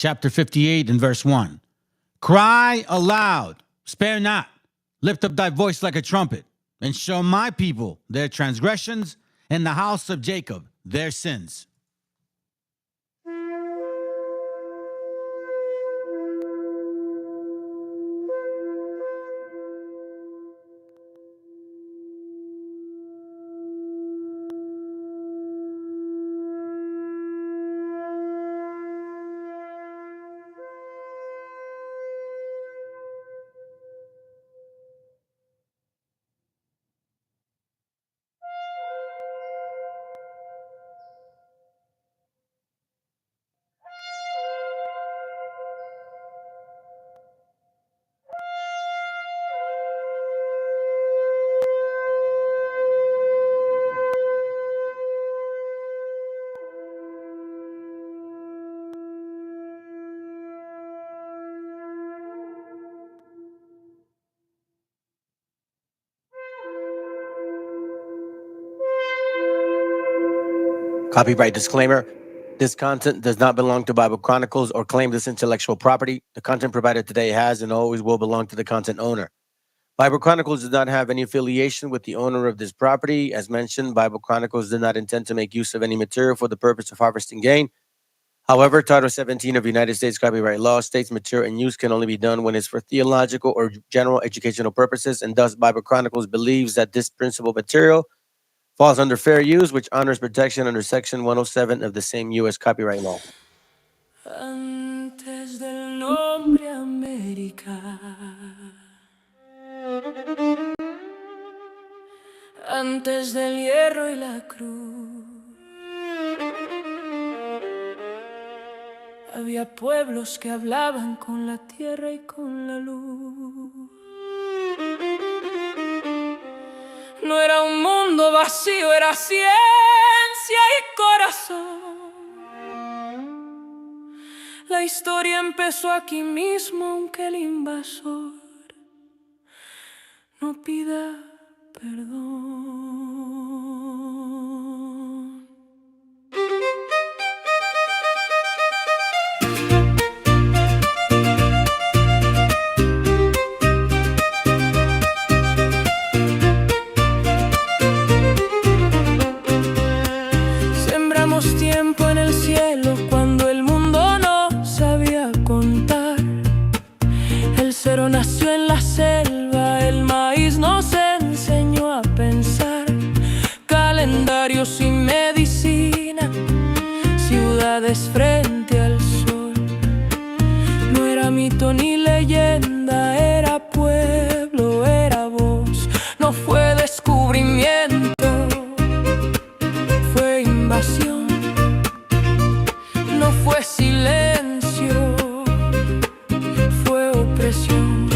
chapter 58 and verse 1. Cry aloud, spare not, lift up thy voice like a trumpet, and show my people their transgressions, and the house of Jacob their sins. Copyright disclaimer. This content does not belong to Bible Chronicles or claim this intellectual property. The content provided today has and always will belong to the content owner. Bible Chronicles does not have any affiliation with the owner of this property. As mentioned, Bible Chronicles did not intend to make use of any material for the purpose of harvesting gain. However, Title 17 of United States copyright law states material and use can only be done when it's for theological or general educational purposes, and thus Bible Chronicles believes that this principal material falls under fair use, which honors protection under Section 107 of the same U.S. copyright law. Antes del nombre América, antes del hierro y la cruz, había pueblos que hablaban con la tierra y con la luz. No era un mundo vacío, era ciencia y corazón. La historia empezó aquí mismo, aunque el invasor no pida perdón. Tiempo en el cielo cuando el mundo no sabía contar. El cero nació en la selva, el maíz nos enseñó a pensar. Calendarios y medicina, ciudades frente al sol. No era mito ni leyenda, era pueblo, era voz. No fue descubrimiento, fue invasión. No fue silencio, fue opresión.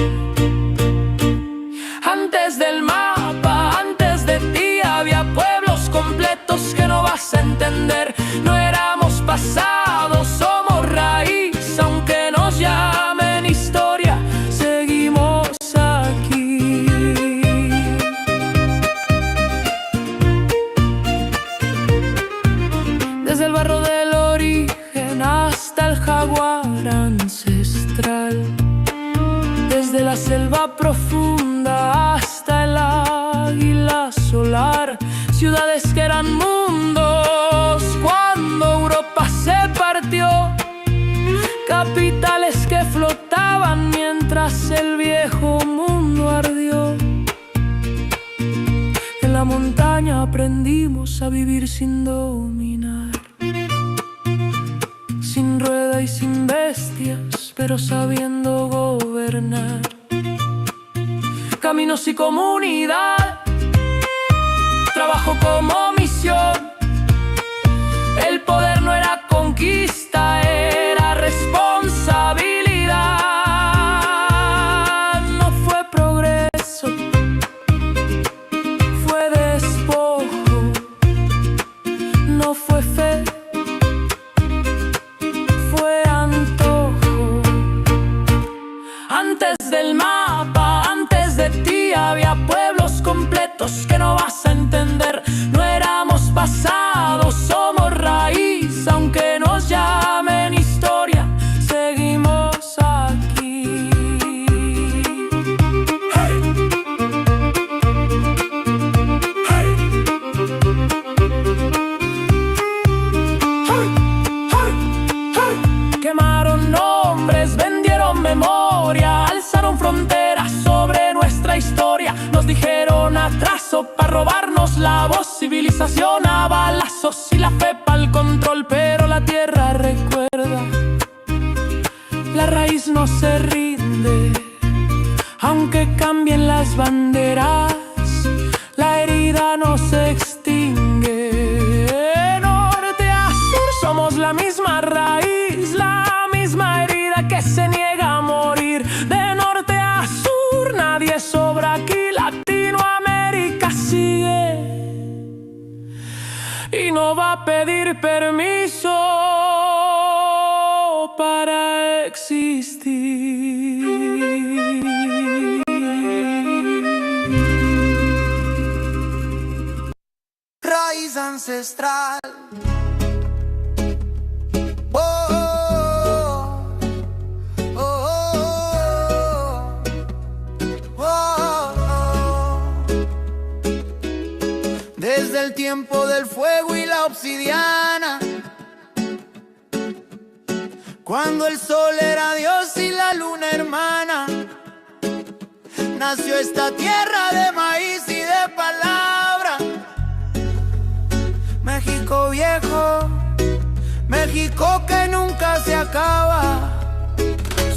Antes del mapa, antes de ti, había pueblos completos que no vas a entender. No éramos pasado, somos raíz, aunque nos llamen historia, seguimos aquí. Desde el barro del origen hasta el jaguar ancestral, desde la selva profunda hasta el águila solar, ciudades que eran mundos cuando Europa se partió, capitales que flotaban mientras el viejo mundo ardió. En la montaña aprendimos a vivir sin dominar, sin rueda y sin bestias, pero sabiendo gobernar. Caminos y comunidad, trabajo como misión. El poder no era conquista, era responsabilidad. No fue progreso, fue despojo. No fue fe, fue antojo. Antes del mapa, antes de ti, había pueblos completos que no vas a entender. No éramos pasados, conversación a balazos y la fe pa'l control, pero la tierra recuerda, la raíz no se rinde. Aunque cambien las banderas, la herida no se extingue. De norte a sur somos la misma raíz, la misma herida que se niega a morir. De norte a sur nadie sobra aquí, Latinoamérica sigue y no va a pedir permiso para existir. Raíz ancestral. Oh, oh, oh, oh, oh. Desde el tiempo del fuego y la obsidiana, cuando el sol era Dios y la luna hermana, nació esta tierra de maíz y de palabra. México viejo, México que nunca se acaba.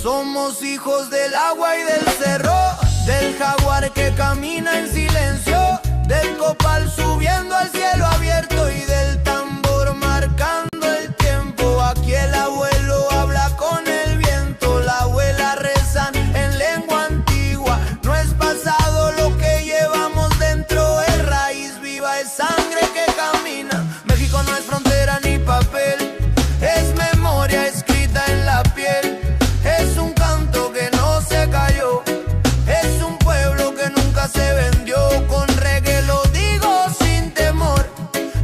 Somos hijos del agua y del cerro, del jaguar que camina en silencio, del copal subiendo al cielo abierto y del tambor marcando el tiempo. Aquí el abuelo habla con el viento, la abuela rezan en lengua antigua. No es pasado lo que llevamos dentro, es raíz viva, es sangre que camina. México no es frontera ni papel, es memoria escrita en la piel. Es un canto que no se cayó, es un pueblo que nunca se vendió. Con reggae lo digo sin temor,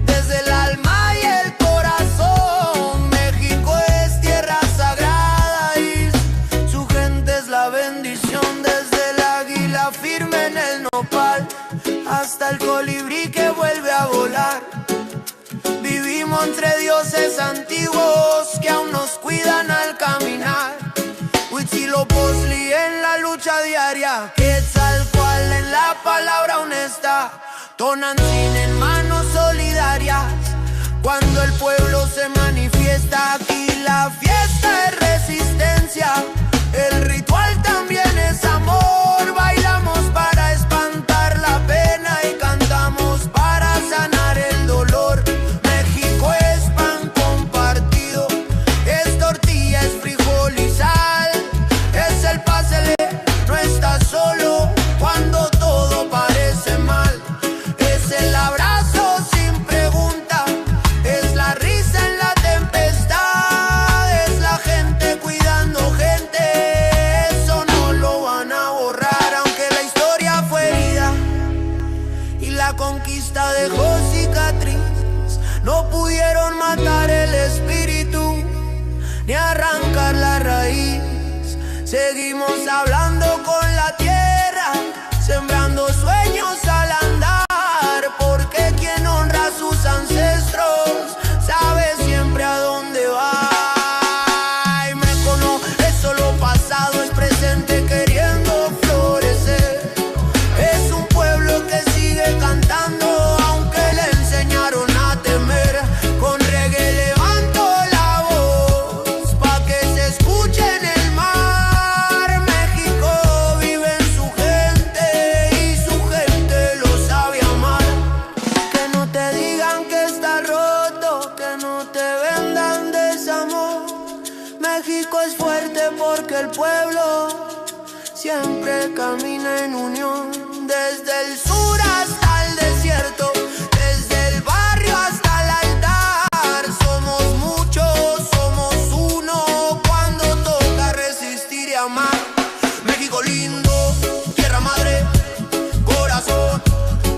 desde el alma y el corazón. México es tierra sagrada y su gente es la bendición. Desde el águila firme en el nopal hasta el colibrí que vuelve a volar. Vivimos entre dioses antiguos que aún nos cuidan al caminar. Huitzilopochtli en la lucha diaria, Quetzalcóatl en la palabra honesta, Tonantzin en manos solidarias. Cuando el pueblo se manifiesta, aquí la fiesta es resistencia, el ritual también es amor. Bailamos para espantar la pena y cantamos para sanar el dolor. México es pan compartido, es tortilla, es frijol y sal, es el pásele, no estás solo cuando todo parece mal. Es el abrazo sin pregunta, es la risa en la tempestad, es la gente cuidando gente. Eso no lo van a borrar, aunque la historia fue herida y la conquista dejó cicatriz. No pudieron matar el espíritu ni arrancar la raíz. Seguimos hablando con la tierra, sembrando sueños al andar, porque quien honra a sus ancestros sabe siempre a dónde va. Y me conoce, es solo pasado, es presente queriendo florecer. Es un pueblo que sigue cantando aunque le enseñaron a temer. Con reggae levanto la voz pa' que se escuche en el mar. México vive en su gente y su gente lo sabe amar. Que no te digan que está roto, que no te vendan desamor. México es fuerte porque el pueblo siempre camina en unión. Desde el sur hasta el desierto, desde el barrio hasta el altar. Somos muchos, somos uno cuando toca resistir y amar. México lindo, tierra madre, corazón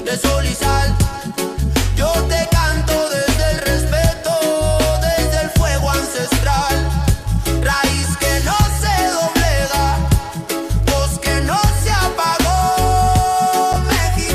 de sol y sal. Yo te canto desde el respeto, desde el fuego ancestral. Raíz que no se doblega, voz que no se apagó. México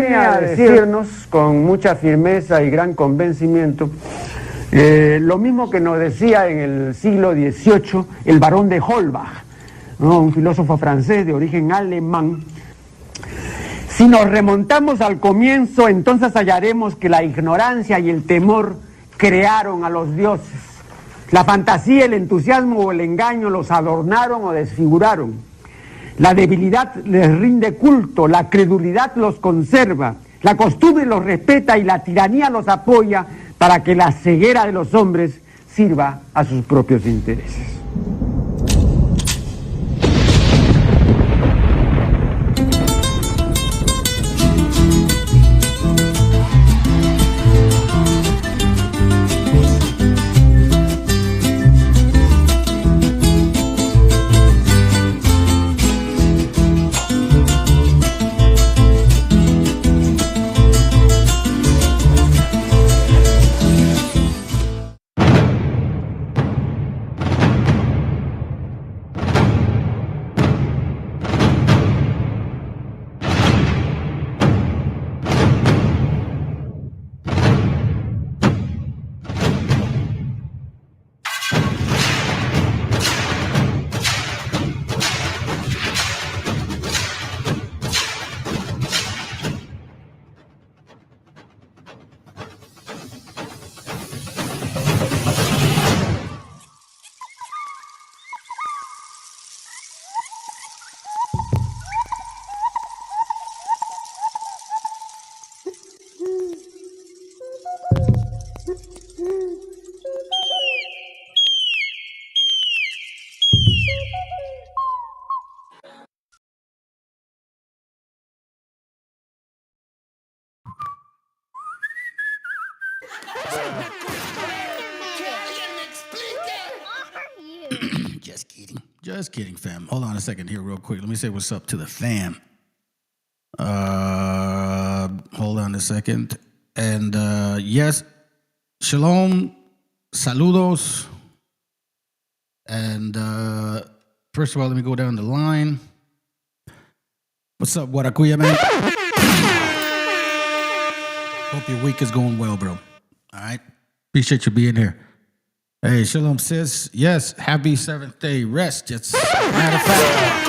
viene a decirnos con mucha firmeza y gran convencimiento lo mismo que nos decía en el siglo XVIII el barón de Holbach, ¿no? Un filósofo francés de origen alemán. Si nos remontamos al comienzo, entonces hallaremos que la ignorancia y el temor crearon a los dioses. La fantasía, el entusiasmo o el engaño los adornaron o desfiguraron. La debilidad les rinde culto, la credulidad los conserva, la costumbre los respeta y la tiranía los apoya para que la ceguera de los hombres sirva a sus propios intereses. Just kidding, fam. Hold on a second here real quick. Let me say what's up to the fam. Hold on a second. And yes, shalom, saludos. And first of all, let me go down the line. What's up, Warakuya, man? Hope your week is going well, bro. All right? Appreciate you being here. Hey, shalom, sis. Yes, happy seventh day rest. It's matter of fact,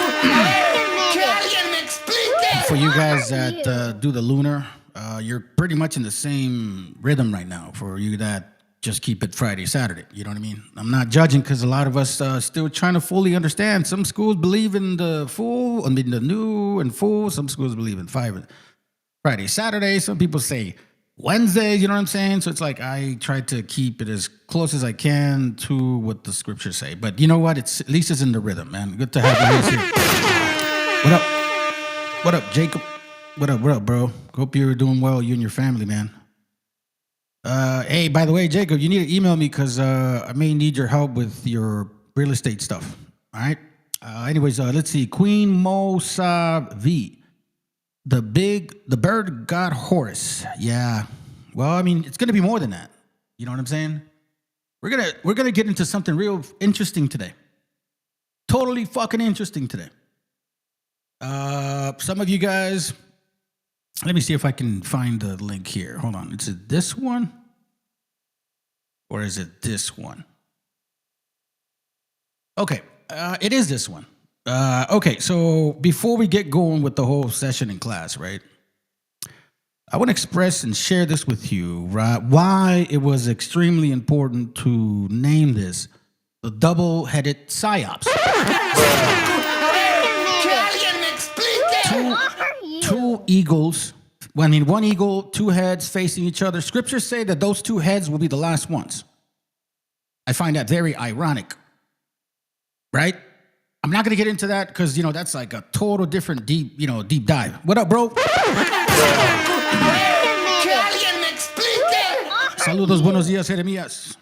for you guys that do the lunar, you're pretty much in the same rhythm right now. For you that just keep it Friday, Saturday. You know what I mean? I'm not judging because a lot of us still trying to fully understand. Some schools believe in the full, the new and full. Some schools believe in Friday, Saturday. Some people say Wednesday, you know what I'm saying? So it's like I try to keep it as close as I can to what the scriptures say. But you know what? It's at least it's in the rhythm, man. Good to have you here. What up? What up, Jacob? What up, bro? Hope you're doing well, you and your family, man. Hey, by the way, Jacob, you need to email me because I may need your help with your real estate stuff. All right? Anyways, let's see. Queen Mosa V. The bird god Horus. Yeah. Well, I mean, it's gonna be more than that. You know what I'm saying? We're gonna get into something real interesting today. Totally fucking interesting today. Some of you guys, let me see if I can find the link here. Hold on. Is it this one? Or is it this one? Okay. It is this one. Okay, so before we get going with the whole session in class, right, I want to express and share this with you, right, why it was extremely important to name this the double-headed PSYOPs. Two eagles, I mean, one eagle, two heads facing each other. Scriptures say that those two heads will be the last ones. I find that very ironic, right? I'm not going to get into that because, you know, that's like a total different deep dive. What up, bro? Saludos, buenos días, Jeremías.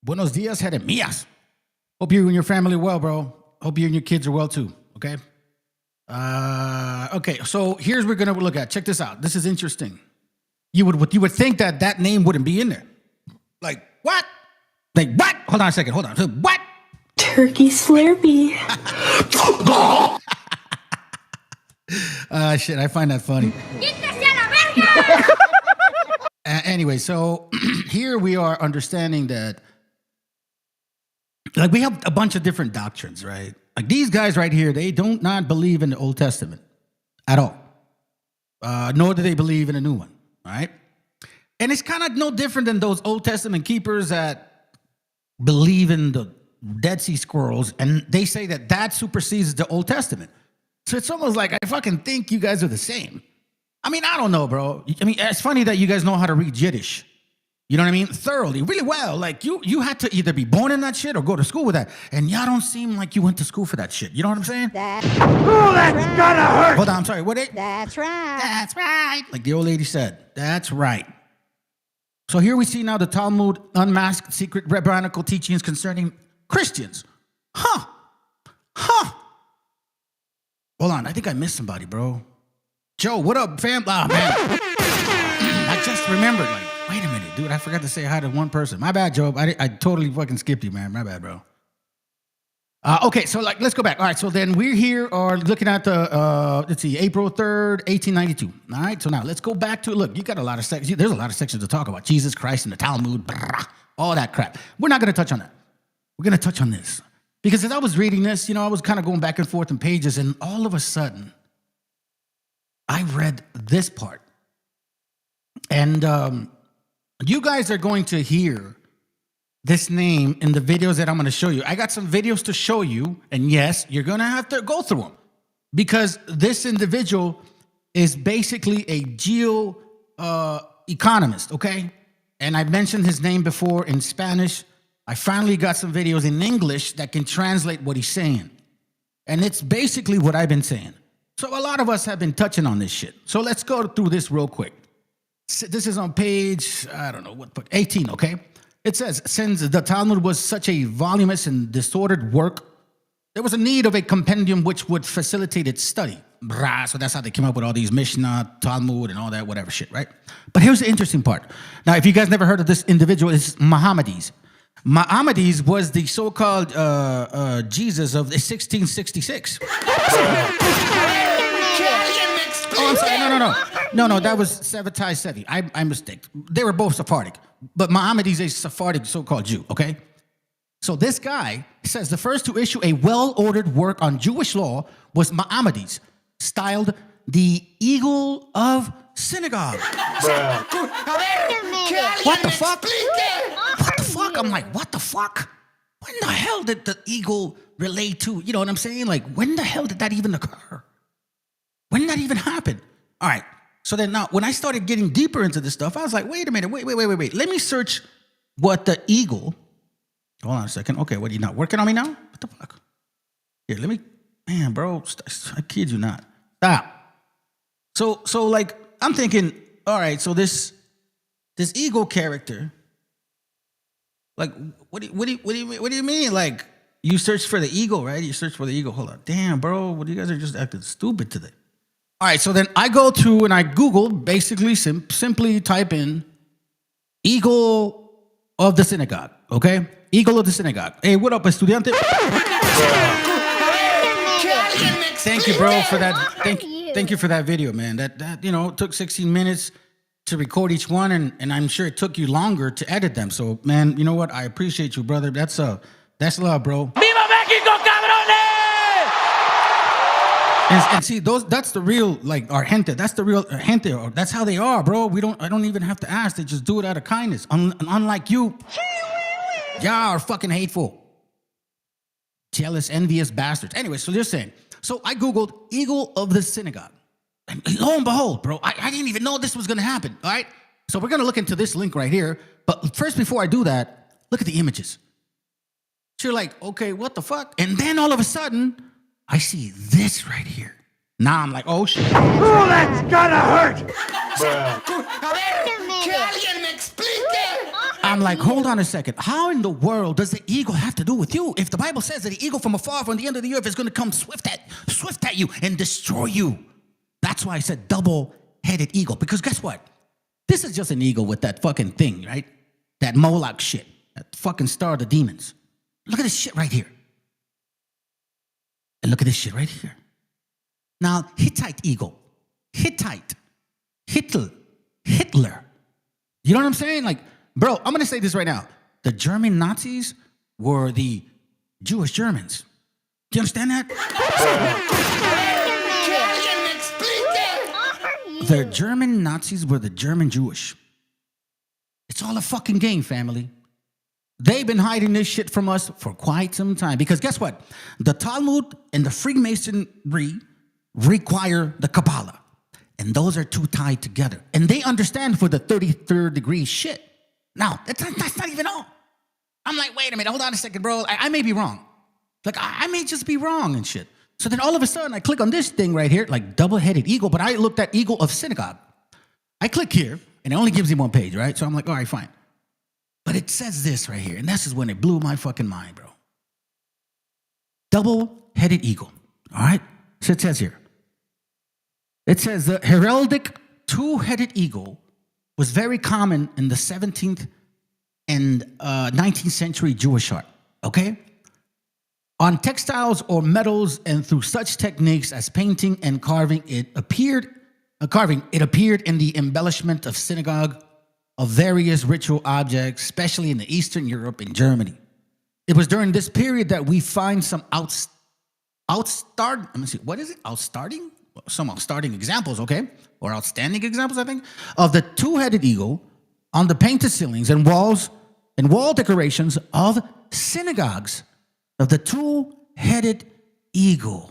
Buenos días, Jeremías. Hope you and your family are well, bro. Hope you and your kids are well, too, okay? Okay, so here's what we're going to look at. Check this out. This is interesting. You would think that name wouldn't be in there. Like, what? Like, what? Hold on a second. Hold on. What? Turkey Slurpee. Shit, I find that funny. Anyway, so here we are understanding that, like, we have a bunch of different doctrines, right? Like these guys right here, they don't not believe in the Old Testament at all, nor do they believe in a new one, right? And it's kind of no different than those Old Testament keepers that believe in the Dead Sea Scrolls, and they say that that supersedes the Old Testament. So it's almost like I fucking think you guys are the same. I mean, I don't know, bro. I mean, it's funny that you guys know how to read Yiddish. You know what I mean? Thoroughly, really well. Like, you had to either be born in that shit or go to school with that. And y'all don't seem like you went to school for that shit. You know what I'm saying? That's gonna hurt. Hold on, I'm sorry. What? That's right. That's right. Like the old lady said. That's right. So here we see now the Talmud unmasked secret rabbinical teachings concerning Christians. Huh. Hold on. I think I missed somebody, bro. Joe, what up, fam? Oh, man. I just remembered, like, wait a minute, dude. I forgot to say hi to one person. My bad, Joe. I totally fucking skipped you, man. My bad, bro. Okay, so, like, let's go back. All right, so then we're here are looking at the, let's see, April 3rd, 1892. All right, so now let's go back to, look, you got a lot of sections. There's a lot of sections to talk about. Jesus Christ and the Talmud, all that crap. We're not going to touch on that. We're going to touch on this. Because as I was reading this, I was kind of going back and forth in pages, and all of a sudden, I read this part. And you guys are going to hear this name in the videos that I'm going to show you. I got some videos to show you, and yes, you're going to have to go through them. Because this individual is basically a geo-economist, okay? And I mentioned his name before in Spanish. I finally got some videos in English that can translate what he's saying. And it's basically what I've been saying. So a lot of us have been touching on this shit. So let's go through this real quick. This is on page, I don't know what, but 18, okay? It says, since the Talmud was such a voluminous and disordered work, there was a need of a compendium which would facilitate its study. So that's how they came up with all these Mishnah, Talmud, and all that whatever shit, right? But here's the interesting part. Now, if you guys never heard of this individual, it's Maimonides. Maimonides was the so-called Jesus of the 1666. Oh, I'm sorry. No, that was Sabbatai Sevi. I mistake. They were both Sephardic. But Maimonides is a Sephardic so-called Jew, okay? So this guy says the first to issue a well-ordered work on Jewish law was Maimonides, styled the Eagle of Synagogue. What the fuck? What the fuck? I'm like, what the fuck? When the hell did the eagle relate to, you know what I'm saying? Like, when the hell did that even occur? When did that even happen? All right. So then now, when I started getting deeper into this stuff, I was like, wait a minute, wait. Let me search what the eagle, hold on a second. Okay, what, are you not working on me now? What the fuck? Here, let me, man, bro, I kid you not. Stop. So like, I'm thinking, all right, so this eagle character, like, what do you mean? Like, you search for the eagle, right? You search for the eagle. Hold on. Damn, bro, what you guys are just acting stupid today. All right, so then I go to and I Google, basically simply type in Eagle of the Synagogue, okay? Eagle of the Synagogue. Hey, what up, estudiante? Thank you, bro, for that. Thank you for that video, man. That it took 16 minutes to record each one, and I'm sure it took you longer to edit them. So, man, you know what? I appreciate you, brother. That's love, bro. ¡Viva México, cabrones! And see, that's the real, like, our gente. That's the real gente. Or that's how they are, bro. I don't even have to ask. They just do it out of kindness. Unlike you, y'all are fucking hateful, jealous, envious bastards. Anyway, so just saying. So I Googled Eagle of the Synagogue. And lo and behold, bro, I didn't even know this was going to happen, all right? So we're going to look into this link right here. But first, before I do that, look at the images. So you're like, okay, what the fuck? And then all of a sudden, I see this right here. Now I'm like, oh, shit. Oh, that's gonna hurt. I'm like, hold on a second. How in the world does the eagle have to do with you? If the Bible says that the eagle from afar, from the end of the earth, is going to come swift at you and destroy you. That's why I said double-headed eagle. Because guess what? This is just an eagle with that fucking thing, right? That Moloch shit. That fucking star of the demons. Look at this shit right here. And look at this shit right here. Now, Hittite eagle. Hittel. Hitler. You know what I'm saying? Like, bro, I'm going to say this right now. The German Nazis were the Jewish Germans. Do you understand that? The German Nazis were the German Jewish. It's all a fucking game, family. They've been hiding this shit from us for quite some time. Because guess what? The Talmud and the Freemasonry require the Kabbalah. And those are two tied together. And they understand for the 33rd degree shit. Now, that's not even all. I'm like, wait a minute, hold on a second, bro. I may be wrong. Like, I may just be wrong and shit. So then all of a sudden, I click on this thing right here, like double-headed eagle, but I looked at eagle of synagogue. I click here, and it only gives you one page, right? So I'm like, all right, fine. But it says this right here, and this is when it blew my fucking mind, bro. Double-headed eagle, all right? So it says here. It says the heraldic two-headed eagle was very common in the 17th and 19th century Jewish art, okay? On textiles or metals and through such techniques as painting and carving, it appeared in the embellishment of synagogue, of various ritual objects, especially in the Eastern Europe and Germany. It was during this period that we find some outstanding examples, okay? Or outstanding examples, I think, of the two-headed eagle on the painted ceilings and walls and wall decorations of synagogues, of the two-headed eagle.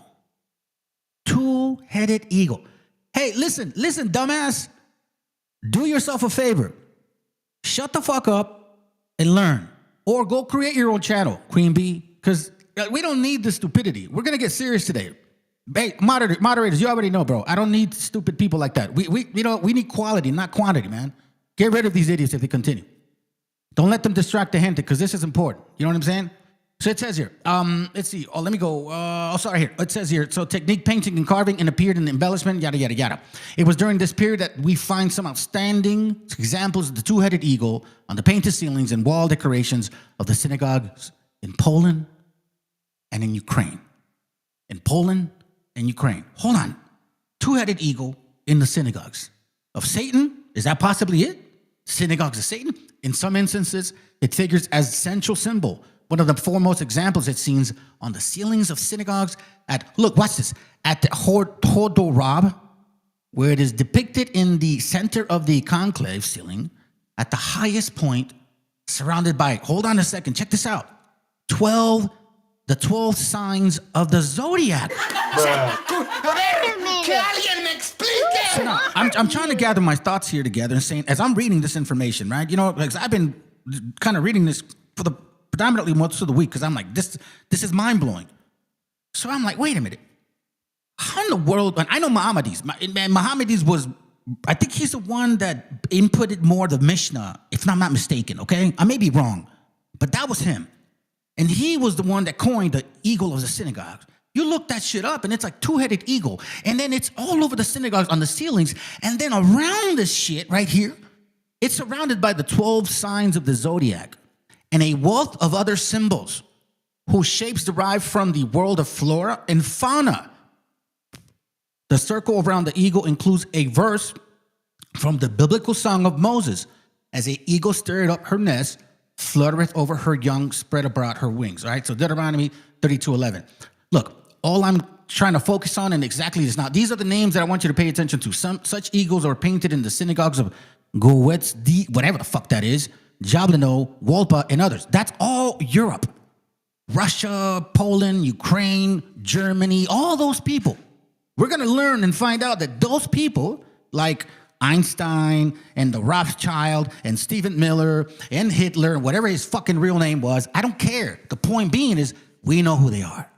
Two-headed eagle. Hey, listen, dumbass. Do yourself a favor. Shut the fuck up and learn. Or go create your own channel, Queen Bee, because we don't need the stupidity. We're going to get serious today. Hey, moderators, you already know, bro. I don't need stupid people like that. We need quality, not quantity, man. Get rid of these idiots if they continue. Don't let them distract the gente, because this is important. You know what I'm saying? So it says here, let's see. Oh, let me go. Sorry here. It says here, so technique, painting, and carving, and appeared in the embellishment, yada, yada, yada. It was during this period that we find some outstanding examples of the two-headed eagle on the painted ceilings and wall decorations of the synagogues in Poland and in Ukraine. In Poland and Ukraine. Hold on. Two-headed eagle in the synagogues of Satan. Is that possibly it? Synagogues of Satan? In some instances, it figures as central symbol. One of the foremost examples it seems on the ceilings of synagogues look, watch this, at the Hodorab, where it is depicted in the center of the conclave ceiling, at the highest point, surrounded by, hold on a second, check this out, the 12 signs of the zodiac. So now, I'm trying to gather my thoughts here together and saying, as I'm reading this information, right, you know, because I've been kind of reading this for the predominantly most of the week, because I'm like, this is mind-blowing. So I'm like, wait a minute. How in the world, and I know Maimonides was, I think he's the one that inputted more the Mishnah, if I'm not mistaken, okay? I may be wrong, but that was him. And he was the one that coined the eagle of the synagogues. You look that shit up, and it's like two-headed eagle. And then it's all over the synagogues on the ceilings. And then around this shit right here, it's surrounded by the 12 signs of the zodiac and a wealth of other symbols whose shapes derive from the world of flora and fauna. The circle around the eagle includes a verse from the biblical song of Moses. As an eagle stirred up her nest, fluttereth over her young, spread abroad her wings. All right, so Deuteronomy 32:11. Look, all I'm trying to focus on, and exactly this now, these are the names that I want you to pay attention to. Some such eagles are painted in the synagogues of Goetz, whatever the fuck that is, Jablino, Walpa, and others. That's all Europe. Russia, Poland, Ukraine, Germany, all those people. We're going to learn and find out that those people, like Einstein and the Rothschild and Stephen Miller and Hitler, whatever his fucking real name was, I don't care. The point being is we know who they are.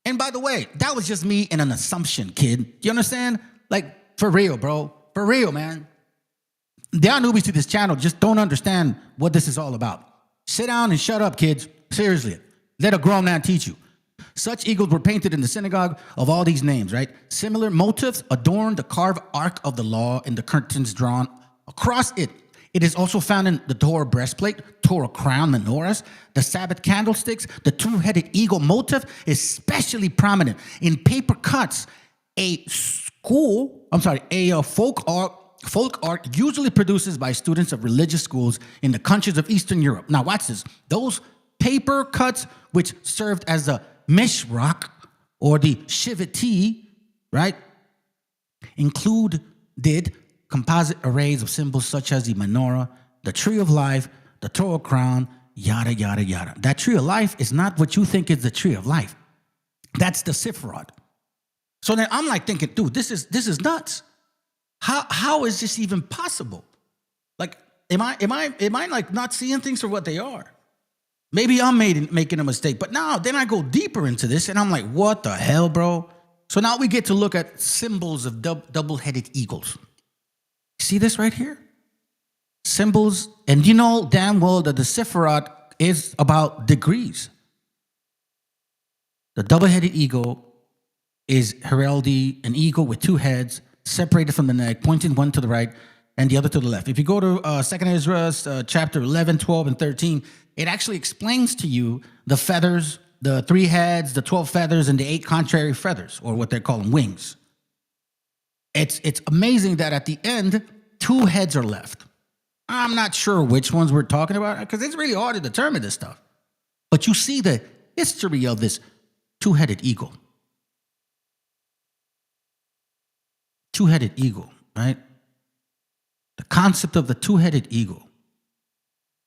And by the way, that was just me in an assumption, kid. Do you understand? Like, for real, bro. For real, man. The newbies to this channel just don't understand what this is all about. Sit down and shut up, kids. Seriously. Let a grown man teach you. Such eagles were painted in the synagogue of all these names, right? Similar motifs adorn the carved ark of the law and the curtains drawn across it. It is also found in the Torah breastplate, Torah crown, menorahs, the Sabbath candlesticks. The two-headed eagle motif is especially prominent in paper cuts. A folk art folk art usually produced by students of religious schools in the countries of Eastern Europe. Now watch this. Those paper cuts which served as the MESHIACHA or the Shivati, right, included composite arrays of symbols such as the menorah, the tree of life, the Torah crown, yada, yada, yada. That tree of life is not what you think is the tree of life. That's the Sephiroth. So then I'm like thinking, dude, this is nuts. How is this even possible? Like, am I like not seeing things for what they are? Maybe I'm making a mistake. But now then I go deeper into this and I'm like, what the hell, bro? So now we get to look at symbols of double-headed eagles. See this right here? Symbols, and you know damn well that the Sephiroth is about degrees. The double-headed eagle is heraldry, an eagle with two heads, separated from the neck, pointing one to the right and the other to the left. If you go to 2nd Ezra, chapter 11, 12, and 13, it actually explains to you the feathers, the 3 heads, the 12 feathers, and the 8 contrary feathers, or what they're calling wings. It's amazing that at the end, 2 heads are left. I'm not sure which ones we're talking about, because it's really hard to determine this stuff. But you see the history of this two-headed eagle. Two-headed eagle, right? The concept of the two-headed eagle.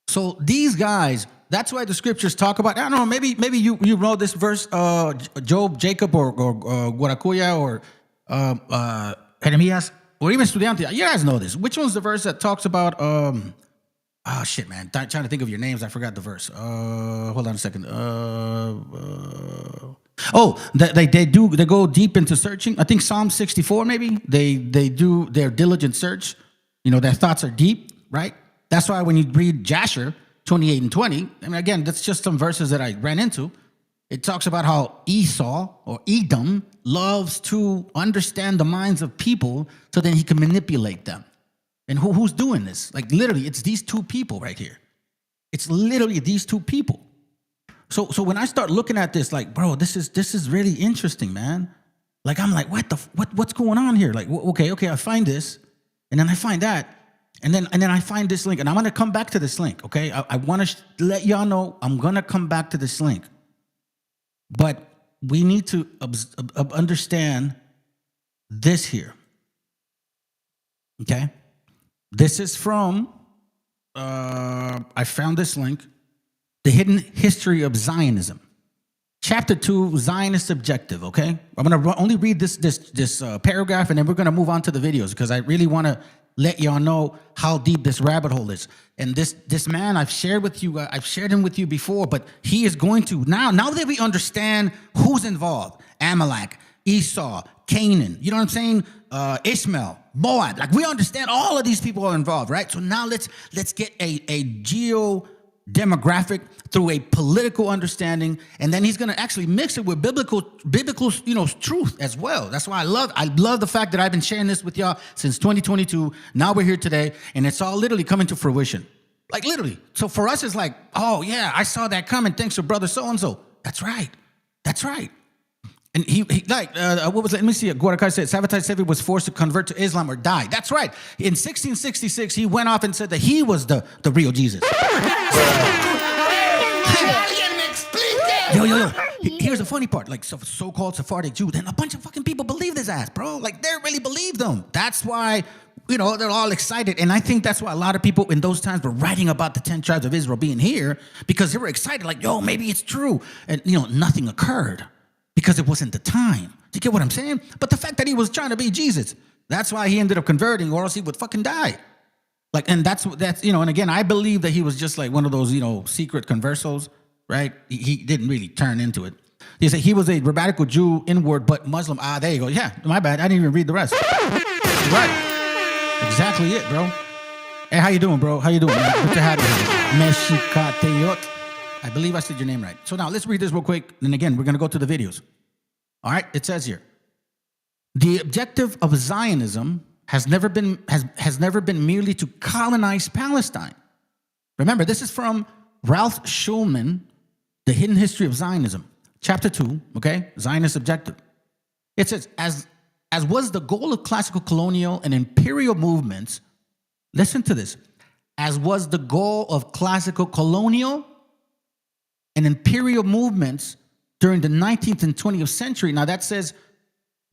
So these guys, that's why the scriptures talk about, I don't know, maybe you know this verse, Job, Jacob, or Guaracuya, or Jeremias, or even Estudiante. You guys know this. Which one's the verse that talks about, oh shit, man, trying to think of your names, I forgot the verse. Hold on a second. They go deep into searching. I think Psalm 64, maybe. They do their diligent search. You know, their thoughts are deep, right? That's why when you read Jasher 28 and 20, I mean, again, that's just some verses that I ran into. It talks about how Esau or Edom loves to understand the minds of people so then he can manipulate them. And who's doing this? Like literally, it's these 2 people right here. It's literally these 2 people. So when I start looking at this, like, bro, this is really interesting, man. Like, I'm like, what's going on here? Like, okay, I find this, and then I find that, and then I find this link, and I'm gonna come back to this link, okay? I want to let y'all know I'm gonna come back to this link, but we need to understand this here, okay? This is from I found this link. The Hidden History of Zionism. Chapter 2, Zionist Objective, okay? I'm going to only read this paragraph, and then we're going to move on to the videos because I really want to let y'all know how deep this rabbit hole is. And this man I've shared him with you before, but he is going to, now that we understand who's involved, Amalek, Esau, Canaan, you know what I'm saying? Ishmael, Moab, like we understand all of these people are involved, right? So now let's get a demographic through a political understanding, and then he's going to actually mix it with biblical, truth as well. That's why I love the fact that I've been sharing this with y'all since 2022. Now we're here today, and it's all literally coming to fruition, like literally. So for us, it's like, oh yeah, I saw that coming. Thanks to brother so and so. That's right. And he what was it? Let me see. Guarakai said Sabbatai Sevi was forced to convert to Islam or die. That's right. In 1666, he went off and said that he was the real Jesus. Yo. Here's the funny part. Like so-called Sephardic Jews, and a bunch of fucking people believe this ass, bro. Like they really believe them. That's why, they're all excited. And I think that's why a lot of people in those times were writing about the 10 tribes of Israel being here, because they were excited. Like, yo, maybe it's true. And, nothing occurred. Because it wasn't the time. Do you get what I'm saying? But the fact that he was trying to be Jesus, that's why he ended up converting, or else he would fucking die. Like, and that's and again, I believe that he was just like one of those, secret conversos, right? He didn't really turn into it. He said he was a rabbinical Jew inward, but Muslim. There you go. Yeah, my bad. I didn't even read the rest. Right. Exactly it, bro. Hey, how you doing, bro? How you doing, man? Good to have you. MESHIACHA. I believe I said your name right. So now let's read this real quick. And again, we're going to go to the videos. All right. It says here, the objective of Zionism has never been merely to colonize Palestine. Remember, this is from Ralph Schulman, The Hidden History of Zionism, chapter 2. Okay. Zionist objective. It says, as was the goal of classical colonial and imperial movements, listen to this, as was the goal of classical colonial and imperial movements during the 19th and 20th century. Now that says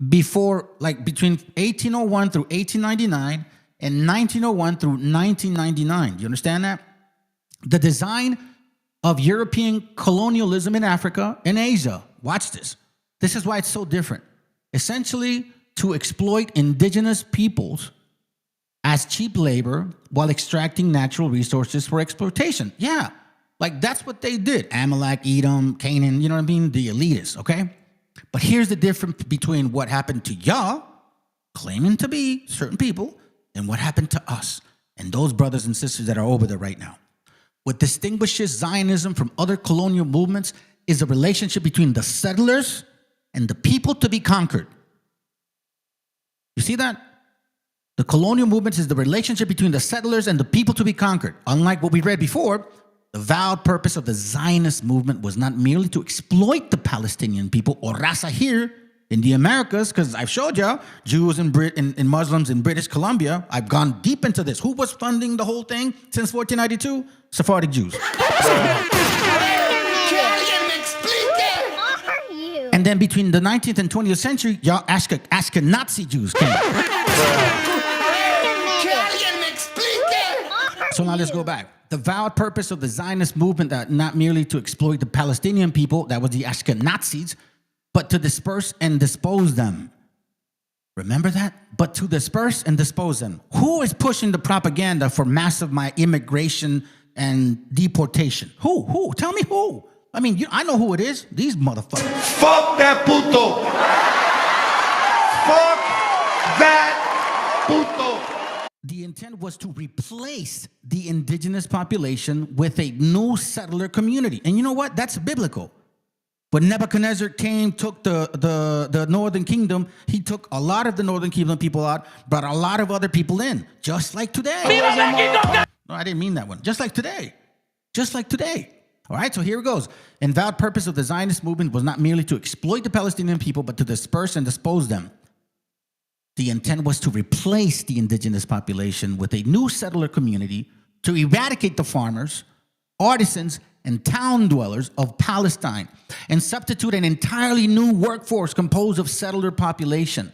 before, like between 1801 through 1899 and 1901 through 1999. Do you understand that? The design of European colonialism in Africa and Asia. Watch this. This is why it's so different. Essentially, to exploit indigenous peoples as cheap labor while extracting natural resources for exploitation. Yeah, like that's what they did. Amalek, Edom, Canaan, you know what I mean? The elitists, okay? But here's the difference between what happened to y'all, claiming to be certain people, and what happened to us and those brothers and sisters that are over there right now. What distinguishes Zionism from other colonial movements is the relationship between the settlers and the people to be conquered. You see that? The colonial movements is the relationship between the settlers and the people to be conquered. Unlike what we read before, the vowed purpose of the Zionist movement was not merely to exploit the Palestinian people or Raza here in the Americas, because I've showed you Jews and Muslims in British Columbia. I've gone deep into this. Who was funding the whole thing since 1492? Sephardic Jews. And then between the 19th and 20th century, y'all Ashkenazi Jews came. So now let's go back. The vowed purpose of the Zionist movement that not merely to exploit the Palestinian people, that was the Ashkenazis, but to disperse and dispose them. Remember that? But to disperse and dispose them. Who is pushing the propaganda for massive immigration and deportation? Who? Tell me who. I mean, I know who it is. These motherfuckers. Fuck that puto. Fuck that puto. The intent was to replace the indigenous population with a new settler community. And you know what? That's biblical. When Nebuchadnezzar came, took the northern kingdom, he took a lot of the northern kingdom people out, brought a lot of other people in, just like today. No, I didn't mean that one. Just like today. Just like today. All right, so here it goes. And vowed purpose of the Zionist movement was not merely to exploit the Palestinian people, but to disperse and dispose them. The intent was to replace the indigenous population with a new settler community, to eradicate the farmers, artisans, and town dwellers of Palestine, and substitute an entirely new workforce composed of settler population.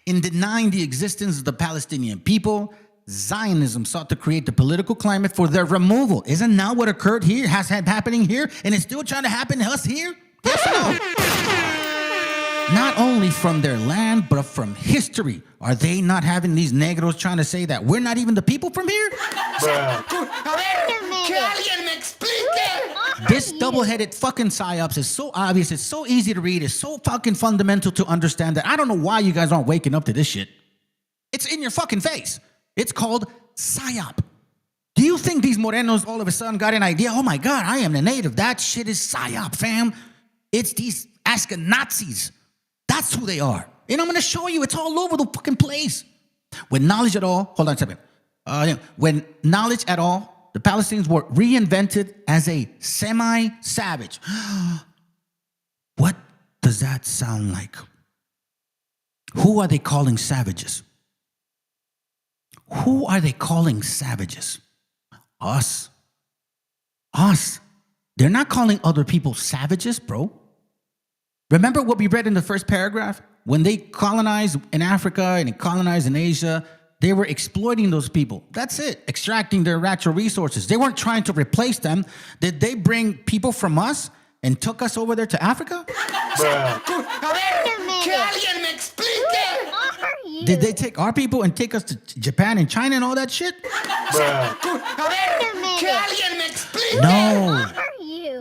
In denying the existence of the Palestinian people, Zionism sought to create the political climate for their removal. Isn't that what occurred here, has had happening here, and it's still trying to happen to us here? Yes or no? Not only from their land, but from history. Are they not having these negros trying to say that we're not even the people from here? This double-headed fucking psyops is so obvious, it's so easy to read, it's so fucking fundamental to understand that I don't know why you guys aren't waking up to this shit. It's in your fucking face. It's called psyop. Do you think these morenos all of a sudden got an idea? Oh my God, I am the native. That shit is psyop, fam. It's these Ashkenazis. That's who they are. And I'm going to show you. It's all over the fucking place. When knowledge at all, hold on a second. When knowledge at all, the Palestinians were reinvented as a semi-savage. What does that sound like? Who are they calling savages? Who are they calling savages? Us. Us. They're not calling other people savages, bro. Remember what we read in the first paragraph? When they colonized in Africa and colonized in Asia, they were exploiting those people. That's it. Extracting their natural resources. They weren't trying to replace them. Did they bring people from us and took us over there to Africa? Did they take our people and take us to Japan and China and all that shit? No.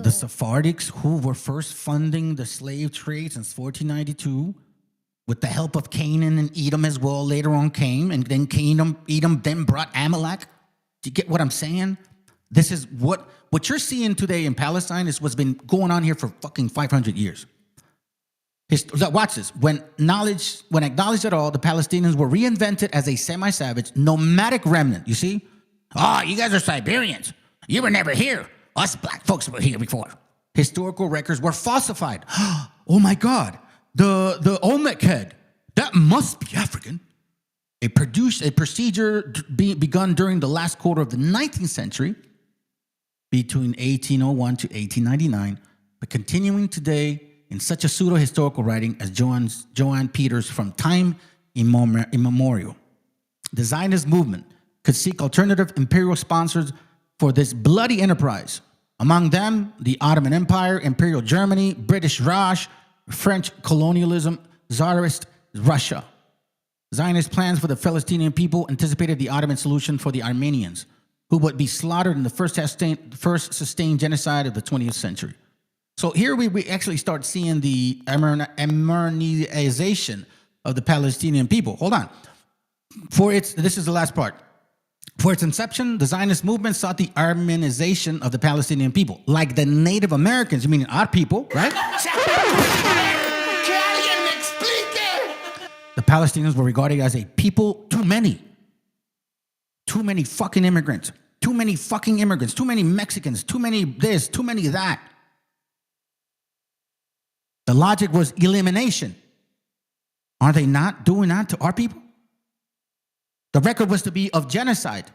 The Sephardics, who were first funding the slave trade since 1492, with the help of Canaan and Edom as well, later on came, and then Edom then brought Amalek. Do you get what I'm saying? This is what you're seeing today in Palestine is what's been going on here for fucking 500 years. Watch this. When acknowledged at all, the Palestinians were reinvented as a semi-savage, nomadic remnant. You see? Oh, you guys are Siberians. You were never here. Us black folks were here before. Historical records were falsified. Oh my God. The Olmec head. That must be African. A procedure begun during the last quarter of the 19th century, between 1801 to 1899, but continuing today in such a pseudo-historical writing as Joanne Peters from time immemorial. The Zionist movement could seek alternative imperial sponsors for this bloody enterprise. Among them, the Ottoman Empire, Imperial Germany, British Raj, French colonialism, Tsarist Russia. Zionist plans for the Palestinian people anticipated the Ottoman solution for the Armenians, who would be slaughtered in the first sustained genocide of the 20th century. So here we actually start seeing the Armenization of the Palestinian people. Hold on. This is the last part. For its inception, the Zionist movement sought the Armenization of the Palestinian people, like the Native Americans, meaning our people, right? The Palestinians were regarded as a people too many. Too many fucking immigrants. Too many fucking immigrants. Too many Mexicans. Too many this. Too many that. The logic was elimination. Are they not doing that to our people? The record was to be of genocide.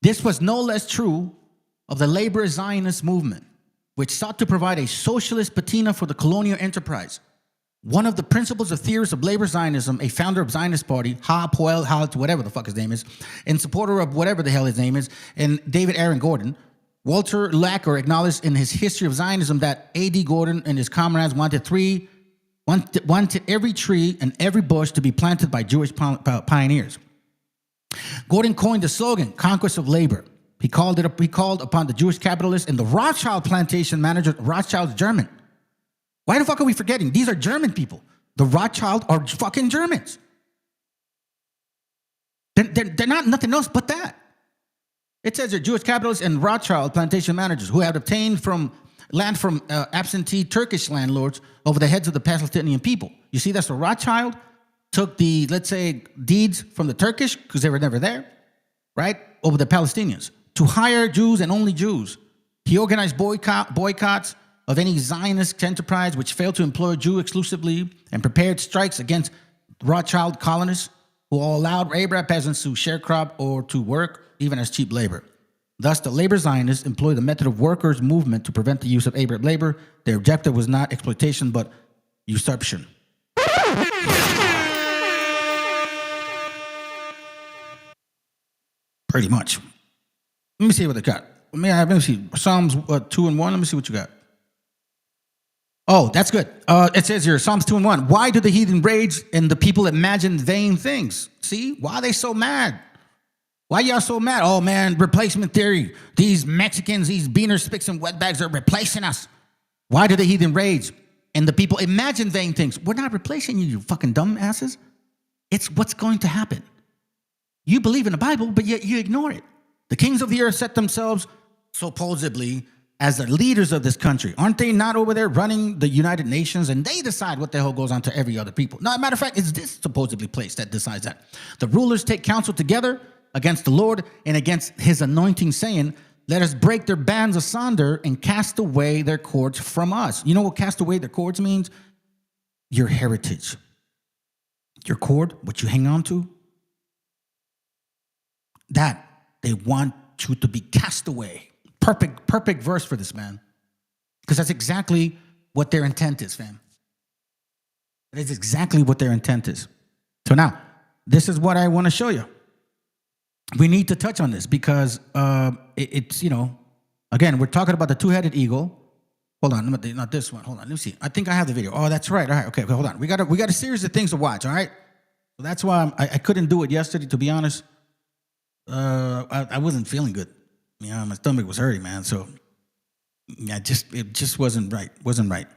This was no less true of the labor Zionist movement, which sought to provide a socialist patina for the colonial enterprise. One of the principles of theorists of labor Zionism, a founder of Zionist Party, Poel, whatever the fuck his name is, and supporter of whatever the hell his name is, and David Aaron Gordon, Walter Lacker acknowledged in his History of Zionism that A.D. Gordon and his comrades wanted every tree and every bush to be planted by Jewish pioneers. Gordon coined the slogan, Conquest of Labor. He called upon the Jewish capitalists and the Rothschild plantation manager. Rothschild's German. Why the fuck are we forgetting? These are German people. The Rothschild are fucking Germans. They're not nothing else but that. It says they're Jewish capitalists and Rothschild plantation managers who had obtained land from absentee Turkish landlords over the heads of the Palestinian people. You see, that's the Rothschild took the, let's say, deeds from the Turkish, because they were never there, right, over the Palestinians, to hire Jews and only Jews. He organized boycotts of any Zionist enterprise which failed to employ Jew exclusively, and prepared strikes against Rothschild colonists who allowed Arab peasants to sharecrop or to work even as cheap labor. Thus, the labor Zionists employed the method of workers' movement to prevent the use of Arab labor. Their objective was not exploitation, but usurpation. Pretty much. Let me see what they got. Let me see. Psalms 2 and 1. Let me see what you got. Oh, that's good. It says here, Psalms 2 and 1. Why do the heathen rage and the people imagine vain things? See? Why are they so mad? Why y'all so mad? Oh, man, replacement theory. These Mexicans, these beaners, spicks, and wetbags are replacing us. Why do the heathen rage and the people imagine vain things? We're not replacing you, you fucking dumb asses. It's what's going to happen. You believe in the Bible, but yet you ignore it. The kings of the earth set themselves, supposedly, as the leaders of this country. Aren't they not over there running the United Nations? And they decide what the hell goes on to every other people. No, matter of fact, it's this supposedly place that decides that. The rulers take counsel together against the Lord and against his anointing, saying, let us break their bands asunder and cast away their cords from us. You know what cast away their cords means? Your heritage. Your cord, what you hang on to. That they want you to be cast away. Perfect verse for this, man. Because that's exactly what their intent is, fam. That is exactly what their intent is. So now, this is what I want to show you. We need to touch on this because it's, you know, again, we're talking about the two-headed eagle. Hold on, not this one. Hold on, let me see. I think I have the video. Oh, that's right. All right, okay, hold on. We got a series of things to watch, all right? So that's why I couldn't do it yesterday, to be honest. I wasn't feeling good. You know, my stomach was hurting, man. So yeah, it just wasn't right.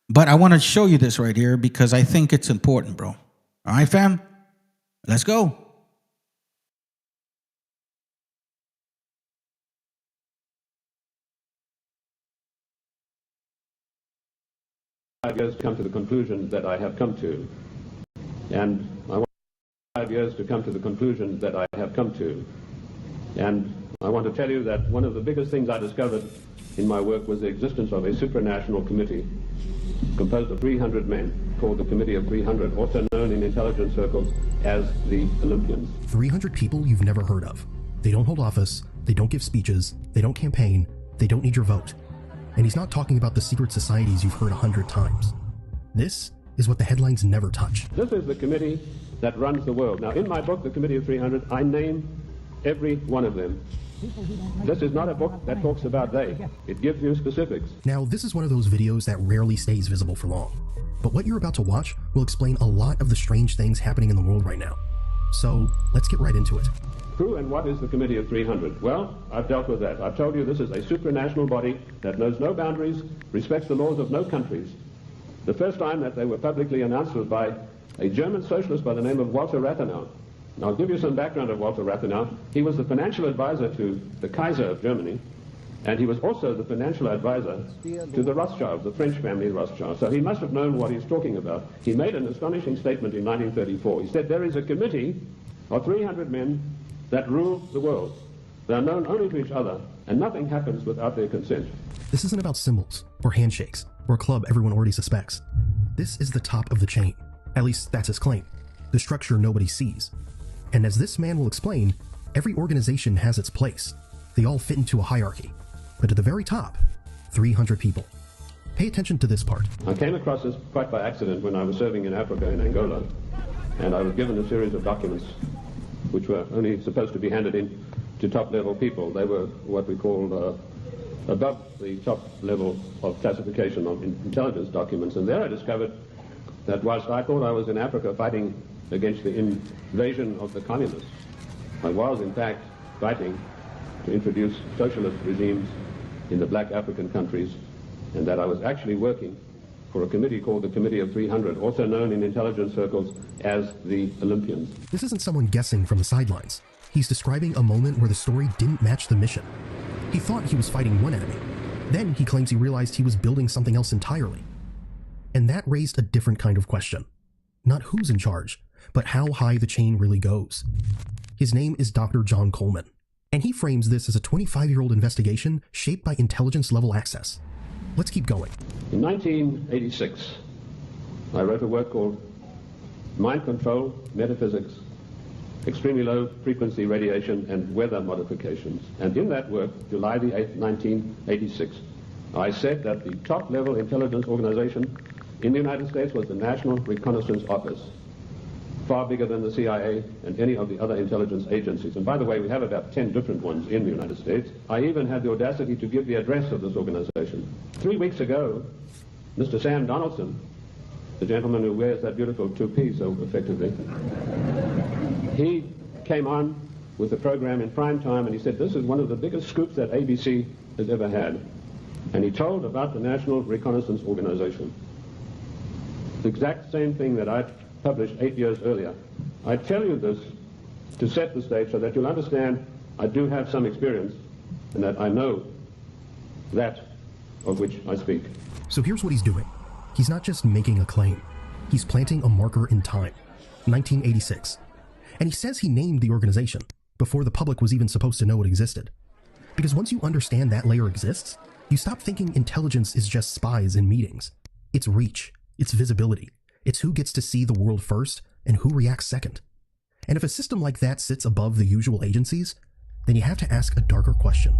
But I want to show you this right here because I think it's important, bro. All right, fam? Let's go. Years to come to the conclusions that I have come to. And I want 5 years to come to the conclusions that I have come to. And I want to tell you that one of the biggest things I discovered in my work was the existence of a supranational committee composed of 300 men called the Committee of 300, also known in intelligence circles as the Olympians. 300 people you've never heard of. They don't hold office, they don't give speeches, they don't campaign, they don't need your vote. And he's not talking about the secret societies you've heard 100 times. This is what the headlines never touch. This is the committee that runs the world. Now, in my book, The Committee of 300, I name every one of them. This is not a book that talks about they. It gives you specifics. Now, this is one of those videos that rarely stays visible for long. But what you're about to watch will explain a lot of the strange things happening in the world right now. So, let's get right into it. Who and what is the Committee of 300? Well, I've dealt with that. I've told you this is a supranational body that knows no boundaries, respects the laws of no countries. The first time that they were publicly announced was by a German socialist by the name of Walter Rathenau. Now, I'll give you some background of Walter Rathenau. He was the financial advisor to the Kaiser of Germany, and he was also the financial advisor to the Rothschilds, the French family Rothschild. So he must have known what he's talking about. He made an astonishing statement in 1934. He said, there is a committee of 300 men that rule the world. They are known only to each other, and nothing happens without their consent. This isn't about symbols, or handshakes, or a club everyone already suspects. This is the top of the chain. At least that's his claim. The structure nobody sees. And as this man will explain, every organization has its place. They all fit into a hierarchy. But at the very top, 300 people. Pay attention to this part. I came across this quite by accident when I was serving in Africa in Angola, and I was given a series of documents which were only supposed to be handed in to top-level people. They were what we called above the top level of classification of intelligence documents. And there I discovered that whilst I thought I was in Africa fighting against the invasion of the communists, I was in fact fighting to introduce socialist regimes in the black African countries, and that I was actually working for a committee called the Committee of 300, also known in intelligence circles as the Olympians. This isn't someone guessing from the sidelines. He's describing a moment where the story didn't match the mission. He thought he was fighting one enemy. Then he claims he realized he was building something else entirely. And that raised a different kind of question. Not who's in charge, but how high the chain really goes. His name is Dr. John Coleman, and he frames this as a 25-year-old investigation shaped by intelligence-level access. Let's keep going. In 1986, I wrote a work called Mind Control, Metaphysics, Extremely Low Frequency Radiation and Weather Modifications. And in that work, July the 8th, 1986, I said that the top-level intelligence organization in the United States was the National Reconnaissance Office, far bigger than the CIA and any of the other intelligence agencies. And by the way, we have about 10 different ones in the United States. I even had the audacity to give the address of this organization. 3 weeks ago, Mr. Sam Donaldson, the gentleman who wears that beautiful toupee so effectively, he came on with the program in prime time, and he said, this is one of the biggest scoops that ABC has ever had. And he told about the National Reconnaissance Organization. The exact same thing that I'd published 8 years earlier. I tell you this to set the stage so that you'll understand I do have some experience and that I know that of which I speak. So here's what he's doing. He's not just making a claim. He's planting a marker in time, 1986. And he says he named the organization before the public was even supposed to know it existed. Because once you understand that layer exists, you stop thinking intelligence is just spies in meetings. It's reach, it's visibility, it's who gets to see the world first and who reacts second. And if a system like that sits above the usual agencies, then you have to ask a darker question.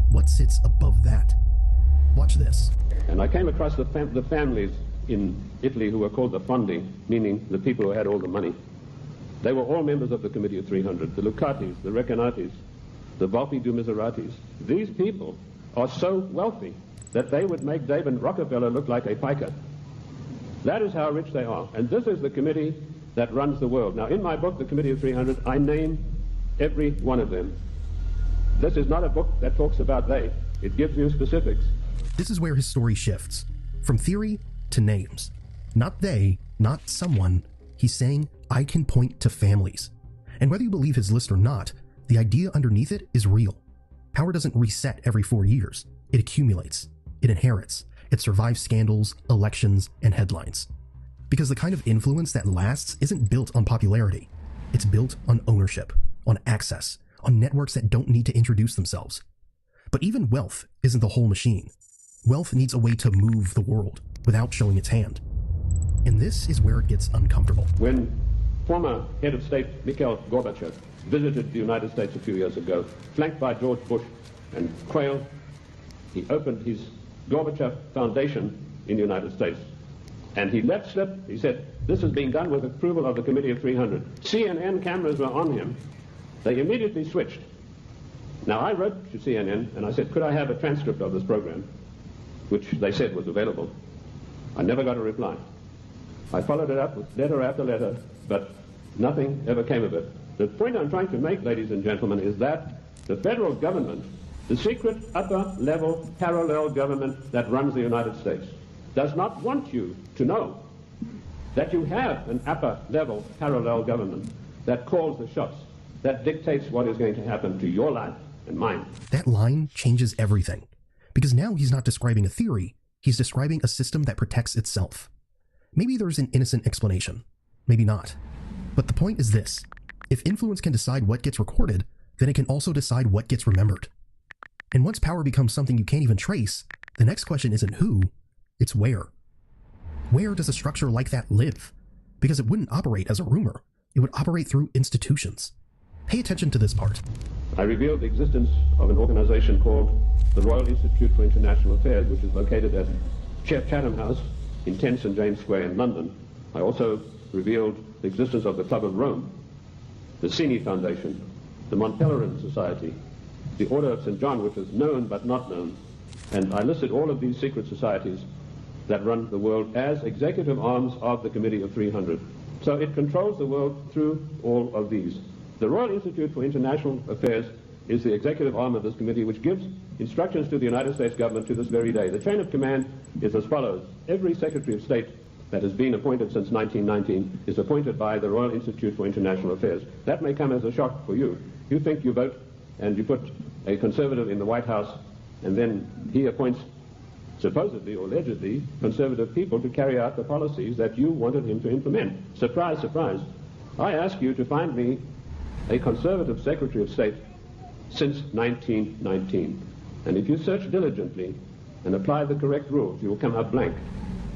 What sits above that? Watch this. And I came across the families in Italy who were called the Fondi, meaning the people who had all the money. They were all members of the Committee of 300, the Lucatis, the Recanatis, the Volpi du Miseratis. These people are so wealthy that they would make David Rockefeller look like a piker. That is how rich they are. And this is the committee that runs the world. Now, in my book, The Committee of 300, I name every one of them. This is not a book that talks about they. It gives you specifics. This is where his story shifts. From theory to names. Not they, not someone. He's saying, I can point to families. And whether you believe his list or not, the idea underneath it is real. Power doesn't reset every 4 years. It accumulates. It inherits. It survives scandals, elections, and headlines. Because the kind of influence that lasts isn't built on popularity. It's built on ownership, on access, on networks that don't need to introduce themselves. But even wealth isn't the whole machine. Wealth needs a way to move the world without showing its hand. And this is where it gets uncomfortable. When former head of state Mikhail Gorbachev visited the United States a few years ago, flanked by George Bush and Quayle, he opened his Gorbachev Foundation in the United States. And he let slip, he said, this is being done with approval of the Committee of 300. CNN cameras were on him. They immediately switched. Now, I wrote to CNN and I said, could I have a transcript of this program, which they said was available. I never got a reply. I followed it up with letter after letter, but nothing ever came of it. The point I'm trying to make, ladies and gentlemen, is that the federal government, the secret upper-level parallel government that runs the United States, does not want you to know that you have an upper-level parallel government that calls the shots, that dictates what is going to happen to your life and mine. That line changes everything, because now he's not describing a theory, he's describing a system that protects itself. Maybe there's an innocent explanation, maybe not. But the point is this: if influence can decide what gets recorded, then it can also decide what gets remembered. And once power becomes something you can't even trace, the next question isn't who, it's where. Where does a structure like that live? Because it wouldn't operate as a rumor, it would operate through institutions. Pay attention to this part. I revealed the existence of an organization called the Royal Institute for International Affairs, which is located at Chatham House in 10 St. James Square in London. I also revealed the existence of the Club of Rome, the Cini Foundation, the Mont Pelerin Society, the Order of St. John, which is known but not known, and I listed all of these secret societies that run the world as executive arms of the Committee of 300. So it controls the world through all of these. The Royal Institute for International Affairs is the executive arm of this committee, which gives instructions to the United States government to this very day. The chain of command is as follows. Every Secretary of State that has been appointed since 1919 is appointed by the Royal Institute for International Affairs. That may come as a shock for you. You think you vote and you put a conservative in the White House, and then he appoints supposedly or allegedly conservative people to carry out the policies that you wanted him to implement. Surprise, surprise. I ask you to find me a conservative Secretary of State since 1919. And if you search diligently and apply the correct rules, you will come up blank.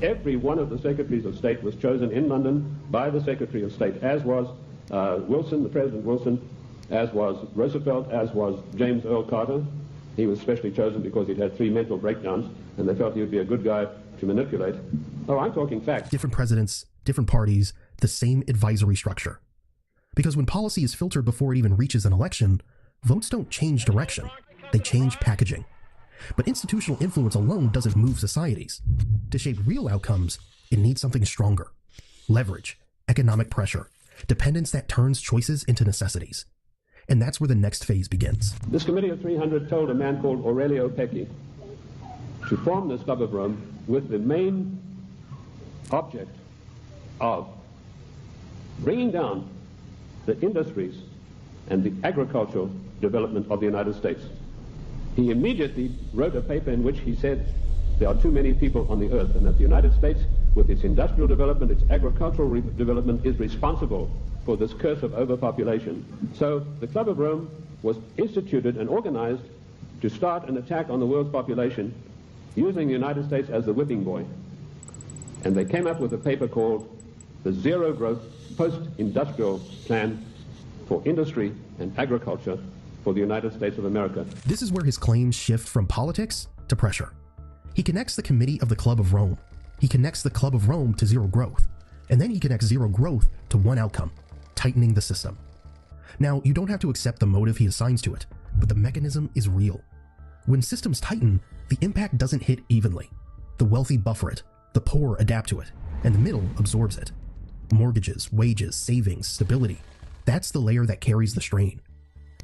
Every one of the Secretaries of State was chosen in London by the Secretary of State, as was Wilson, the President Wilson, as was Roosevelt, as was James Earl Carter. He was specially chosen because he'd had 3 mental breakdowns, and they felt he would be a good guy to manipulate. Oh, I'm talking facts. Different presidents, different parties, the same advisory structure. Because when policy is filtered before it even reaches an election, votes don't change direction, they change packaging. But institutional influence alone doesn't move societies. To shape real outcomes, it needs something stronger. Leverage, economic pressure, dependence that turns choices into necessities. And that's where the next phase begins. This Committee of 300 told a man called Aurelio Pecci to form this Club of Rome with the main object of bringing down the industries and the agricultural development of the United States. He immediately wrote a paper in which he said there are too many people on the earth, and that the United States, with its industrial development, its agricultural development, is responsible for this curse of overpopulation. So the Club of Rome was instituted and organized to start an attack on the world's population using the United States as the whipping boy. And they came up with a paper called the Zero Growth Post-Industrial Plan for Industry and Agriculture for the United States of America. This is where his claims shift from politics to pressure. He connects the committee of the Club of Rome. He connects the Club of Rome to zero growth. And then he connects zero growth to one outcome: tightening the system. Now, you don't have to accept the motive he assigns to it, but the mechanism is real. When systems tighten, the impact doesn't hit evenly. The wealthy buffer it, the poor adapt to it, and the middle absorbs it. Mortgages, wages, savings, stability. That's the layer that carries the strain.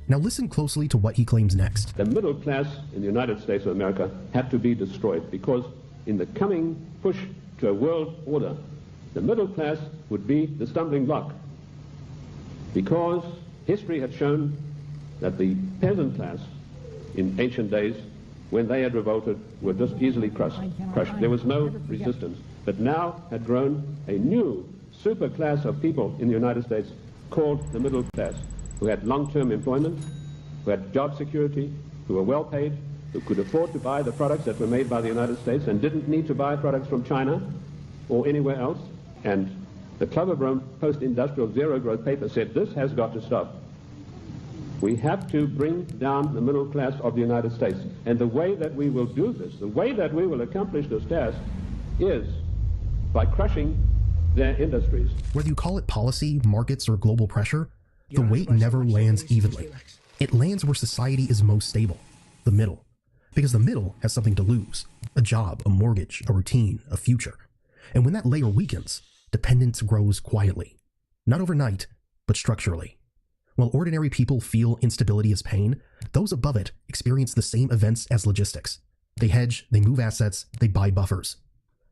Now listen closely to what he claims next. The middle class in the United States of America had to be destroyed because in the coming push to a world order, the middle class would be the stumbling block. Because history had shown that the peasant class in ancient days, when they had revolted, were just easily crushed. There was no resistance. But now had grown a new super class of people in the United States called the middle class, who had long-term employment, who had job security, who were well paid, who could afford to buy the products that were made by the United States and didn't need to buy products from China or anywhere else. And the Club of Rome post-industrial zero-growth paper said this has got to stop. We have to bring down the middle class of the United States. And the way that we will do this, the way that we will accomplish this task is by crushing their industries. Whether you call it policy, markets, or global pressure, the weight never lands evenly. It lands where society is most stable, the middle. Because the middle has something to lose, a job, a mortgage, a routine, a future. And when that layer weakens, dependence grows quietly. Not overnight, but structurally. While ordinary people feel instability as pain, those above it experience the same events as logistics. They hedge, they move assets, they buy buffers.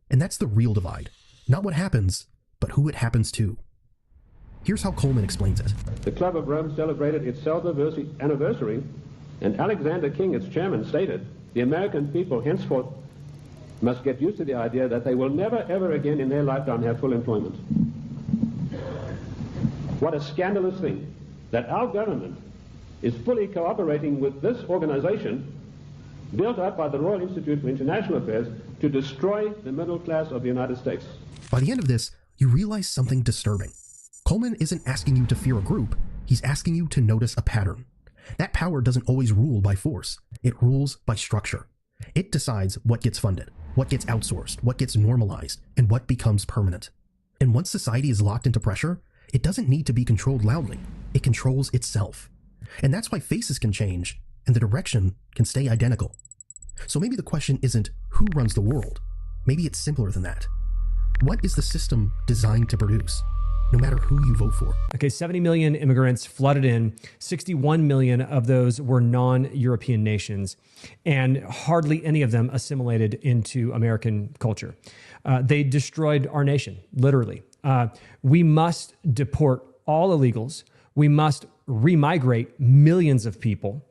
And that's the real divide. Not what happens, but who it happens to. Here's how Coleman explains it. The Club of Rome celebrated its anniversary, and Alexander King, its chairman, stated, the American people henceforth must get used to the idea that they will never, ever again in their lifetime have full employment. What a scandalous thing that our government is fully cooperating with this organization built up by the Royal Institute for International Affairs to destroy the middle class of the United States. By the end of this, you realize something disturbing. Coleman isn't asking you to fear a group, he's asking you to notice a pattern. That power doesn't always rule by force, it rules by structure. It decides what gets funded, what gets outsourced, what gets normalized, and what becomes permanent. And once society is locked into pressure, it doesn't need to be controlled loudly, it controls itself. And that's why faces can change, and the direction can stay identical. So maybe the question isn't who runs the world, maybe it's simpler than that. What is the system designed to produce, no matter who you vote for? Okay, 70 million immigrants flooded in. 61 million of those were non-European nations, and hardly any of them assimilated into American culture. They destroyed our nation, literally. We must deport all illegals. We must remigrate millions of people.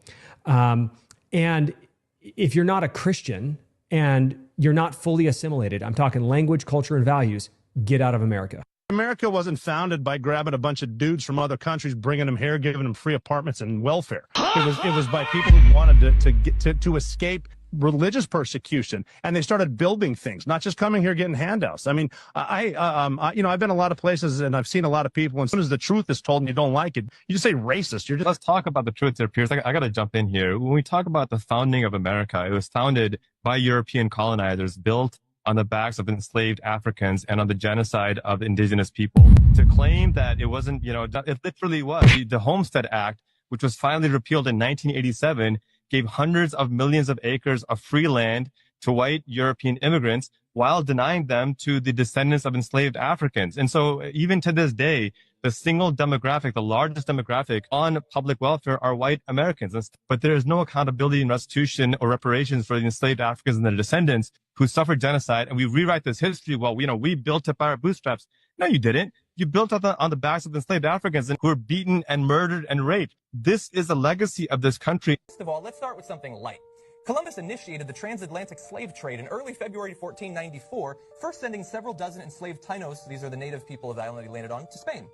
And if you're not a Christian and you're not fully assimilated, I'm talking language, culture, and values, get out of America. America wasn't founded by grabbing a bunch of dudes from other countries, bringing them here, giving them free apartments and welfare. It was by people who wanted to escape religious persecution, and they started building things, not just coming here getting handouts. I mean, I've been a lot of places and I've seen a lot of people, and as soon as the truth is told and you don't like it, you just say racist. You're just... Let's talk about the truth there, Pierce. I got to jump in here. When we talk about the founding of America, it was founded by European colonizers, built on the backs of enslaved Africans and on the genocide of indigenous people. To claim that it wasn't, it literally was. The Homestead Act, which was finally repealed in 1987, gave hundreds of millions of acres of free land to white European immigrants while denying them to the descendants of enslaved Africans. And so even to this day, the single demographic, the largest demographic on public welfare are white Americans. But there is no accountability and restitution or reparations for the enslaved Africans and their descendants who suffered genocide. And we rewrite this history. Well, we built up our bootstraps. No, you didn't. You built up on the backs of the enslaved Africans who were beaten and murdered and raped. This is the legacy of this country. First of all, let's start with something light. Columbus initiated the transatlantic slave trade in early February 1494, first sending several dozen enslaved Tainos, these are the native people of the island he landed on, to Spain.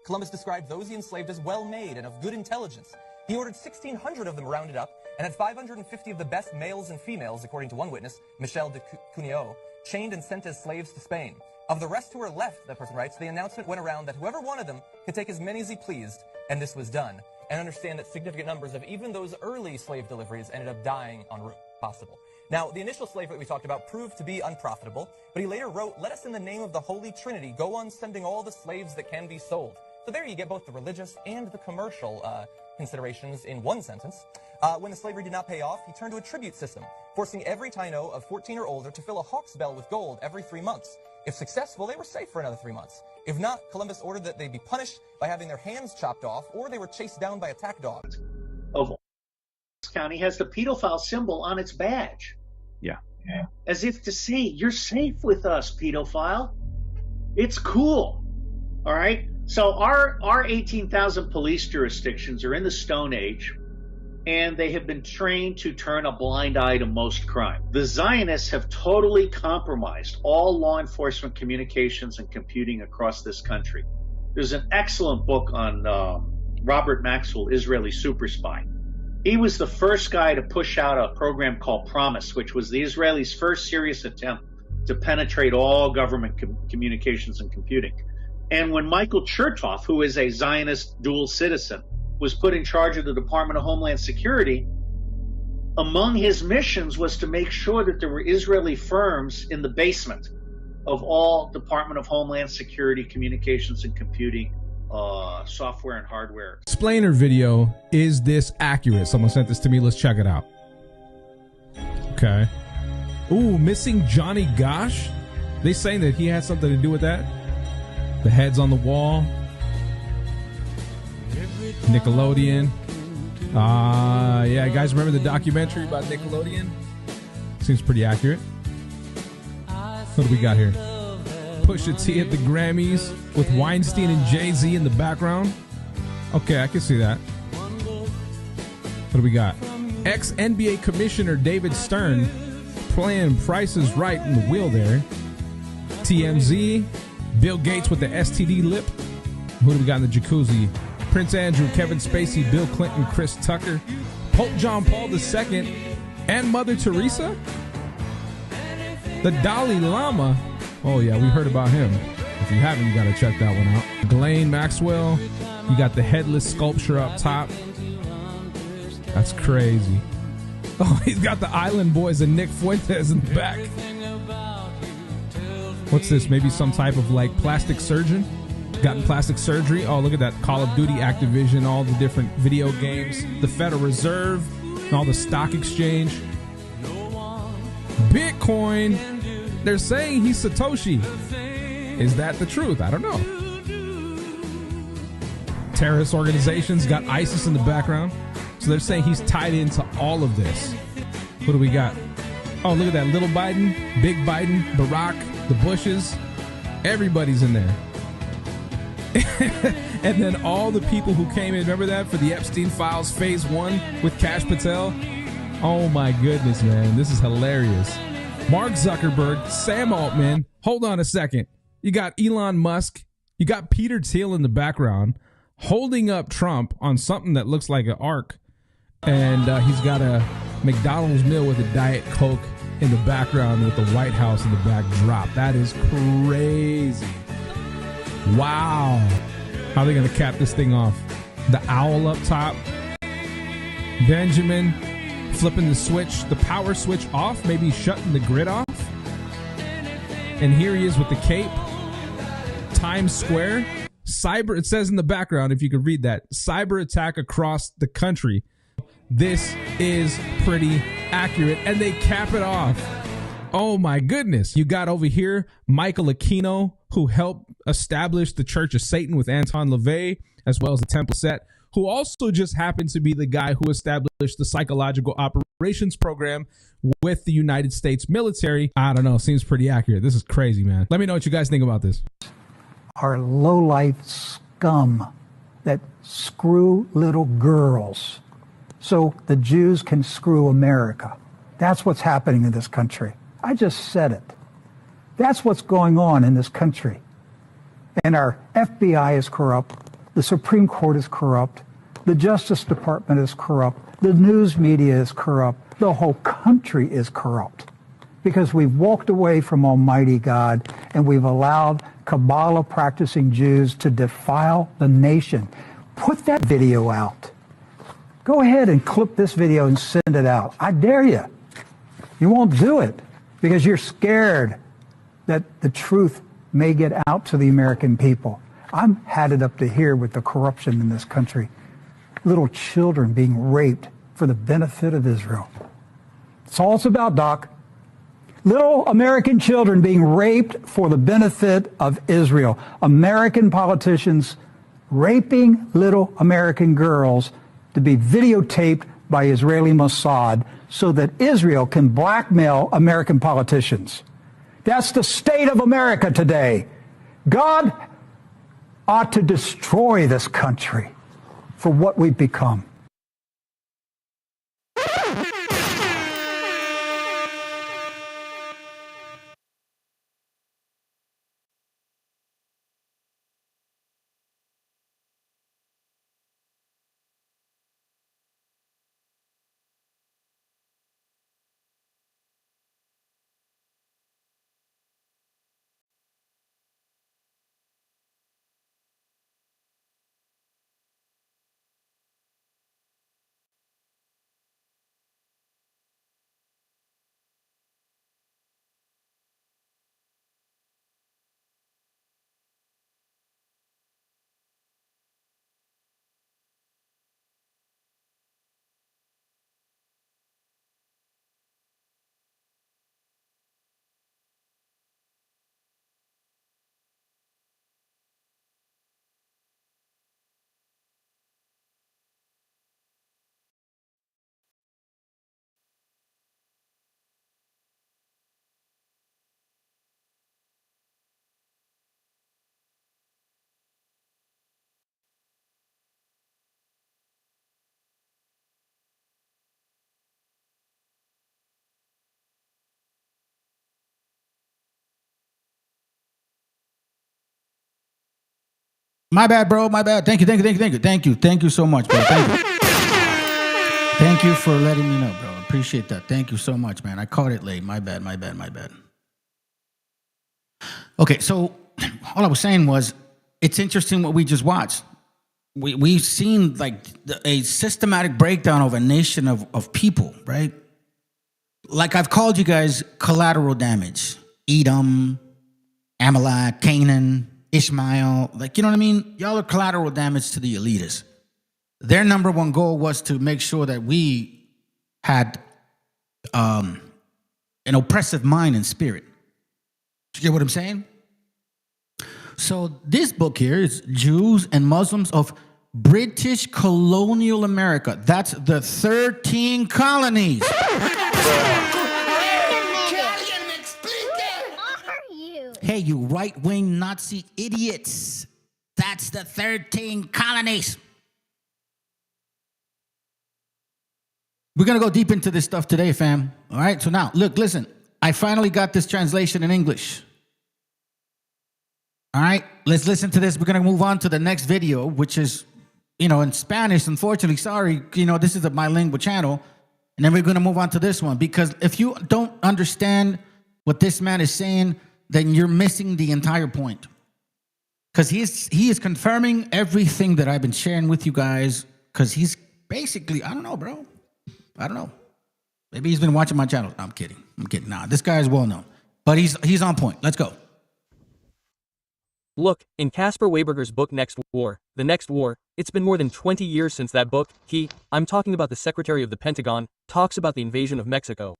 Columbus described those he enslaved as well-made and of good intelligence. He ordered 1,600 of them rounded up and had 550 of the best males and females, according to one witness, Michel de Cuneo, chained and sent as slaves to Spain. Of the rest who were left, that person writes, the announcement went around that whoever wanted them could take as many as he pleased, and this was done. And understand that significant numbers of even those early slave deliveries ended up dying en route, possible. Now, the initial slave that we talked about proved to be unprofitable, but he later wrote, let us in the name of the Holy Trinity go on sending all the slaves that can be sold. So there you get both the religious and the commercial considerations in one sentence. When the slavery did not pay off, he turned to a tribute system, forcing every Taino of 14 or older to fill a hawk's bell with gold every 3 months. If successful, they were safe for another 3 months. If not, Columbus ordered that they be punished by having their hands chopped off, or they were chased down by attack dogs. Of County has the pedophile symbol on its badge. Yeah. As if to say, you're safe with us, pedophile. It's cool. All right? So our 18,000 police jurisdictions are in the Stone Age, and they have been trained to turn a blind eye to most crime. The Zionists have totally compromised all law enforcement communications and computing across this country. There's an excellent book on Robert Maxwell, Israeli super spy. He was the first guy to push out a program called Promise, which was the Israelis' first serious attempt to penetrate all government communications and computing. And when Michael Chertoff, who is a Zionist dual citizen, was put in charge of the Department of Homeland Security, among his missions was to make sure that there were Israeli firms in the basement of all Department of Homeland Security communications and computing software and hardware. Explainer video. Is this accurate? Someone sent this to me. Let's check it out. Okay. Ooh, missing Johnny Gosh. They saying that he had something to do with that. The heads on the wall. Nickelodeon. Yeah, guys, remember the documentary about Nickelodeon? Seems pretty accurate. What do we got here? Pusha T at the Grammys with Weinstein and Jay-Z in the background. Okay, I can see that. What do we got? Ex-NBA Commissioner David Stern playing Price is Right in the wheel there. TMZ. Bill Gates with the STD lip. Who do we got in the jacuzzi? Prince Andrew, Kevin Spacey, Bill Clinton, Chris Tucker, Pope John Paul II, and Mother Teresa? The Dalai Lama. Oh, yeah, we heard about him. If you haven't, you got to check that one out. Ghislaine Maxwell. You got the headless sculpture up top. That's crazy. Oh, he's got the Island Boys and Nick Fuentes in the back. What's this? Maybe some type of like plastic surgeon? Gotten plastic surgery. Oh, look at that. Call of Duty, Activision, all the different video games, the Federal Reserve, and all the stock exchange. Bitcoin. They're saying he's Satoshi. Is that the truth? I don't know. Terrorist organizations got ISIS in the background. So they're saying he's tied into all of this. What do we got? Oh, look at that. Little Biden, Big Biden, Barack, the Bushes. Everybody's in there. And then all the people who came in, remember that, for the Epstein Files Phase 1 with Kash Patel? Oh my goodness, man. This is hilarious. Mark Zuckerberg, Sam Altman. Hold on a second. You got Elon Musk. You got Peter Thiel in the background holding up Trump on something that looks like an ark. And he's got a McDonald's meal with a Diet Coke in the background with the White House in the backdrop. That is crazy. Wow. How are they going to cap this thing off? The owl up top. Benjamin flipping the switch, the power switch off, maybe shutting the grid off. And here he is with the cape. Times Square. Cyber, it says in the background, if you could read that, cyber attack across the country. This is pretty accurate. And they cap it off. Oh my goodness. You got over here Michael Aquino, who helped establish the Church of Satan with Anton LaVey, as well as the Temple Set, who also just happened to be the guy who established the psychological operations program with the United States military. I don't know. Seems pretty accurate. This is crazy, man. Let me know what you guys think about this. Are low-life scum that screw little girls so the Jews can screw America. That's what's happening in this country. I just said it. That's what's going on in this country. And our FBI is corrupt. The Supreme Court is corrupt. The Justice Department is corrupt. The news media is corrupt. The whole country is corrupt because we've walked away from Almighty God and we've allowed Kabbalah practicing Jews to defile the nation. Put that video out. Go ahead and clip this video and send it out. I dare you. You won't do it because you're scared that the truth may get out to the American people. I'm had it up to here with the corruption in this country. Little children being raped for the benefit of Israel. That's all it's about, Doc. Little American children being raped for the benefit of Israel. American politicians raping little American girls to be videotaped by Israeli Mossad so that Israel can blackmail American politicians. That's the state of America today. God ought to destroy this country for what we've become. My bad, bro. My bad. Thank you. Thank you so much, bro. Thank you. Thank you for letting me know, bro. Appreciate that. Thank you so much, man. I caught it late. My bad. Okay, so all I was saying was, it's interesting what we just watched. We've seen like a systematic breakdown of a nation of people, right? Like I've called you guys collateral damage. Edom, Amalek, Canaan, Ishmael. Like, you know what I mean? Y'all are collateral damage to the elitists. Their number one goal was to make sure that we had an oppressive mind and spirit. You get what I'm saying? So this book here is Jews and Muslims of British colonial America. That's the 13 colonies. Hey, you right-wing Nazi idiots. That's the 13 colonies. We're going to go deep into this stuff today, fam. All right? So now, look, listen. I finally got this translation in English. All right? Let's listen to this. We're going to move on to the next video, which is, in Spanish. Unfortunately, sorry, this is a bilingual channel. And then we're going to move on to this one. Because if you don't understand what this man is saying, then you're missing the entire point. Because he is confirming everything that I've been sharing with you guys. Because he's basically, I don't know, bro. I don't know. Maybe he's been watching my channel. I'm kidding. Nah, this guy is well known. But he's on point. Let's go. Look, in Caspar Weyberger's book Next War, The Next War, it's been more than 20 years since that book, I'm talking about the Secretary of the Pentagon, talks about the invasion of Mexico.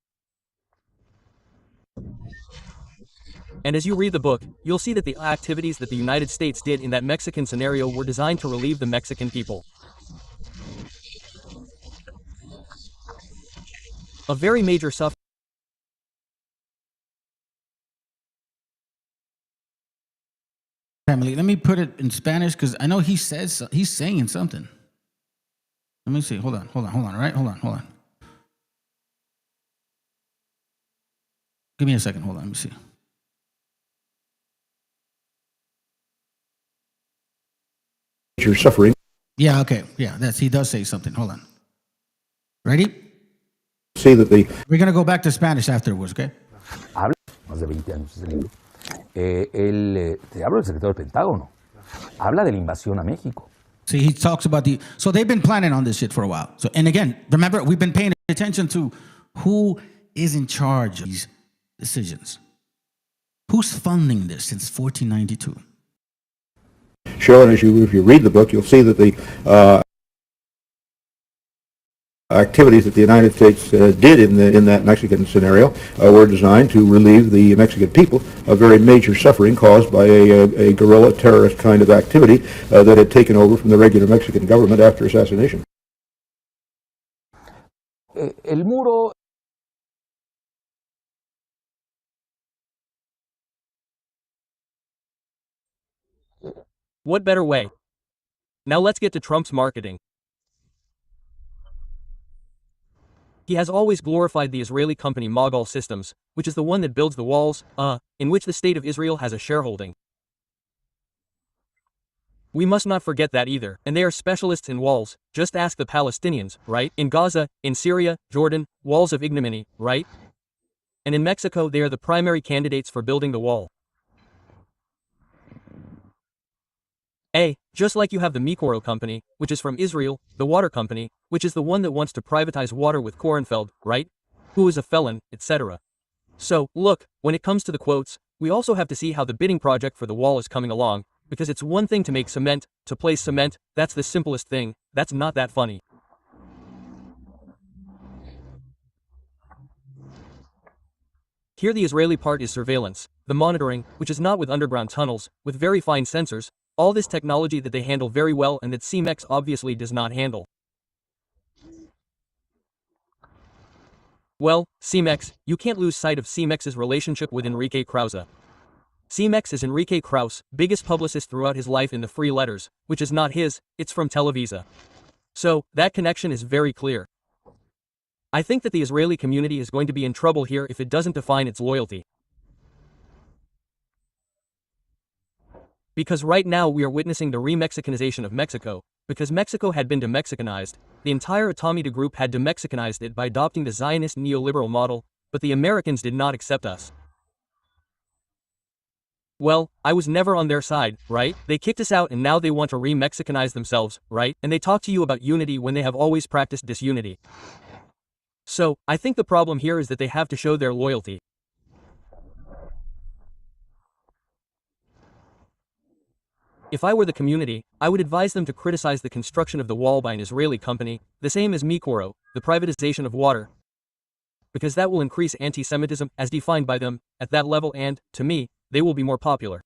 And as you read the book, you'll see that the activities that the United States did in that Mexican scenario were designed to relieve the Mexican people. A very major suffering. Family, let me put it in Spanish because I know he's saying something. Let me see. Hold on. Right? Hold on. Give me a second. Hold on. Let me see. You're suffering. Yeah. Okay. Yeah. He does say something. Hold on. Ready? See that We're gonna go back to Spanish afterwards, okay? Habla más de 20 años ese libro. Te hablo del secretario del Pentágono. Habla de la invasión a México. See, he talks about so they've been planning on this shit for a while. So, and again, remember, we've been paying attention to who is in charge of these decisions. Who's funding this since 1492? Show, and if you read the book, you'll see that the activities that the United States did in that Mexican scenario were designed to relieve the Mexican people of very major suffering caused by a guerrilla terrorist kind of activity that had taken over from the regular Mexican government after assassination. El muro. What better way? Now let's get to Trump's marketing. He has always glorified the Israeli company Magal Systems, which is the one that builds the walls, in which the state of Israel has a shareholding. We must not forget that either, and they are specialists in walls. Just ask the Palestinians, right? In Gaza, in Syria, Jordan, walls of ignominy, right? And in Mexico, they are the primary candidates for building the wall. Just like you have the Mikoro company, which is from Israel, the water company, which is the one that wants to privatize water with Kornfeld, right? Who is a felon, etc. So, look, when it comes to the quotes, we also have to see how the bidding project for the wall is coming along, because it's one thing to make cement, to place cement, that's the simplest thing, that's not that funny. Here the Israeli part is surveillance, the monitoring, which is not with underground tunnels, with very fine sensors, all this technology that they handle very well and that CMEX obviously does not handle. Well, CMEX, you can't lose sight of CMEX's relationship with Enrique Krause. CMEX is Enrique Krause, biggest publicist throughout his life in the Free Letters, which is not his, it's from Televisa. So, that connection is very clear. I think that the Israeli community is going to be in trouble here if it doesn't define its loyalty. Because right now we are witnessing the re-Mexicanization of Mexico, because Mexico had been de-Mexicanized, the entire Atomita group had de-Mexicanized it by adopting the Zionist neoliberal model, but the Americans did not accept us. Well, I was never on their side, right? They kicked us out and now they want to re-Mexicanize themselves, right? And they talk to you about unity when they have always practiced disunity. So, I think the problem here is that they have to show their loyalty. If I were the community, I would advise them to criticize the construction of the wall by an Israeli company, the same as Mikoro, the privatization of water, because that will increase anti-Semitism as defined by them at that level and, to me, they will be more popular.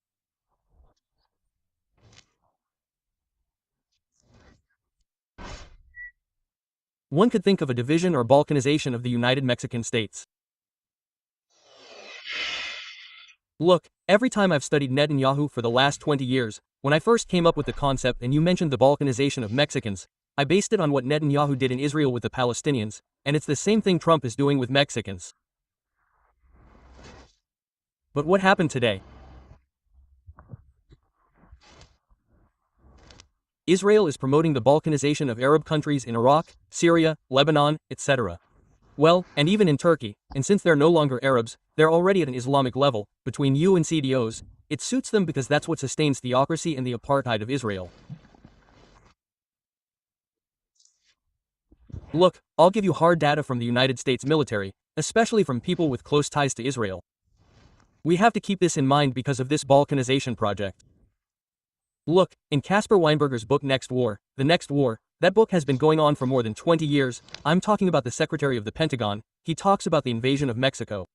One could think of a division or balkanization of the United Mexican States. Look, every time I've studied Netanyahu for the last 20 years, when I first came up with the concept and you mentioned the balkanization of Mexicans, I based it on what Netanyahu did in Israel with the Palestinians, and it's the same thing Trump is doing with Mexicans. But what happened today? Israel is promoting the balkanization of Arab countries in Iraq, Syria, Lebanon, etc. Well, and even in Turkey, and since they're no longer Arabs, they're already at an Islamic level, between you and CDOs, it suits them because that's what sustains theocracy and the apartheid of Israel. Look, I'll give you hard data from the United States military, especially from people with close ties to Israel. We have to keep this in mind because of this balkanization project. Look, in Caspar Weinberger's book Next War, The Next War, that book has been going on for more than 20 years, I'm talking about the Secretary of the Pentagon, he talks about the invasion of Mexico.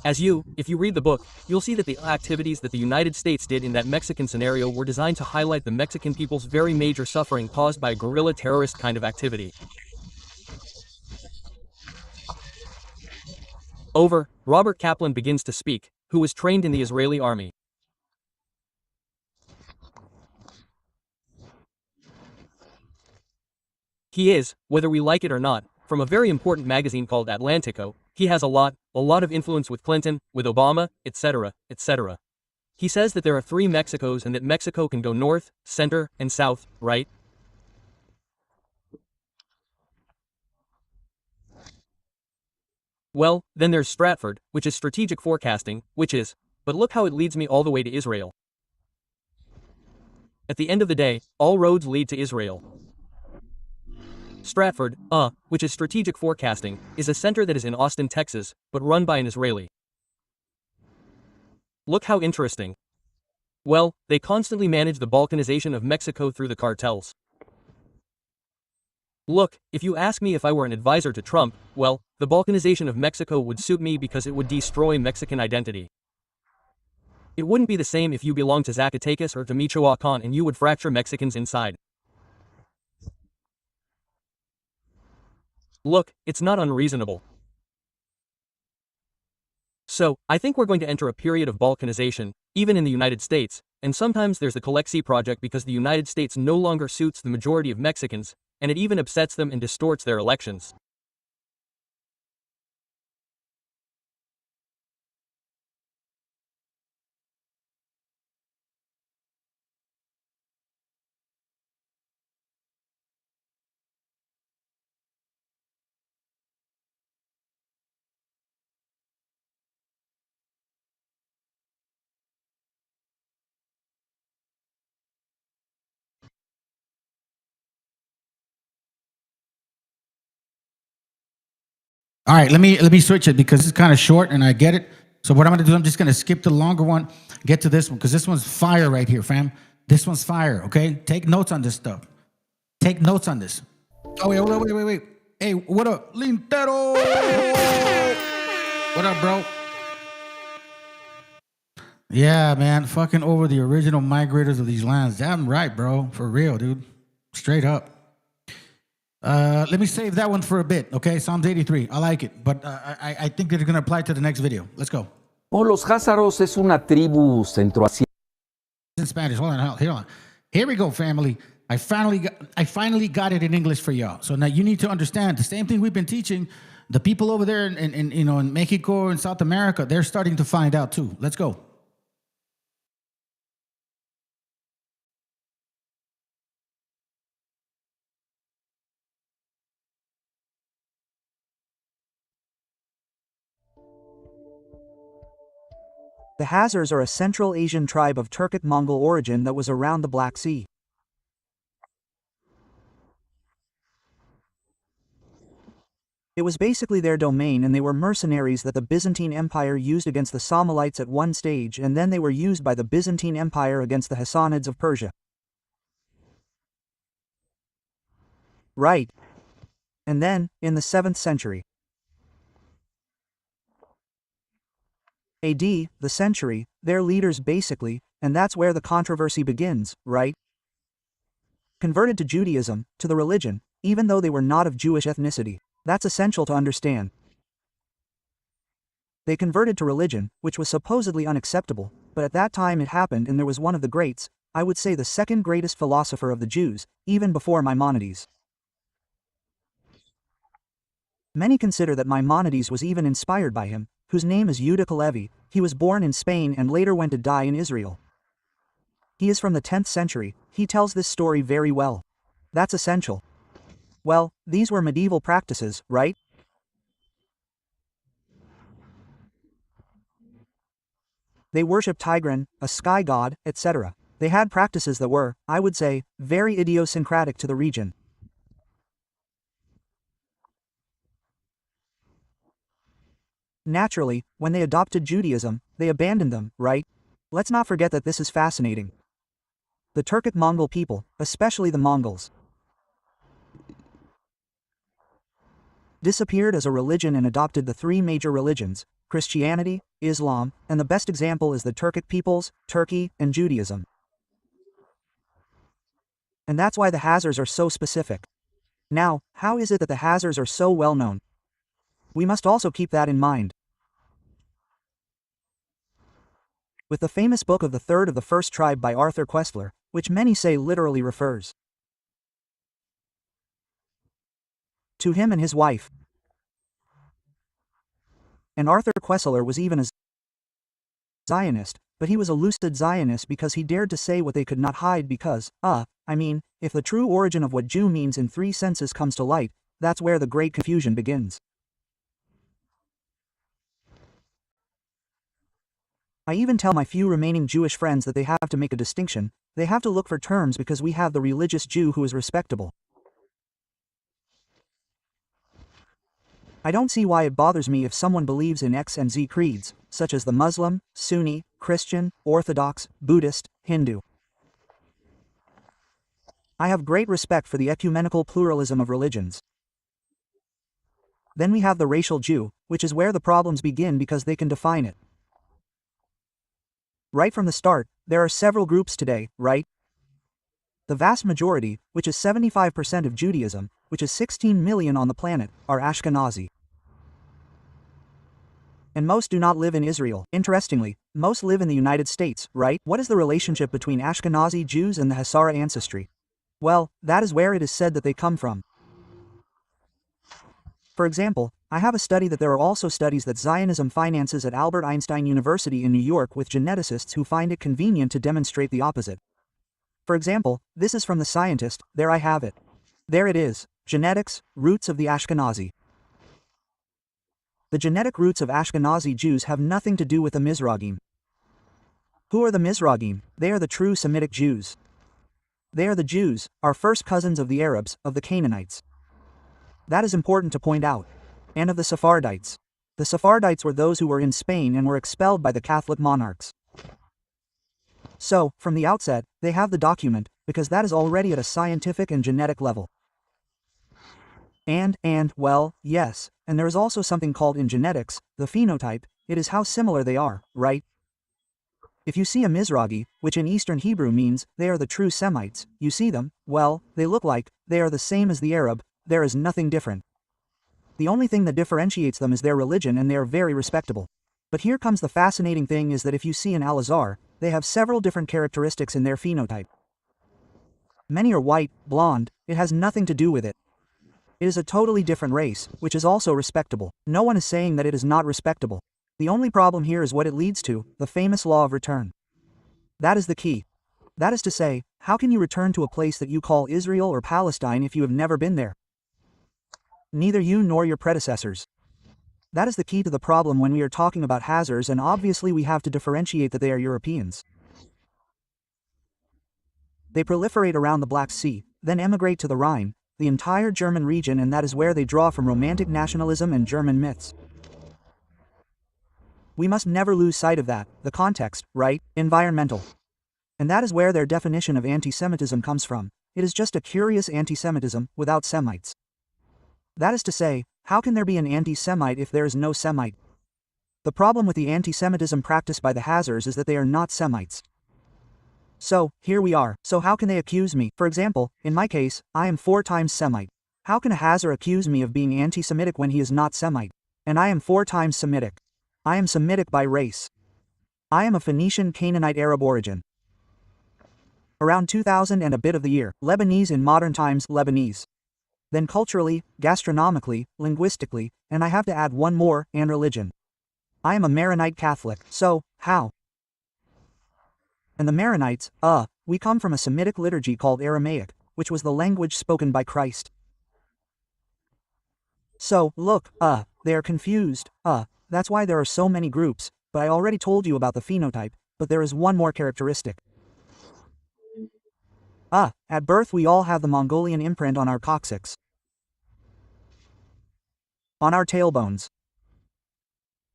If you read the book, you'll see that the activities that the United States did in that Mexican scenario were designed to highlight the Mexican people's very major suffering caused by a guerrilla terrorist kind of activity. Over, Robert Kaplan begins to speak, who was trained in the Israeli army. He is, whether we like it or not, from a very important magazine called Atlantico. He has a lot of influence with Clinton, with Obama, etc., etc. He says that there are 3 Mexicos and that Mexico can go north, center, and south, right? Well, then there's Stratford, which is strategic forecasting, but look how it leads me all the way to Israel. At the end of the day, all roads lead to Israel. Stratford, which is strategic forecasting, is a center that is in Austin, Texas, but run by an Israeli. Look how interesting. Well, they constantly manage the balkanization of Mexico through the cartels. Look, if you ask me if I were an advisor to Trump, well, the balkanization of Mexico would suit me because it would destroy Mexican identity. It wouldn't be the same if you belonged to Zacatecas or to Michoacan and you would fracture Mexicans inside. Look, it's not unreasonable. So, I think we're going to enter a period of balkanization, even in the United States, and sometimes there's the Colexi project because the United States no longer suits the majority of Mexicans, and it even upsets them and distorts their elections. All right, let me switch it because it's kind of short and I get it. So what I'm gonna do, I'm just gonna skip the longer one, get to this one, because this one's fire right here, fam. This one's fire, okay? Take notes on this stuff. Take notes on this. Oh, wait. Hey, what up, Lintero? What up, bro? Yeah, man, fucking over the original migrators of these lands. Damn right, bro. For real, dude. Straight up. Let me save that one for a bit, okay? Psalms 83, I like it, but I think that it's going to apply to the next video. Let's go. Los Házaros es una tribu centroasiática. In Spanish, hold on. Here we go, family. I finally got it in English for y'all. So now you need to understand the same thing we've been teaching the people over there in in Mexico and South America, they're starting to find out too. Let's go. The Hazars are a Central Asian tribe of Turkic-Mongol origin that was around the Black Sea. It was basically their domain, and they were mercenaries that the Byzantine Empire used against the Psamolites at one stage, and then they were used by the Byzantine Empire against the Hassanids of Persia. Right. And then, in the 7th century AD, the century, their leaders basically, and that's where the controversy begins, right? Converted to Judaism, to the religion, even though they were not of Jewish ethnicity. That's essential to understand. They converted to religion, which was supposedly unacceptable, but at that time it happened, and there was one of the greats, I would say the second greatest philosopher of the Jews, even before Maimonides. Many consider that Maimonides was even inspired by him, whose name is Yehuda Halevi. He was born in Spain and later went to die in Israel. He is from the 10th century. He tells this story very well. That's essential. Well, these were medieval practices, right? They worshipped Tigran, a sky god, etc. They had practices that were, I would say, very idiosyncratic to the region. Naturally, when they adopted Judaism, they abandoned them, right? Let's not forget that this is fascinating. The Turkic-Mongol people, especially the Mongols, disappeared as a religion and adopted the three major religions, Christianity, Islam, and the best example is the Turkic peoples, Turkey, and Judaism. And that's why the Hazars are so specific. Now, how is it that the Hazars are so well known? We must also keep that in mind. With the famous book of the Third of the First Tribe by Arthur Koestler, which many say literally refers to him and his wife. And Arthur Koestler was even a Zionist, but he was a lucid Zionist because he dared to say what they could not hide because, if the true origin of what Jew means in three senses comes to light, that's where the great confusion begins. I even tell my few remaining Jewish friends that they have to make a distinction, they have to look for terms because we have the religious Jew who is respectable. I don't see why it bothers me if someone believes in X and Z creeds, such as the Muslim, Sunni, Christian, Orthodox, Buddhist, Hindu. I have great respect for the ecumenical pluralism of religions. Then we have the racial Jew, which is where the problems begin because they can define it. Right from the start, there are several groups today, right? The vast majority, which is 75% of Judaism, which is 16 million on the planet, are Ashkenazi. And most do not live in Israel. Interestingly, most live in the United States, right? What is the relationship between Ashkenazi Jews and the Hazara ancestry? Well, that is where it is said that they come from. For example, I have a study that there are also studies that Zionism finances at Albert Einstein University in New York with geneticists who find it convenient to demonstrate the opposite. For example, this is from The Scientist, there I have it. There it is, genetics, roots of the Ashkenazi. The genetic roots of Ashkenazi Jews have nothing to do with the Mizragim. Who are the Mizragim? They are the true Semitic Jews. They are the Jews, our first cousins of the Arabs, of the Canaanites. That is important to point out. And of the Sephardites. The Sephardites were those who were in Spain and were expelled by the Catholic monarchs. So, from the outset, they have the document, because that is already at a scientific and genetic level. Well, yes, and there is also something called in genetics, the phenotype, it is how similar they are, right? If you see a Mizragi, which in Eastern Hebrew means, they are the true Semites, you see them, well, they look like, they are the same as the Arab, there is nothing different. The only thing that differentiates them is their religion and they are very respectable. But here comes the fascinating thing is that if you see an Al-Azhar, they have several different characteristics in their phenotype. Many are white, blonde, it has nothing to do with it. It is a totally different race, which is also respectable. No one is saying that it is not respectable. The only problem here is what it leads to, the famous law of return. That is the key. That is to say, how can you return to a place that you call Israel or Palestine if you have never been there? Neither you nor your predecessors. That is the key to the problem when we are talking about Hazars, and obviously we have to differentiate that they are Europeans. They proliferate around the Black Sea, then emigrate to the Rhine, the entire German region, and that is where they draw from romantic nationalism and German myths. We must never lose sight of that, the context, right? Environmental. And that is where their definition of anti-Semitism comes from. It is just a curious anti-Semitism, without Semites. That is to say, how can there be an anti-Semite if there is no Semite? The problem with the anti-Semitism practiced by the Hazars is that they are not Semites. So, here we are. So how can they accuse me? For example, in my case, I am 4 times Semite. How can a Hazar accuse me of being anti-Semitic when he is not Semite? And I am 4 times Semitic. I am Semitic by race. I am a Phoenician Canaanite Arab origin. Around 2000 and a bit of the year, Lebanese in modern times, Lebanese. Then culturally, gastronomically, linguistically, and I have to add one more, and religion. I am a Maronite Catholic, so, how? And the Maronites, we come from a Semitic liturgy called Aramaic, which was the language spoken by Christ. So, look, they are confused, that's why there are so many groups, but I already told you about the phenotype, but there is one more characteristic. At birth we all have the Mongolian imprint on our coccyx. On our tailbones.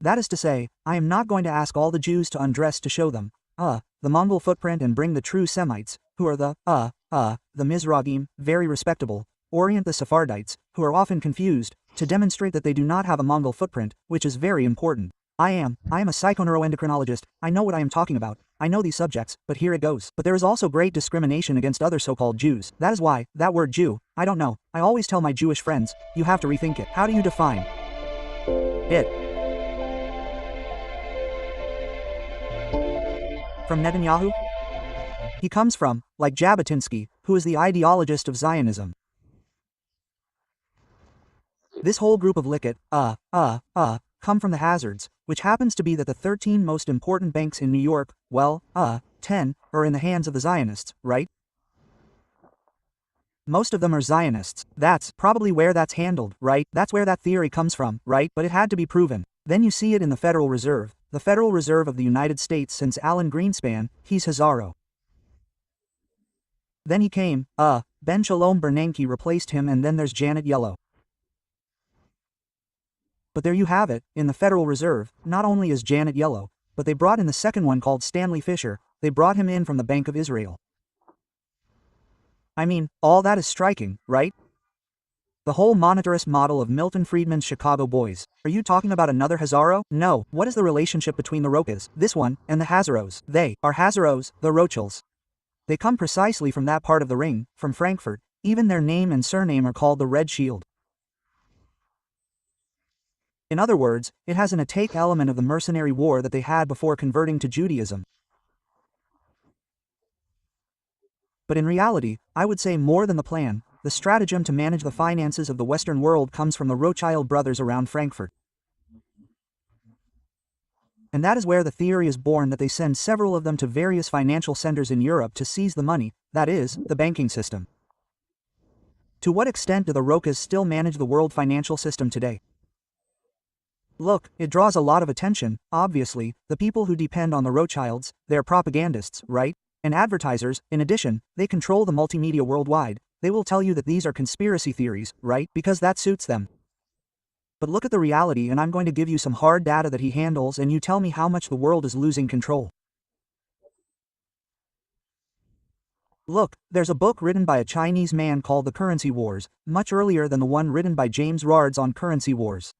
That is to say, I am not going to ask all the Jews to undress to show them, the Mongol footprint and bring the true Semites, who are the Mizragim, very respectable, orient the Sephardites, who are often confused, to demonstrate that they do not have a Mongol footprint, which is very important. I am a psychoneuroendocrinologist, I know what I am talking about, I know these subjects, but here it goes. But there is also great discrimination against other so-called Jews. That is why, that word Jew, I don't know, I always tell my Jewish friends, you have to rethink it. How do you define it? From Netanyahu? He comes from, like Jabotinsky, who is the ideologist of Zionism. This whole group of Likud, come from the Hazards, which happens to be that the 13 most important banks in New York, well, 10, are in the hands of the Zionists, right? Most of them are Zionists. That's probably where that's handled, right? That's where that theory comes from, right? But it had to be proven. Then you see it in the Federal Reserve, the Federal Reserve of the United States since Alan Greenspan, he's Hazaro. Then he came, Ben Shalom Bernanke replaced him, and then there's Janet Yellen. But there you have it, in the Federal Reserve, not only is Janet Yellen, but they brought in the second one called Stanley Fischer, they brought him in from the Bank of Israel. I mean, all that is striking, right? The whole monetarist model of Milton Friedman's Chicago Boys. Are you talking about another Hazaro? No. What is the relationship between the Rokas, this one, and the Hazaros? They are Hazaros, the Rothschilds. They come precisely from that part of the ring, from Frankfurt. Even their name and surname are called the Red Shield. In other words, it has an attack element of the mercenary war that they had before converting to Judaism. But in reality, I would say more than the plan, the stratagem to manage the finances of the Western world comes from the Rothschild brothers around Frankfurt. And that is where the theory is born that they send several of them to various financial centers in Europe to seize the money, that is, the banking system. To what extent do the Rokas still manage the world financial system today? Look, it draws a lot of attention, obviously, the people who depend on the Rothschilds, they're propagandists, right? And advertisers, in addition, they control the multimedia worldwide, they will tell you that these are conspiracy theories, right? Because that suits them. But look at the reality, and I'm going to give you some hard data that he handles, and you tell me how much the world is losing control. Look, there's a book written by a Chinese man called The Currency Wars, much earlier than the one written by James Rards on currency wars.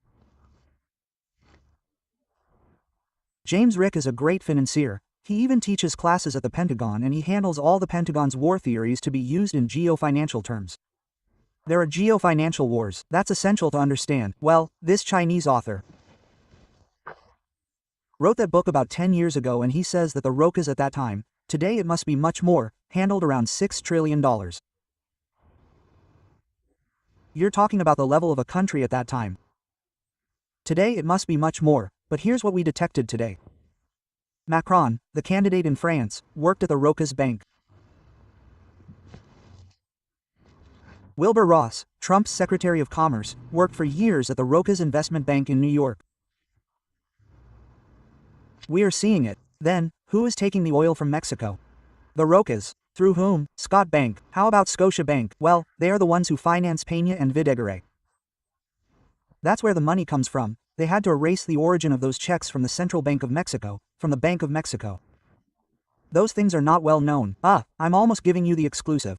James Rick is a great financier. He even teaches classes at the Pentagon, and he handles all the Pentagon's war theories to be used in geofinancial terms. There are geofinancial wars, that's essential to understand. Well, this Chinese author wrote that book about 10 years ago, and he says that the Rokas at that time, today it must be much more, handled around $6 trillion. You're talking about the level of a country at that time. Today it must be much more, but here's what we detected today. Macron, the candidate in France, worked at the Roca's bank. Wilbur Ross, Trump's Secretary of Commerce, worked for years at the Roca's investment bank in New York. We are seeing it. Then, who is taking the oil from Mexico? The Rocas. Through whom? Scott Bank. How about Scotia Bank? Well, they are the ones who finance Peña and Videgaray. That's where the money comes from. They had to erase the origin of those checks from the Central Bank of Mexico, from the Bank of Mexico. Those things are not well known. I'm almost giving you the exclusive.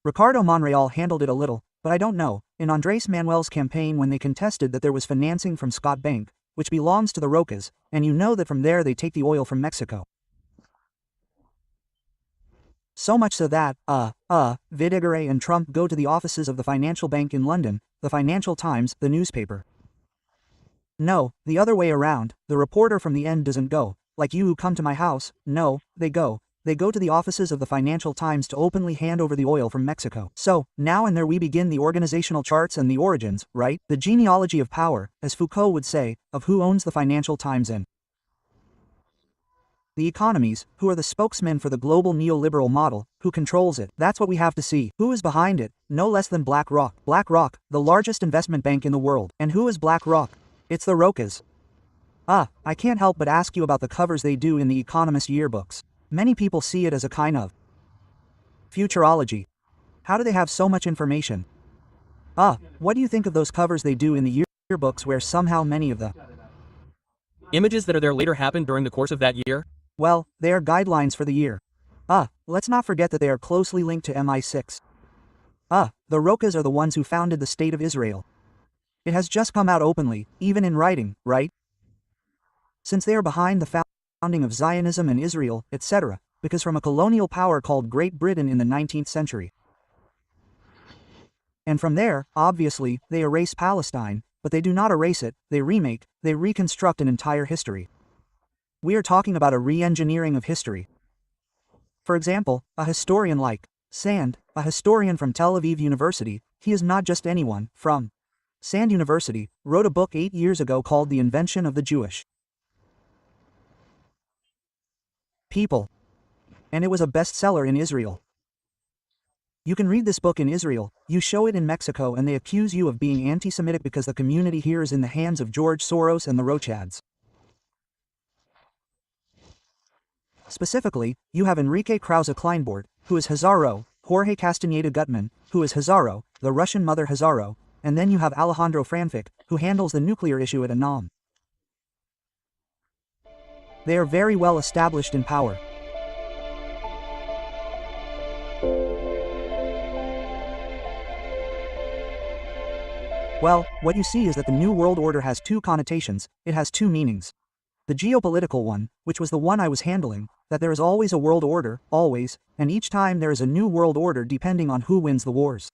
Ricardo Monreal handled it a little, but I don't know. In Andrés Manuel's campaign when they contested that there was financing from Scott Bank, which belongs to the Rocas, and you know that from there they take the oil from Mexico. So much so that, Videgaray and Trump go to the offices of the financial bank in London, the Financial Times, the newspaper. No, the other way around, the reporter from the end doesn't go, like you who come to my house, no, they go to the offices of the Financial Times to openly hand over the oil from Mexico. So, now and there we begin the organizational charts and the origins, right? The genealogy of power, as Foucault would say, of who owns the Financial Times and the economies, who are the spokesmen for the global neoliberal model, who controls it. That's what we have to see. Who is behind it? No less than BlackRock. BlackRock, the largest investment bank in the world. And who is BlackRock? It's the Rocas. I can't help but ask you about the covers they do in the Economist yearbooks. Many people see it as a kind of futurology. How do they have so much information? What do you think of those covers they do in the yearbooks where somehow many of the images that are there later happened during the course of that year? Well, they are guidelines for the year. Let's not forget that they are closely linked to MI6. The Rocas are the ones who founded the State of Israel. It has just come out openly, even in writing, right? Since they are behind the founding of Zionism and Israel, etc., because from a colonial power called Great Britain in the 19th century. And from there, obviously, they erase Palestine, but they do not erase it, they remake, they reconstruct an entire history. We are talking about a re-engineering of history. For example, a historian like Sand, a historian from Tel Aviv University, he is not just anyone, from Sand University, wrote a book 8 years ago called The Invention of the Jewish People. And it was a bestseller in Israel. You can read this book in Israel, you show it in Mexico and they accuse you of being anti-Semitic because the community here is in the hands of George Soros and the Rothschilds. Specifically, you have Enrique Krause-Kleinbord, who is Hazaro, Jorge Castañeda Gutman, who is Hazaro, the Russian mother Hazaro, and then you have Alejandro Franfic, who handles the nuclear issue at Annam. They are very well established in power. Well, what you see is that the New World Order has two connotations, it has two meanings. The geopolitical one, which was the one I was handling, that there is always a world order, always, and each time there is a new world order depending on who wins the wars.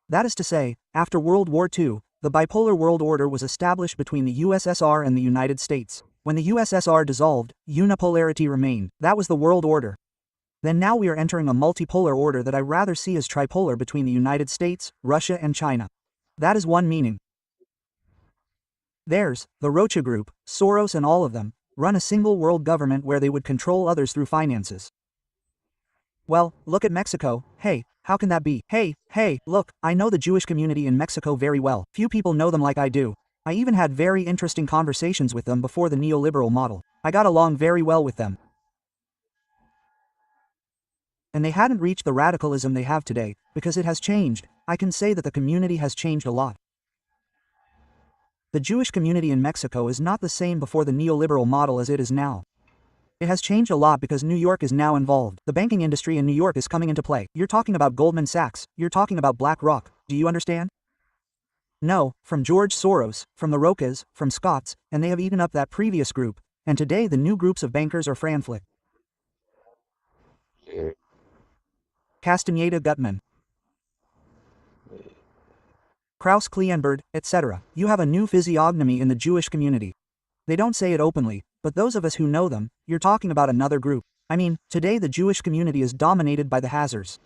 That is to say, after World War II, the bipolar world order was established between the USSR and the United States. When the USSR dissolved, unipolarity remained. That was the world order. Then now we are entering a multipolar order that I rather see as tripolar between the United States, Russia and China. That is one meaning. There's, the Rocha Group, Soros and all of them, run a single world government where they would control others through finances. Well, look at Mexico. Hey, how can that be? Hey, look, I know the Jewish community in Mexico very well. Few people know them like I do. I even had very interesting conversations with them before the neoliberal model. I got along very well with them. And they hadn't reached the radicalism they have today, because it has changed. I can say that the community has changed a lot. The Jewish community in Mexico is not the same before the neoliberal model as it is now. It has changed a lot because New York is now involved. The banking industry in New York is coming into play. You're talking about Goldman Sachs, you're talking about BlackRock, do you understand? No, from George Soros, from the Rocas, from Scots, and they have eaten up that previous group, and today the new groups of bankers are Franflik, Castañeda Gutman, Krause-Kleinbord, etc. You have a new physiognomy in the Jewish community. They don't say it openly, but those of us who know them, you're talking about another group. I mean, today the Jewish community is dominated by the Hazars.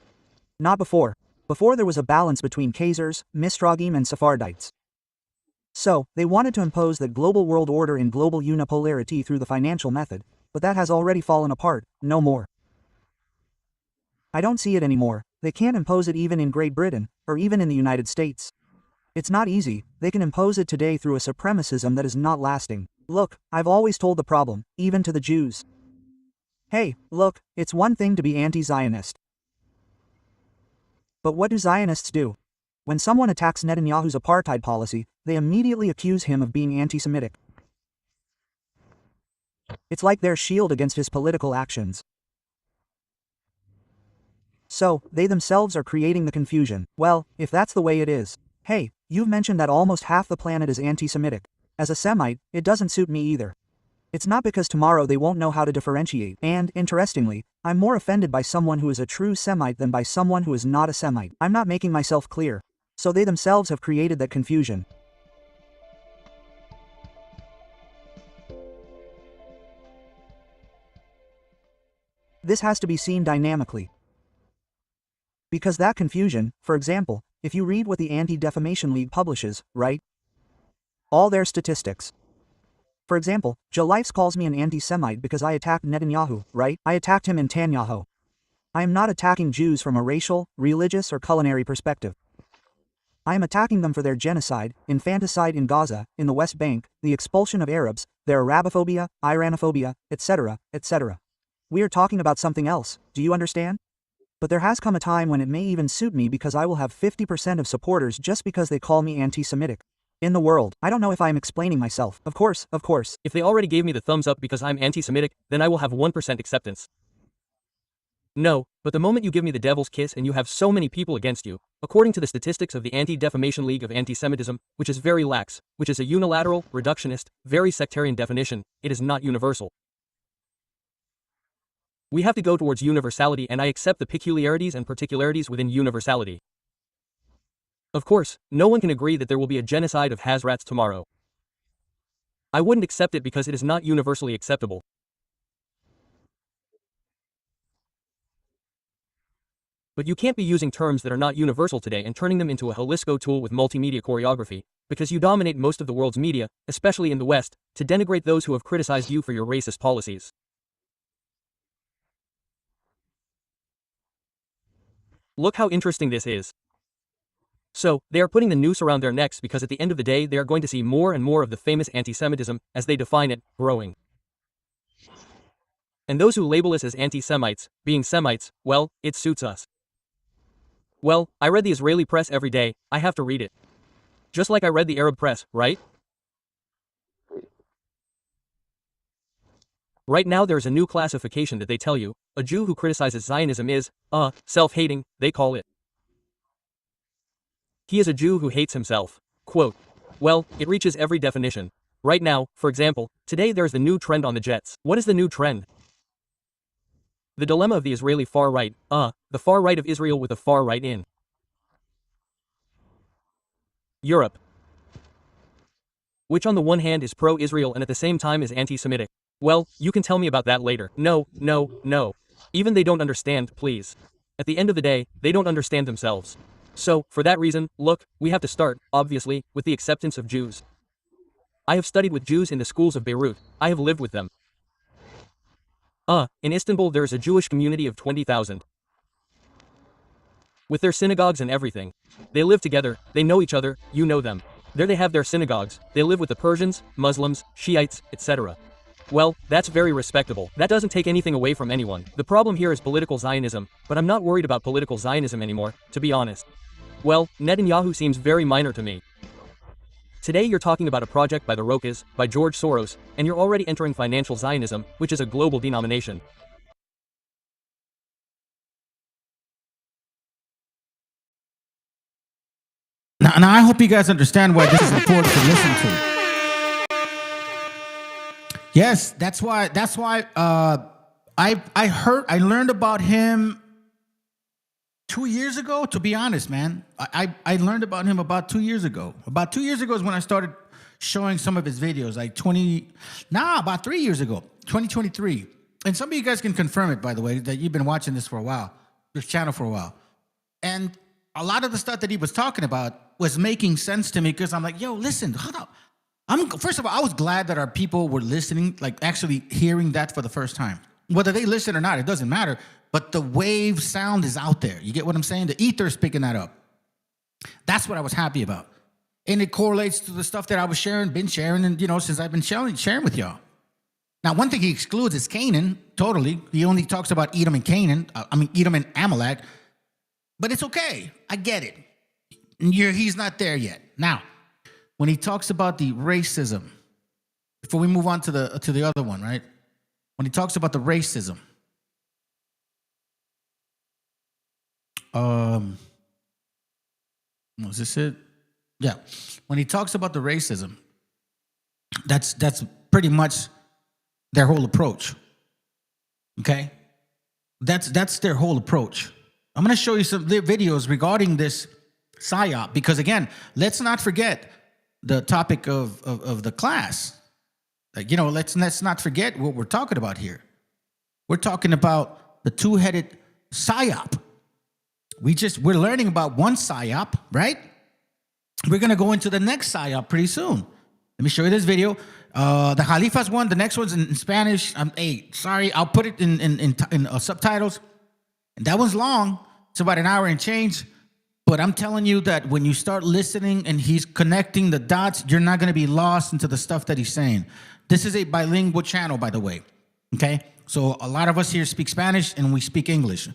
Not before. Before there was a balance between Khazars, Mistragim and Sephardites. So, they wanted to impose the global world order in global unipolarity through the financial method, but that has already fallen apart, no more. I don't see it anymore. They can't impose it even in Great Britain, or even in the United States. It's not easy. They can impose it today through a supremacism that is not lasting. Look, I've always told the problem, even to the Jews. Hey, look, it's one thing to be anti-Zionist. But what do Zionists do? When someone attacks Netanyahu's apartheid policy, they immediately accuse him of being anti-Semitic. It's like their shield against his political actions. So, they themselves are creating the confusion. Well, if that's the way it is. Hey, you've mentioned that almost half the planet is anti-Semitic. As a Semite, it doesn't suit me either. It's not because tomorrow they won't know how to differentiate, and, interestingly, I'm more offended by someone who is a true Semite than by someone who is not a Semite. I'm not making myself clear. So they themselves have created that confusion. This has to be seen dynamically. Because that confusion, for example, if you read what the Anti-Defamation League publishes, right? All their statistics. For example, Joe Lifes calls me an anti-Semite because I attacked Netanyahu, right? I attacked him in Netanyahu. I am not attacking Jews from a racial, religious or culinary perspective. I am attacking them for their genocide, infanticide in Gaza, in the West Bank, the expulsion of Arabs, their Arabophobia, Iranophobia, etc., etc. We are talking about something else, do you understand? But there has come a time when it may even suit me because I will have 50% of supporters just because they call me anti-Semitic. In the world, I don't know if I am explaining myself. Of course. If they already gave me the thumbs up because I'm anti-Semitic, then I will have 1% acceptance. No, but the moment you give me the devil's kiss and you have so many people against you, according to the statistics of the Anti-Defamation League of Anti-Semitism, which is very lax, which is a unilateral, reductionist, very sectarian definition, it is not universal. We have to go towards universality, and I accept the peculiarities and particularities within universality. Of course, no one can agree that there will be a genocide of Hazrats tomorrow. I wouldn't accept it because it is not universally acceptable. But you can't be using terms that are not universal today and turning them into a Jalisco tool with multimedia choreography, because you dominate most of the world's media, especially in the West, to denigrate those who have criticized you for your racist policies. Look how interesting this is. So, they are putting the noose around their necks because at the end of the day they are going to see more and more of the famous anti-Semitism, as they define it, growing. And those who label us as anti-Semites, being Semites, well, it suits us. Well, I read the Israeli press every day, I have to read it. Just like I read the Arab press, right? Right now there's a new classification that they tell you, a Jew who criticizes Zionism is, self-hating, they call it. He is a Jew who hates himself. Quote. Well, it reaches every definition. Right now, for example, today there's the new trend on the jets. What is the new trend? The dilemma of the Israeli far right, the far right of Israel with the far right in Europe. Which on the one hand is pro-Israel and at the same time is anti-Semitic. Well, you can tell me about that later. No. Even they don't understand, please. At the end of the day, they don't understand themselves. So, for that reason, look, we have to start, obviously, with the acceptance of Jews. I have studied with Jews in the schools of Beirut, I have lived with them. In Istanbul there is a Jewish community of 20,000. With their synagogues and everything. They live together, they know each other, you know them. There they have their synagogues, they live with the Persians, Muslims, Shiites, etc. Well, that's very respectable. That doesn't take anything away from anyone. The problem here is political Zionism, but I'm not worried about political Zionism anymore, to be honest. Well, Netanyahu seems very minor to me. Today you're talking about a project by the Rokas, by George Soros, and you're already entering financial Zionism, which is a global denomination. Now I hope you guys understand why this is important to listen to. Yes, that's why I learned about him 2 years ago, to be honest, man. I learned about him about 2 years ago. About 2 years ago is when I started showing some of his videos, like about 3 years ago, 2023. And some of you guys can confirm it, by the way, that you've been watching this for a while, this channel for a while. And a lot of the stuff that he was talking about was making sense to me because I'm like, yo, listen, hold up. First of all, I was glad that our people were listening, like actually hearing that for the first time. Whether they listen or not, it doesn't matter. But the wave sound is out there. You get what I'm saying? The ether is picking that up. That's what I was happy about. And it correlates to the stuff that I was been sharing, and since I've been sharing with y'all. Now, one thing he excludes is Canaan, totally. He only talks about Edom and Canaan. Edom and Amalek. But it's okay. I get it. He's not there yet. Now, when he talks about the racism, before we move on to the other one, right? When he talks about the racism, was this it? Yeah. When he talks about the racism, that's pretty much their whole approach. Okay? That's their whole approach. I'm going to show you some videos regarding this PSYOP because, again, let's not forget the topic of the class. Like, let's not forget what we're talking about here. We're talking about the two-headed PSYOP. We're learning about one PSYOP, right? We're going to go into the next PSYOP pretty soon. Let me show you this video. The Khalifas one, the next one's in Spanish. Sorry, I'll put it in subtitles. And that one's long. It's about an hour and change. But I'm telling you that when you start listening and he's connecting the dots, you're not going to be lost into the stuff that he's saying. This is a bilingual channel, by the way. Okay? So a lot of us here speak Spanish and we speak English.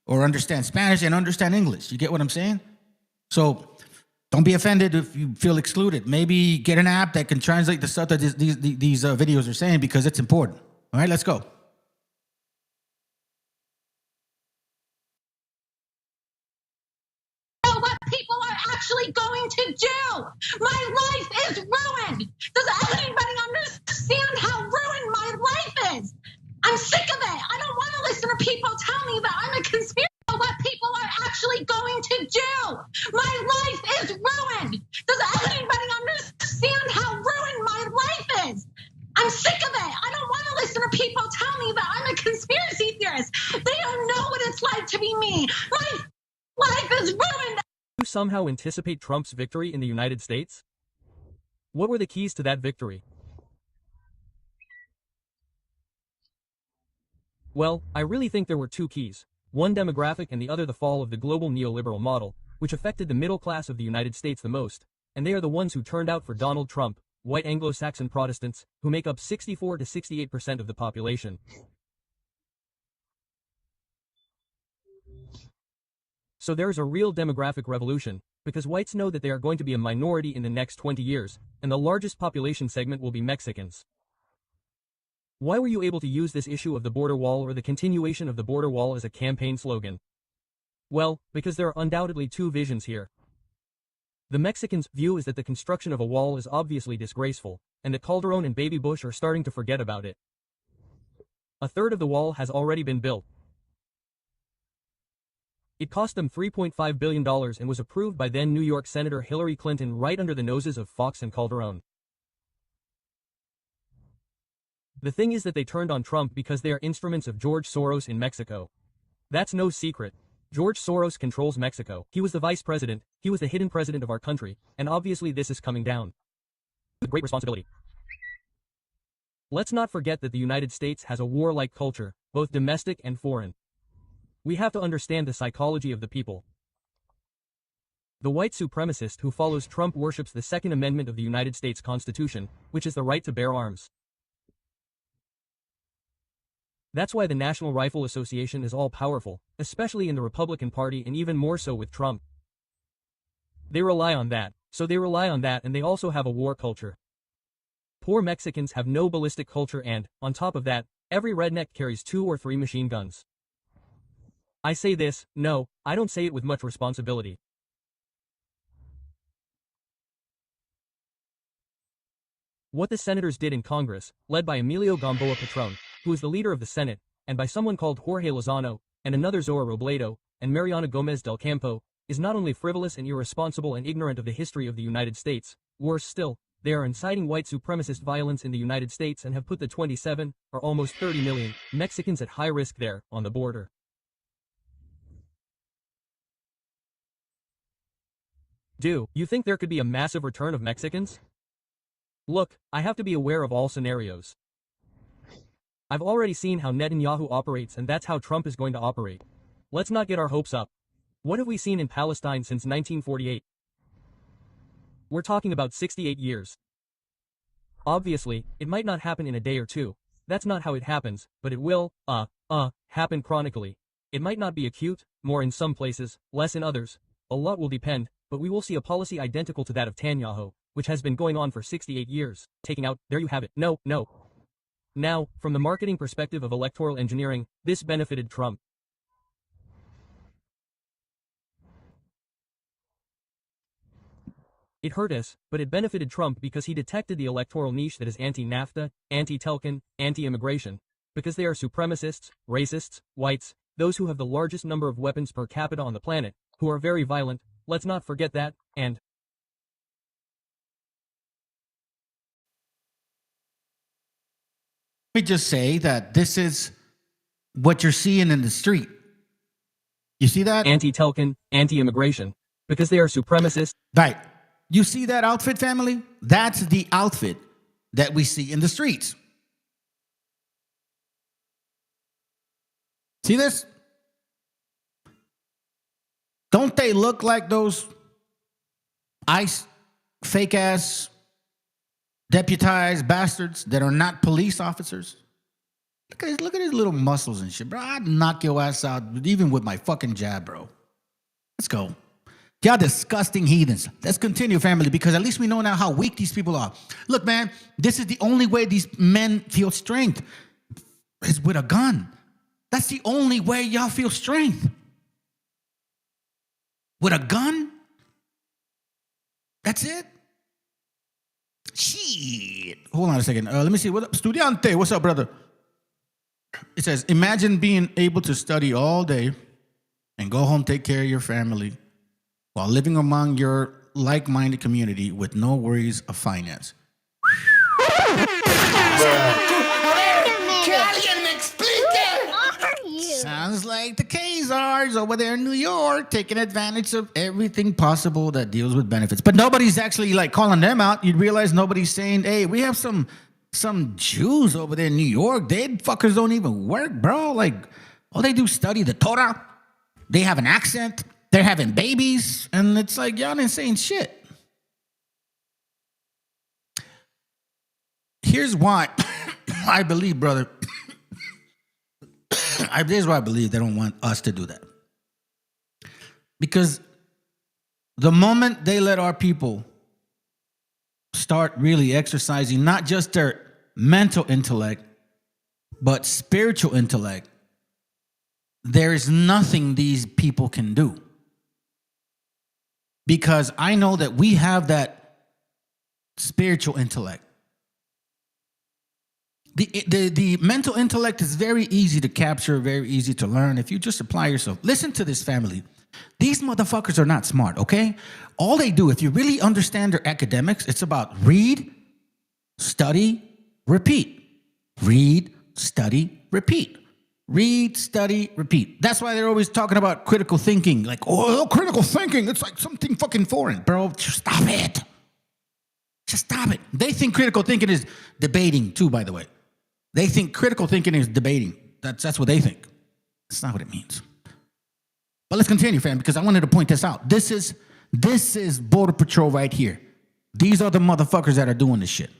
Or understand Spanish and understand English. You get what I'm saying? So don't be offended if you feel excluded. Maybe get an app that can translate the stuff that these videos are saying because it's important. All right, let's go. What people are actually going to do. My life is ruined. Does anybody understand how ruined my life is? I'm sick of it. I don't want to listen to people tell me that I'm a conspiracy. What people are actually going to do. My life is ruined. Does anybody understand how ruined my life is? I'm sick of it. I don't want to listen to people tell me that I'm a conspiracy theorist. They don't know what it's like to be me. My life is ruined. You somehow anticipate Trump's victory in the United States? What were the keys to that victory? Well, I really think there were two keys. One demographic and the other the fall of the global neoliberal model, which affected the middle class of the United States the most, and they are the ones who turned out for Donald Trump, white Anglo-Saxon Protestants, who make up 64 to 68% of the population. So there is a real demographic revolution, because whites know that they are going to be a minority in the next 20 years, and the largest population segment will be Mexicans. Why were you able to use this issue of the border wall or the continuation of the border wall as a campaign slogan? Well, because there are undoubtedly two visions here. The Mexicans' view is that the construction of a wall is obviously disgraceful, and that Calderon and Baby Bush are starting to forget about it. A third of the wall has already been built. It cost them $3.5 billion and was approved by then New York Senator Hillary Clinton right under the noses of Fox and Calderon. The thing is that they turned on Trump because they are instruments of George Soros in Mexico. That's no secret. George Soros controls Mexico. He was the vice president, he was the hidden president of our country, and obviously this is coming down with great responsibility. Let's not forget that the United States has a warlike culture, both domestic and foreign. We have to understand the psychology of the people. The white supremacist who follows Trump worships the Second Amendment of the United States Constitution, which is the right to bear arms. That's why the National Rifle Association is all-powerful, especially in the Republican Party and even more so with Trump. They rely on that, and they also have a war culture. Poor Mexicans have no ballistic culture and, on top of that, every redneck carries 2 or 3 machine guns. I say this, no, I don't say it with much responsibility. What the senators did in Congress, led by Emilio Gamboa Patron, who is the leader of the Senate, and by someone called Jorge Lozano, and another Zoa Robledo, and Mariana Gomez del Campo, is not only frivolous and irresponsible and ignorant of the history of the United States, worse still, they are inciting white supremacist violence in the United States and have put the 27, or almost 30 million, Mexicans at high risk there, on the border. Do you think there could be a massive return of Mexicans? Look, I have to be aware of all scenarios. I've already seen how Netanyahu operates, and that's how Trump is going to operate. Let's not get our hopes up. What have we seen in Palestine since 1948? We're talking about 68 years. Obviously, it might not happen in a day or two. That's not how it happens, but it will, happen chronically. It might not be acute, more in some places, less in others. A lot will depend, but we will see a policy identical to that of Netanyahu, which has been going on for 68 years. Taking out, there you have it. No. Now, from the marketing perspective of electoral engineering, this benefited Trump. It hurt us, but it benefited Trump because he detected the electoral niche that is anti-NAFTA, anti-Telkin, anti-immigration. Because they are supremacists, racists, whites, those who have the largest number of weapons per capita on the planet, who are very violent, let's not forget that, and Let me just say that this is what you're seeing in the street. You see that? Anti-Telkin, anti-immigration. Because they are supremacists. Right. You see that outfit, family? That's the outfit that we see in the streets. See this? Don't they look like those ICE fake-ass deputized bastards that are not police officers? Look at his little muscles and shit, bro. I'd knock your ass out even with my fucking jab, bro. Let's go. Y'all disgusting heathens. Let's continue, family, because at least we know now how weak these people are. Look, man, this is the only way these men feel strength is with a gun. That's the only way y'all feel strength. With a gun? That's it? Shit. Hold on a second. Let me see. What up, Studiante? What's up, brother? It says, imagine being able to study all day and go home, take care of your family while living among your like-minded community with no worries of finance. Sounds like the Khazars over there in New York taking advantage of everything possible that deals with benefits. But nobody's actually like calling them out. You'd realize nobody's saying, hey, we have some Jews over there in New York. They fuckers don't even work, bro. Like, all they do is study the Torah. They have an accent. They're having babies. And it's like, y'all ain't saying shit. Here's why I believe, brother. Here's why I believe they don't want us to do that. Because the moment they let our people start really exercising not just their mental intellect, but spiritual intellect, there is nothing these people can do. Because I know that we have that spiritual intellect. The mental intellect is very easy to capture, very easy to learn if you just apply yourself. Listen to this, family. These motherfuckers are not smart, okay? All they do, if you really understand their academics, it's about read, study, repeat. Read, study, repeat. Read, study, repeat. That's why they're always talking about critical thinking. Like, oh, critical thinking, it's like something fucking foreign. Bro, just stop it. Just stop it. They think critical thinking is debating too, by the way. They think critical thinking is debating. That's what they think. That's not what it means. But let's continue, fam, because I wanted to point this out. This is Border Patrol right here. These are the motherfuckers that are doing this shit.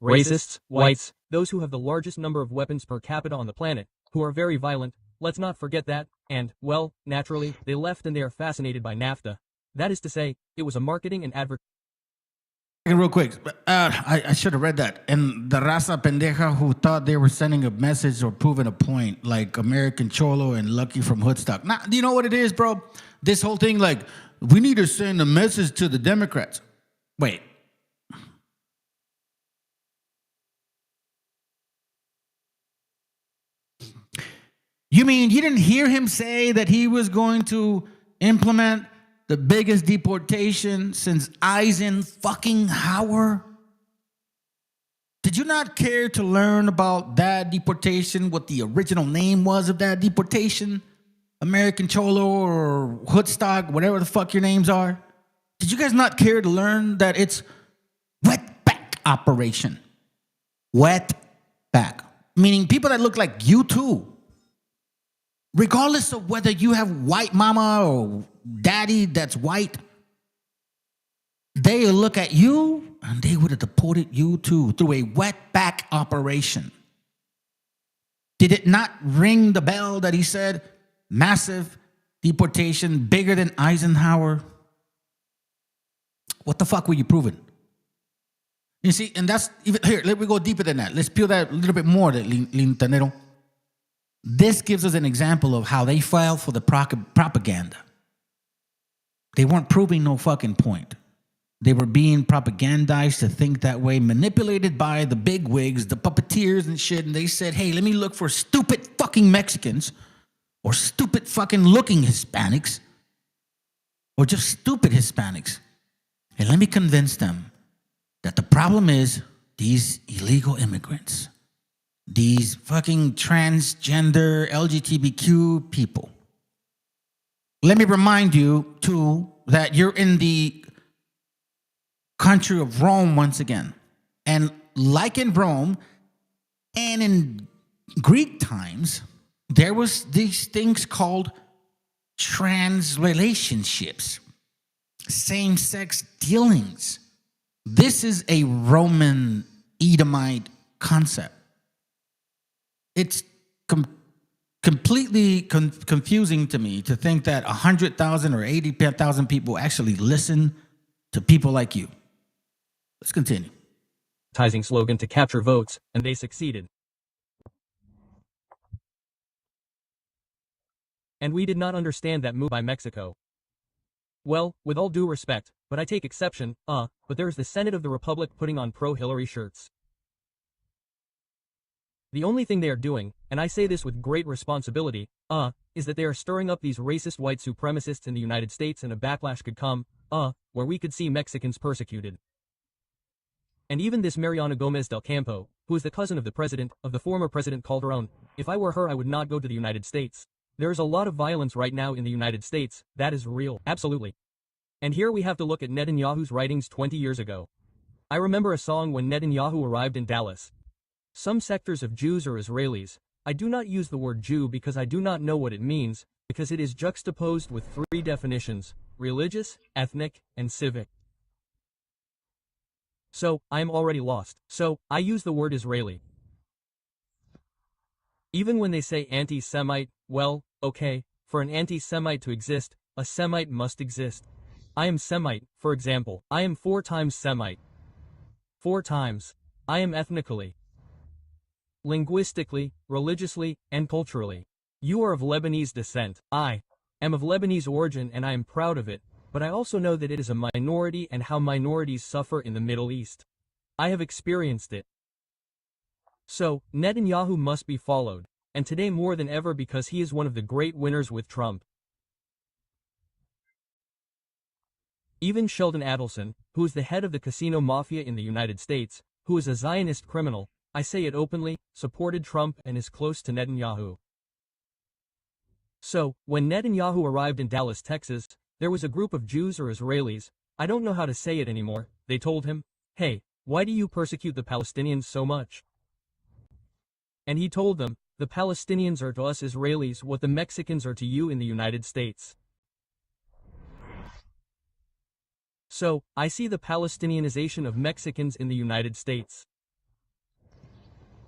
Racists, whites, those who have the largest number of weapons per capita on the planet, who are very violent, let's not forget that, and, well, naturally, they left and they are fascinated by NAFTA. That is to say, it was a marketing and advertising. Real quick, I should have read that. And the raza pendeja who thought they were sending a message or proving a point, like American Cholo and Lucky from Hoodstock. Now, do you know what it is, bro? This whole thing, like, we need to send a message to the Democrats. Wait. You mean you didn't hear him say that he was going to implement the biggest deportation since Eisenhower? Did you not care to learn about that deportation, what the original name was of that deportation? American Cholo or Hoodstock, whatever the fuck your names are, did you guys not care to learn that it's wetback operation? Wetback. Meaning people that look like you too. Regardless of whether you have white mama or daddy that's white, they'll look at you and they would have deported you too through a wetback operation. Did it not ring the bell that he said massive deportation, bigger than Eisenhower? What the fuck were you proving? You see, and that's even here. Let me go deeper than that. Let's peel that a little bit more, Lintanero. This gives us an example of how they fell for the propaganda. They weren't proving no fucking point. They were being propagandized to think that way, manipulated by the big wigs, the puppeteers and shit. And they said, hey, let me look for stupid fucking Mexicans or stupid fucking looking Hispanics or just stupid Hispanics. And let me convince them that the problem is these illegal immigrants, these fucking transgender LGBTQ people. Let me remind you, too, that you're in the country of Rome once again. And like in Rome and in Greek times, there was these things called trans relationships, same-sex dealings. This is a Roman Edomite concept. It's completely confusing to me to think that 100,000 or 80,000 people actually listen to people like you. Let's continue. Advertising slogan to capture votes, and they succeeded. And we did not understand that move by Mexico. Well, with all due respect, but I take exception, but there's the Senate of the Republic putting on pro-Hillary shirts. The only thing they are doing, and I say this with great responsibility, is that they are stirring up these racist white supremacists in the United States, and a backlash could come, where we could see Mexicans persecuted. And even this Mariana Gomez del Campo, who is the cousin of the former President Calderon, if I were her I would not go to the United States. There is a lot of violence right now in the United States, that is real, absolutely. And here we have to look at Netanyahu's writings 20 years ago. I remember a song when Netanyahu arrived in Dallas. Some sectors of Jews are Israelis. I do not use the word Jew because I do not know what it means, because it is juxtaposed with three definitions: religious, ethnic, and civic. So, I am already lost. So, I use the word Israeli. Even when they say anti-Semite, well, okay, for an anti-Semite to exist, a Semite must exist. I am Semite, for example. I am 4 times Semite. 4 times. I am ethnically, linguistically, religiously, and culturally. You are of Lebanese descent. I am of Lebanese origin and I am proud of it, but I also know that it is a minority and how minorities suffer in the Middle East. I have experienced it. So, Netanyahu must be followed, and today more than ever because he is one of the great winners with Trump. Even Sheldon Adelson, who is the head of the casino mafia in the United States, who is a Zionist criminal, I say it openly, supported Trump and is close to Netanyahu. So, when Netanyahu arrived in Dallas, Texas, there was a group of Jews or Israelis, I don't know how to say it anymore, they told him, hey, why do you persecute the Palestinians so much? And he told them, the Palestinians are to us Israelis what the Mexicans are to you in the United States. So, I see the Palestinianization of Mexicans in the United States.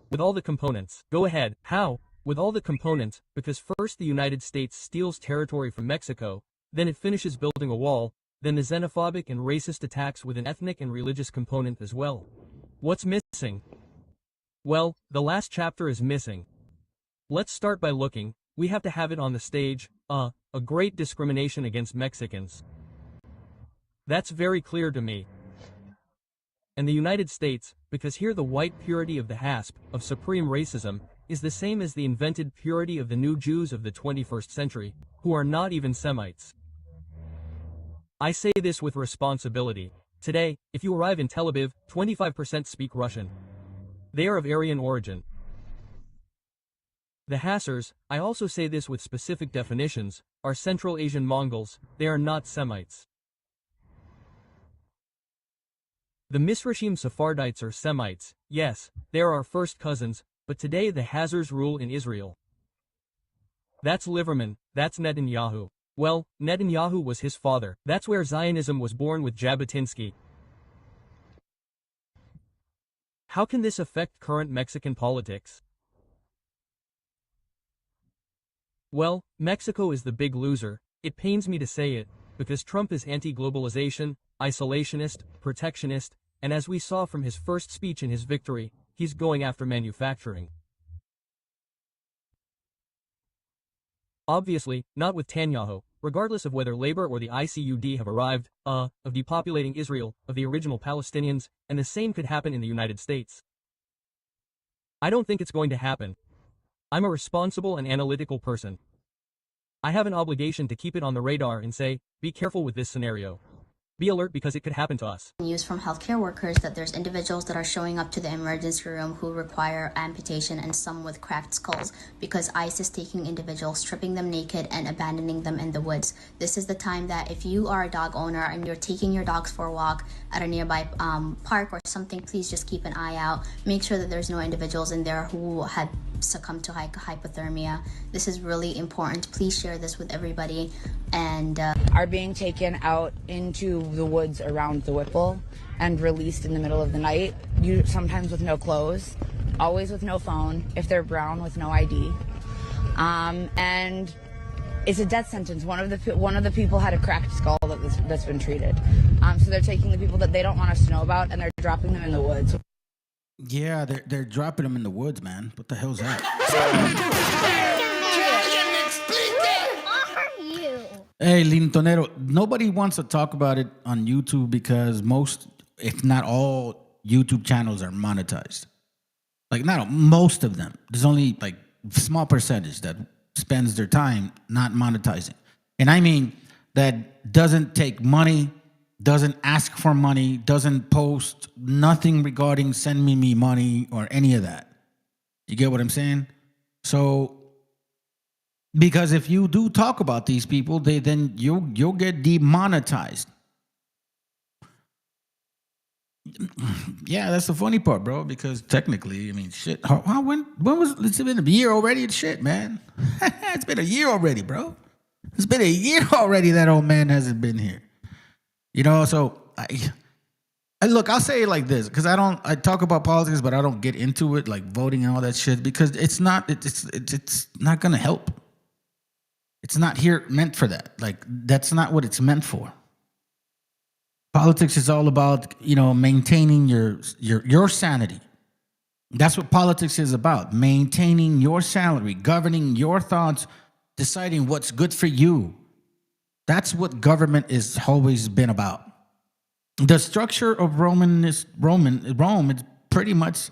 With all the components. Go ahead. How? With all the components, because first the United States steals territory from Mexico, then it finishes building a wall, then the xenophobic and racist attacks with an ethnic and religious component as well. What's missing? Well, the last chapter is missing. Let's start by looking, we have to have it on the stage, a great discrimination against Mexicans. That's very clear to me. And the United States, because here the white purity of the hasp, of supreme racism, is the same as the invented purity of the new Jews of the 21st century, who are not even Semites. I say this with responsibility. Today, if you arrive in Tel Aviv, 25% speak Russian. They are of Aryan origin. The Hassers, I also say this with specific definitions, are Central Asian Mongols, they are not Semites. The Misrashim Sephardites are Semites, yes, they are our first cousins, but today the Hassers rule in Israel. That's Liverman, that's Netanyahu. Well, Netanyahu was his father, that's where Zionism was born with Jabotinsky. How can this affect current Mexican politics? Well, Mexico is the big loser, it pains me to say it, because Trump is anti-globalization, isolationist, protectionist, and as we saw from his first speech in his victory, he's going after manufacturing. Obviously, not with Netanyahu, regardless of whether Labor or the ICUD have arrived, of depopulating Israel, of the original Palestinians, and the same could happen in the United States. I don't think it's going to happen. I'm a responsible and analytical person. I have an obligation to keep it on the radar and say, be careful with this scenario. Be alert because it could happen to us. News from healthcare workers that there's individuals that are showing up to the emergency room who require amputation and some with cracked skulls because ICE is taking individuals, stripping them naked and abandoning them in the woods. This is the time that if you are a dog owner and you're taking your dogs for a walk at a nearby park or something, please just keep an eye out. Make sure that there's no individuals in there who had succumbed to hypothermia. This is really important. Please share this with everybody. And are being taken out into the woods around the Whipple and released in the middle of the night, sometimes with no clothes, always with no phone, if they're brown, with no ID. And it's a death sentence. One of the people had a cracked skull that's been treated. So they're taking the people that they don't want us to know about and they're dropping them in the woods. Yeah, they're dropping them in the woods, man. What the hell's that? Hey, Lintonero, nobody wants to talk about it on YouTube because most, if not all, YouTube channels are monetized. Like, not most of them. There's only like small percentage that spends their time not monetizing. And I mean that doesn't take money, doesn't ask for money, doesn't post nothing regarding send me money or any of that. You get what I'm saying? So, because if you do talk about these people, then you'll get demonetized. Yeah, that's the funny part, bro. Because technically, I mean, shit. When was it's been a year already? It's shit, man. It's been a year already, bro. It's been a year already that old man hasn't been here. You know, so I look, I'll say it like this, because I talk about politics, but I don't get into it, like voting and all that shit, because it's not gonna help. It's not here meant for that. Like, that's not what it's meant for. Politics is all about, you know, maintaining your sanity. That's what politics is about. Maintaining your sanity, governing your thoughts, deciding what's good for you. That's what government has always been about. The structure of Rome is pretty much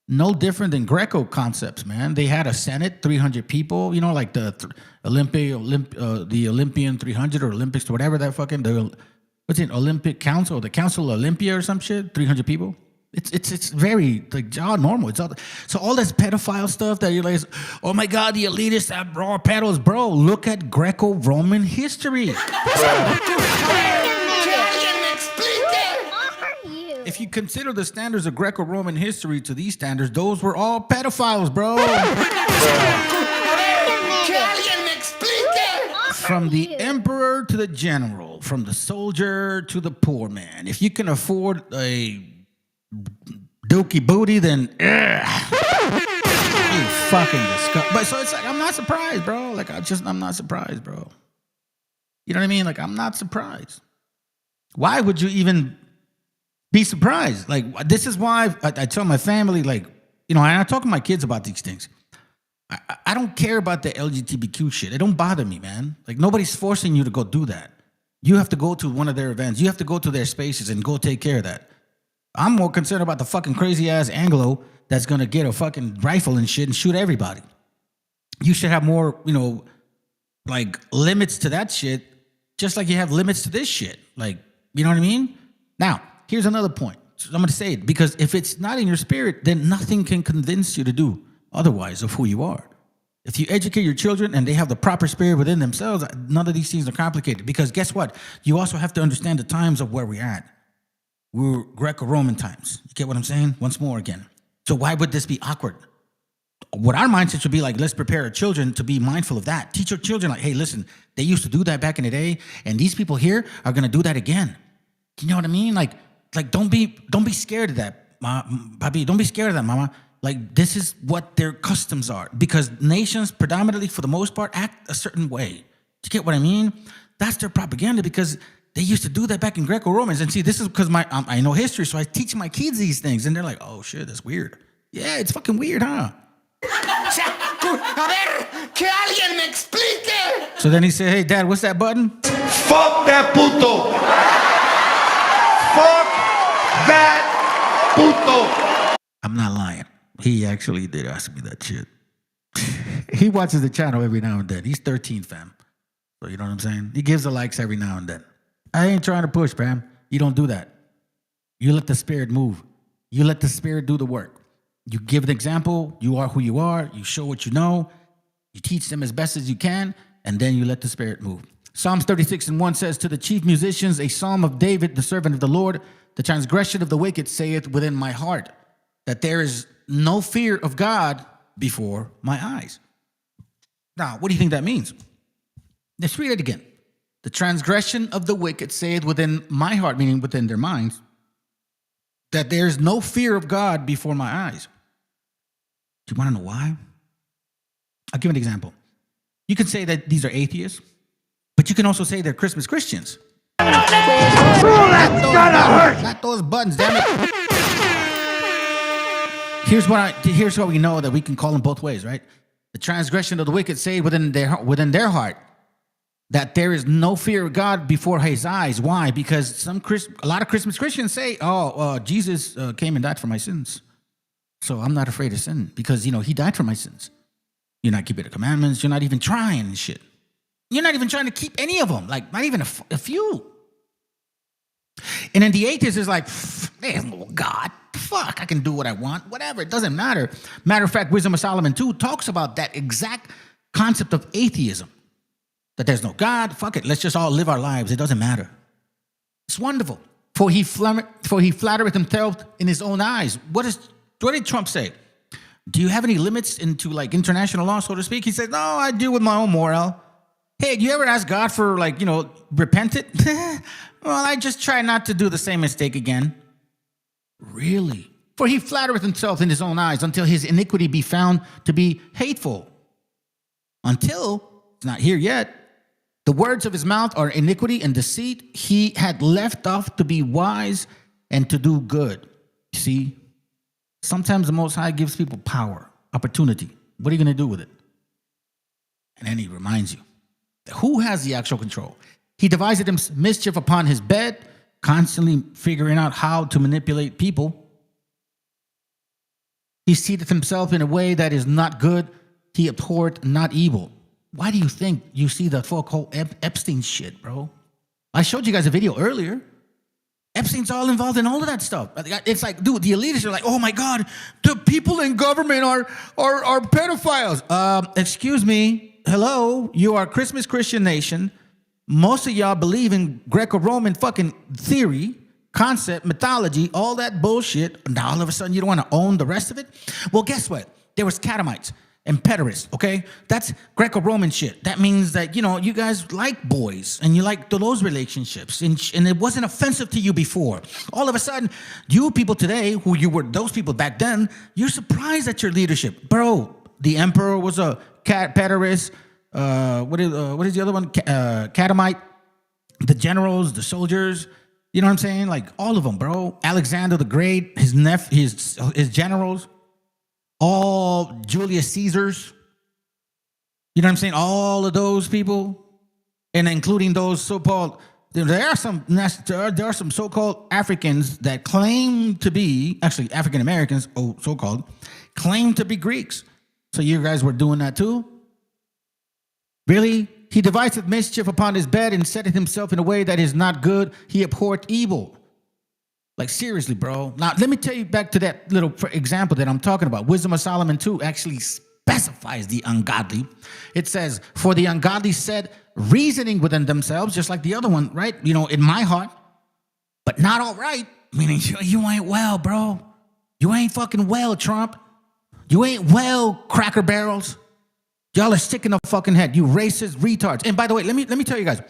no different than Greco concepts, man. They had a Senate, 300 people, you know, like the Olympian 300 or Olympics, whatever that fucking, what's it, Olympic Council, the Council of Olympia or some shit, 300 people. It's very like all normal. It's all so all this pedophile stuff that you're like, oh my god, the elitists have raw pedos, bro. Look at Greco-Roman history. If you consider the standards of Greco-Roman history to these standards, those were all pedophiles, bro. From the emperor to the general, from the soldier to the poor man. If you can afford a dookie booty, then you fucking disgust. But so it's like, I'm not surprised, bro. Like, I'm not surprised, bro. You know what I mean? Like, I'm not surprised. Why would you even be surprised? Like, this is why I tell my family, like, you know, and I talk to my kids about these things. I don't care about the LGBTQ shit. It don't bother me, man. Like, nobody's forcing you to go do that. You have to go to one of their events. You have to go to their spaces and go take care of that. I'm more concerned about the fucking crazy ass Anglo that's gonna get a fucking rifle and shit and shoot everybody. You should have more, you know, like limits to that shit, just like you have limits to this shit. Like, you know what I mean? Now, here's another point. I'm gonna say it because if it's not in your spirit, then nothing can convince you to do otherwise of who you are. If you educate your children and they have the proper spirit within themselves, none of these things are complicated. Because guess what? You also have to understand the times of where we're at. We're Greco-Roman times. You get what I'm saying? Once more again. So why would this be awkward? What our mindset should be like, let's prepare our children to be mindful of that. Teach your children like, hey, listen, they used to do that back in the day, and these people here are going to do that again. You know what I mean? Like don't be scared of that, papi. Don't be scared of that, mama. Like, this is what their customs are. Because nations, predominantly, for the most part, act a certain way. Do you get what I mean? That's their propaganda, because they used to do that back in Greco-Romans. And see, this is because I know history, so I teach my kids these things. And they're like, oh, shit, that's weird. Yeah, it's fucking weird, huh? So then he said, hey, Dad, what's that button? Fuck that puto. Fuck that puto. I'm not lying. He actually did ask me that shit. He watches the channel every now and then. He's 13, fam. So you know what I'm saying? He gives the likes every now and then. I ain't trying to push, fam. You don't do that. You let the spirit move. You let the spirit do the work. You give an example. You are who you are. You show what you know. You teach them as best as you can. And then you let the spirit move. Psalms 36:1 says, to the chief musicians, a psalm of David, the servant of the Lord, the transgression of the wicked saith within my heart, that there is no fear of God before my eyes. Now, what do you think that means? Let's read it again. The transgression of the wicked saith within my heart, meaning within their minds, that there is no fear of God before my eyes. Do you want to know why? I'll give an example. You can say that these are atheists, but you can also say they're Christmas Christians. That's gotta hurt. Not those buttons, damn it. Here's what we know, that we can call them both ways, right? The transgression of the wicked say within their heart that there is no fear of God before his eyes. Why? Because a lot of Christmas Christians say, Jesus came and died for my sins. So I'm not afraid of sin because, he died for my sins. You're not keeping the commandments. You're not even trying and shit. You're not even trying to keep any of them, like not even a few. And then the atheist is like, there's no God. Fuck, I can do what I want, whatever. It doesn't matter. Matter of fact, Wisdom of Solomon 2 talks about that exact concept of atheism. That there's no God. Fuck it. Let's just all live our lives. It doesn't matter. It's wonderful. For he flattereth himself in his own eyes. What did Trump say? Do you have any limits into like international law, so to speak? He said, no, I deal with my own moral. Hey, do you ever ask God for repent it? Well, I just try not to do the same mistake again. Really? For he flattereth himself in his own eyes until his iniquity be found to be hateful. Until, it's not here yet, the words of his mouth are iniquity and deceit. He had left off to be wise and to do good. See? Sometimes the Most High gives people power, opportunity. What are you going to do with it? And then he reminds you, who has the actual control? He devised him mischief upon his bed, constantly figuring out how to manipulate people. He seated himself in a way that is not good. He abhorred not evil. Why do you think you see the whole Epstein shit, bro? I showed you guys a video earlier. Epstein's all involved in all of that stuff. It's like, dude, the elitists are like, oh my God, the people in government are pedophiles. Excuse me. Hello, you are a Christmas Christian nation. Most of y'all believe in Greco-Roman fucking theory, concept, mythology, all that bullshit. Now all of a sudden you don't want to own the rest of it? Well, guess what? There was catamites and pederasts, okay? That's Greco-Roman shit. That means that, you guys like boys and you like those relationships and it wasn't offensive to you before. All of a sudden, you people today, who you were those people back then, you're surprised at your leadership. Bro, the emperor was a pederast. What is the other one? Catamite. The generals, the soldiers. You know what I'm saying? Like all of them, bro. Alexander the Great, his generals. All Julius Caesars. You know what I'm saying? All of those people, and including those so-called. There are some so-called Africans that claim to be actually African Americans, so-called, claim to be Greeks. So you guys were doing that too? Really? He deviseth mischief upon his bed and setteth himself in a way that is not good. He abhorred evil. Like, seriously, bro. Now, let me tell you back to that little example that I'm talking about. Wisdom of Solomon 2 actually specifies the ungodly. It says, for the ungodly said, reasoning within themselves, just like the other one, right? You know, in my heart, but not all right. Meaning you ain't well, bro. You ain't fucking well, Trump. You ain't well, Cracker Barrels. Y'all are sick in the fucking head. You racist retards. And by the way, let me tell you guys,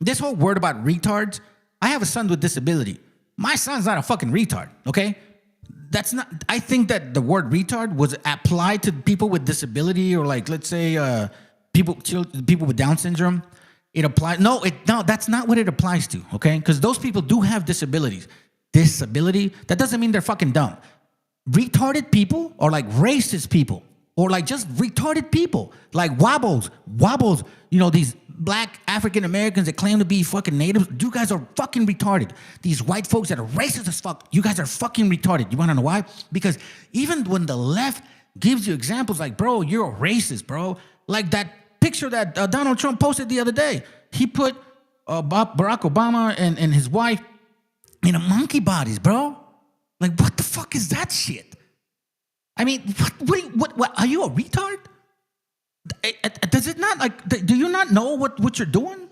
this whole word about retards, I have a son with disability. My son's not a fucking retard, okay? That's not, I think that the word retard was applied to people with disability, or like, let's say, people with Down syndrome. It applies, no, that's not what it applies to, okay? Because those people do have disabilities. Disability, that doesn't mean they're fucking dumb. Retarded people are like racist people, or like just retarded people, like wobbles, you know, these black African Americans that claim to be fucking natives. You guys are fucking retarded. These white folks that are racist as fuck, you guys are fucking retarded. You wanna know why? Because even when the left gives you examples like, bro, you're a racist, bro. Like that picture that Donald Trump posted the other day. He put Barack Obama and his wife in a monkey bodies, bro. Like, what the fuck is that shit? I mean, what are you a retard? Does it not, like, do you not know what you're doing?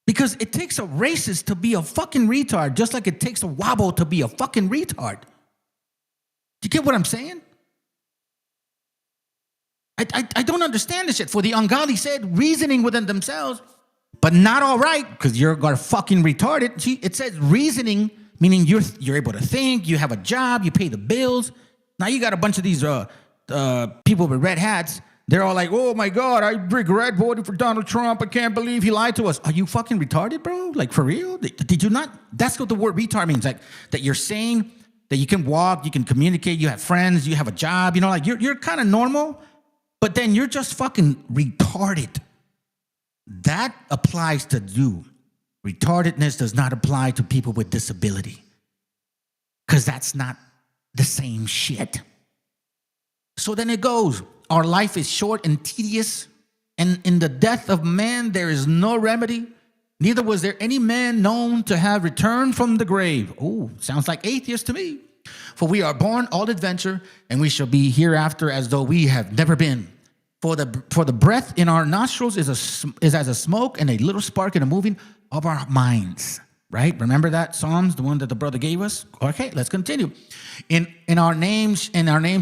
Because it takes a racist to be a fucking retard, just like it takes a wobble to be a fucking retard. Do you get what I'm saying? I don't understand this shit. For the ungodly said, reasoning within themselves, but not all right, because you're fucking retarded. See, it says reasoning, meaning you're able to think, you have a job, you pay the bills. Now you got a bunch of these people with red hats. They're all like, oh my God, I regret voting for Donald Trump. I can't believe he lied to us. Are you fucking retarded, bro? Like, for real? Did you not? That's what the word retard means. Like, that you're saying that you can walk, you can communicate, you have friends, you have a job, you know, like you're kind of normal, but then you're just fucking retarded. That applies to you. Retardedness does not apply to people with disability, because that's not the same shit. So then it goes, our life is short and tedious, and in the death of man there is no remedy, neither was there any man known to have returned from the grave. Oh, sounds like atheist to me. For we are born all adventure, and we shall be hereafter as though we have never been. For the breath in our nostrils is as a smoke, and a little spark in the moving of our minds. Right? Remember that Psalms, the one that the brother gave us? Okay, let's continue. In our names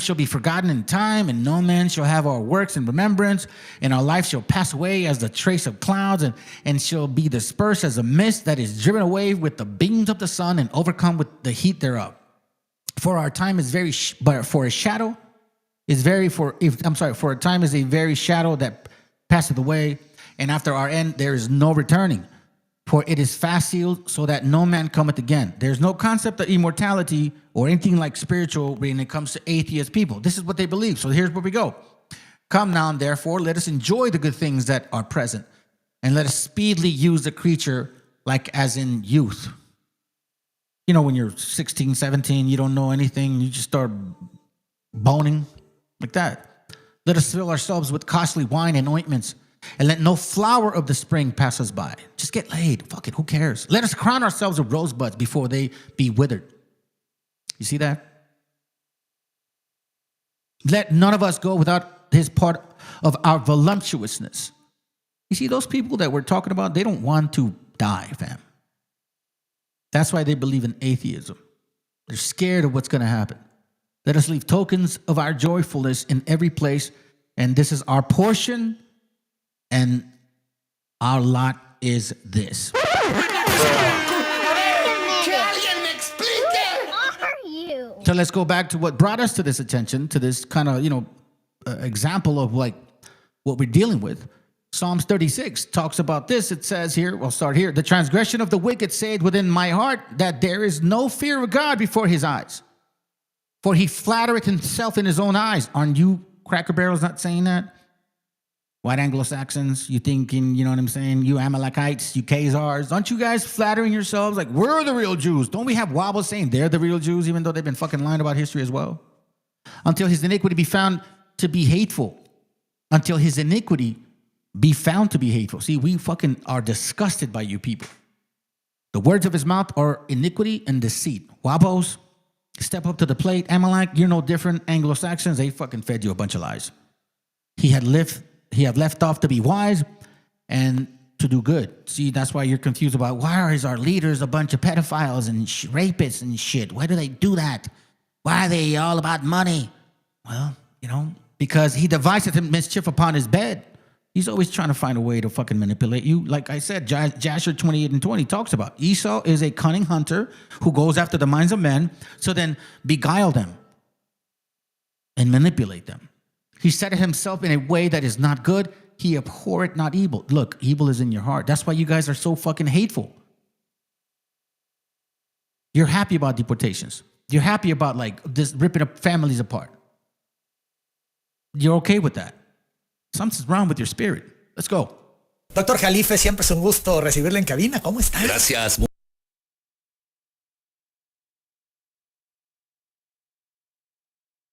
shall be forgotten in time, and no man shall have our works in remembrance, and our life shall pass away as the trace of clouds, and shall be dispersed as a mist that is driven away with the beams of the sun and overcome with the heat thereof. For our time is very, but for a shadow is very, for a time is a very shadow that passeth away, and after our end there is no returning. For it is fast sealed, so that no man cometh again. There's no concept of immortality or anything like spiritual when it comes to atheist people. This is what they believe. So here's where we go. Come now, therefore, let us enjoy the good things that are present, and let us speedily use the creature like as in youth. You know, when you're 16, 17, you don't know anything, you just start boning like that. Let us fill ourselves with costly wine and ointments, and let no flower of the spring pass us by. Just get laid. Fuck it. Who cares? Let us crown ourselves with rosebuds before they be withered. You see that? Let none of us go without his part of our voluptuousness. You see, those people that we're talking about, they don't want to die, fam. That's why they believe in atheism. They're scared of what's going to happen. Let us leave tokens of our joyfulness in every place, and this is our portion, and our lot is this. So let's go back to what brought us to this attention, to this kind of, example of like what we're dealing with. Psalms 36 talks about this. It says here, we'll start here. The transgression of the wicked said within my heart that there is no fear of God before his eyes. For he flattereth himself in his own eyes. Aren't you Cracker Barrels not saying that? White Anglo-Saxons, you thinking, you know what I'm saying? You Amalekites, you Khazars, aren't you guys flattering yourselves? Like, we're the real Jews. Don't we have wobbles saying they're the real Jews, even though they've been fucking lying about history as well? Until his iniquity be found to be hateful. Until his iniquity be found to be hateful. See, we fucking are disgusted by you people. The words of his mouth are iniquity and deceit. Wobbles, step up to the plate. Amalek, you're no different. Anglo-Saxons, they fucking fed you a bunch of lies. He had left off to be wise and to do good. See, that's why you're confused about why is our leaders a bunch of pedophiles and rapists and shit? Why do they do that? Why are they all about money? Well, because he deviseth mischief upon his bed. He's always trying to find a way to fucking manipulate you. Like I said, Jasher 28 and 20 talks about Esau is a cunning hunter who goes after the minds of men, so then beguile them and manipulate them. He set himself in a way that is not good. He abhorreth not evil. Look, evil is in your heart. That's why you guys are so fucking hateful. You're happy about deportations. You're happy about like this ripping up families apart. You're okay with that. Something's wrong with your spirit. Let's go. Doctor Jalife, siempre es un gusto recibirle en cabina. ¿Cómo está? Gracias.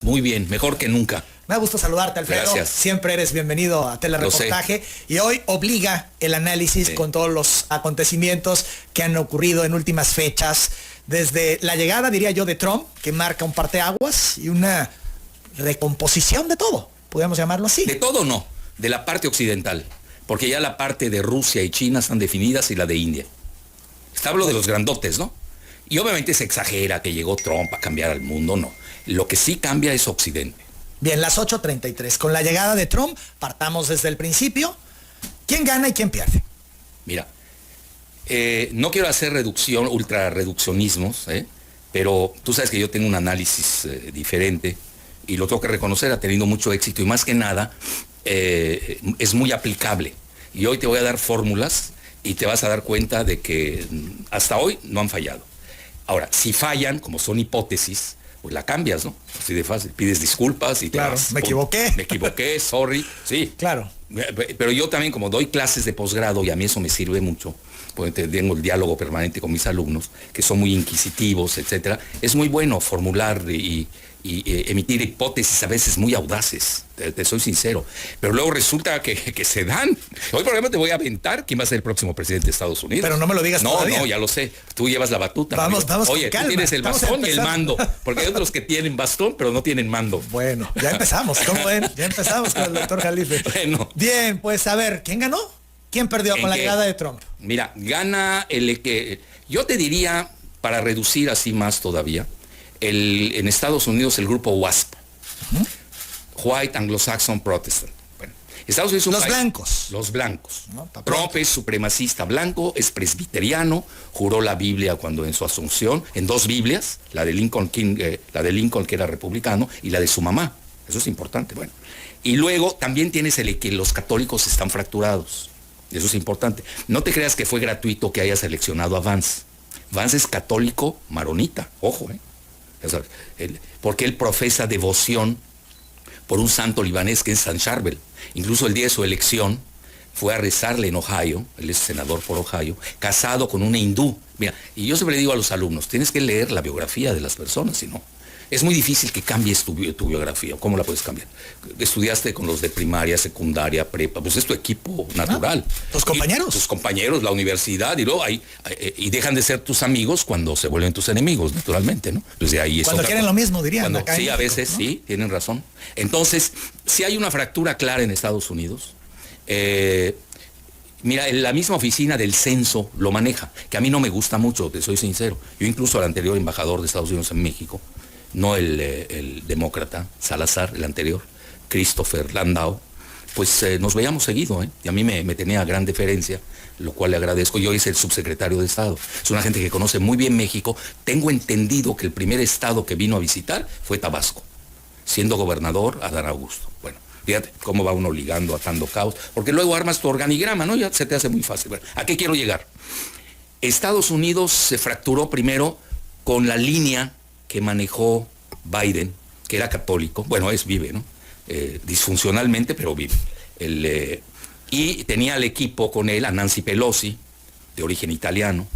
Muy bien, mejor que nunca. Me da gusto saludarte, Alfredo. Gracias. Siempre eres bienvenido a Telereportaje. Y hoy obliga el análisis con todos los acontecimientos que han ocurrido en últimas fechas. Desde la llegada, diría yo, de Trump, que marca un parteaguas y una recomposición de todo. Podríamos llamarlo así. De todo no, de la parte occidental, porque ya la parte de Rusia y China están definidas y la de India. Hablo de los grandotes, ¿no? Y obviamente se exagera que llegó Trump a cambiar al mundo, no. Lo que sí cambia es Occidente. Bien, las 8:33. Con la llegada de Trump, partamos desde el principio. ¿Quién gana y quién pierde? Mira, no quiero hacer ultra reduccionismos, pero tú sabes que yo tengo un análisis diferente. Y lo tengo que reconocer, ha tenido mucho éxito y más que nada es muy aplicable. Y hoy te voy a dar fórmulas y te vas a dar cuenta de que hasta hoy no han fallado. Ahora, si fallan, como son hipótesis, pues la cambias, ¿no? Así de fácil. Pides disculpas y claro, me equivoqué, sorry, sí. Claro. Pero yo también, como doy clases de posgrado, y a mí eso me sirve mucho, porque tengo el diálogo permanente con mis alumnos, que son muy inquisitivos, etcétera, es muy bueno formular y emitir hipótesis a veces muy audaces, te soy sincero, pero luego resulta que se dan. Hoy, por ejemplo, te voy a aventar quién va a ser el próximo presidente de Estados Unidos. Pero no me lo digas todavía. No, ya lo sé, tú llevas la batuta. Vamos Oye, con calma. tú tienes el bastón y el mando, porque hay otros que tienen bastón, pero no tienen mando. Bueno, ya empezamos, ¿cómo ven? Ya empezamos con el doctor Jalife. Bueno. Bien, pues a ver, ¿quién ganó? ¿Quién perdió con la llegada de Trump? Mira, gana el que, yo te diría, para reducir así más todavía, en Estados Unidos el grupo WASP, White Anglo-Saxon Protestant. Bueno, Estados Unidos es un los país, blancos. Los blancos. ¿No? Trump es supremacista blanco, es presbiteriano, juró la Biblia cuando en su asunción, en dos Biblias, la de Lincoln que era republicano y la de su mamá. Eso es importante, bueno. Y luego también tienes que los católicos están fracturados. Eso es importante. No te creas que fue gratuito que haya seleccionado a Vance. Vance es católico maronita, ojo, porque él profesa devoción por un santo libanés que es San Charbel. Incluso el día de su elección fue a rezarle en Ohio, él es senador por Ohio, casado con una hindú. Mira, y yo siempre le digo a los alumnos, tienes que leer la biografía de las personas, si no. Es muy difícil que cambies tu biografía. ¿Cómo la puedes cambiar? Estudiaste con los de primaria, secundaria, prepa, pues es tu equipo natural. ¿Tus compañeros? Tus compañeros, la universidad, y luego y dejan de ser tus amigos cuando se vuelven tus enemigos, naturalmente, ¿no? Pues de ahí es cuando quieren lo mismo, dirían. Sí, a veces, ¿no? Sí, tienen razón. Entonces, si hay una fractura clara en Estados Unidos. Mira, la misma oficina del censo lo maneja, que a mí no me gusta mucho, te soy sincero. Yo incluso al anterior embajador de Estados Unidos en México, no el demócrata Salazar, el anterior, Christopher Landau, pues nos veíamos seguido, y a mí me tenía gran deferencia, lo cual le agradezco. Yo es el subsecretario de Estado, es una gente que conoce muy bien México. Tengo entendido que el primer estado que vino a visitar fue Tabasco, siendo gobernador Adán Augusto. Bueno, fíjate cómo va uno ligando, atando caos, porque luego armas tu organigrama, ¿no? Ya se te hace muy fácil. Bueno, ¿a qué quiero llegar? Estados Unidos se fracturó primero con la línea que manejó Biden, que era católico, bueno, vive, ¿no? Disfuncionalmente, pero vive. Y tenía al equipo con él a Nancy Pelosi, de origen italiano,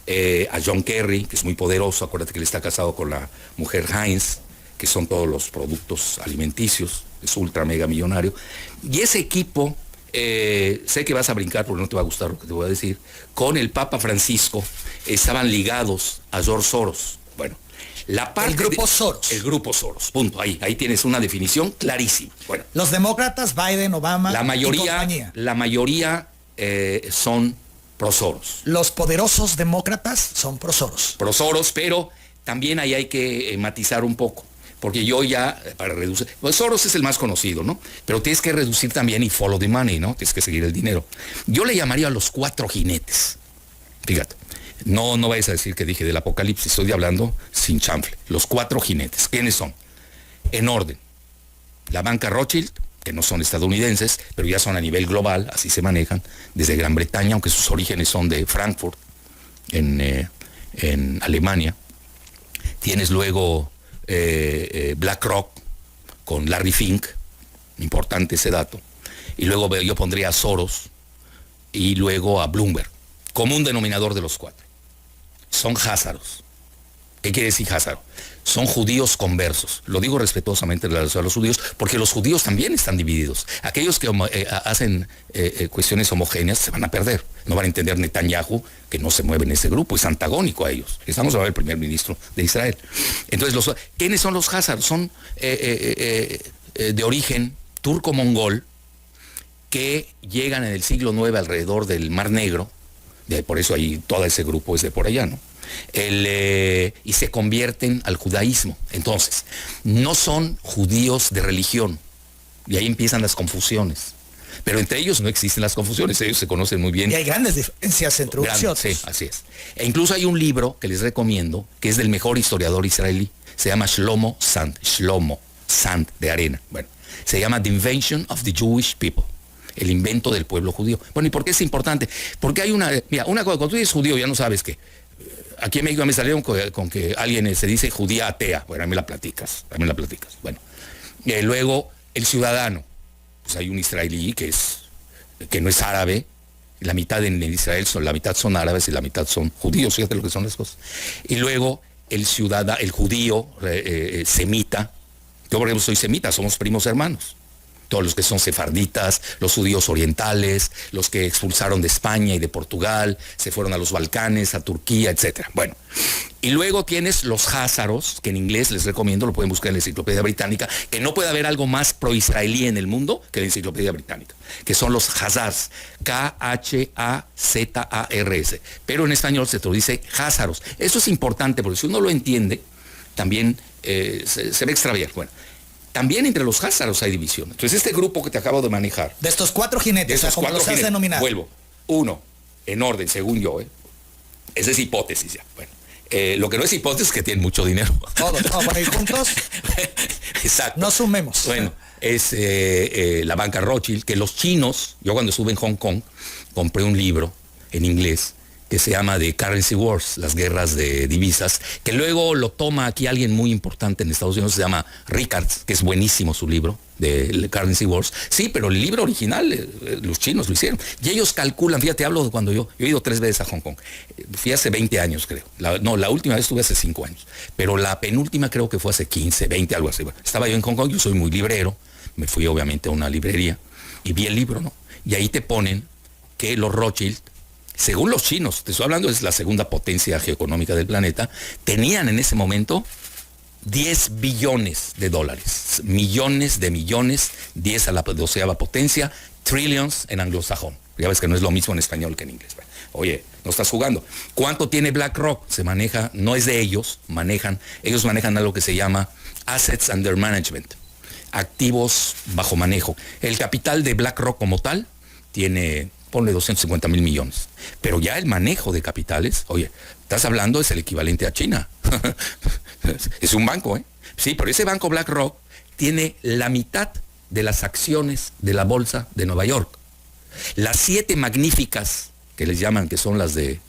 a John Kerry, que es muy poderoso, acuérdate que él está casado con la mujer Heinz, que son todos los productos alimenticios, es ultra mega millonario. Y ese equipo, sé que vas a brincar porque no te va a gustar lo que te voy a decir, con el Papa Francisco estaban ligados a George Soros. Bueno, La parte el grupo Soros. El grupo Soros, punto. Ahí tienes una definición clarísima. Bueno, los demócratas, Biden, Obama, la mayoría, y compañía. La mayoría son pro-Soros. Los poderosos demócratas son pro-Soros. Pro-Soros, pero también ahí hay que matizar un poco. Porque yo ya, para reducir, pues Soros es el más conocido, ¿no? Pero tienes que reducir también y follow the money, ¿no? Tienes que seguir el dinero. Yo le llamaría a los 4 jinetes. Fíjate, no vayas a decir que dije del apocalipsis, estoy hablando sin chanfle. Los 4 jinetes, ¿quiénes son? En orden, la banca Rothschild, que no son estadounidenses, pero ya son a nivel global, así se manejan, desde Gran Bretaña, aunque sus orígenes son de Frankfurt, en Alemania. Tienes luego BlackRock con Larry Fink, importante ese dato, y luego yo pondría a Soros y luego a Bloomberg, como un denominador de los 4. Son házaros. ¿Qué quiere decir házaro? Son judíos conversos. Lo digo respetuosamente a los judíos, porque los judíos también están divididos. Aquellos que hacen cuestiones homogéneas se van a perder. No van a entender Netanyahu, que no se mueve en ese grupo, es antagónico a ellos. Estamos hablando del primer ministro de Israel. Entonces, ¿quiénes son los házaros? Son de origen turco-mongol, que llegan en el siglo IX alrededor del Mar Negro. Por eso ahí todo ese grupo es de por allá, ¿no? Y se convierten al judaísmo. Entonces, no son judíos de religión, y ahí empiezan las confusiones. Pero entre ellos no existen las confusiones, ellos se conocen muy bien. Y hay grandes diferencias entre unos y otros. Sí, así es. E incluso hay un libro que les recomiendo, que es del mejor historiador israelí, se llama Shlomo Sand, de arena. Bueno, se llama The Invention of the Jewish People, el invento del pueblo judío. Bueno, ¿y por qué es importante? Porque hay una cosa, cuando tú dices judío ya no sabes qué. Aquí en México me salieron con que alguien se dice judía atea. Bueno, a mí la platicas. Bueno, luego el ciudadano. Pues hay un israelí que no es árabe. La mitad en Israel la mitad son árabes y la mitad son judíos. Fíjate lo que son las cosas. Y luego el judío semita. Yo, por ejemplo, soy semita, somos primos hermanos. Todos los que son sefarditas, los judíos orientales, los que expulsaron de España y de Portugal, se fueron a los Balcanes, a Turquía, etc. Bueno, y luego tienes los házaros, que en inglés les recomiendo, lo pueden buscar en la Enciclopedia Británica, que no puede haber algo más pro-israelí en el mundo que la Enciclopedia Británica, que son los hazars, Khazars, pero en español se traduce házaros. Eso es importante, porque si uno lo entiende, también se ve extraviar. Bueno, también entre los házaros hay división. Entonces, este grupo que te acabo de manejar, de estos 4 jinetes, como los has denominado. Vuelvo. 1, en orden, según yo. Esa es hipótesis ya. Bueno, lo que no es hipótesis es que tienen mucho dinero. Todos, para ir juntos. Exacto. No sumemos. Bueno, es la banca Rothschild, que los chinos, yo cuando estuve en Hong Kong, compré un libro en inglés que se llama The Currency Wars, las guerras de divisas, que luego lo toma aquí alguien muy importante en Estados Unidos, se llama Rickards, que es buenísimo su libro, de Currency Wars. Sí, pero el libro original, los chinos lo hicieron. Y ellos calculan, fíjate, hablo de cuando yo he ido 3 veces a Hong Kong. Fui hace 20 años, creo. La última vez estuve hace 5 años. Pero la penúltima creo que fue hace 15, 20, algo así. Bueno, estaba yo en Hong Kong, yo soy muy librero, me fui obviamente a una librería y vi el libro, ¿no? Y ahí te ponen que los Rothschild, según los chinos, te estoy hablando, es la segunda potencia geoeconómica del planeta, tenían en ese momento 10 billones de dólares, millones de millones, 10 a la 12ª potencia, trillions en anglosajón. Ya ves que no es lo mismo en español que en inglés. Oye, no estás jugando. ¿Cuánto tiene BlackRock? Se maneja, no es de ellos, ellos manejan algo que se llama Assets Under Management, activos bajo manejo. El capital de BlackRock como tal tiene, ponle 250 mil millones. Pero ya el manejo de capitales, oye, estás hablando, es el equivalente a China. Es un banco, ¿eh? Sí, pero ese banco BlackRock tiene la mitad de las acciones de la bolsa de Nueva York. Las 7 magníficas, que les llaman, que son las de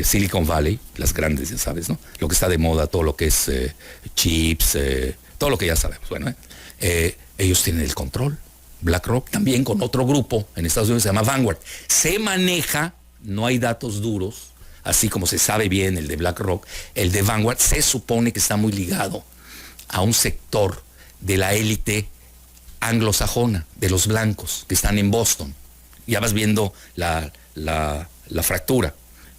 Silicon Valley, las grandes, ya sabes, ¿no? Lo que está de moda, todo lo que es chips, todo lo que ya sabemos. Bueno, ellos tienen el control. BlackRock también con otro grupo en Estados Unidos se llama Vanguard. Se maneja, no hay datos duros, así como se sabe bien el de BlackRock, el de Vanguard se supone que está muy ligado a un sector de la élite anglosajona, de los blancos que están en Boston. Ya vas viendo la fractura.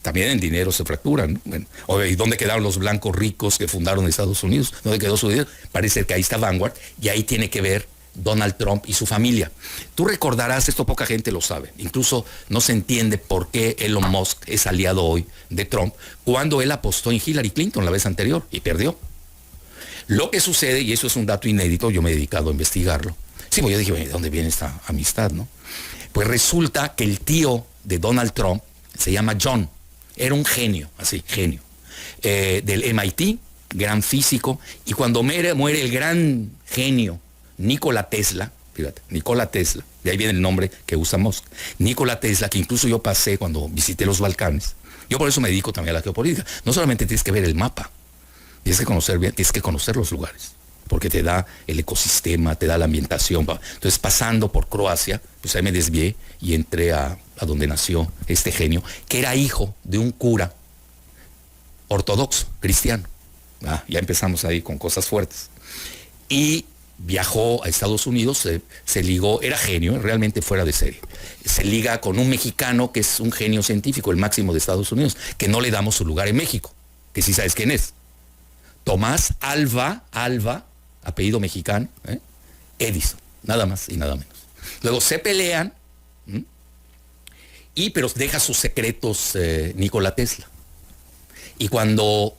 También en dinero se fracturan, ¿no? Bueno, ¿y dónde quedaron los blancos ricos que fundaron Estados Unidos? ¿Dónde quedó su dinero? Parece que ahí está Vanguard, y ahí tiene que ver Donald Trump y su familia. Tú recordarás, esto poca gente lo sabe, incluso no se entiende por qué Elon Musk es aliado hoy de Trump, cuando él apostó en Hillary Clinton la vez anterior y perdió. Lo que sucede, y eso es un dato inédito, yo me he dedicado a investigarlo. Sí, pues yo dije, ¿de dónde viene esta amistad, no? Pues resulta que el tío de Donald Trump se llama John. Era un genio, así, genio, del MIT, gran físico, y cuando muere el gran genio Nikola Tesla, fíjate, Nikola Tesla, de ahí viene el nombre que usa Musk, Nikola Tesla, que incluso yo pasé cuando visité los Balcanes. Yo por eso me dedico también a la geopolítica. No solamente tienes que ver el mapa, tienes que conocer bien, tienes que conocer los lugares, porque te da el ecosistema, te da la ambientación. Entonces, pasando por Croacia, pues ahí me desvié y entré a donde nació este genio, que era hijo de un cura ortodoxo, cristiano. Ya empezamos ahí con cosas fuertes. Y viajó a Estados Unidos, se ligó, era genio, realmente fuera de serie. Se liga con un mexicano que es un genio científico, el máximo de Estados Unidos, que no le damos su lugar en México, que sí sabes quién es. Tomás Alva, apellido mexicano, Edison, nada más y nada menos. Luego se pelean, pero deja sus secretos Nikola Tesla. Y cuando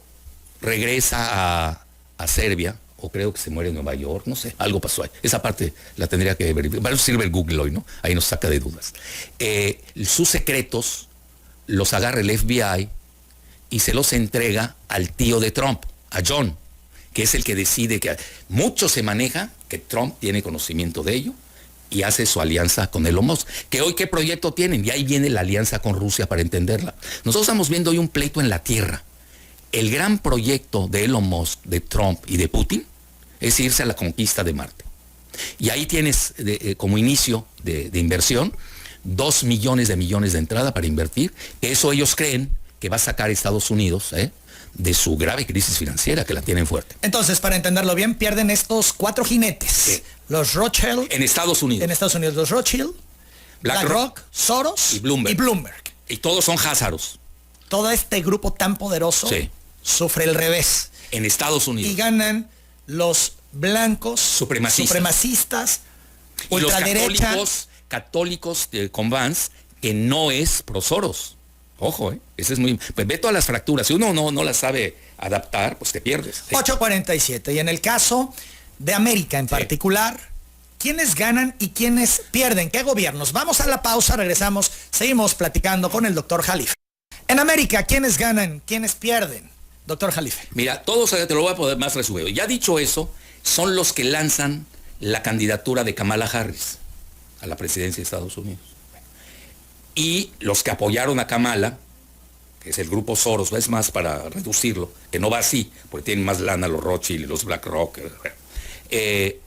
regresa a Serbia, o creo que se muere en Nueva York, no sé, algo pasó ahí. Esa parte la tendría que verificar. Va a sirve el Google hoy, ¿no? Ahí nos saca de dudas. Sus secretos los agarra el FBI y se los entrega al tío de Trump, a John, que es el que decide que mucho se maneja, que Trump tiene conocimiento de ello y hace su alianza con Elon Musk. Que hoy, ¿qué proyecto tienen? Y ahí viene la alianza con Rusia para entenderla. Nosotros estamos viendo hoy un pleito en la tierra. El gran proyecto de Elon Musk, de Trump y de Putin es irse a la conquista de Marte. Y ahí tienes como inicio de inversión 2 millones de entrada para invertir. Eso ellos creen que va a sacar a Estados Unidos de su grave crisis financiera, que la tienen fuerte. Entonces, para entenderlo bien, pierden estos 4 jinetes. Sí. Los Rothschild. En Estados Unidos. En Estados Unidos, los Rothschild, BlackRock, Soros y Bloomberg. Y todos son házaros. Todo este grupo tan poderoso sufre el revés. En Estados Unidos. Y ganan los blancos supremacistas y ultraderecha. Los católicos con Vance, que no es pro Soros. Ojo, ese es muy... Pues ve todas las fracturas. Si uno no las sabe adaptar, pues te pierdes. 8:47. Y en el caso de América en particular, ¿quiénes ganan y quiénes pierden? ¿Qué gobiernos? Vamos a la pausa, regresamos, seguimos platicando con el doctor Jalife. En América, ¿quiénes ganan? ¿Quiénes pierden? Doctor Jalife. Mira, todos te lo voy a poder más resumido. Ya dicho eso, son los que lanzan la candidatura de Kamala Harris a la presidencia de Estados Unidos. Y los que apoyaron a Kamala, que es el grupo Soros, es más para reducirlo, que no va así, porque tienen más lana los Rothschild y los BlackRock,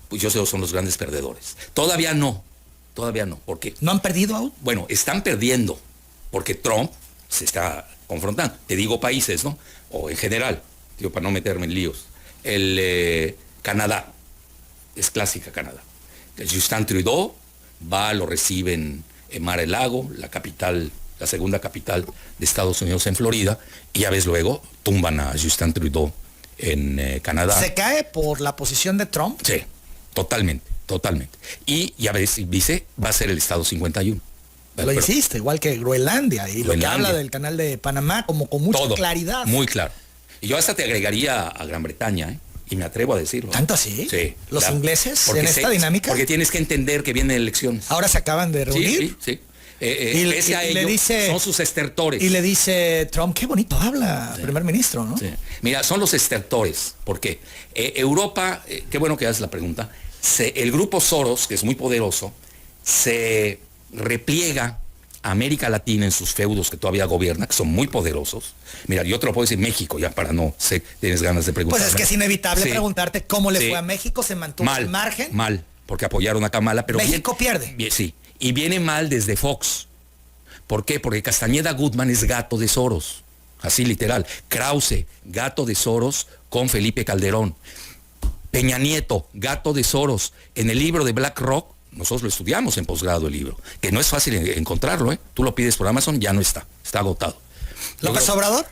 pues yo sé que son los grandes perdedores. Todavía no, ¿por qué? ¿No han perdido aún? Bueno, están perdiendo, porque Trump se está confrontando. Te digo países, ¿no? O en general, digo, para no meterme en líos. Canadá, es clásica Canadá. Justin Trudeau lo reciben en Mar-a-Lago, la segunda capital de Estados Unidos en Florida, y ya ves luego, tumban a Justin Trudeau en Canadá. ¿Se cae por la posición de Trump? Sí, totalmente. Y ya ves, dice, va a ser el Estado 51. Lo hiciste, igual que Groenlandia, y lo que habla del canal de Panamá, como con mucha claridad. Muy claro. Y yo hasta te agregaría a Gran Bretaña, y me atrevo a decirlo. ¿Tanto así? Sí. ¿Los ingleses en esta dinámica? Porque tienes que entender que vienen elecciones. Ahora se acaban de reunir. Sí. Pese a ello, son sus estertores. Y le dice Trump, qué bonito habla, primer ministro, ¿no? Sí. Mira, son los estertores. ¿Por qué? Europa, qué bueno que haces la pregunta, el grupo Soros, que es muy poderoso, se repliega a América Latina en sus feudos que todavía gobierna, que son muy poderosos. Mira, yo te lo puedo decir México, ya para no sé, tienes ganas de preguntar. Pues es que es inevitable preguntarte cómo le fue a México, se mantuvo al margen. Mal, porque apoyaron a Kamala, pero México pierde. Sí, y viene mal desde Fox. ¿Por qué? Porque Castañeda Goodman es gato de Soros, así literal. Krause, gato de Soros con Felipe Calderón. Peña Nieto, gato de Soros. En el libro de BlackRock, nosotros lo estudiamos en posgrado el libro, que no es fácil encontrarlo, Tú lo pides por Amazon, ya no está agotado. ¿López Obrador?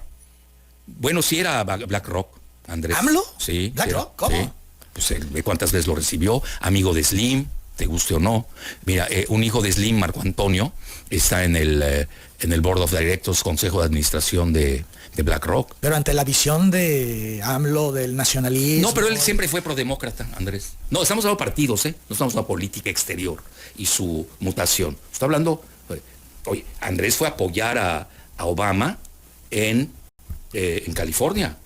Bueno, sí era BlackRock, Andrés. ¿AMLO? Sí. ¿BlackRock? ¿Cómo? Sí. Pues cuántas veces lo recibió, amigo de Slim, te guste o no. Mira, un hijo de Slim, Marco Antonio, está en el Board of Directors, Consejo de Administración de BlackRock. Pero ante la visión de AMLO, del nacionalismo... No, pero él siempre fue prodemócrata, Andrés. No, estamos hablando de partidos, ¿eh? No estamos hablando de política exterior y su mutación. Está hablando... Oye, Andrés fue a apoyar a Obama en California.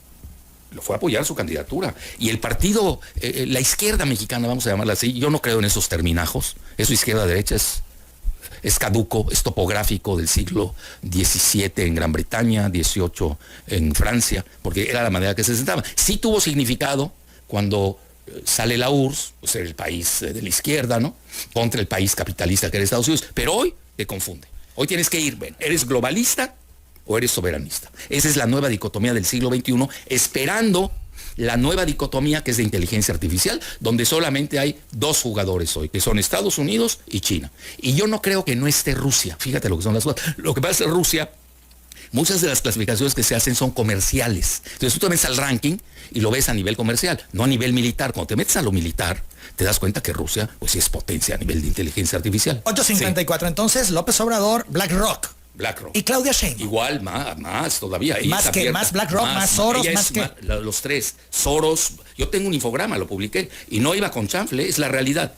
Lo fue a apoyar su candidatura. Y el partido, la izquierda mexicana, vamos a llamarla así, yo no creo en esos terminajos. Eso izquierda-derecha es caduco, es topográfico del siglo XVII en Gran Bretaña, XVIII en Francia, porque era la manera que se sentaba. Sí tuvo significado cuando sale la URSS, o sea, el país de la izquierda, ¿no? Contra el país capitalista que era Estados Unidos. Pero hoy te confunde. Hoy tienes que ir, ven, ¿eres globalista o eres soberanista? Esa es la nueva dicotomía del siglo XXI, esperando la nueva dicotomía que es de inteligencia artificial, donde solamente hay dos jugadores hoy, que son Estados Unidos y China. Y yo no creo que no esté Rusia. Fíjate lo que son las cosas. Lo que pasa es Rusia, muchas de las clasificaciones que se hacen son comerciales. Entonces tú te metes al ranking y lo ves a nivel comercial, no a nivel militar. Cuando te metes a lo militar, te das cuenta que Rusia, pues sí es potencia a nivel de inteligencia artificial. 8.54, sí. Entonces López Obrador, BlackRock. ¿Y Claudia Sheinbaum? Igual, más todavía. Más BlackRock, más Soros, más que... Los tres. Soros, yo tengo un infograma, lo publiqué, y no iba con chanfle, es la realidad.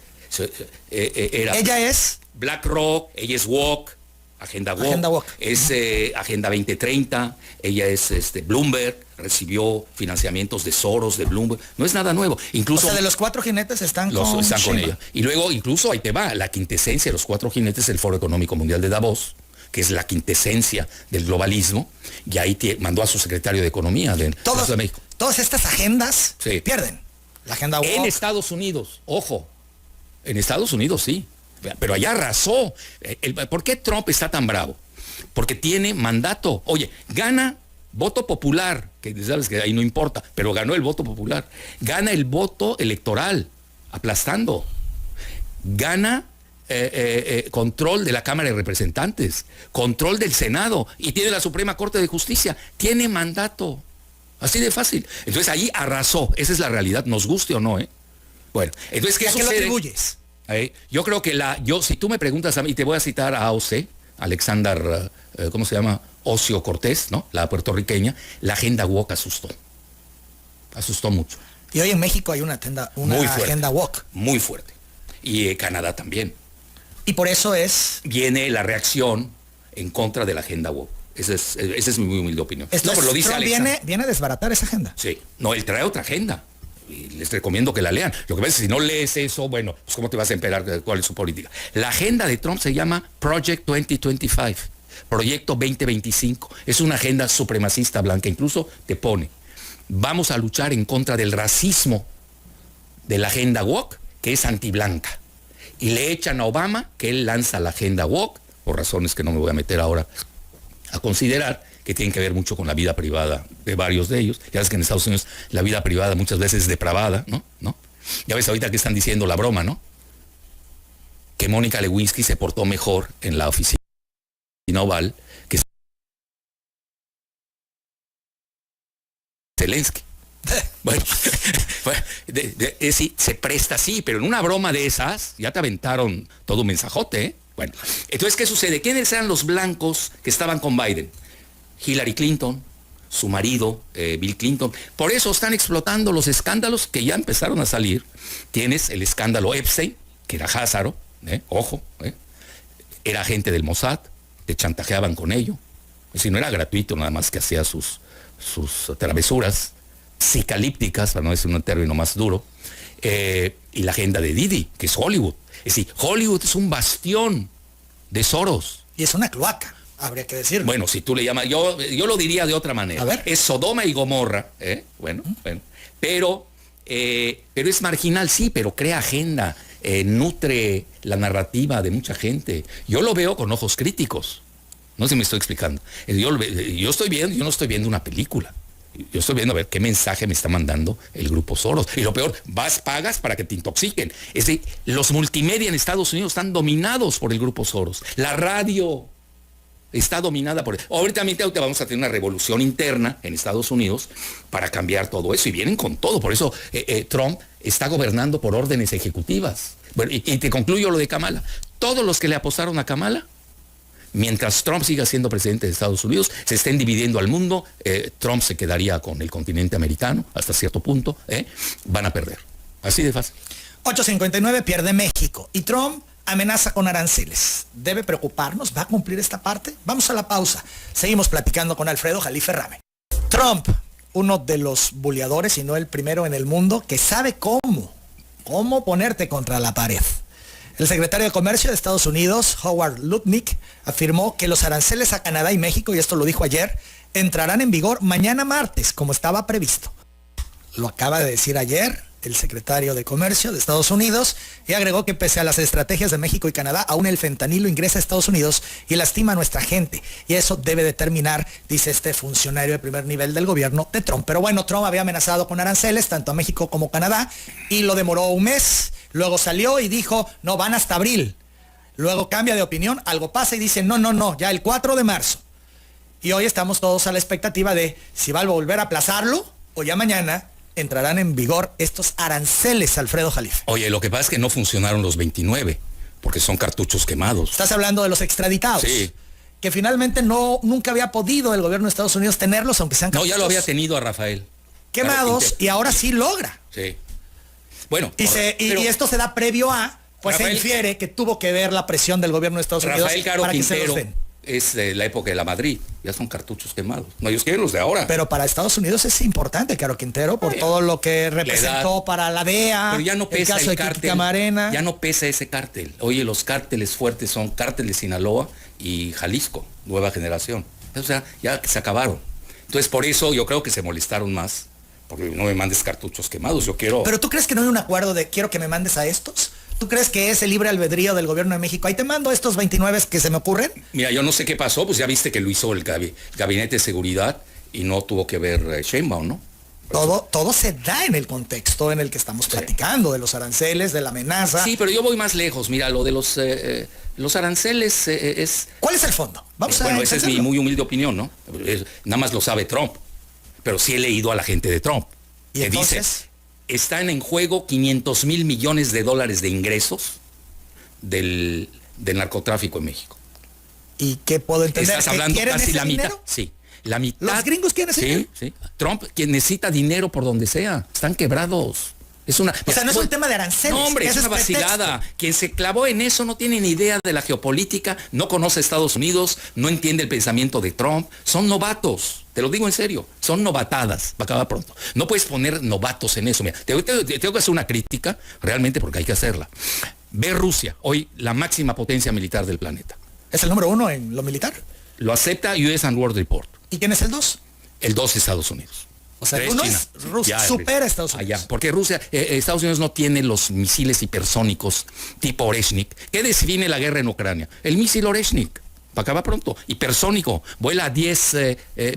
¿Ella es? BlackRock, ella es Walk, Agenda Walk. Es Agenda 2030, ella es Bloomberg, recibió financiamientos de Soros, de Bloomberg. No es nada nuevo. Incluso, o sea, de los cuatro jinetes están con ella. Y luego, incluso, ahí te va, la quintesencia de los cuatro jinetes es el Foro Económico Mundial de Davos, que es la quintesencia del globalismo, y ahí mandó a su secretario de Economía de México. Todas estas agendas pierden. La agenda Walk. En Estados Unidos, ojo, en Estados Unidos sí, pero allá arrasó. ¿Por qué Trump está tan bravo? Porque tiene mandato. Oye, gana voto popular, que sabes que ahí no importa, pero ganó el voto popular. Gana el voto electoral, aplastando. Gana control de la Cámara de Representantes, control del Senado, y tiene la Suprema Corte de Justicia. Tiene mandato. Así de fácil. Entonces allí arrasó. Esa es la realidad, nos guste o no, ¿eh? Bueno, entonces, ¿qué sucede? ¿A qué lo atribuyes? Yo creo que si tú me preguntas a mí, te voy a citar a AOC, Alexander, ¿cómo se llama? Ocasio Cortés, ¿no? La puertorriqueña. La agenda woke asustó mucho. Y hoy en México hay una agenda woke. Muy fuerte. Y Canadá también. Y por eso viene la reacción en contra de la agenda woke. Esa es mi muy humilde opinión. Pero lo dice Trump viene a desbaratar esa agenda. Sí. No, él trae otra agenda. Y les recomiendo que la lean. Lo que pasa es que si no lees eso, bueno, pues ¿cómo te vas a enterar cuál es su política? La agenda de Trump se llama Project 2025, Proyecto 2025. Es una agenda supremacista blanca. Incluso te pone, vamos a luchar en contra del racismo de la agenda woke, que es antiblanca. Y le echan a Obama que él lanza la agenda woke, por razones que no me voy a meter ahora a considerar, que tienen que ver mucho con la vida privada de varios de ellos. Ya ves que en Estados Unidos la vida privada muchas veces es depravada, ¿no? Ya ves ahorita que están diciendo la broma, ¿no? Que Mónica Lewinsky se portó mejor en la oficina Oval que Zelensky. Bueno, se presta así, pero en una broma de esas ya te aventaron todo un mensajote, ¿eh? Bueno, entonces, ¿qué sucede? ¿Quiénes eran los blancos que estaban con Biden? Hillary Clinton, su marido, Bill Clinton. Por eso están explotando los escándalos que ya empezaron a salir. Tienes el escándalo Epstein, que era Házaro, era agente del Mossad, te chantajeaban con ello. Es decir, no era gratuito, nada más que hacía sus travesuras psicalípticas, para no decir un término más duro, y la agenda de Didi, que es Hollywood. Es decir, Hollywood es un bastión de Soros. Y es una cloaca, habría que decirlo. Bueno, si tú le llamas, yo lo diría de otra manera. A ver. Es Sodoma y Gomorra, bueno, pero es marginal, sí, pero crea agenda, nutre la narrativa de mucha gente. Yo lo veo con ojos críticos. No sé si me estoy explicando. Yo no estoy viendo una película. Yo estoy viendo a ver qué mensaje me está mandando el grupo Soros. Y lo peor, pagas para que te intoxiquen. Es decir, los multimedia en Estados Unidos están dominados por el grupo Soros. La radio, está dominada por... Ahorita vamos a tener una revolución interna en Estados Unidos para cambiar todo eso, y vienen con todo. Por eso Trump está gobernando por órdenes ejecutivas. Bueno, y te concluyo lo de Kamala. Todos los que le apostaron a Kamala, mientras Trump siga siendo presidente de Estados Unidos, se estén dividiendo al mundo, Trump se quedaría con el continente americano hasta cierto punto, van a perder. Así de fácil. 8.59 pierde México y Trump amenaza con aranceles. ¿Debe preocuparnos? ¿Va a cumplir esta parte? Vamos a la pausa. Seguimos platicando con Alfredo Jalife Rame. Trump, uno de los buleadores, y no el primero en el mundo, que sabe cómo ponerte contra la pared. El secretario de Comercio de Estados Unidos, Howard Lutnick, afirmó que los aranceles a Canadá y México, y esto lo dijo ayer, entrarán en vigor mañana martes, como estaba previsto. Lo acaba de decir ayer el secretario de Comercio de Estados Unidos, y agregó que pese a las estrategias de México y Canadá, aún el fentanilo ingresa a Estados Unidos y lastima a nuestra gente. Y eso debe determinar, dice este funcionario de primer nivel del gobierno de Trump. Pero bueno, Trump había amenazado con aranceles, tanto a México como a Canadá, y lo demoró un mes. Luego salió y dijo, no, van hasta abril. Luego cambia de opinión, algo pasa y dice, no, ya el 4 de marzo. Y hoy estamos todos a la expectativa de si va a volver a aplazarlo o ya mañana entrarán en vigor estos aranceles, Alfredo Jalife. Oye, lo que pasa es que no funcionaron los 29, porque son cartuchos quemados. Estás hablando de los extraditados. Sí. Que finalmente nunca había podido el gobierno de Estados Unidos tenerlos, aunque sean cartuchos. No, ya lo había tenido a Rafael. Quemados, y ahora sí logra. Sí. Bueno. Y esto se da previo a, pues Rafael, se infiere que tuvo que ver la presión del gobierno de Estados Unidos para que se los den. Es de la época de la Madrid, ya son cartuchos quemados. No, ellos quieren los de ahora. Pero para Estados Unidos es importante, Caro Quintero, por todo lo que representó para la DEA. Pero ya no pesa el cártel. Camarena. Ya no pesa ese cártel. Oye, los cárteles fuertes son cártel de Sinaloa y Jalisco, nueva generación. O sea, ya se acabaron. Entonces, por eso yo creo que se molestaron más. Porque no me mandes cartuchos quemados, yo quiero... ¿Pero tú crees que no hay un acuerdo de quiero que me mandes a estos? ¿Tú crees que es el libre albedrío del gobierno de México? Ahí te mando estos 29 que se me ocurren. Mira, yo no sé qué pasó, pues ya viste que lo hizo el gabinete de seguridad y no tuvo que ver Sheinbaum, ¿no? Todo se da en el contexto en el que estamos platicando, de los aranceles, de la amenaza. Sí, pero yo voy más lejos. Mira, lo de los aranceles es... ¿Cuál es el fondo? Bueno, esa es mi muy humilde opinión, ¿no? Nada más lo sabe Trump, pero sí he leído a la gente de Trump. ¿Y que entonces? Dice, están en juego 500,000 millones de dólares de ingresos del narcotráfico en México. ¿Y qué puedo entender? ¿Estás hablando casi la mitad? Dinero? Sí, la mitad. ¿Los gringos quieren ese dinero? Sí. Trump, quien necesita dinero por donde sea. Están quebrados. Es una... O sea, no es un tema de aranceles. No, hombre, es una vacilada. Quien se clavó en eso no tiene ni idea de la geopolítica, no conoce Estados Unidos, no entiende el pensamiento de Trump. Son novatos. Te lo digo en serio. Son novatadas. Va a acabar pronto. No puedes poner novatos en eso. Mira, tengo que hacer una crítica, realmente, porque hay que hacerla. Ve Rusia, hoy la máxima potencia militar del planeta. ¿Es el número 1 en lo militar? Lo acepta US and World Report. ¿Y quién es el 2? El 2 es Estados Unidos. O sea, uno es Rusia, supera a Estados Unidos. Allá, porque Estados Unidos no tiene los misiles hipersónicos tipo Oreshnik. ¿Qué define la guerra en Ucrania? El misil Oreshnik. Acaba pronto. Hipersónico. Vuela a 10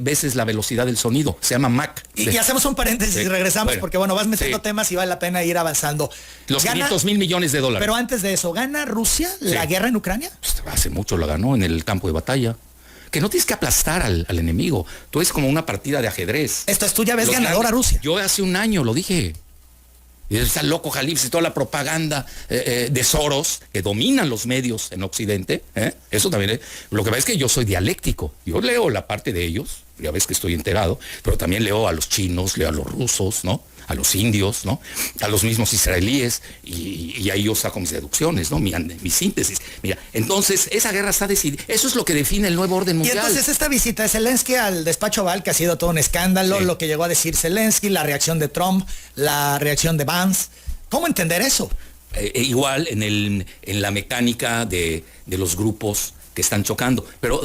veces la velocidad del sonido. Se llama Mach. Y hacemos un paréntesis y regresamos, porque bueno, vas metiendo temas y vale la pena ir avanzando. Los 500,000 millones de dólares. Pero antes de eso, ¿gana Rusia la guerra en Ucrania? Hace mucho lo ganó en el campo de batalla. Que no tienes que aplastar al enemigo. Tú es como una partida de ajedrez. Esto es, tú ya ves ganador a Rusia. Yo hace un año lo dije. Y está loco Jalife y toda la propaganda de Soros que dominan los medios en Occidente. Eso también. Lo que pasa es que yo soy dialéctico. Yo leo la parte de ellos, ya ves que estoy enterado, pero también leo a los chinos, leo a los rusos, ¿no? A los indios, ¿no? A los mismos israelíes, y ahí yo saco mis deducciones, ¿no? Mi síntesis. Mira, entonces esa guerra está decidida. Eso es lo que define el nuevo orden mundial. Y entonces esta visita de Zelensky al despacho Oval, que ha sido todo un escándalo, lo que llegó a decir Zelensky, la reacción de Trump, la reacción de Vance. ¿Cómo entender eso? Igual en la mecánica de los grupos que están chocando. Pero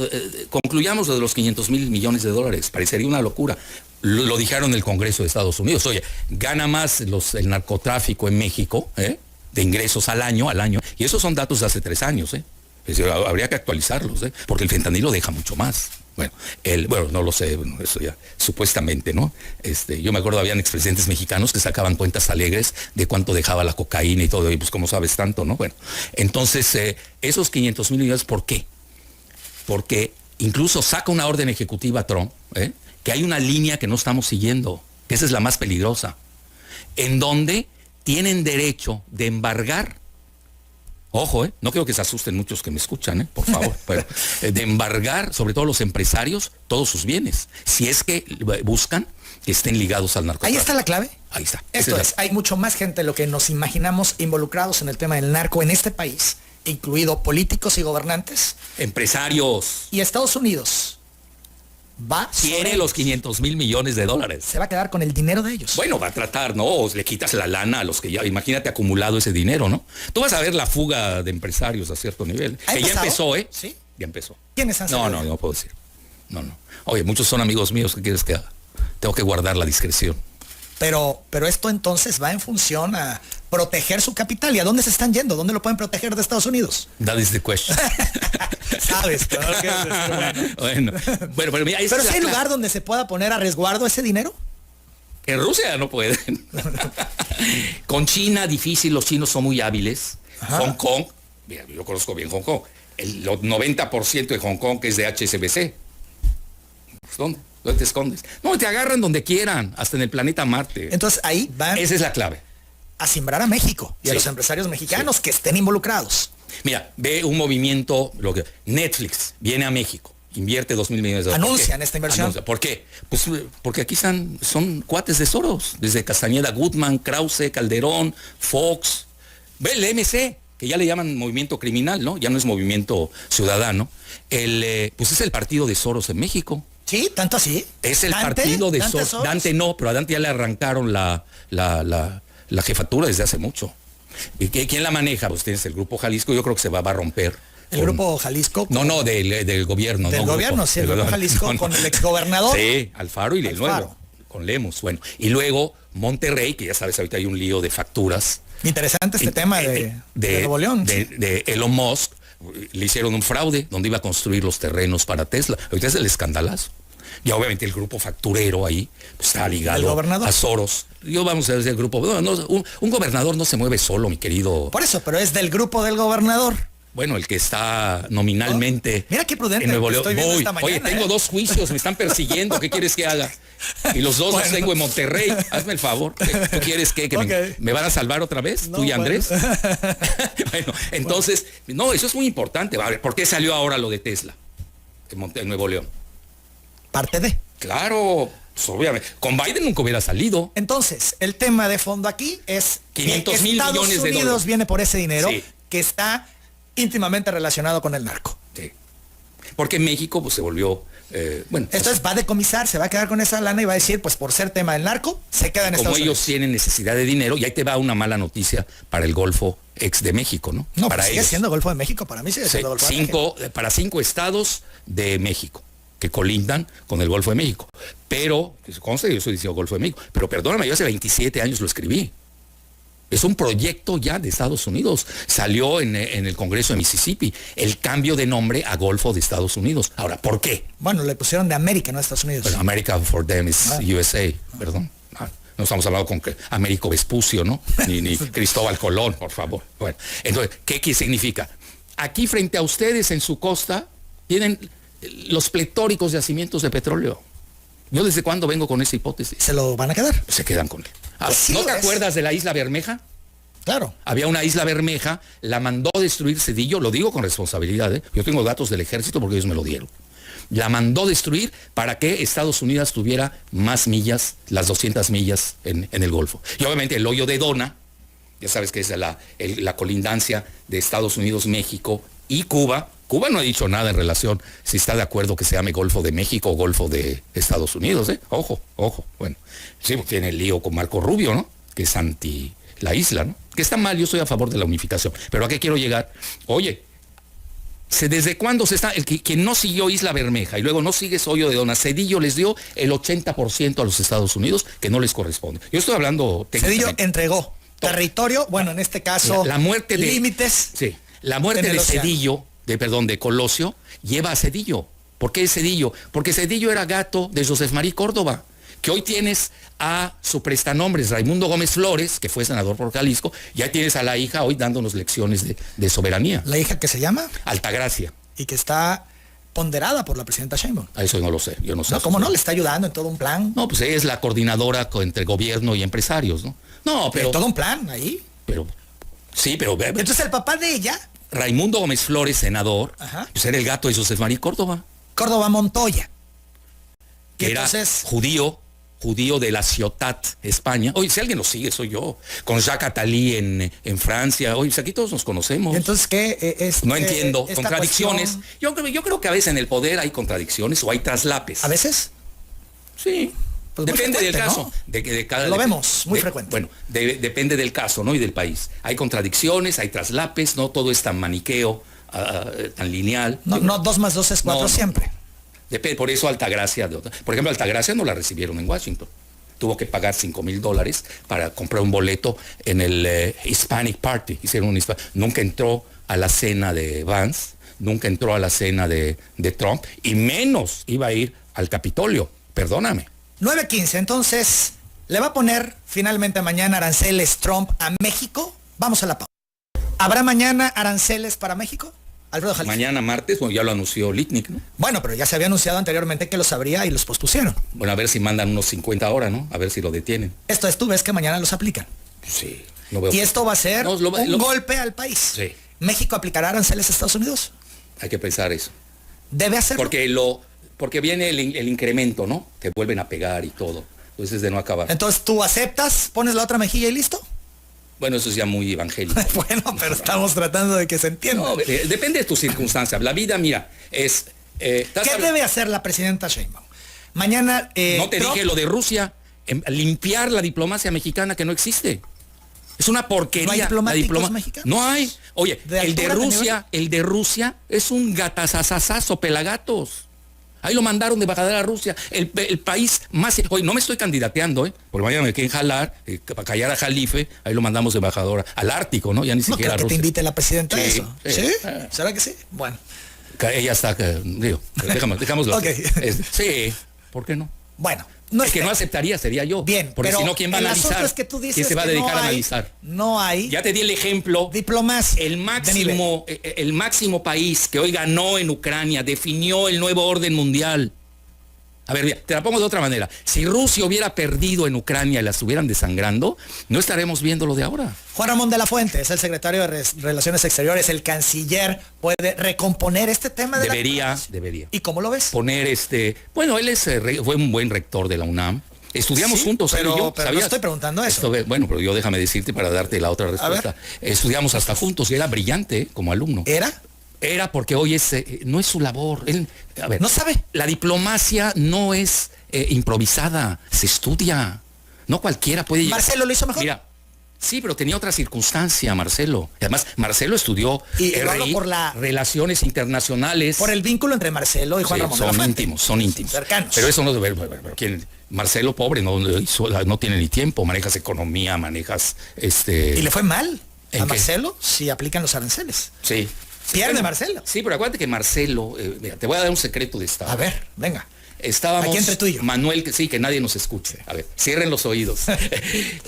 concluyamos lo de los 500,000 millones de dólares. Parecería una locura. Lo dijeron en el Congreso de Estados Unidos. Oye, gana más el narcotráfico en México, de ingresos al año, y esos son datos de hace 3 años, Es decir, habría que actualizarlos, porque el fentanilo deja mucho más. Bueno, no lo sé, eso ya, supuestamente, ¿no? Yo me acuerdo, habían expresidentes mexicanos que sacaban cuentas alegres de cuánto dejaba la cocaína y todo, y pues cómo sabes tanto, ¿no? Bueno, entonces, esos 500,000 millones, ¿por qué? Porque incluso saca una orden ejecutiva Trump, que hay una línea que no estamos siguiendo, que esa es la más peligrosa, en donde tienen derecho de embargar, ojo, no quiero que se asusten muchos que me escuchan, por favor, pero de embargar, sobre todo los empresarios, todos sus bienes, si es que buscan que estén ligados al narcotráfico. Ahí está la clave. Ahí está. Esto es, hay mucho más gente de lo que nos imaginamos involucrados en el tema del narco en este país, incluido políticos y gobernantes. Empresarios. Y Estados Unidos quiere los 500,000 millones de dólares. Se va a quedar con el dinero de ellos. Bueno, va a tratar, ¿no? Le quitas la lana a los que ya, imagínate acumulado ese dinero, ¿no? Tú vas a ver la fuga de empresarios a cierto nivel. Que ya empezó, ¿Sí? Ya empezó. ¿Quiénes han sido? No puedo decir. No. Oye, muchos son amigos míos, ¿qué quieres que haga? Tengo que guardar la discreción. Pero esto entonces va en función a proteger su capital. ¿Y a dónde se están yendo? ¿Dónde lo pueden proteger de Estados Unidos? That is the question. Sabes, claro que bueno, pero mira, ¿pero hay lugar donde se pueda poner a resguardo ese dinero? En Rusia no pueden. Con China difícil, los chinos son muy hábiles. Ajá. Hong Kong, mira, yo conozco bien Hong Kong. El 90% de Hong Kong que es de HSBC. ¿Dónde te escondes? No, te agarran donde quieran, hasta en el planeta Marte. Entonces ahí van. Esa es la clave. A simbrar a México y a los empresarios mexicanos que estén involucrados. Mira, ve un movimiento, Netflix viene a México, invierte 2,000 millones de dólares. Anuncian esta inversión. ¿Por qué? Pues porque aquí son cuates de Soros, desde Castañeda, Goodman, Krause, Calderón, Fox. Ve el MC, que ya le llaman movimiento criminal, ¿no? Ya no es movimiento ciudadano. Pues es el partido de Soros en México. Sí, tanto así. Es el partido de Soros. Dante no, pero a Dante ya le arrancaron la jefatura desde hace mucho. ¿Y quién la maneja? Pues tienes el Grupo Jalisco, yo creo que se va a romper. ¿El Grupo Jalisco? No, del gobierno. Del gobierno, sí, el Grupo Jalisco con el exgobernador. Sí, Alfaro y el nuevo, con Lemus. Bueno, y luego Monterrey, que ya sabes, ahorita hay un lío de facturas. Interesante este tema de Nuevo León. De Elon Musk, le hicieron un fraude donde iba a construir los terrenos para Tesla. Ahorita es el escandalazo. Y obviamente el grupo facturero ahí pues, está ligado a Soros. Yo vamos a decir el grupo. Un gobernador no se mueve solo, mi querido. Por eso, pero es del grupo del gobernador. Bueno, el que está nominalmente. Mira qué prudente. En Nuevo León. Estoy viendo esta mañana, oye, tengo 2 juicios, me están persiguiendo. ¿Qué quieres que haga? Y los 2 los tengo en Monterrey. Hazme el favor. ¿Tú quieres que me van a salvar otra vez? ¿Tú y Andrés? Bueno, entonces, no, eso es muy importante. A ver, ¿por qué salió ahora lo de Tesla en Nuevo León? Parte de. Claro, pues obviamente. Con Biden nunca hubiera salido. Entonces, el tema de fondo aquí es 500,000 millones de dólares. Estados Unidos viene por ese dinero que está íntimamente relacionado con el narco. Sí. Porque México pues se volvió Entonces va a decomisar, se va a quedar con esa lana y va a decir, pues por ser tema del narco, se queda en Estados Unidos. Como ellos tienen necesidad de dinero, y ahí te va una mala noticia para el Golfo ex de México, ¿no? No, para pues sigue siendo Golfo de México, para mí sigue siendo Golfo de México. Para 5 estados de México que colindan con el Golfo de México. Pero, que se conste, yo soy diciendo Golfo de México, pero perdóname, yo hace 27 años lo escribí. Es un proyecto ya de Estados Unidos. Salió en el Congreso de Mississippi el cambio de nombre a Golfo de Estados Unidos. Ahora, ¿por qué? Bueno, le pusieron de América, no Estados Unidos. Bueno, America for them is USA, perdón. No estamos hablando con Américo Vespucio, ¿no? Ni Cristóbal Colón, por favor. Bueno, entonces, ¿qué significa? Aquí frente a ustedes en su costa tienen los pletóricos yacimientos de petróleo. Yo desde cuándo vengo con esa hipótesis. ¿Se lo van a quedar? Se quedan con él. ¿No te acuerdas de la Isla Bermeja? Claro. Había una Isla Bermeja, la mandó destruir Zedillo, lo digo con responsabilidad, yo tengo datos del ejército porque ellos me lo dieron. La mandó destruir para que Estados Unidos tuviera más millas, las 200 millas en el Golfo. Y obviamente el hoyo de Dona, ya sabes que es la colindancia de Estados Unidos, México y Cuba. Cuba no ha dicho nada en relación si está de acuerdo que se llame Golfo de México o Golfo de Estados Unidos, ¿eh? Ojo. Bueno, sí, tiene el lío con Marco Rubio, ¿no? Que es anti la isla, ¿no? Que está mal, yo estoy a favor de la unificación. Pero ¿a qué quiero llegar? Oye, ¿desde cuándo se está? Quien no siguió Isla Bermeja y luego no sigue ese hoyo de Dona, Zedillo les dio el 80% a los Estados Unidos que no les corresponde. Yo estoy hablando técnicamente. Zedillo entregó territorio, bueno, en este caso, la muerte de límites. Sí, la muerte de Zedillo, de Colosio, lleva a Zedillo. ¿Por qué Zedillo? Porque Zedillo era gato de Josef María Córdoba, que hoy tienes a su prestanombres Raimundo Gómez Flores, que fue senador por Jalisco, ya tienes a la hija hoy dándonos lecciones de soberanía. ¿La hija que se llama? Altagracia. Y que está ponderada por la presidenta Sheinbaum. A eso no lo sé, yo no sé. No, ¿cómo no? ¿Le está ayudando en todo un plan? No, pues ella es la coordinadora entre gobierno y empresarios, ¿no? No, pero... todo un plan ahí. Pero, sí, pero... Entonces el papá de ella... Raimundo Gómez Flores, senador, pues era el gato de José María Córdoba. Córdoba Montoya. Que era judío de la Ciotat, España. Oye, si alguien lo sigue, soy yo. Con Jacques Attali en Francia. Oye, pues aquí todos nos conocemos. ¿Y entonces qué? No entiendo. Contradicciones. Cuestión... Yo creo que a veces en el poder hay contradicciones o hay traslapes. ¿A veces? Sí. Pues depende del caso. ¿No? De cada, lo vemos, muy frecuente. Bueno, depende del caso, ¿no? Y del país. Hay contradicciones, hay traslapes, no todo es tan maniqueo, tan lineal. No, 2 más 2 es 4 siempre. Depende, por eso Altagracia, por ejemplo, Altagracia no la recibieron en Washington. Tuvo que pagar $5,000 para comprar un boleto en el Hispanic Party. Hicieron un nunca entró a la cena de Vance, nunca entró a la cena de Trump, y menos iba a ir al Capitolio. Perdóname. 9:15, entonces, ¿le va a poner finalmente mañana aranceles Trump a México? Vamos a la pausa. ¿Habrá mañana aranceles para México? Alfredo Jalife. Mañana martes, bueno, ya lo anunció Litnik, ¿no? Bueno, pero ya se había anunciado anteriormente que los habría y los pospusieron. Bueno, a ver si mandan unos 50 ahora, ¿no? A ver si lo detienen. Esto es, tú ves que mañana los aplican. Sí. Lo veo. Y esto va a ser un golpe al país. Sí. ¿México aplicará aranceles a Estados Unidos? Hay que pensar eso. ¿Debe hacerlo? Porque viene el incremento, ¿no? Te vuelven a pegar y todo. Entonces de no acabar. Entonces tú aceptas, pones la otra mejilla y listo. Bueno, eso es ya muy evangélico. Bueno, pero estamos tratando de que se entienda. No, depende de tus circunstancias. La vida, mira, es... ¿Qué debe hacer la presidenta Sheinbaum? Mañana... no te dije lo de Rusia. Limpiar la diplomacia mexicana que no existe. Es una porquería. ¿No hay diplomáticos mexicanos? No hay. Oye, el de Rusia es un gatazazazazo, pelagatos. Ahí lo mandaron de embajador a Rusia, el país más... Oye, no me estoy candidateando, porque mañana me quieren jalar, para callar a Jalife, ahí lo mandamos de embajador al Ártico, ¿no? Ya ni siquiera a Rusia. ¿No creo que te invite la presidenta a eso? ¿Sí? ¿Será que sí? Bueno. Ella está, digo, dejámoslo. Okay. Sí, ¿por qué no? Bueno. No, el que no aceptaría sería yo. Bien, porque si no, ¿quién va a analizar? Es que tú dices ¿Quién se va a dedicar a analizar? No hay. Ya te di el ejemplo. Diplomacia. El máximo país que hoy ganó en Ucrania, definió el nuevo orden mundial. A ver, mira, te la pongo de otra manera. Si Rusia hubiera perdido en Ucrania y la estuvieran desangrando, no estaremos viendo lo de ahora. Juan Ramón de la Fuente es el secretario de Relaciones Exteriores, el canciller. ¿Puede recomponer este tema? Debería. ¿Y cómo lo ves? Poner bueno, él fue un buen rector de la UNAM. Estudiamos juntos, pero, él y yo. Pero no estoy preguntando eso. Bueno, pero yo déjame decirte para darte la otra respuesta. Estudiamos hasta juntos y era brillante como alumno. Era porque hoy no es su labor. Él, a ver, no sabe. La diplomacia no es improvisada, se estudia. No cualquiera puede llegar. ¿Marcelo lo hizo mejor? Mira, sí, pero tenía otra circunstancia, Marcelo. Además, Marcelo estudió Relaciones Internacionales. Por el vínculo entre Marcelo y Juan Ramón de la Fuente. Son íntimos. Cercanos. Pero eso no debe... Marcelo, pobre, no tiene ni tiempo. Manejas economía, manejas... ¿Y le fue mal a Marcelo si aplican los aranceles? Sí. Pierde Marcelo. Sí, pero acuérdate que Marcelo, mira, te voy a dar un secreto de Estado. A ver, venga. Estábamos aquí entre tú y yo. Manuel, que nadie nos escuche. A ver, cierren los oídos.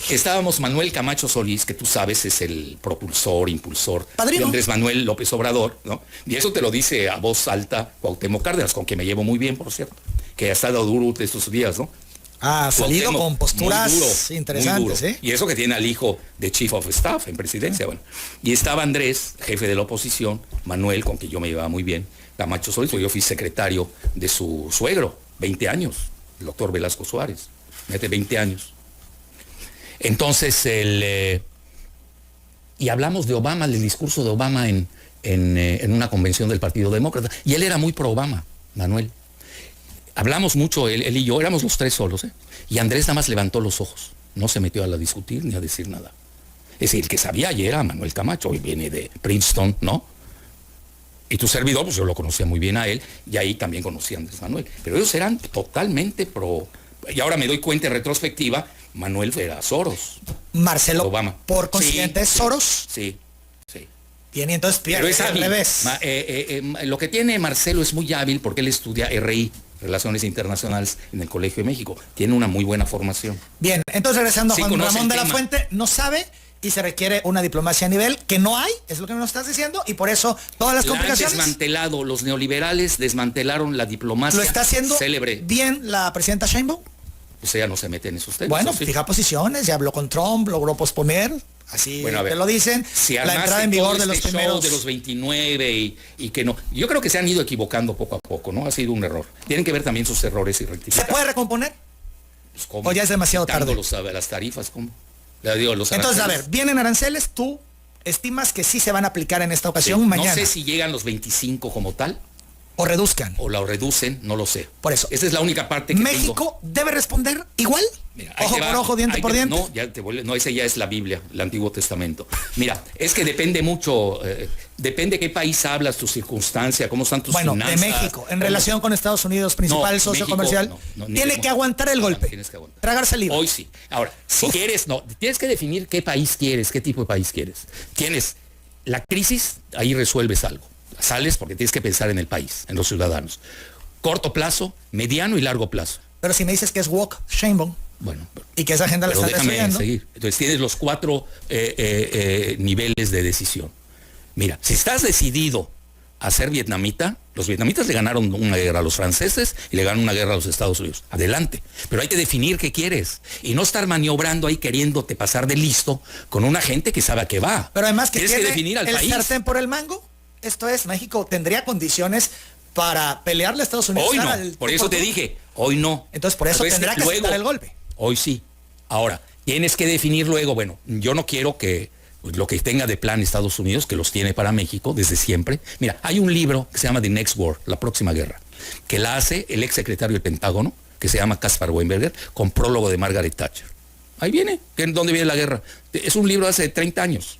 Estábamos Manuel Camacho Solís, que tú sabes es el propulsor, impulsor Padrino. de Andrés Manuel López Obrador, ¿no? Y eso te lo dice a voz alta Cuauhtémoc Cárdenas, con quien me llevo muy bien, por cierto, que ha estado duro estos días, ¿no? Ha salido con posturas interesantes, ¿eh? Y eso que tiene al hijo de Chief of Staff en presidencia, bueno. Y estaba Andrés, jefe de la oposición, Manuel, con quien yo me llevaba muy bien, Camacho Solís, yo fui secretario de su suegro, 20 años, el doctor Velasco Suárez, mete 20 años. Entonces, y hablamos de Obama, del discurso de Obama en una convención del Partido Demócrata, y él era muy pro Obama, Manuel. Hablamos mucho, él y yo, éramos los tres solos, ¿eh? Y Andrés nada más levantó los ojos, no se metió a discutir ni a decir nada. Es decir, el que sabía ayer era Manuel Camacho, hoy viene de Princeton, ¿no? Y tu servidor, pues yo lo conocía muy bien a él, y ahí también conocí a Andrés Manuel. Pero ellos eran totalmente pro... Y ahora me doy cuenta en retrospectiva, Manuel era Soros. Marcelo, Obama. por consiguiente, ¿es Soros? Sí. Bien, y entonces pierde. Pero es hábil. Al revés. Lo que tiene Marcelo es muy hábil porque él estudia RI, Relaciones Internacionales, en el Colegio de México. Tiene una muy buena formación. Bien, entonces regresando a Juan Ramón de la Fuente, no sabe y se requiere una diplomacia a nivel que no hay, es lo que nos estás diciendo, y por eso todas las complicaciones. Han desmantelado, los neoliberales desmantelaron la diplomacia. ¿Lo está haciendo célebre bien la presidenta Sheinbaum? Pues ella no se mete en esos temas. Bueno, sí. fija posiciones, ya habló con Trump, logró posponer, así bueno, te lo dicen, si la entrada en vigor de los primeros... de los 29 y que no, yo creo que se han ido equivocando poco a poco, ¿no? Ha sido un error. Tienen que ver también sus errores y rectificar. ¿Se puede recomponer? Pues, ¿cómo? ¿O ya es demasiado tarde? Las tarifas, ¿cómo? Digo, los entonces, a ver, vienen aranceles, tú estimas que sí se van a aplicar en esta ocasión mañana. No sé si llegan los 25 como tal. O reduzcan. O la reducen, no lo sé. Por eso. Esa es la única parte que ¿México debe responder igual? Mira, ojo por ojo, diente por diente. No, ese ya es la Biblia, el Antiguo Testamento. Mira, es que depende mucho, depende qué país hablas, tu circunstancia, cómo están tus finanzas. De México, en relación con Estados Unidos, principal socio México, comercial, tiene que aguantar el golpe. Tienes que aguantar. Tragar saliva. Hoy sí. Ahora, si quieres, tienes que definir qué país quieres, qué tipo de país quieres. Tienes la crisis, ahí resuelves algo. Sales porque tienes que pensar en el país, en los ciudadanos. Corto plazo, mediano y largo plazo. Pero si me dices que es woke, Sheinbaum. Bueno, y que esa agenda la está destruyendo. Seguir. Entonces tienes los 4 niveles de decisión. Mira, si estás decidido a ser vietnamita, los vietnamitas le ganaron una guerra a los franceses y le ganaron una guerra a los Estados Unidos. Adelante. Pero hay que definir qué quieres y no estar maniobrando ahí queriéndote pasar de listo con una gente que sabe a qué va. Pero además que tienes que definir al país. El sartén por el mango. Esto es, México tendría condiciones para pelearle a Estados Unidos. Hoy no, por eso te dije, hoy no. Entonces por eso tendrá que aceptar el golpe. Hoy sí. Ahora, tienes que definir luego, bueno, yo no quiero que lo que tenga de plan Estados Unidos, que los tiene para México desde siempre. Mira, hay un libro que se llama The Next War, la próxima guerra, que la hace el ex secretario del Pentágono, que se llama Caspar Weinberger, con prólogo de Margaret Thatcher. Ahí viene, ¿dónde viene la guerra? Es un libro de hace 30 años.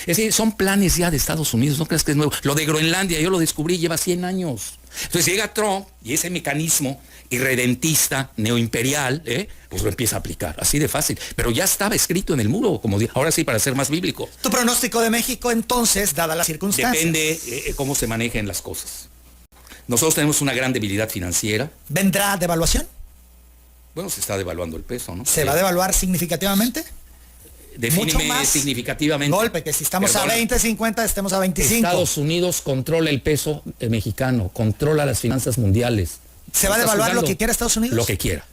Es decir, son planes ya de Estados Unidos, no creas que es nuevo. Lo de Groenlandia, yo lo descubrí, lleva 100 años. Entonces llega Trump y ese mecanismo irredentista, neoimperial, pues lo empieza a aplicar, así de fácil. Pero ya estaba escrito en el muro, como ahora sí, para ser más bíblico. ¿Tu pronóstico de México entonces, dada las circunstancias? Depende cómo se manejen las cosas. Nosotros tenemos una gran debilidad financiera. ¿Vendrá devaluación? Bueno, se está devaluando el peso, ¿no? ¿Se va a devaluar significativamente? Defíneme más significativamente. Golpe, que si estamos a 20, 50, estemos a 25. Estados Unidos controla el peso mexicano, controla las finanzas mundiales. ¿Se va a devaluar lo que quiera Estados Unidos? Lo que quiera.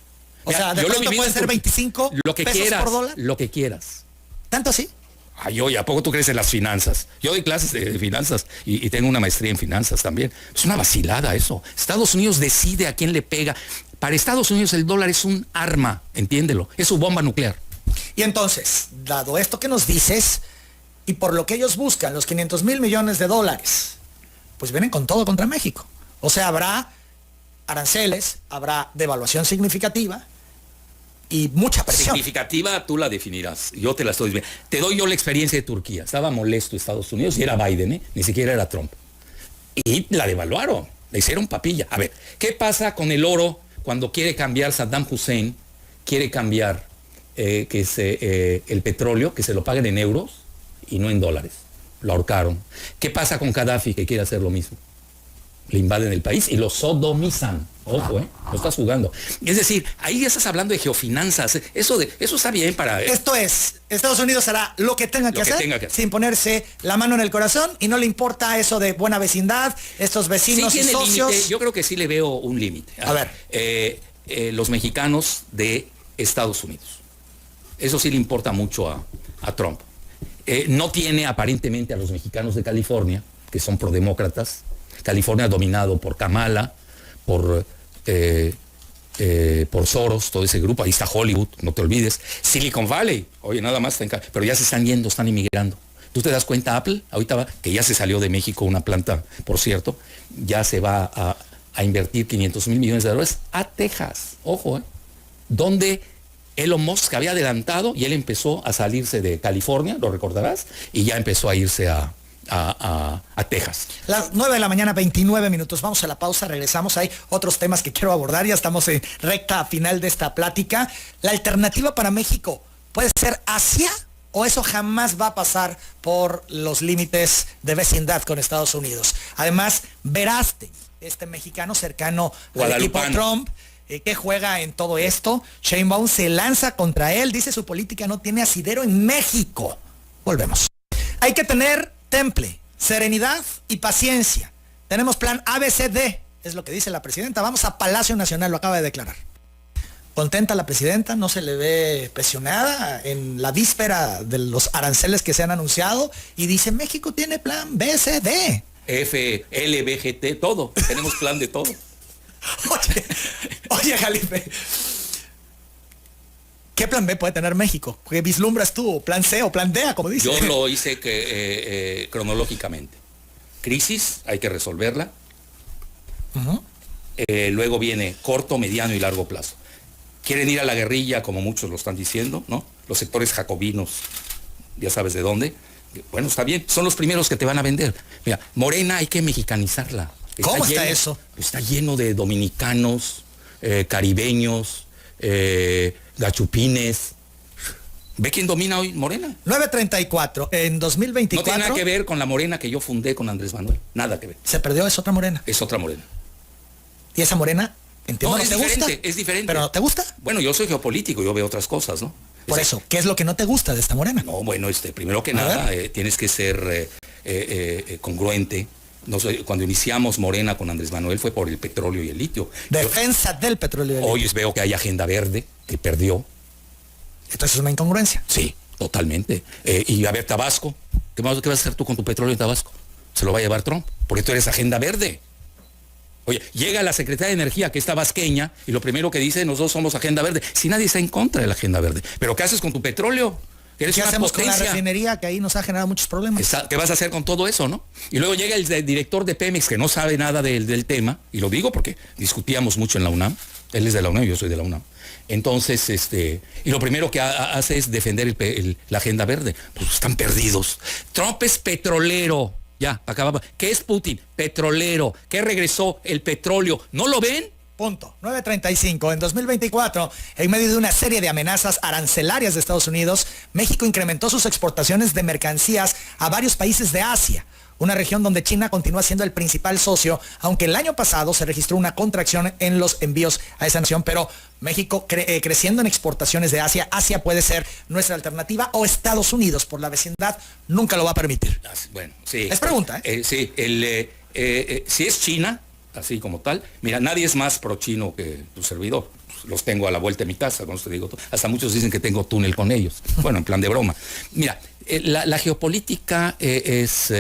O sea, de pronto puede ser 25 lo que pesos quieras, por dólar. Lo que quieras. ¿Tanto así? Ay, oye, ¿a poco tú crees en las finanzas? Yo doy clases de finanzas y tengo una maestría en finanzas también. Es una vacilada eso. Estados Unidos decide a quién le pega. Para Estados Unidos el dólar es un arma, entiéndelo. Es su bomba nuclear. Y entonces, dado esto que nos dices, y por lo que ellos buscan, los 500,000 millones de dólares, pues vienen con todo contra México. O sea, habrá aranceles, habrá devaluación significativa y mucha presión. Significativa tú la definirás, yo te la estoy diciendo. Te doy yo la experiencia de Turquía. Estaba molesto Estados Unidos y era Biden, ni siquiera era Trump. Y la devaluaron, la hicieron papilla. A ver, ¿qué pasa con el oro cuando quiere cambiar Saddam Hussein? Quiere cambiar el petróleo, que se lo paguen en euros y no en dólares. Lo ahorcaron. ¿Qué pasa con Gaddafi, que quiere hacer lo mismo? Le invaden el país y lo sodomizan. Ojo, no estás jugando. Es decir, ahí ya estás hablando de geofinanzas. Eso está bien para... Esto es, Estados Unidos hará lo que tenga que hacer sin ponerse la mano en el corazón y no le importa eso de buena vecindad, estos vecinos sí y socios. Límite. Yo creo que sí le veo un límite. A ver. Los mexicanos de Estados Unidos. Eso sí le importa mucho a Trump. No tiene aparentemente a los mexicanos de California, que son prodemócratas. California dominado por Kamala, por Soros, todo ese grupo. Ahí está Hollywood, no te olvides. Silicon Valley, oye, nada más, pero ya se están yendo, están emigrando. ¿Tú te das cuenta? Apple, ahorita que ya se salió de México una planta, por cierto, ya se va a invertir 500,000 millones de dólares a Texas. Ojo, donde Elon Musk había adelantado y él empezó a salirse de California, lo recordarás, y ya empezó a irse a Texas. Las 9 de la mañana, 29 minutos. Vamos a la pausa, regresamos. Hay otros temas que quiero abordar. Ya estamos en recta final de esta plática. La alternativa para México puede ser Asia, o eso jamás va a pasar por los límites de vecindad con Estados Unidos. Además, Veraste, este mexicano cercano al equipo Trump, que juega en todo esto. Sheinbaum se lanza contra él, dice su política no tiene asidero en México. Volvemos. Hay que tener temple, serenidad y paciencia. Tenemos plan ABCD, es lo que dice la presidenta. Vamos a Palacio Nacional, lo acaba de declarar. Contenta la presidenta, no se le ve presionada en la víspera de los aranceles que se han anunciado y dice México tiene plan BCD. F, L, B, G, T, todo. Tenemos plan de todo. Oye, Jalife, ¿qué plan B puede tener México? ¿Qué vislumbras tú? ¿Plan C o plan D, como dices? Yo lo hice cronológicamente. Crisis, hay que resolverla. Luego viene corto, mediano y largo plazo. Quieren ir a la guerrilla, como muchos lo están diciendo, ¿no? Los sectores jacobinos, ya sabes de dónde. Bueno, está bien, son los primeros que te van a vender. Mira, Morena hay que mexicanizarla. ¿Cómo está eso? Está lleno de dominicanos, caribeños, gachupines. ¿Ve quién domina hoy Morena? 9:34, en 2024... No tiene nada que ver con la Morena que yo fundé con Andrés Manuel, nada que ver. ¿Se perdió? ¿Es otra Morena? Es otra Morena. ¿Y esa Morena? Entiendo, no, ¿no te gusta? Es diferente. ¿Pero no te gusta? Bueno, yo soy geopolítico, yo veo otras cosas, ¿no? Por eso, ¿qué es lo que no te gusta de esta Morena? No, bueno, primero que nada, tienes que ser congruente. Cuando iniciamos Morena con Andrés Manuel fue por el petróleo y el litio. Defensa del petróleo y el litio. Hoy veo que hay agenda verde, que perdió. Entonces es una incongruencia. Sí, totalmente. Y a ver, Tabasco, ¿qué vas a hacer tú con tu petróleo en Tabasco? Se lo va a llevar Trump, porque tú eres agenda verde. Oye, llega la secretaria de Energía, que es tabasqueña, y lo primero que dice, nosotros somos agenda verde. Si nadie está en contra de la agenda verde. ¿Pero qué haces con tu petróleo? Eres ¿Qué una hacemos potencia. con la refinería, que ahí nos ha generado muchos problemas? ¿Qué vas a hacer con todo eso, no? Y luego llega el director de Pemex, que no sabe nada del tema, y lo digo porque discutíamos mucho en la UNAM. Él es de la UNAM, yo soy de la UNAM. Entonces, y lo primero que hace es defender la agenda verde. Pues están perdidos. Trump es petrolero. Ya, acababa. ¿Qué es Putin? Petrolero. ¿Qué regresó el petróleo? ¿No lo ven? Punto. 9:35. En 2024, en medio de una serie de amenazas arancelarias de Estados Unidos, México incrementó sus exportaciones de mercancías a varios países de Asia, una región donde China continúa siendo el principal socio, aunque el año pasado se registró una contracción en los envíos a esa nación, pero México creciendo en exportaciones de Asia. Asia puede ser nuestra alternativa, o Estados Unidos, por la vecindad, nunca lo va a permitir. Bueno, sí. Es pregunta, sí, si es China, así como tal, mira, nadie es más pro chino que tu servidor. Los tengo a la vuelta de mi casa, como te digo. Hasta muchos dicen que tengo túnel con ellos. Bueno, en plan de broma. Mira, la geopolítica es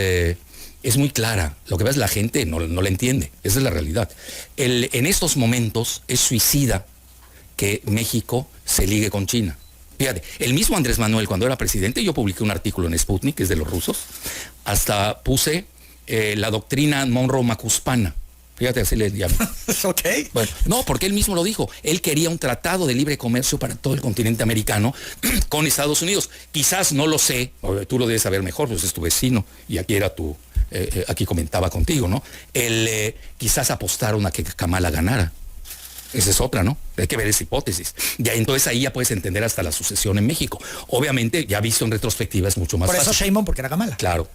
muy clara. Lo que pasa es que la gente no la entiende. Esa es la realidad. En estos momentos es suicida que México se ligue con China. Fíjate, el mismo Andrés Manuel, cuando era presidente, yo publiqué un artículo en Sputnik, que es de los rusos, hasta puse la doctrina Monroe-Macuspana. Fíjate, así le llamo. Ok. Bueno, no, porque él mismo lo dijo. Él quería un tratado de libre comercio para todo el continente americano con Estados Unidos. Quizás, no lo sé, tú lo debes saber mejor, pues es tu vecino y aquí era aquí comentaba contigo, ¿no? Quizás apostaron a que Kamala ganara. Esa es otra, ¿no? Hay que ver esa hipótesis. Ya entonces ahí ya puedes entender hasta la sucesión en México. Obviamente, ya visto en retrospectiva, es mucho más fácil. Por eso Sheinbaum, porque era Kamala. Claro.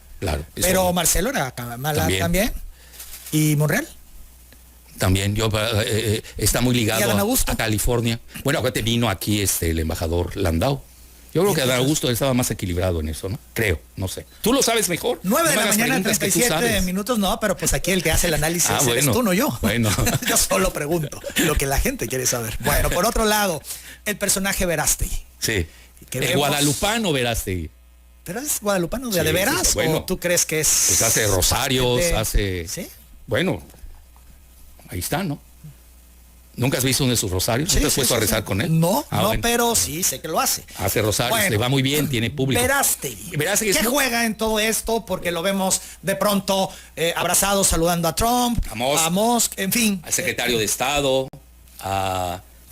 Pero Marcelo era Kamala también. ¿Y Monreal? También, está muy ligado a California. Bueno, acuérdate, vino aquí el embajador Landau. Yo creo que Adán Augusto estaba más equilibrado en eso, ¿no? Creo, no sé. Tú lo sabes mejor. 9 de la mañana, 37 minutos, no, pero pues aquí el que hace el análisis eres tú, no yo. Bueno. Yo solo pregunto lo que la gente quiere saber. Bueno, por otro lado, el personaje Verástegui. Sí. El guadalupano Verástegui. ¿Pero es guadalupano de veras? Bueno, ¿O tú crees que es...? Pues hace rosarios, ¿Sí? Bueno, ahí está, ¿no? ¿Nunca has visto uno de sus rosarios? ¿No te has puesto a rezar con él? No, bueno. Pero sí sé que lo hace. Hace rosarios, le va muy bien, tiene público. Verástegui. ¿Qué juega en todo esto? Porque lo vemos de pronto abrazado, saludando a Trump, a Musk, en fin. Al secretario de Estado,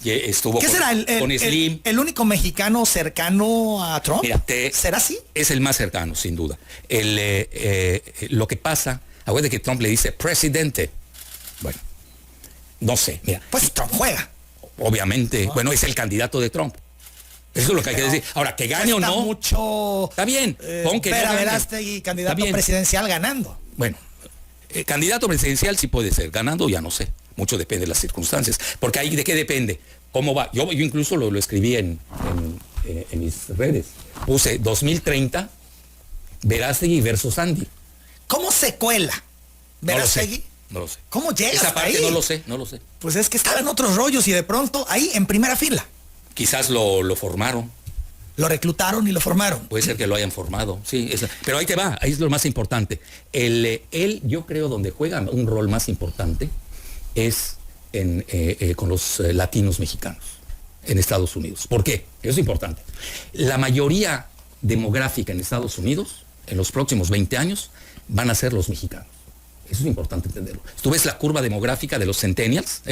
estuvo con Slim. El único mexicano cercano a Trump. Mira, ¿será así? Es el más cercano, sin duda. Lo que pasa, acuérdate que Trump le dice presidente. Bueno, no sé, mira. Pues Trump juega. Obviamente, bueno, es el candidato de Trump. Eso es lo que hay que decir. Ahora, que gane o no. Está bien. Pon que no Verástegui, candidato presidencial, ganando. Bueno, candidato presidencial sí puede ser. Ganando ya no sé. Mucho depende de las circunstancias. Porque ahí de qué depende. ¿Cómo va? Yo incluso lo escribí en mis redes. Puse 2030, Verástegui versus Andy. ¿Cómo se cuela Verástegui? No lo sé. ¿Cómo llega Esa hasta parte ahí? no lo sé. Pues es que estaba en otros rollos y de pronto ahí en primera fila. Quizás lo formaron. Lo reclutaron y lo formaron. Puede ser que lo hayan formado, sí. Pero ahí te va, ahí es lo más importante. Él, yo creo, donde juega un rol más importante es con los latinos mexicanos en Estados Unidos. ¿Por qué? Eso es importante. La mayoría demográfica en Estados Unidos, en los próximos 20 años, van a ser los mexicanos. Eso es importante entenderlo. Tú ves la curva demográfica de los centennials,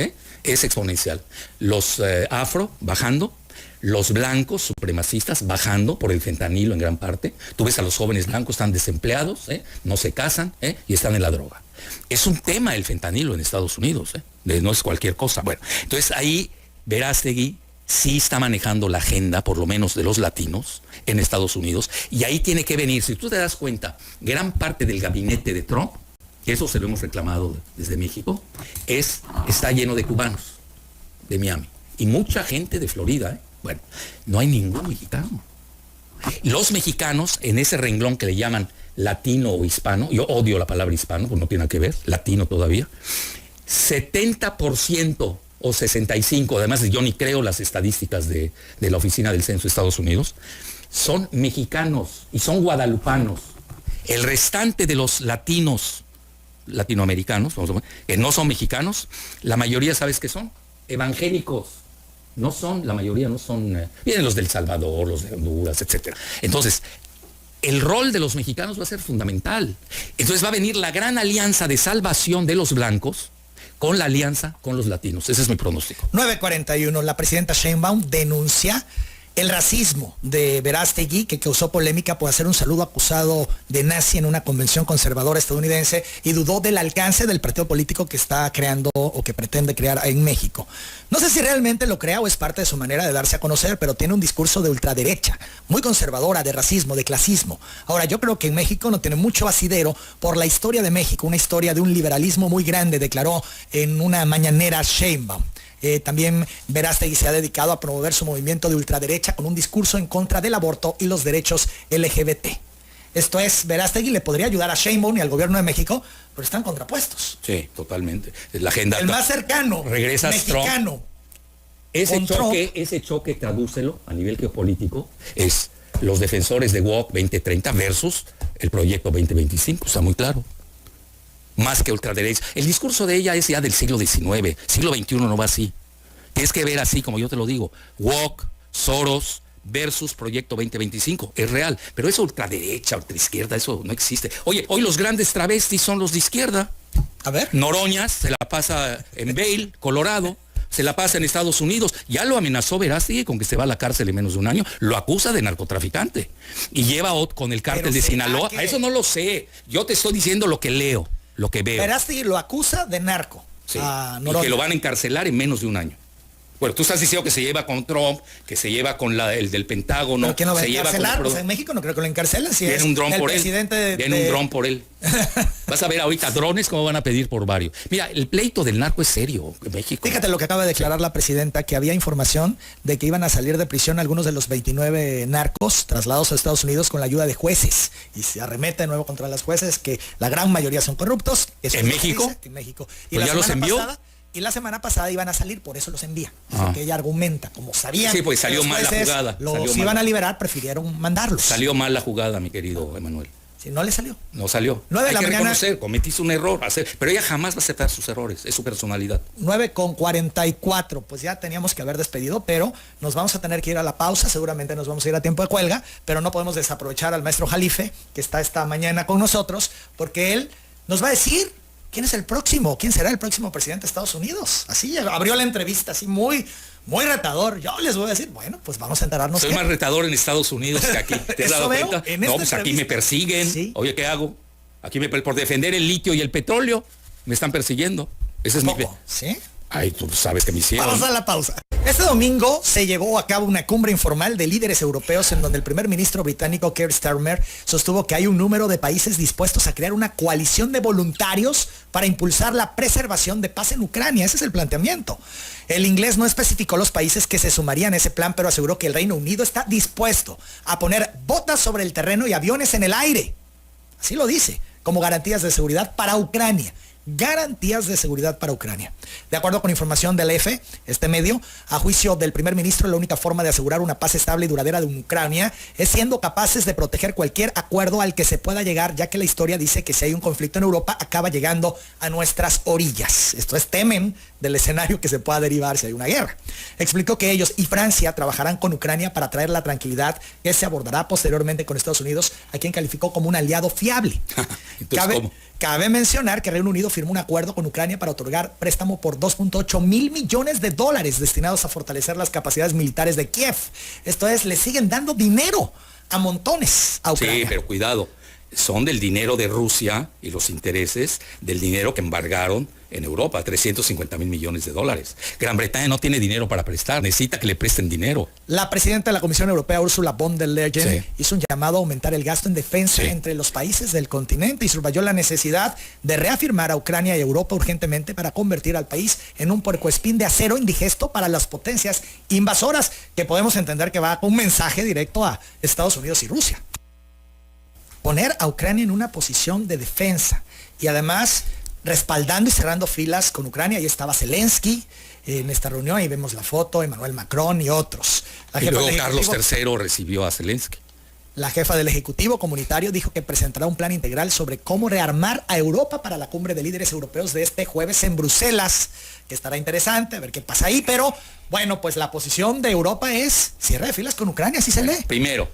es exponencial. Los afro bajando, los blancos supremacistas bajando por el fentanilo en gran parte. Tú ves a los jóvenes blancos, están desempleados, no se casan y están en la droga. Es un tema el fentanilo en Estados Unidos, no es cualquier cosa. Bueno, entonces ahí Verástegui sí está manejando la agenda, por lo menos de los latinos, en Estados Unidos. Y ahí tiene que venir, si tú te das cuenta, gran parte del gabinete de Trump, que eso se lo hemos reclamado desde México, está lleno de cubanos, de Miami. Y mucha gente de Florida, Bueno, no hay ningún mexicano. Los mexicanos, en ese renglón que le llaman latino o hispano, yo odio la palabra hispano, pues no tiene nada que ver, latino todavía, 70% o 65%, además yo ni creo las estadísticas de la Oficina del Censo de Estados Unidos, son mexicanos y son guadalupanos. El restante de los latinoamericanos, que no son mexicanos, la mayoría, ¿sabes qué son? Evangélicos. No son, la mayoría no son, vienen los del Salvador, los de Honduras, etc. Entonces, el rol de los mexicanos va a ser fundamental. Entonces va a venir la gran alianza de salvación de los blancos con la alianza con los latinos. Ese es mi pronóstico. 9:41, la presidenta Sheinbaum denuncia el racismo de Verástegui, que causó polémica por hacer un saludo acusado de nazi en una convención conservadora estadounidense, y dudó del alcance del partido político que está creando o que pretende crear en México. No sé si realmente lo crea o es parte de su manera de darse a conocer, pero tiene un discurso de ultraderecha, muy conservadora, de racismo, de clasismo. Ahora, yo creo que en México no tiene mucho asidero por la historia de México, una historia de un liberalismo muy grande, declaró en una mañanera Sheinbaum. También Verástegui se ha dedicado a promover su movimiento de ultraderecha con un discurso en contra del aborto y los derechos LGBT. Esto es, Verástegui le podría ayudar a Sheinbaum y al gobierno de México, pero están contrapuestos. Sí, totalmente. La agenda. El más cercano, regresas mexicano. Ese choque, tradúcelo a nivel geopolítico, es los defensores de WOC 2030 versus el proyecto 2025, está muy claro. Más que ultraderecha. El discurso de ella es ya del siglo XIX, siglo XXI no va así. Tienes que ver así, como yo te lo digo, WOC, Soros versus Proyecto 2025, es real. Pero eso ultraderecha, ultraizquierda, eso no existe. Oye, hoy los grandes travestis son los de izquierda. A ver. Noroñas se la pasa en Vail, Colorado, se la pasa en Estados Unidos. Ya lo amenazó Verástegui con que se va a la cárcel en menos de un año. Lo acusa de narcotraficante. Y lleva con el cártel de Sinaloa. A eso no lo sé. Yo te estoy diciendo lo que leo. Lo que veo. Verástegui lo acusa de narco. Sí, y que lo van a encarcelar en menos de un año. Bueno, tú estás diciendo que se lleva con Trump, que se lleva con el del Pentágono. ¿Pero quién lo va a se encarcelar? Pues en México no creo que lo encarcelen. Si viene un dron por él. Viene un dron por él. Vas a ver ahorita drones como van a pedir por varios. Mira, el pleito del narco es serio en México. Fíjate lo que acaba de declarar la presidenta, que había información de que iban a salir de prisión algunos de los 29 narcos trasladados a Estados Unidos con la ayuda de jueces. Y se arremete de nuevo contra los jueces, que la gran mayoría son corruptos. Eso ¿En México? En México. Y ¿Pues ya los envió? Y la semana pasada iban a salir, por eso los envía. Porque ella argumenta, como sabían. Sí, pues salió mal la jugada. Los iban a liberar, prefirieron mandarlos. Salió mal la jugada, mi querido Emanuel. Si no le salió. No salió. 9 de la mañana. Reconocer, cometiste un error. Pero ella jamás va a aceptar sus errores. Es su personalidad. 9:44. Pues ya teníamos que haber despedido, pero nos vamos a tener que ir a la pausa. Seguramente nos vamos a ir a tiempo de cuelga, pero no podemos desaprovechar al maestro Jalife, que está esta mañana con nosotros, porque él nos va a decir quién es el próximo, quién será el próximo presidente de Estados Unidos. Así abrió la entrevista, así muy retador. Yo les voy a decir, bueno, pues vamos a enterarnos. Soy más retador en Estados Unidos que aquí. ¿Te has dado cuenta? No, pues aquí me persiguen. ¿Sí? Oye, ¿qué hago? Aquí por defender el litio y el petróleo, me están persiguiendo. Ese es mi... ¿Sí? Ay, tú sabes que me hicieron. Vamos a la pausa. Este domingo se llevó a cabo una cumbre informal de líderes europeos en donde el primer ministro británico Keir Starmer sostuvo que hay un número de países dispuestos a crear una coalición de voluntarios para impulsar la preservación de paz en Ucrania. Ese es el planteamiento. El inglés no especificó los países que se sumarían a ese plan, pero aseguró que el Reino Unido está dispuesto a poner botas sobre el terreno y aviones en el aire. Así lo dice, como garantías de seguridad para Ucrania. Garantías de seguridad para Ucrania. De acuerdo con información del EFE, este medio, a juicio del primer ministro, la única forma de asegurar una paz estable y duradera de Ucrania es siendo capaces de proteger cualquier acuerdo al que se pueda llegar, ya que la historia dice que si hay un conflicto en Europa, acaba llegando a nuestras orillas. Esto es, temen del escenario que se pueda derivar si hay una guerra. Explicó que ellos y Francia trabajarán con Ucrania para traer la tranquilidad que se abordará posteriormente con Estados Unidos, a quien calificó como un aliado fiable. Cabe mencionar que Reino Unido firmó un acuerdo con Ucrania para otorgar préstamo por 2.8 mil millones de dólares destinados a fortalecer las capacidades militares de Kiev. Esto es, le siguen dando dinero a montones a Ucrania. Sí, pero cuidado, son del dinero de Rusia y los intereses del dinero que embargaron en Europa, 350 mil millones de dólares. Gran Bretaña no tiene dinero para prestar, necesita que le presten dinero. La presidenta de la Comisión Europea, Ursula von der Leyen, hizo un llamado a aumentar el gasto en defensa entre los países del continente y subrayó la necesidad de reafirmar a Ucrania y Europa urgentemente para convertir al país en un puercoespín de acero indigesto para las potencias invasoras, que podemos entender que va con un mensaje directo a Estados Unidos y Rusia. Poner a Ucrania en una posición de defensa y además respaldando y cerrando filas con Ucrania. Ahí estaba Zelensky en esta reunión, ahí vemos la foto, Emmanuel Macron y otros. Y luego Carlos III recibió a Zelensky. La jefa del Ejecutivo Comunitario dijo que presentará un plan integral sobre cómo rearmar a Europa para la cumbre de líderes europeos de este jueves en Bruselas, que estará interesante, a ver qué pasa ahí, pero bueno, pues la posición de Europa es cierre de filas con Ucrania, así se lee. Primero,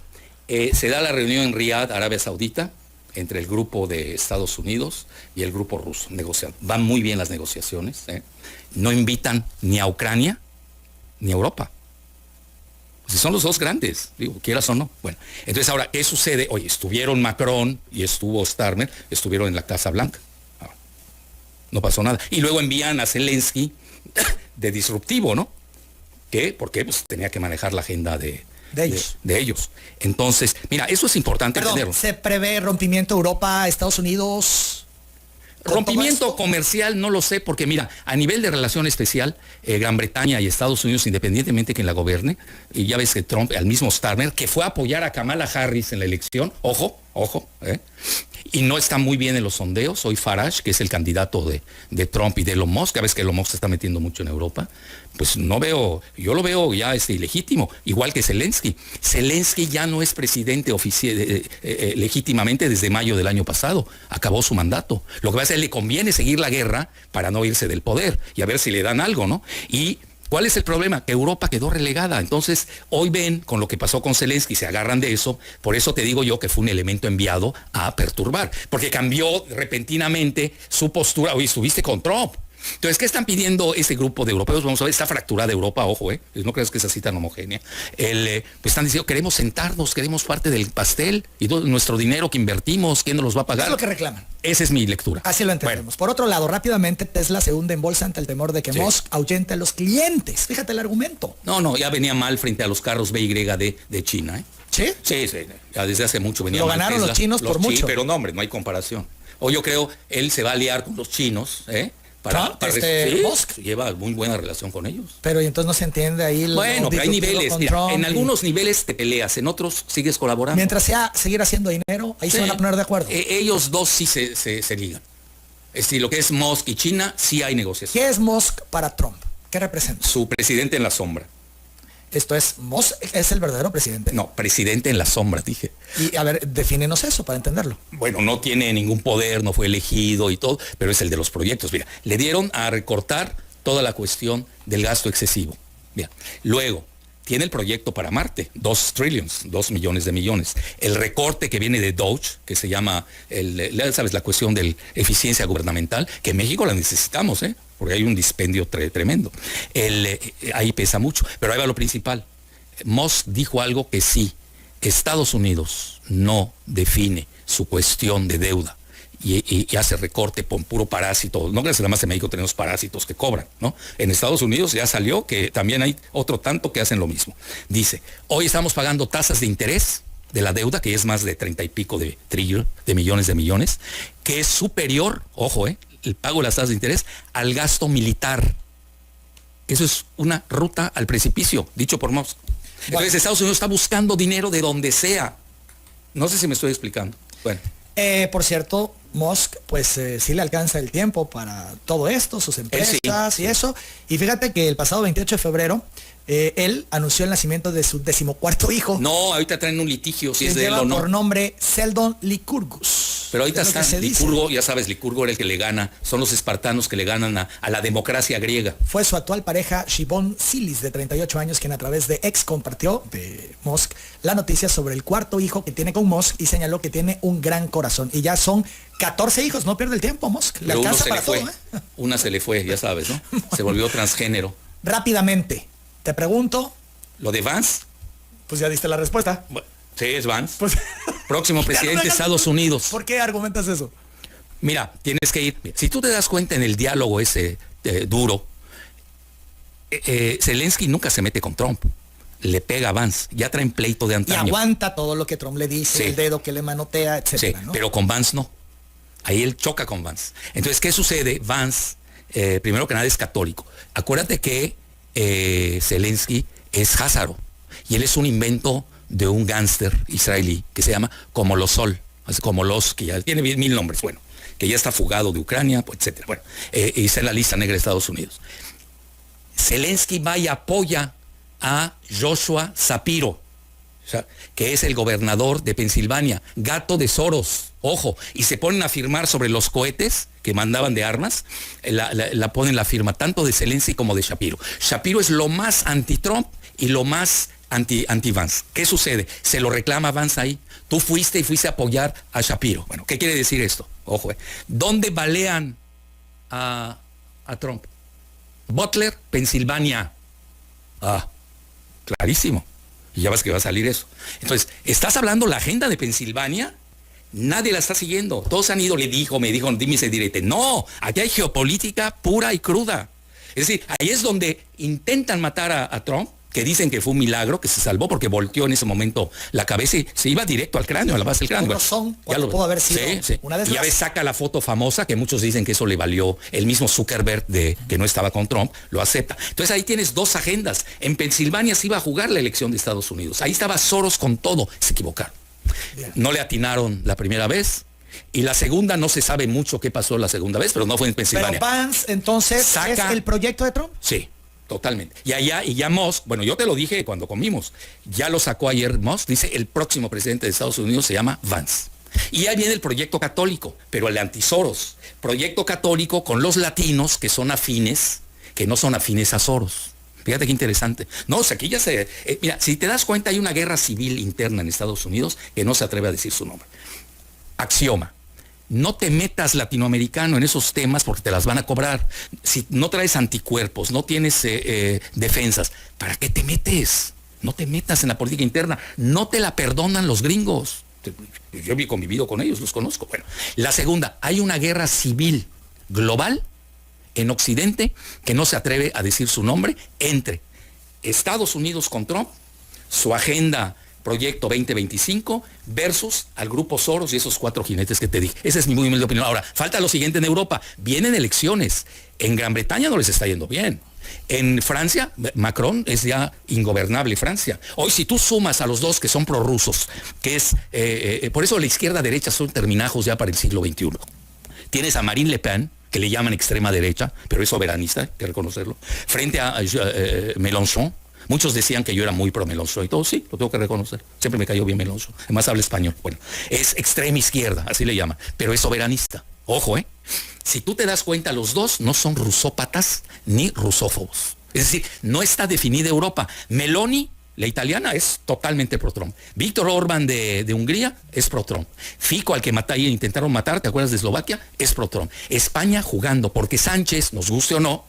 se da la reunión en Riad, Arabia Saudita, entre el grupo de Estados Unidos y el grupo ruso, negociando. Van muy bien las negociaciones, no invitan ni a Ucrania ni a Europa. Si son los dos grandes, digo, quieras o no. Bueno, entonces ahora, ¿qué sucede? Oye, estuvieron Macron y estuvo Starmer, estuvieron en la Casa Blanca. No pasó nada. Y luego envían a Zelensky de disruptivo, ¿no? ¿Qué? Porque pues, tenía que manejar la agenda de ellos. Entonces, mira, eso es importante entenderlo. ¿Se prevé rompimiento Europa-Estados Unidos? Rompimiento comercial no lo sé, porque mira, a nivel de relación especial, Gran Bretaña y Estados Unidos, independientemente de quien la gobierne, y ya ves que Trump, al mismo Starmer, que fue a apoyar a Kamala Harris en la elección, ojo, y no está muy bien en los sondeos. Hoy Farage, que es el candidato de Trump y de Elon Musk, ya ves que Elon Musk se está metiendo mucho en Europa, pues yo lo veo ya ilegítimo, igual que Zelensky. Zelensky ya no es presidente legítimamente desde mayo del año pasado, acabó su mandato. Lo que pasa es que le conviene seguir la guerra para no irse del poder y a ver si le dan algo, ¿no? Y ¿cuál es el problema? Que Europa quedó relegada. Entonces, hoy ven con lo que pasó con Zelensky, se agarran de eso. Por eso te digo yo que fue un elemento enviado a perturbar, porque cambió repentinamente su postura. Hoy estuviste con Trump. Entonces, ¿qué están pidiendo este grupo de europeos? Vamos a ver, está fracturada Europa, ojo, no creas que es así tan homogénea. Pues están diciendo, queremos sentarnos, queremos parte del pastel y todo nuestro dinero que invertimos, ¿quién nos los va a pagar? Es lo que reclaman. Esa es mi lectura. Así lo entendemos. Bueno. Por otro lado, rápidamente, Tesla se hunde en bolsa ante el temor de que Musk ahuyente a los clientes. Fíjate el argumento. No, ya venía mal frente a los carros BYD de China, ¿Sí? Sí, ya desde hace mucho venía mal. Lo ganaron Tesla. Los chinos por mucho. Pero no, hombre, no hay comparación. O yo creo, él se va a aliar con los chinos, Musk lleva muy buena relación con ellos. Pero y entonces no se entiende ahí. Bueno, pero hay niveles. Mira, en algunos niveles te peleas, en otros sigues colaborando. Mientras sea seguir haciendo dinero, ahí se van a poner de acuerdo. Ellos dos sí se ligan. Lo que es Musk y China, sí hay negociación. ¿Qué es Musk para Trump? ¿Qué representa? Su presidente en la sombra. Esto es, Musk es el verdadero presidente. No, presidente en la sombra, dije. Y a ver, defínenos eso para entenderlo. Bueno, no tiene ningún poder, no fue elegido y todo, pero es el de los proyectos. Mira, le dieron a recortar toda la cuestión del gasto excesivo. Mira, luego, tiene el proyecto para Marte, 2 trillions, 2 millones de millones. El recorte que viene de Doge, que se llama, ¿sabes? La cuestión de eficiencia gubernamental, que en México la necesitamos, porque hay un dispendio tremendo. Ahí pesa mucho, pero ahí va lo principal. Musk dijo algo que sí, Estados Unidos no define su cuestión de deuda y hace recorte por puro parásito. No creas que nada más en México tenemos parásitos que cobran, ¿no? En Estados Unidos ya salió que también hay otro tanto que hacen lo mismo. Dice, hoy estamos pagando tasas de interés de la deuda, que es más de 30 y pico de millones, que es superior, ojo, el pago de las tasas de interés al gasto militar. Eso es una ruta al precipicio, dicho por Musk. Entonces Estados Unidos está buscando dinero de donde sea. No sé si me estoy explicando. Bueno. Por cierto, Musk, pues sí le alcanza el tiempo para todo esto, sus empresas y eso. Y fíjate que el pasado 28 de febrero, él anunció el nacimiento de su 14º hijo. No, ahorita traen un litigio si es de él lleva o no. por nombre Seldon Lycurgus. Pero ahorita está Licurgo, ya sabes, Licurgo era el que le gana, son los espartanos que le ganan a la democracia griega. Fue su actual pareja, Shibon Silis, de 38 años, quien a través de X compartió de Musk la noticia sobre el 4º hijo que tiene con Musk y señaló que tiene un gran corazón. Y ya son 14 hijos, no pierde el tiempo Musk. Le alcanza para todo, Una se le fue, ya sabes, ¿no? Se volvió transgénero. Rápidamente, te pregunto. ¿Lo de Vance? Pues ya diste la respuesta. Bueno, sí, es Vance. Pues, próximo presidente de Estados Unidos. ¿Por qué argumentas eso? Mira, tienes que ir. Si tú te das cuenta en el diálogo ese duro, Zelensky nunca se mete con Trump. Le pega a Vance. Ya traen pleito de antaño. Y aguanta todo lo que Trump le dice, el dedo que le manotea, etcétera, sí, ¿no? pero con Vance no. Ahí él choca con Vance. Entonces, ¿qué sucede? Vance, primero que nada, es católico. Acuérdate que Zelensky es házaro. Y él es un invento de un gángster israelí que se llama Komolosol, que ya tiene 1000 nombres, bueno, que ya está fugado de Ucrania, etcétera. Bueno, y está en la lista negra de Estados Unidos. Zelensky va y apoya a Joshua Shapiro, que es el gobernador de Pensilvania, gato de Soros, ojo, y se ponen a firmar sobre los cohetes que mandaban de armas, la ponen la firma tanto de Zelensky como de Shapiro. Shapiro es lo más anti-Trump y lo más anti-Vance. ¿Qué sucede? Se lo reclama Vance ahí. Tú fuiste a apoyar a Shapiro. Bueno, ¿qué quiere decir esto? Ojo, ¿dónde balean a Trump? Butler, Pensilvania. Clarísimo. Y ya ves que va a salir eso. Entonces, ¿estás hablando la agenda de Pensilvania? Nadie la está siguiendo. Todos han ido, me dijo, dime ese directo. No, aquí hay geopolítica pura y cruda. Es decir, ahí es donde intentan matar a Trump, que dicen que fue un milagro, que se salvó porque volteó en ese momento la cabeza y se iba directo al cráneo, a la base del cráneo. Pudo haber sido una y ya ves, saca la foto famosa, que muchos dicen que eso le valió el mismo Zuckerberg, que no estaba con Trump, lo acepta. Entonces ahí tienes dos agendas. En Pensilvania se iba a jugar la elección de Estados Unidos. Ahí estaba Soros con todo. Se equivocaron. No le atinaron la primera vez. Y la segunda no se sabe mucho qué pasó la segunda vez, pero no fue en Pensilvania. Pero Vance, entonces, ¿es el proyecto de Trump? Sí. Totalmente. Y ya Musk, bueno, yo te lo dije cuando comimos, ya lo sacó ayer Musk, dice el próximo presidente de Estados Unidos se llama Vance. Y ahí viene el proyecto católico, pero el de anti-Soros. Proyecto católico con los latinos que son afines, que no son afines a Soros. Fíjate qué interesante. No, o sea, aquí ya mira, si te das cuenta, hay una guerra civil interna en Estados Unidos que no se atreve a decir su nombre. Axioma. No te metas latinoamericano en esos temas porque te las van a cobrar. Si no traes anticuerpos, no tienes defensas, ¿para qué te metes? No te metas en la política interna. No te la perdonan los gringos. Yo he convivido con ellos, los conozco. Bueno, la segunda, hay una guerra civil global en Occidente que no se atreve a decir su nombre entre Estados Unidos con Trump, su agenda Proyecto 2025 versus al grupo Soros y esos 4 jinetes que te dije. Esa es mi muy humilde opinión. Ahora, falta lo siguiente en Europa. Vienen elecciones. En Gran Bretaña no les está yendo bien. En Francia, Macron es ya ingobernable Francia. Hoy, si tú sumas a los dos que son prorrusos, que es, por eso la izquierda-derecha son terminajos ya para el siglo XXI. Tienes a Marine Le Pen, que le llaman extrema derecha, pero es soberanista, hay que reconocerlo, frente a Mélenchon. Muchos decían que yo era muy pro Mélenchon y todo, sí, lo tengo que reconocer. Siempre me cayó bien Mélenchon. Además habla español. Bueno, es extrema izquierda, así le llaman, pero es soberanista. Ojo, si tú te das cuenta, los dos no son rusópatas ni rusófobos. Es decir, no está definida Europa. Meloni, la italiana, es totalmente pro-Trump. Víctor Orbán de Hungría es pro-Trump. Fico, al que intentaron matar, ¿te acuerdas de Eslovaquia? Es pro-Trump. España jugando, porque Sánchez, nos guste o no,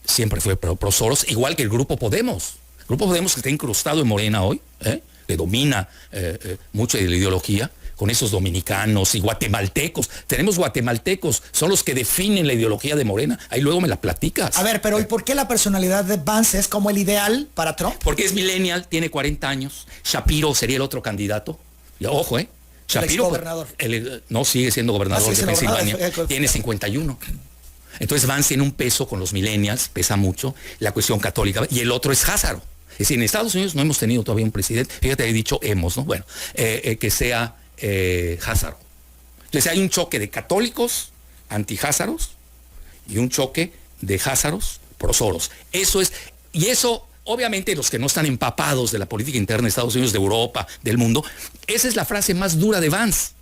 siempre fue pro-Soros, igual que el Grupo Podemos. El Grupo Podemos, que está incrustado en Morena hoy, que domina mucho de la ideología, con esos dominicanos y guatemaltecos. Tenemos guatemaltecos, son los que definen la ideología de Morena. Ahí luego me la platicas. A ver, pero ¿y por qué la personalidad de Vance es como el ideal para Trump? Porque es millennial, tiene 40 años. Shapiro sería el otro candidato. Y, ojo, Shapiro, el exgobernador. No, sigue siendo gobernador de Pensilvania. Tiene 51. Entonces Vance tiene un peso con los millennials, pesa mucho, la cuestión católica. Y el otro es Házaro. Es decir, en Estados Unidos no hemos tenido todavía un presidente, fíjate, he dicho hemos, ¿no? Bueno, que sea Házaro. Entonces hay un choque de católicos anti-Házaros y un choque de Házaros pro Soros. Eso es, y eso, obviamente, los que no están empapados de la política interna de Estados Unidos, de Europa, del mundo, esa es la frase más dura de Vance.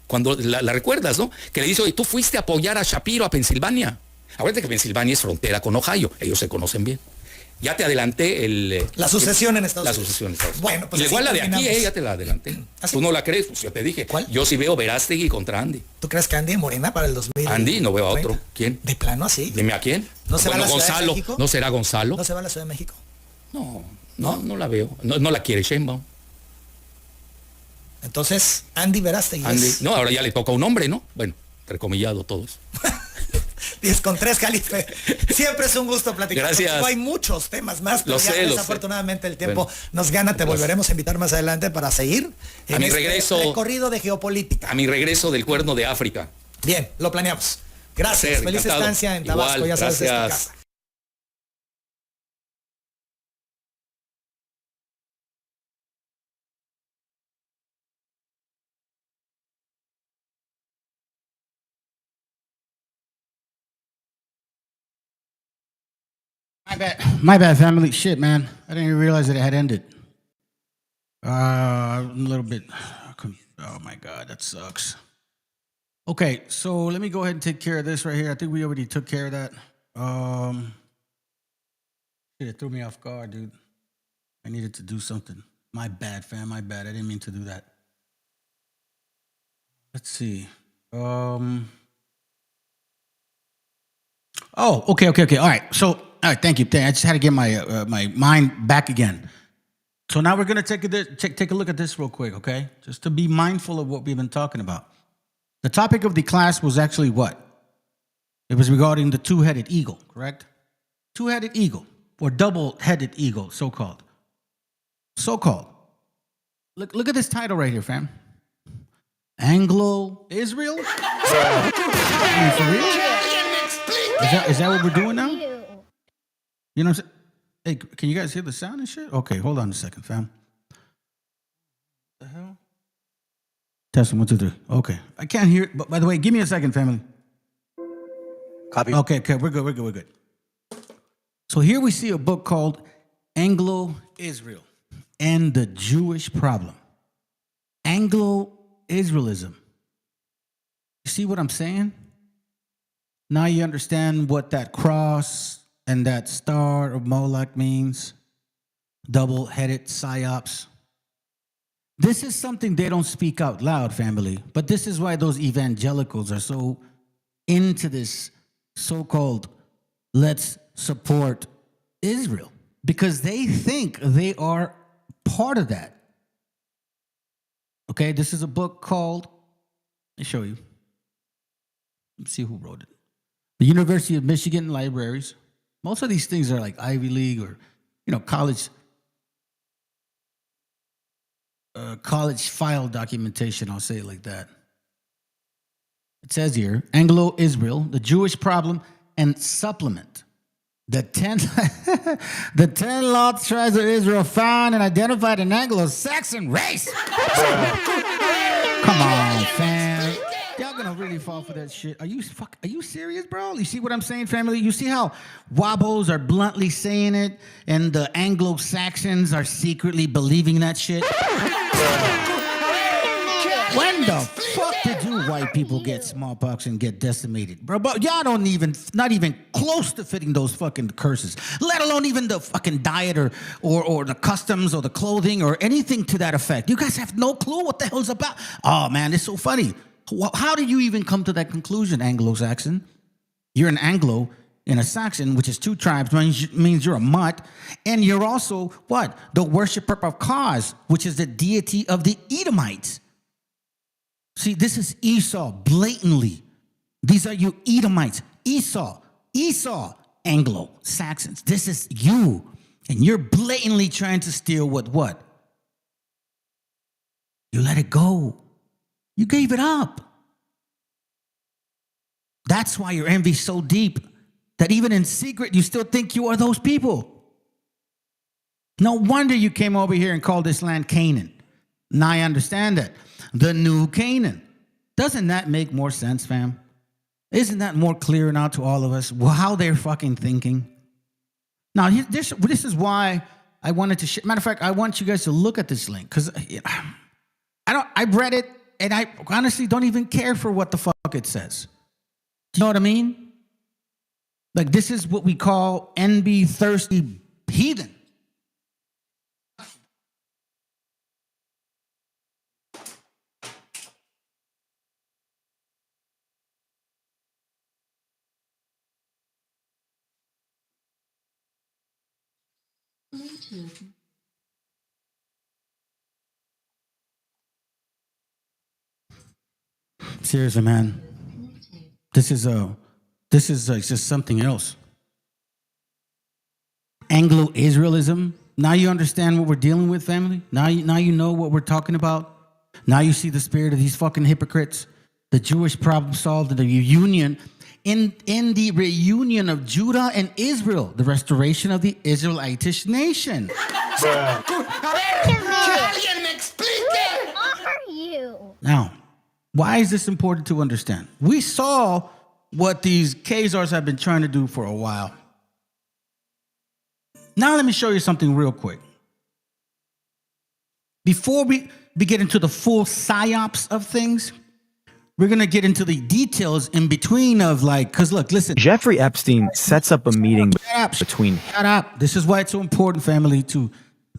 Cuando la recuerdas, ¿no? Que le dice, oye, tú fuiste a apoyar a Shapiro a Pensilvania. Acuérdate que Pensilvania es frontera con Ohio, ellos se conocen bien. Ya te adelanté la sucesión en Estados Unidos. La sucesión en Estados Unidos. Bueno, pues y igual la de aquí, ya te la adelanté. ¿Tú no la crees? Pues yo te dije. ¿Cuál? Yo sí veo Verástegui contra Andy. ¿Tú crees que Andy en Morena para el 2000? Andy, no veo a otro. ¿Quién? ¿De plano así? Dime a quién. ¿No se va a la Ciudad Gonzalo, de México? ¿no será Gonzalo? ¿No se va a la Ciudad de México? No la veo. No la quiere Sheinbaum. Entonces, Andy Verástegui. No, ahora ya le toca a un hombre, ¿no? Bueno, entrecomillado todos. 10 con 3, Calife. Siempre es un gusto platicar. Gracias. Hay muchos temas más, pero desafortunadamente el tiempo bueno, nos gana. Te volveremos a invitar más adelante para seguir en mi recorrido de geopolítica. A mi regreso del Cuerno de África. Bien, lo planeamos. Gracias. Feliz estancia en Tabasco. Igual, ya sabes, gracias. de esta casa. My bad, family. Shit, man. I didn't even realize that it had ended. A little bit. Oh my God, that sucks. Okay, so let me go ahead and take care of this right here. I think we already took care of that. Shit, it threw me off guard, dude. I needed to do something. My bad, fam. My bad. I didn't mean to do that. Let's see. Oh, okay. All right. So, all right. Thank you. I just had to get my my mind back again. So now we're gonna take a look at this real quick, okay? Just to be mindful of what we've been talking about. The topic of the class was actually what? It was regarding the two-headed eagle, correct? Two-headed eagle, or double-headed eagle, so-called. So-called. Look at this title right here, fam. Anglo-Israel? For real? Is that what we're doing now? You know what I'm saying? Hey, can you guys hear the sound and shit? Okay, hold on a second, fam. What the hell? Testing 1, 2, 3. Okay, I can't hear it. But by the way, give me a second, family. Copy. Okay, we're good. So here we see a book called Anglo-Israel and the Jewish Problem. Anglo-Israelism. You see what I'm saying? Now you understand what that cross and that star of Moloch means. Double-headed psyops. This is something they don't speak out loud, family. But this is why those evangelicals are so into this so-called let's support Israel. Because they think they are part of that. Okay, this is a book called, let me show you. Let's see who wrote it. The University of Michigan Libraries. Most of these things are like Ivy League or, college file documentation. I'll say it like that. It says here, Anglo-Israel, the Jewish Problem and Supplement. The 10 lost tribes of Israel found and identified an Anglo-Saxon race. Come on, fam. Y'all gonna really fall for that shit. Are you serious, bro? You see what I'm saying, family? You see how Wobbos are bluntly saying it and the Anglo-Saxons are secretly believing that shit? When the fuck did you white people get smallpox and get decimated, bro? But y'all not even close to fitting those fucking curses, let alone even the fucking diet or the customs or the clothing or anything to that effect. You guys have no clue what the hell's about. Oh, man, it's so funny. How did you even come to that conclusion, Anglo-Saxon? You're an Anglo and a Saxon, which is two tribes, means you're a mutt. And you're also, what? The worshiper of Kaz, which is the deity of the Edomites. See, this is Esau blatantly. These are you Edomites. Esau, Anglo-Saxons. This is you. And you're blatantly trying to steal what? You let it go. You gave it up. That's why your envy's so deep that even in secret, you still think you are those people. No wonder you came over here and called this land Canaan. Now I understand that. The new Canaan. Doesn't that make more sense, fam? Isn't that more clear now to all of us how they're fucking thinking? Now, this is why I wanted to share. Matter of fact, I want you guys to look at this link because I've read it and I honestly don't even care for what the fuck it says. Do you know what I mean? Like, this is what we call NB thirsty heathen. Seriously, man. This is just something else. Anglo-Israelism. Now you understand what we're dealing with, family? Now you know what we're talking about? Now you see the spirit of these fucking hypocrites. The Jewish problem solved in the reunion. In the reunion of Judah and Israel. The restoration of the Israelitish nation. Now, why is this important to understand? We saw what these Khazars have been trying to do for a while. Now let me show you something real quick. Before we get into the full psyops of things, we're going to get into the details in between of because look, listen. Jeffrey Epstein sets up a meeting between... Shut up. This is why it's so important, family, to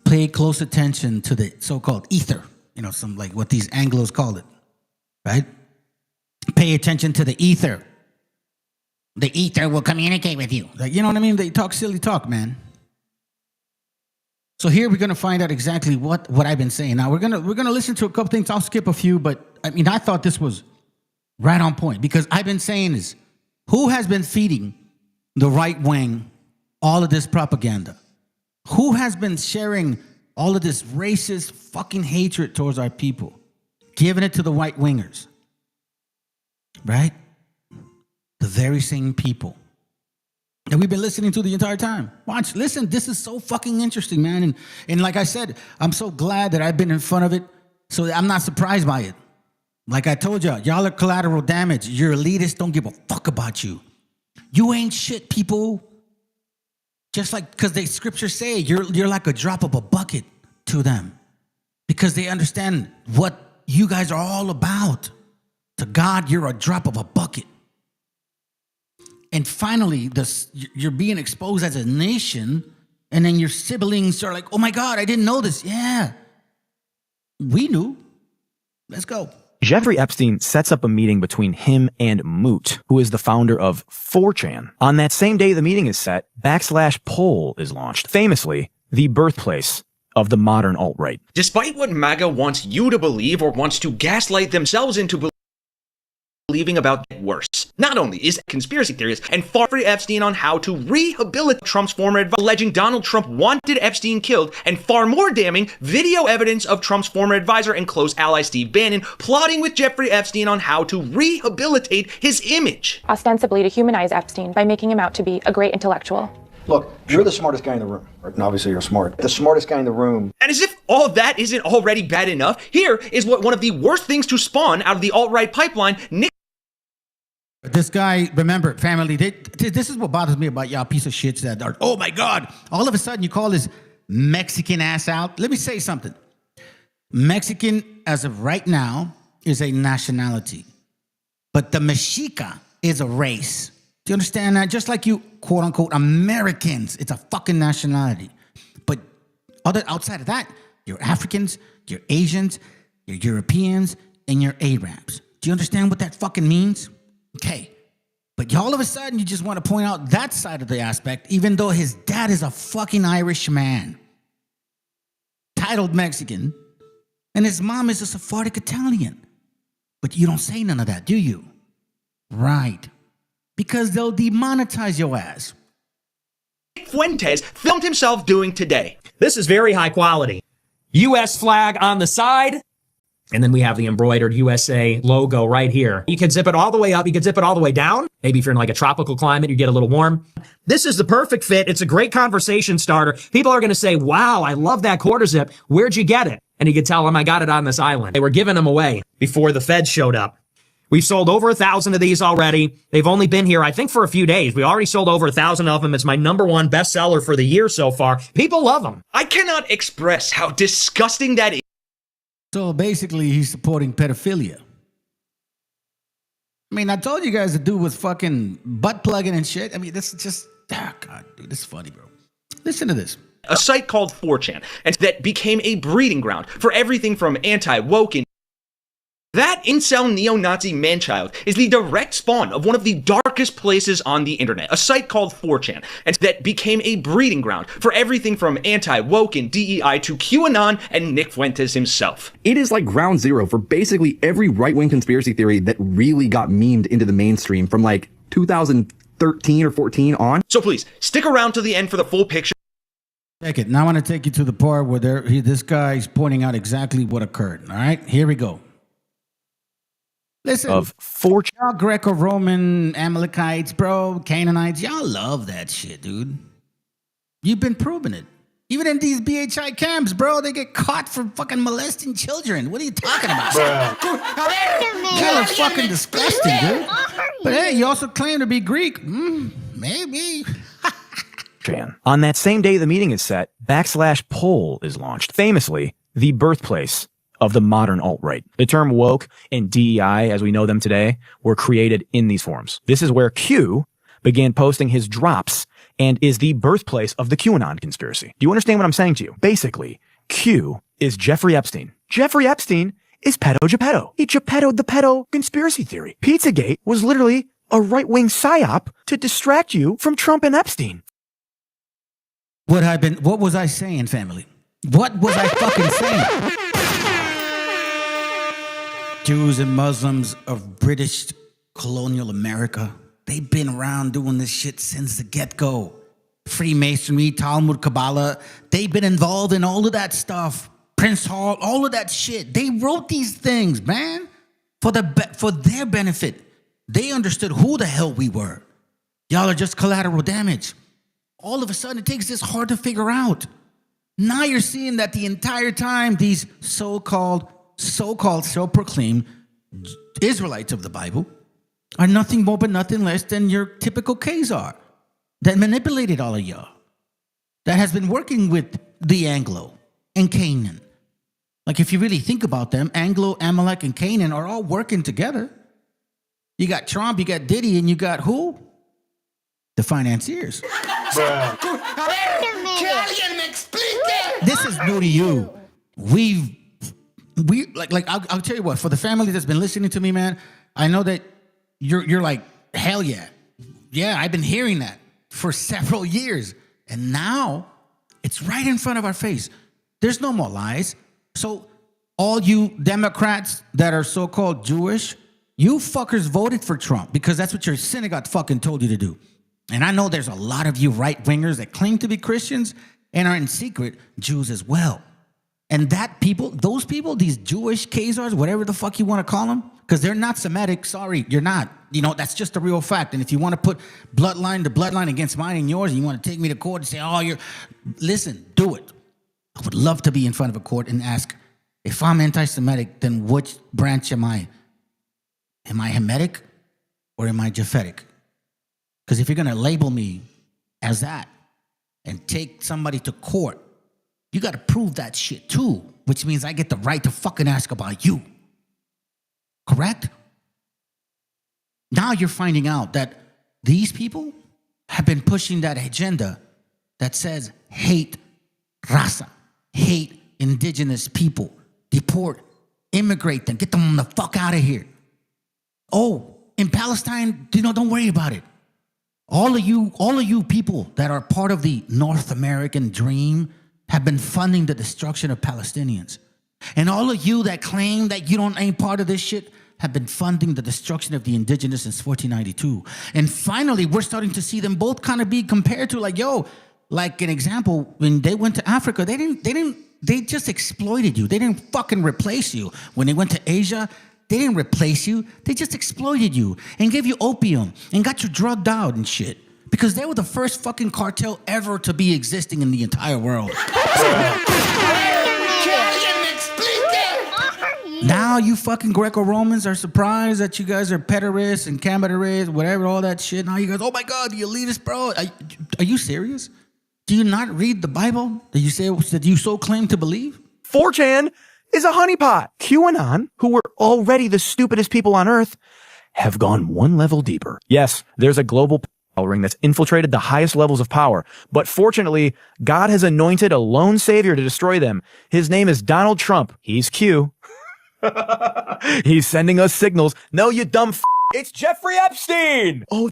pay close attention to the so-called ether. You know, some like what these Anglos call it, right? Pay attention to the ether. The ether will communicate with you. Like, you know what I mean? They talk silly talk, man. So here we're going to find out exactly what I've been saying. Now we're going to listen to a couple things. I'll skip a few, but I mean, I thought this was right on point because I've been saying is who has been feeding the right wing all of this propaganda? Who has been sharing all of this racist fucking hatred towards our people? Giving it to the right wingers. Right? The very same people that we've been listening to the entire time. Watch, listen, this is so fucking interesting, man. And like I said, I'm so glad that I've been in front of it, so I'm not surprised by it. Like I told y'all are collateral damage. Your elitists don't give a fuck about you. You ain't shit, people. Just like, because the scriptures say you're like a drop of a bucket to them. Because they understand what you guys are all about. To God, you're a drop of a bucket. And finally, you're being exposed as a nation, and then your siblings are like, oh my God, I didn't know this. Yeah, we knew. Let's go. Jeffrey Epstein sets up a meeting between him and Moot, who is the founder of 4chan. On that same day the meeting is set, /poll is launched, famously the birthplace of the modern alt-right. Despite what MAGA wants you to believe or wants to gaslight themselves into believing about worse. Not only is conspiracy theorist and Jeffrey Epstein on how to rehabilitate Trump's former advisor, alleging Donald Trump wanted Epstein killed, and far more damning, video evidence of Trump's former advisor and close ally Steve Bannon plotting with Jeffrey Epstein on how to rehabilitate his image. Ostensibly to humanize Epstein by making him out to be a great intellectual. Look, you're the smartest guy in the room, and obviously you're smart. The smartest guy in the room. And as if all that isn't already bad enough, here is what one of the worst things to spawn out of the alt-right pipeline, This guy, remember, family, this is what bothers me about y'all piece of shits that are, oh my God, all of a sudden you call this Mexican ass out. Let me say something. Mexican, as of right now, is a nationality. But the Mexica is a race. Do you understand that? Just like you, quote unquote, Americans, it's a fucking nationality. But outside of that, you're Africans, you're Asians, you're Europeans, and you're Arabs. Do you understand what that fucking means? Okay, but all of a sudden you just want to point out that side of the aspect, even though his dad is a fucking Irish man, titled Mexican, and his mom is a Sephardic Italian. But you don't say none of that, do you? Right. Because they'll demonetize your ass. Fuentes filmed himself doing today. This is very high quality. U.S. flag on the side, and then we have the embroidered USA logo right here. You can zip it all the way up. You can zip it all the way down. Maybe if you're in like a tropical climate, you get a little warm. This is the perfect fit. It's a great conversation starter. People are going to say, wow, I love that quarter zip. Where'd you get it? And you could tell them I got it on this island. They were giving them away before the feds showed up. We've sold over 1,000 of these already. They've only been here, I think, for a few days. We already sold over 1,000 of them. It's my #1 bestseller for the year so far. People love them. I cannot express how disgusting that is. So basically, he's supporting pedophilia. I mean, I told you guys the dude was fucking butt plugging and shit. I mean, this is just, God, dude, this is funny, bro. Listen to this. A site called 4chan, and that became a breeding ground for everything from anti-woke and that incel neo-Nazi man-child is the direct spawn of one of the darkest places on the internet, a site called 4chan, and that became a breeding ground for everything from anti-woke and DEI to QAnon and Nick Fuentes himself. It is like ground zero for basically every right-wing conspiracy theory that really got memed into the mainstream from like 2013 or 14 on. So please, stick around to the end for the full picture. Check it. Now I want to take you to the part where this guy's pointing out exactly what occurred. All right, here we go. Listen, of 4chan. Y'all Greco-Roman Amalekites, bro, Canaanites, y'all love that shit, dude. You've been proving it. Even in these BHI camps, bro, they get caught for fucking molesting children. What are you talking about? Y'all are fucking disgusting, dude. But hey, you also claim to be Greek. Maybe. On that same day the meeting is set, /poll is launched. Famously, the birthplace of the modern alt-right. The term woke and DEI, as we know them today, were created in these forums. This is where Q began posting his drops and is the birthplace of the QAnon conspiracy. Do you understand what I'm saying to you? Basically, Q is Jeffrey Epstein. Jeffrey Epstein is Pedo Geppetto. He Geppetto'd the pedo conspiracy theory. Pizzagate was literally a right-wing psyop to distract you from Trump and Epstein. What was I saying, family? What was I fucking saying? Jews and Muslims of British colonial America, they've been around doing this shit since the get-go. Freemasonry, Talmud, Kabbalah, they've been involved in all of that stuff. Prince Hall, all of that shit. They wrote these things, man, for their benefit. They understood who the hell we were. Y'all are just collateral damage. All of a sudden, it takes this hard to figure out. Now you're seeing that the entire time, these so-called self-proclaimed Israelites of the Bible are nothing more but nothing less than your typical Khazar that manipulated all of y'all, that has been working with the Anglo and Canaan. Like, if you really think about them, Anglo, Amalek, and Canaan are all working together. You got Trump, you got Diddy, and you got who? The financiers. This is new to you. I'll tell you what, for the family that's been listening to me, man, I know that you're like, hell yeah. Yeah, I've been hearing that for several years. And now it's right in front of our face. There's no more lies. So all you Democrats that are so-called Jewish, you fuckers voted for Trump because that's what your synagogue fucking told you to do. And I know there's a lot of you right-wingers that claim to be Christians and are in secret Jews as well. And those people, these Jewish Khazars, whatever the fuck you want to call them, because they're not Semitic. Sorry, you're not. You know, that's just a real fact. And if you want to put bloodline against mine and yours, and you want to take me to court and say, listen, do it. I would love to be in front of a court and ask, if I'm anti-Semitic, then which branch am I? Am I Hamitic or am I Japhetic? Because if you're going to label me as that and take somebody to court, you got to prove that shit too, which means I get the right to fucking ask about you. Correct? Now you're finding out that these people have been pushing that agenda that says hate raza, hate indigenous people, deport, immigrate them, get them the fuck out of here. Oh, in Palestine, don't worry about it. All of you people that are part of the North American dream have been funding the destruction of Palestinians. And all of you that claim that you ain't part of this shit have been funding the destruction of the indigenous since 1492. And finally, we're starting to see them both kind of be compared to like, yo, like an example, when they went to Africa, they just exploited you. They didn't fucking replace you. When they went to Asia, they didn't replace you. They just exploited you and gave you opium and got you drugged out and shit. Because they were the first fucking cartel ever to be existing in the entire world. Now you fucking Greco-Romans are surprised that you guys are pederasts and cameterists, whatever, all that shit. Now you guys, oh my God, the elitist, bro. Are you serious? Do you not read the Bible that you so claim to believe? 4chan is a honeypot. QAnon, who were already the stupidest people on earth, have gone one level deeper. Yes, there's a global power ring that's infiltrated the highest levels of power. But fortunately, God has anointed a lone savior to destroy them. His name is Donald Trump. He's Q. He's sending us signals. No, you dumb f***. It's Jeffrey Epstein. Oh.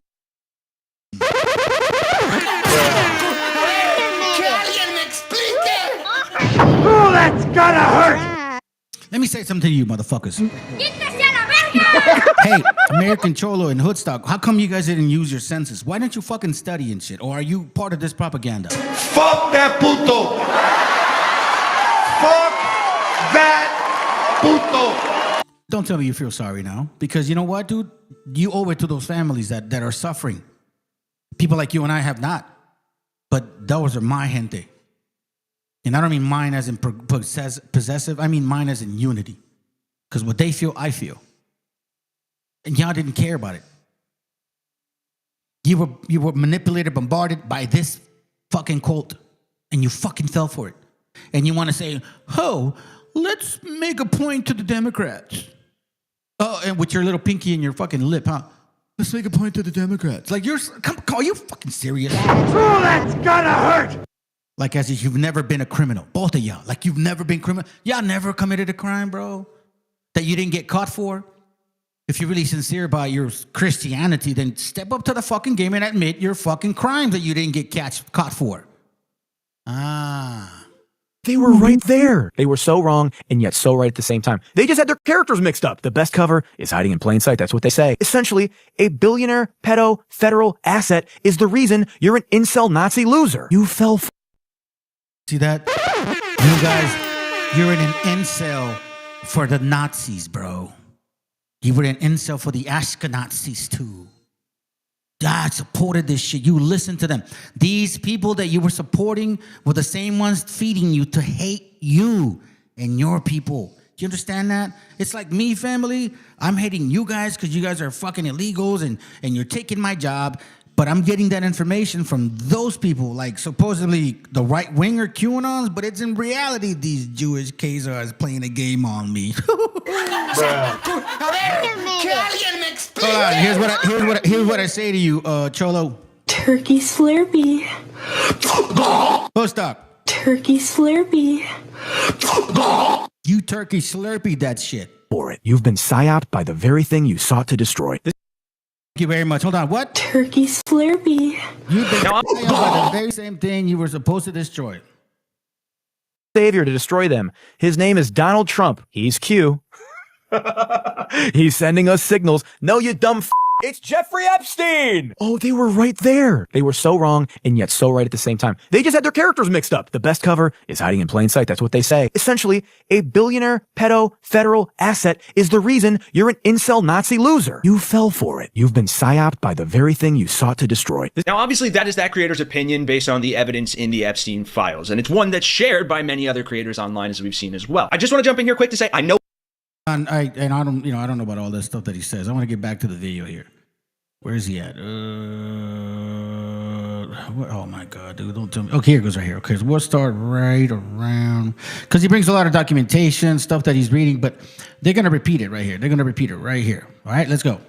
Oh, that's gonna hurt. Let me say something to you, motherfuckers. Hey, American Cholo and Hoodstock, how come you guys didn't use your senses? Why didn't you fucking study and shit? Or are you part of this propaganda? Fuck that puto. Fuck that puto. Don't tell me you feel sorry now. Because you know what, dude? You owe it to those families that are suffering. People like you and I have not. But those are my gente. And I don't mean mine as in possessive. I mean mine as in unity. Because what they feel, I feel. And y'all didn't care about it. You were manipulated, bombarded by this fucking cult. And you fucking fell for it. And you want to say, oh, let's make a point to the Democrats. Oh, and with your little pinky and your fucking lip, huh? Let's make a point to the Democrats. Like, are you fucking serious? Oh, that's gonna hurt. Like as if you've never been a criminal. Both of y'all. Like you've never been criminal. Y'all never committed a crime, bro. That you didn't get caught for. If you're really sincere about your Christianity, then step up to the fucking game and admit your fucking crimes that you didn't get caught for. They were right there. They were so wrong and yet so right at the same time. They just had their characters mixed up. The best cover is hiding in plain sight. That's what they say. Essentially, a billionaire pedo federal asset is the reason you're an incel Nazi loser. You fell for. See that? You guys, you're in an incel for the Nazis, bro. You were an incel for the Ashkenazis too. God supported this shit. You listened to them. These people that you were supporting were the same ones feeding you to hate you and your people. Do you understand that? It's like me, family. I'm hating you guys because you guys are fucking illegals and you're taking my job. But I'm getting that information from those people, like supposedly the right-winger QAnons, but it's in reality these Jewish Khazars playing a game on me. Hold on, here's what I say to you, Cholo. Turkey Slurpee. Oh, stop. Turkey Slurpee. You Turkey Slurpee that shit. For it. You've been psyoped by the very thing you sought to destroy. Thank you very much. Hold on. What? Turkey Slurpee. You've been by the very same thing you were supposed to destroy. Savior to destroy them. His name is Donald Trump. He's Q. He's sending us signals. No, you dumb f***. It's Jeffrey Epstein. Oh, they were right there. They were so wrong and yet so right at the same time. They just had their characters mixed up. The best cover is hiding in plain sight. That's what they say. Essentially, a billionaire pedo federal asset is the reason you're an incel Nazi loser. You fell for it. You've been psyoped by the very thing you sought to destroy. Now, obviously, that is that creator's opinion based on the evidence in the Epstein files. And it's one that's shared by many other creators online, as we've seen as well. I just want to jump in here quick to say, I know. And I don't know about all this stuff that he says. I want to get back to the video here. Where is he at? Oh my God, dude! Don't tell me. Okay, here it goes right here. Okay, so we'll start right around because he brings a lot of documentation stuff that he's reading, but they're gonna repeat it right here. They're gonna repeat it right here. All right, let's go.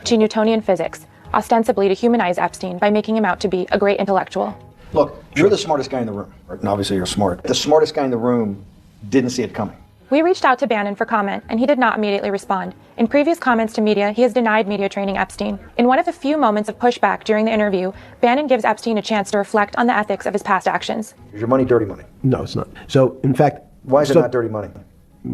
To Newtonian physics, ostensibly to humanize Epstein by making him out to be a great intellectual. Look, you're the smartest guy in the room, right? And obviously you're smart. The smartest guy in the room didn't see it coming. We reached out to Bannon for comment, and he did not immediately respond. In previous comments to media, he has denied media training Epstein. In one of the few moments of pushback during the interview, Bannon gives Epstein a chance to reflect on the ethics of his past actions. Is your money dirty money? No, it's not. So, in fact... Why is it not dirty money?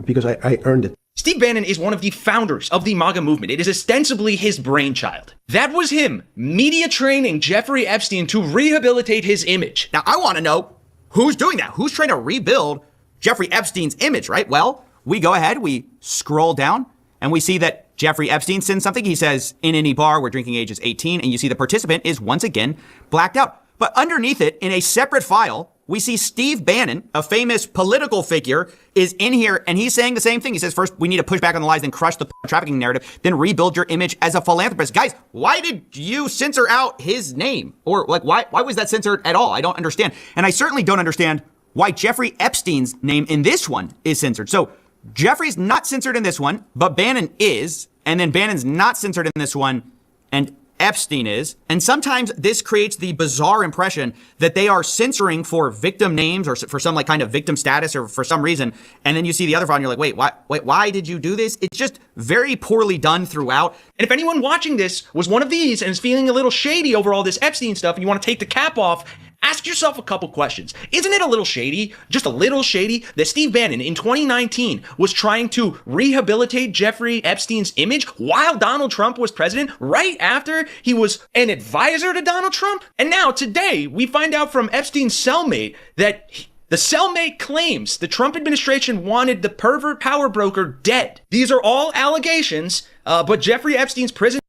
Because I earned it. Steve Bannon is one of the founders of the MAGA movement. It is ostensibly his brainchild. That was him media training Jeffrey Epstein to rehabilitate his image. Now, I want to know who's doing that. Who's trying to rebuild Jeffrey Epstein's image, right? Well, we go ahead, we scroll down, and we see that Jeffrey Epstein sends something. He says, in any bar where drinking age is 18, and you see the participant is once again blacked out. But underneath it, in a separate file, we see Steve Bannon, a famous political figure, is in here, and he's saying the same thing. He says, first, we need to push back on the lies, then crush the trafficking narrative, then rebuild your image as a philanthropist. Guys, why did you censor out his name? Or like, why was that censored at all? I don't understand. And I certainly don't understand why Jeffrey Epstein's name in this one is censored. So Jeffrey's not censored in this one, but Bannon is, and then Bannon's not censored in this one, and Epstein is. And sometimes this creates the bizarre impression that they are censoring for victim names or for some like kind of victim status or for some reason. And then you see the other file and you're like, why did you do this? It's just very poorly done throughout. And if anyone watching this was one of these and is feeling a little shady over all this Epstein stuff and you want to take the cap off, ask yourself a couple questions. Isn't it a little shady, just a little shady, that Steve Bannon in 2019 was trying to rehabilitate Jeffrey Epstein's image while Donald Trump was president, right after he was an advisor to Donald Trump? And now today we find out from Epstein's cellmate that the cellmate claims the Trump administration wanted the pervert power broker dead. These are all allegations, but Jeffrey Epstein's prison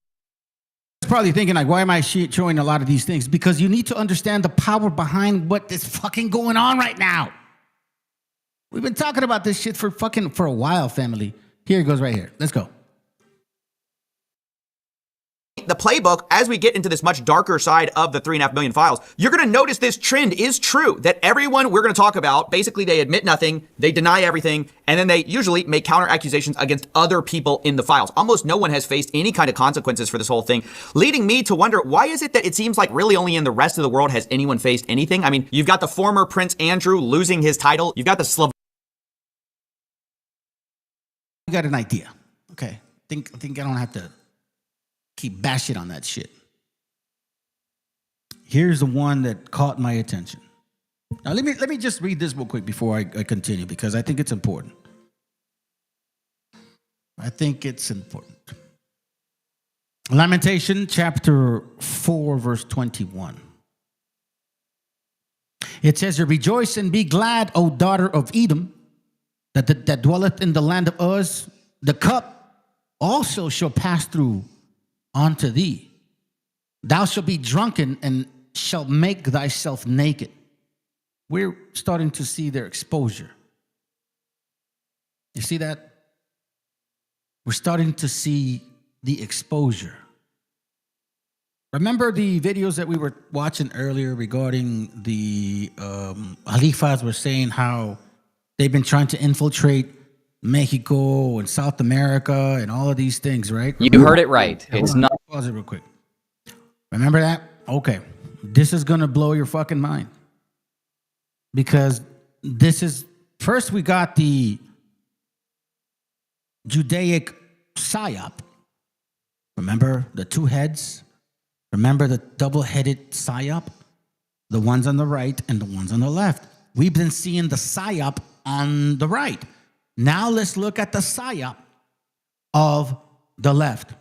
probably thinking like, why am I showing a lot of these things? Because you need to understand the power behind what is fucking going on right now. We've been talking about this shit for a while, family. Here it goes right here. Let's go. The playbook, as we get into this much darker side of the 3.5 million files, you're going to notice this trend is true, that everyone we're going to talk about, basically they admit nothing, they deny everything, and then they usually make counter accusations against other people in the files. Almost no one has faced any kind of consequences for this whole thing, leading me to wonder, why is it that it seems like really only in the rest of the world has anyone faced anything? I mean, you've got the former Prince Andrew losing his title. You've got the You got an idea. Okay. I think I don't have to keep bashing on that shit. Here's the one that caught my attention. Now let me just read this real quick before I continue, because I think it's important. Lamentation chapter 4 verse 21. It says, rejoice and be glad, O daughter of Edom, that dwelleth in the land of Uz. The cup also shall pass through unto thee. Thou shalt be drunken and shalt make thyself naked. We're starting to see their exposure. You see that? We're starting to see the exposure. Remember the videos that we were watching earlier regarding the Halifas were saying how they've been trying to infiltrate Mexico and South America and all of these things, right? You heard it right. It's not. Pause it real quick. Remember that? Okay. This is going to blow your fucking mind. Because this is, first we got the Judaic PSYOP. Remember the two heads? Remember the double-headed PSYOP? The ones on the right and the ones on the left. We've been seeing the PSYOP on the right. Now let's look at the PSYOP of the left.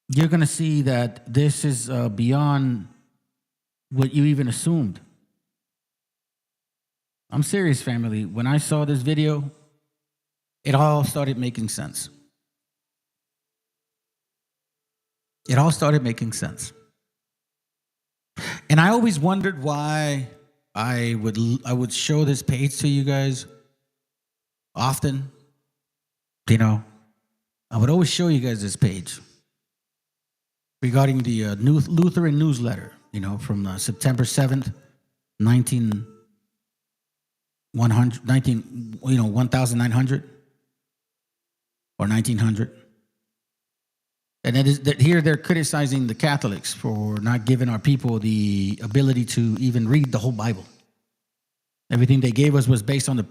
You're going to see that this is beyond what you even assumed. I'm serious, family. When I saw this video, it all started making sense. It all started making sense. And I always wondered why I would show this page to you guys often. You know, I would always show you guys this page regarding the Lutheran newsletter, you know, from September 7th, 1900 1900 or 1900. And that is that here they're criticizing the Catholics for not giving our people the ability to even read the whole Bible. Everything they gave us was based on the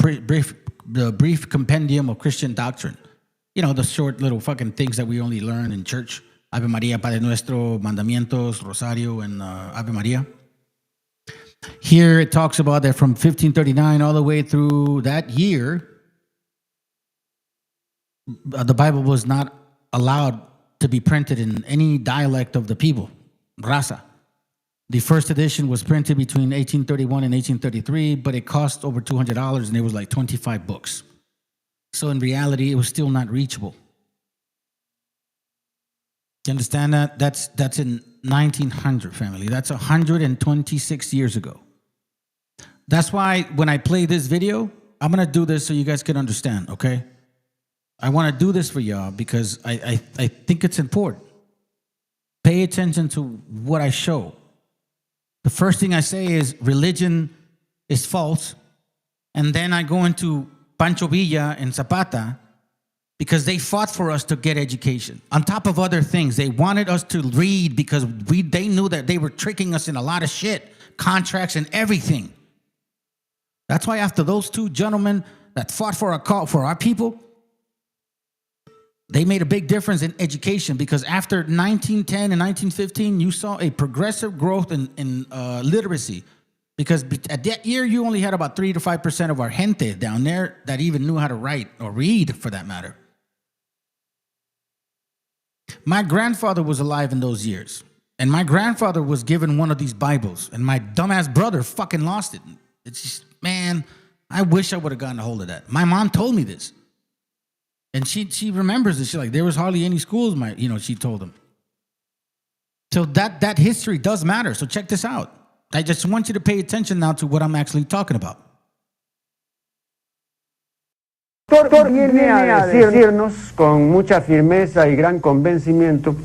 brief compendium of Christian doctrine. You know, the short little fucking things that we only learn in church. Ave Maria, Padre Nuestro, Mandamientos, Rosario, and Ave Maria. Here it talks about that from 1539 all the way through that year, the Bible was not allowed to be printed in any dialect of the people, raza. The first edition was printed between 1831 and 1833, but it cost over $200 and it was like 25 books. So in reality, it was still not reachable. You understand that? That's in 1900, family. That's 126 years ago. That's why when I play this video, I'm going to do this so you guys can understand, okay? I want to do this for y'all because I think it's important. Pay attention to what I show. The first thing I say is religion is false. And then I go into Pancho Villa and Zapata because they fought for us to get education. On top of other things, they wanted us to read because they knew that they were tricking us in a lot of shit, contracts and everything. That's why after those two gentlemen that fought for our people, they made a big difference in education because after 1910 and 1915, you saw a progressive growth in literacy. Because at that year, you only had about 3 to 5% of our gente down there that even knew how to write or read, for that matter. My grandfather was alive in those years. And my grandfather was given one of these Bibles. And my dumbass brother fucking lost it. It's just, man, I wish I would have gotten a hold of that. My mom told me this. And she remembers this. She's like, there was hardly any schools, she told him. So that history does matter. So check this out. I just want you to pay attention now to what I'm actually talking about. Viene a decirnos con mucha firmeza y gran convencimiento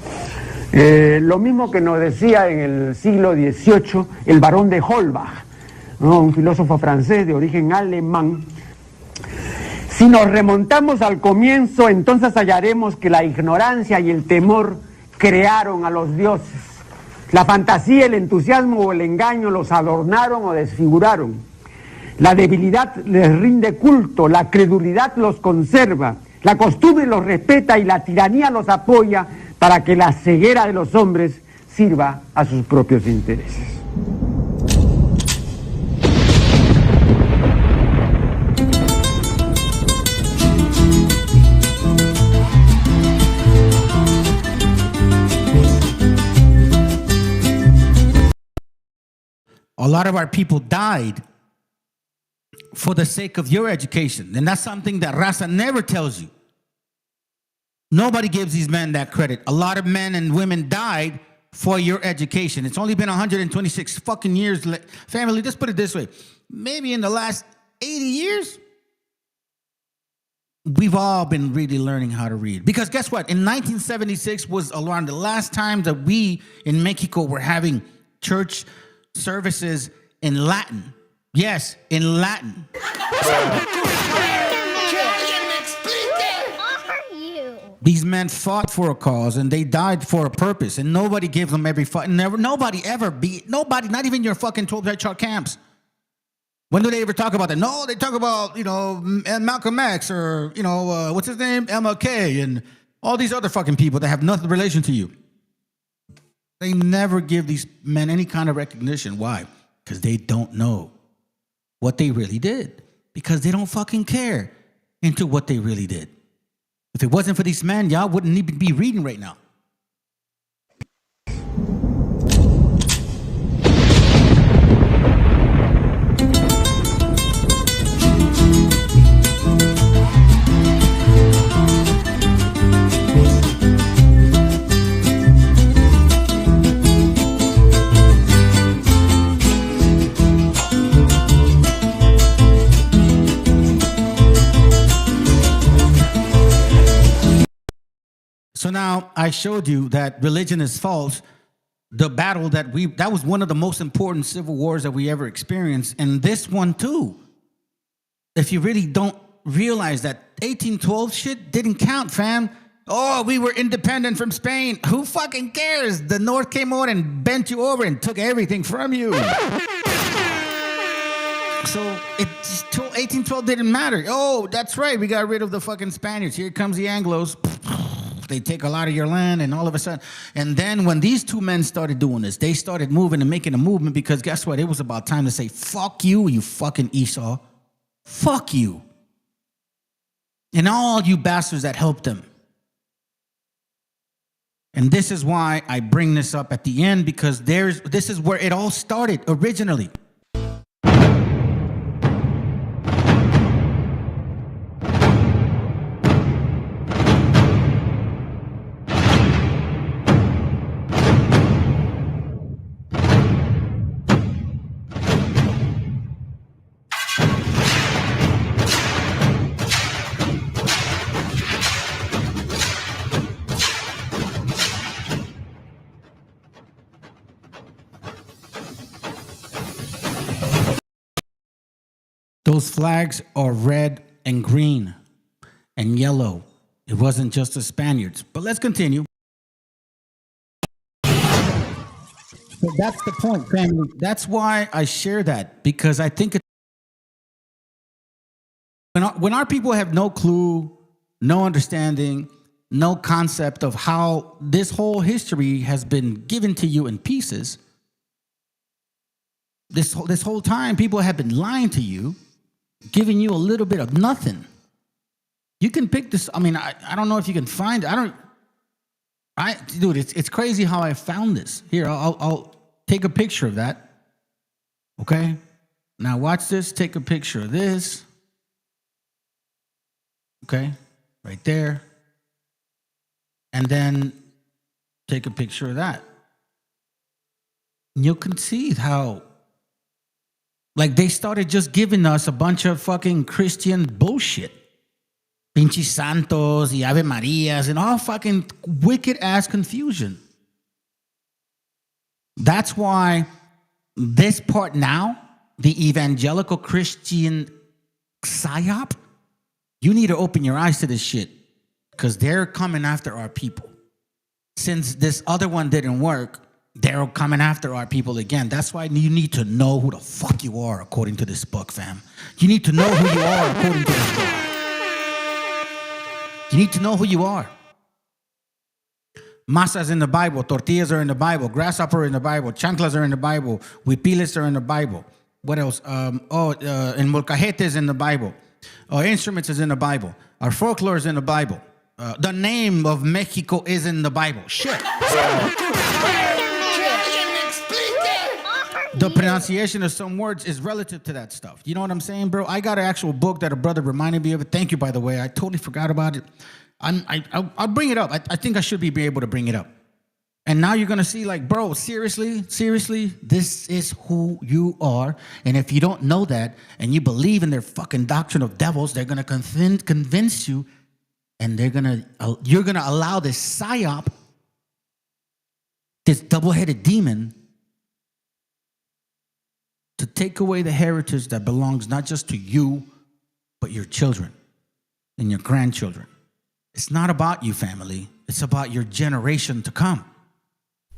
lo mismo que nos decía en el siglo XVIII el barón de Holbach, ¿no? Un filósofo francés de origen alemán. Si nos remontamos al comienzo, entonces hallaremos que la ignorancia y el temor crearon a los dioses. La fantasía, el entusiasmo o el engaño los adornaron o desfiguraron. La debilidad les rinde culto, la credulidad los conserva, la costumbre los respeta y la tiranía los apoya para que la ceguera de los hombres sirva a sus propios intereses. A lot of our people died for the sake of your education. And that's something that Raza never tells you. Nobody gives these men that credit. A lot of men and women died for your education. It's only been 126 fucking years. Family, let's put it this way. Maybe in the last 80 years, we've all been really learning how to read. Because guess what? In 1976 was around the last time that we in Mexico were having church services in Latin. Yes, in Latin. These men fought for a cause and they died for a purpose, and nobody gives them every fucking nobody, not even your fucking 12 chart camps. When do they ever talk about that? No, they talk about, Malcolm X or, what's his name? MLK and all these other fucking people that have nothing relation to you. They never give these men any kind of recognition. Why? Because they don't know what they really did. Because they don't fucking care into what they really did. If it wasn't for these men, y'all wouldn't even be reading right now. So now I showed you that religion is false. The battle that was one of the most important civil wars that we ever experienced. And this one too. If you really don't realize that 1812 shit didn't count, fam. Oh, we were independent from Spain. Who fucking cares? The North came over and bent you over and took everything from you. So 1812 didn't matter. Oh, that's right. We got rid of the fucking Spaniards. Here comes the Anglos. They take a lot of your land, and all of a sudden, and then when these two men started doing this, they started moving and making a movement because guess what? It was about time to say, fuck you, you fucking Esau. Fuck you. and all you bastards that helped them. And this is why I bring this up at the end, because this is where it all started originally. Those flags are red and green and yellow. It wasn't just the Spaniards. But let's continue. So that's the point, family. That's why I share that, because I think when our people have no clue, no understanding, no concept of how this whole history has been given to you in pieces, this whole time people have been lying to you, giving you a little bit of nothing. You can pick this. I mean, I don't know if you can find it. Dude, it's crazy how I found this. Here, I'll take a picture of that. Okay? Now watch this. Take a picture of this. Okay? Right there. And then take a picture of that. And you can see how, like, they started just giving us a bunch of fucking Christian bullshit. Pinche Santos y Ave Marias and all fucking wicked ass confusion. That's why this part now, the evangelical Christian PSYOP, you need to open your eyes to this shit, because they're coming after our people. Since this other one didn't work, they're coming after our people again. That's why you need to know who the fuck you are according to this book, fam. You need to know who you are according to this book. You need to know who you are. Masas in the Bible, tortillas are in the Bible, grasshopper in the Bible, chanclas are in the Bible, huipiles are in the Bible. What else? And molcajete is in the Bible. Instruments is in the Bible. Our folklore is in the Bible. The name of Mexico is in the Bible. Shit. The pronunciation of some words is relative to that stuff. You know what I'm saying, bro? I got an actual book that a brother reminded me of it. Thank you, by the way. I totally forgot about it. I'll bring it up. I think I should be able to bring it up. And now you're going to see, like, bro, seriously, this is who you are. And if you don't know that and you believe in their fucking doctrine of devils, they're going to convince you, and you're going to allow this PSYOP, this double-headed demon, to take away the heritage that belongs not just to you, but your children and your grandchildren. It's not about you, family. It's about your generation to come.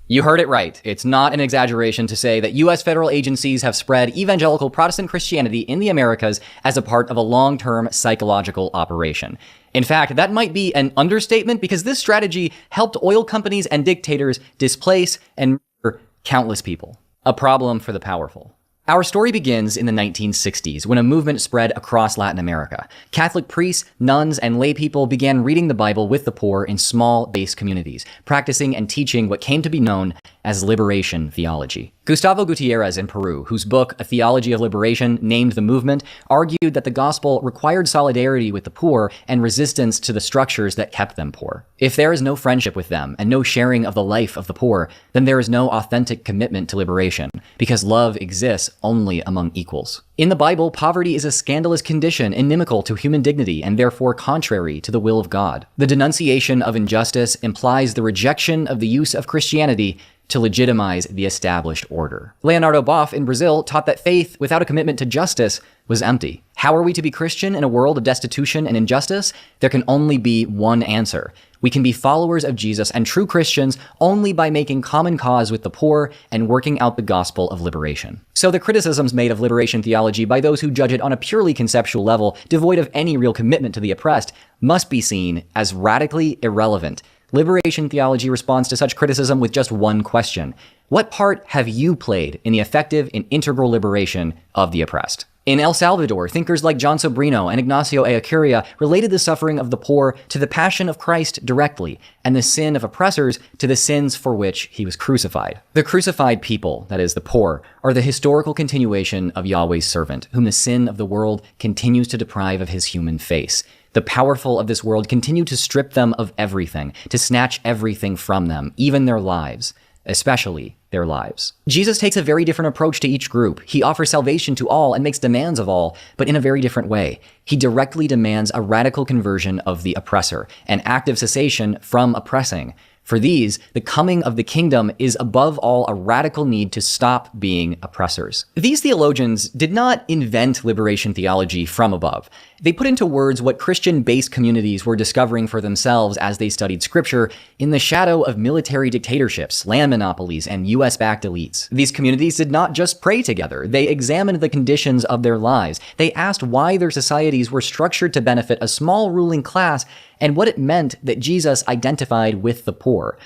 You heard it right. It's not an exaggeration to say that U.S. federal agencies have spread evangelical Protestant Christianity in the Americas as a part of a long-term psychological operation. In fact, that might be an understatement, because this strategy helped oil companies and dictators displace and murder countless people. A problem for the powerful. Our story begins in the 1960s, when a movement spread across Latin America. Catholic priests, nuns, and lay people began reading the Bible with the poor in small base communities, practicing and teaching what came to be known as liberation theology. Gustavo Gutierrez in Peru, whose book, A Theology of Liberation, named the movement, argued that the gospel required solidarity with the poor and resistance to the structures that kept them poor. If there is no friendship with them and no sharing of the life of the poor, then there is no authentic commitment to liberation, because love exists only among equals. In the Bible, poverty is a scandalous condition inimical to human dignity and therefore contrary to the will of God. The denunciation of injustice implies the rejection of the use of Christianity to legitimize the established order. Leonardo Boff in Brazil taught that faith without a commitment to justice was empty. How are we to be Christian in a world of destitution and injustice? There can only be one answer. We can be followers of Jesus and true Christians only by making common cause with the poor and working out the gospel of liberation. So the criticisms made of liberation theology by those who judge it on a purely conceptual level, devoid of any real commitment to the oppressed, must be seen as radically irrelevant. Liberation theology responds to such criticism with just one question. What part have you played in the effective and integral liberation of the oppressed? In El Salvador, thinkers like John Sobrino and Ignacio Ellacuria related the suffering of the poor to the passion of Christ directly, and the sin of oppressors to the sins for which he was crucified. The crucified people, that is, the poor, are the historical continuation of Yahweh's servant, whom the sin of the world continues to deprive of his human face. The powerful of this world continue to strip them of everything, to snatch everything from them, even their lives, especially their lives. Jesus takes a very different approach to each group. He offers salvation to all and makes demands of all, but in a very different way. He directly demands a radical conversion of the oppressor, an active cessation from oppressing. For these, the coming of the kingdom is above all a radical need to stop being oppressors. These theologians did not invent liberation theology from above. They put into words what Christian-based communities were discovering for themselves as they studied scripture in the shadow of military dictatorships, land monopolies, and US-backed elites. These communities did not just pray together. They examined the conditions of their lives. They asked why their societies were structured to benefit a small ruling class and what it meant that Jesus identified with the poor.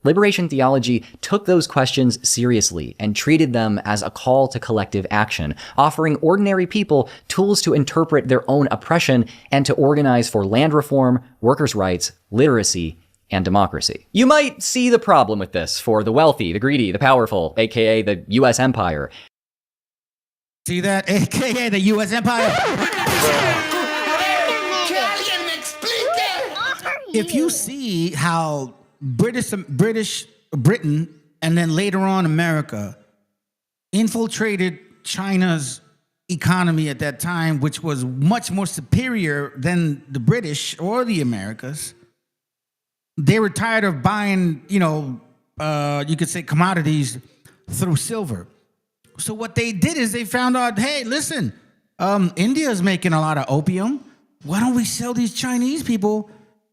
Liberation theology took those questions seriously and treated them as a call to collective action, offering ordinary people tools to interpret their own oppression and to organize for land reform, workers' rights, literacy, and democracy. You might see the problem with this for the wealthy, the greedy, the powerful, aka the US empire. See that? AKA the US empire. If you see how Britain, and then later on America, infiltrated China's economy at that time, which was much more superior than the British or the Americas, they were tired of buying, you could say commodities through silver. So what they did is they found out, hey, listen, India's making a lot of opium. Why don't we sell these Chinese people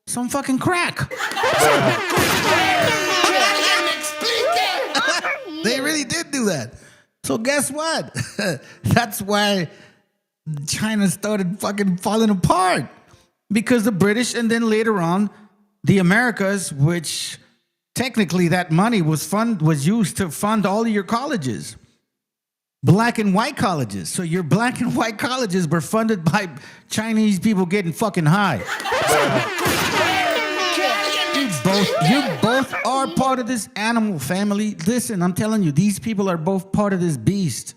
some fucking crack? They really did do that. So guess what? That's why China started fucking falling apart. Because the British and then later on the Americas, which technically that money was used to fund all of your colleges. Black and white colleges. So your black and white colleges were funded by Chinese people getting fucking high. You both are part of this animal family. Listen, I'm telling you, these people are both part of this beast.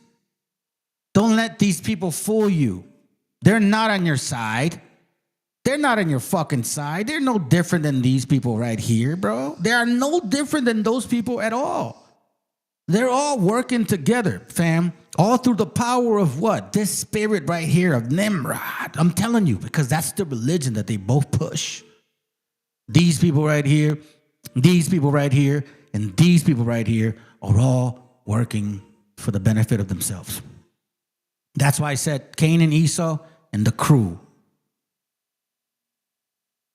Don't let these people fool you. They're not on your side. They're not on your fucking side. They're no different than these people right here, bro. They are no different than those people at all. They're all working together, fam. All through the power of what? This spirit right here of Nimrod. I'm telling you, because that's the religion that they both push. These people right here, these people right here, and these people right here are all working for the benefit of themselves. That's why I said Cain and Esau and the crew.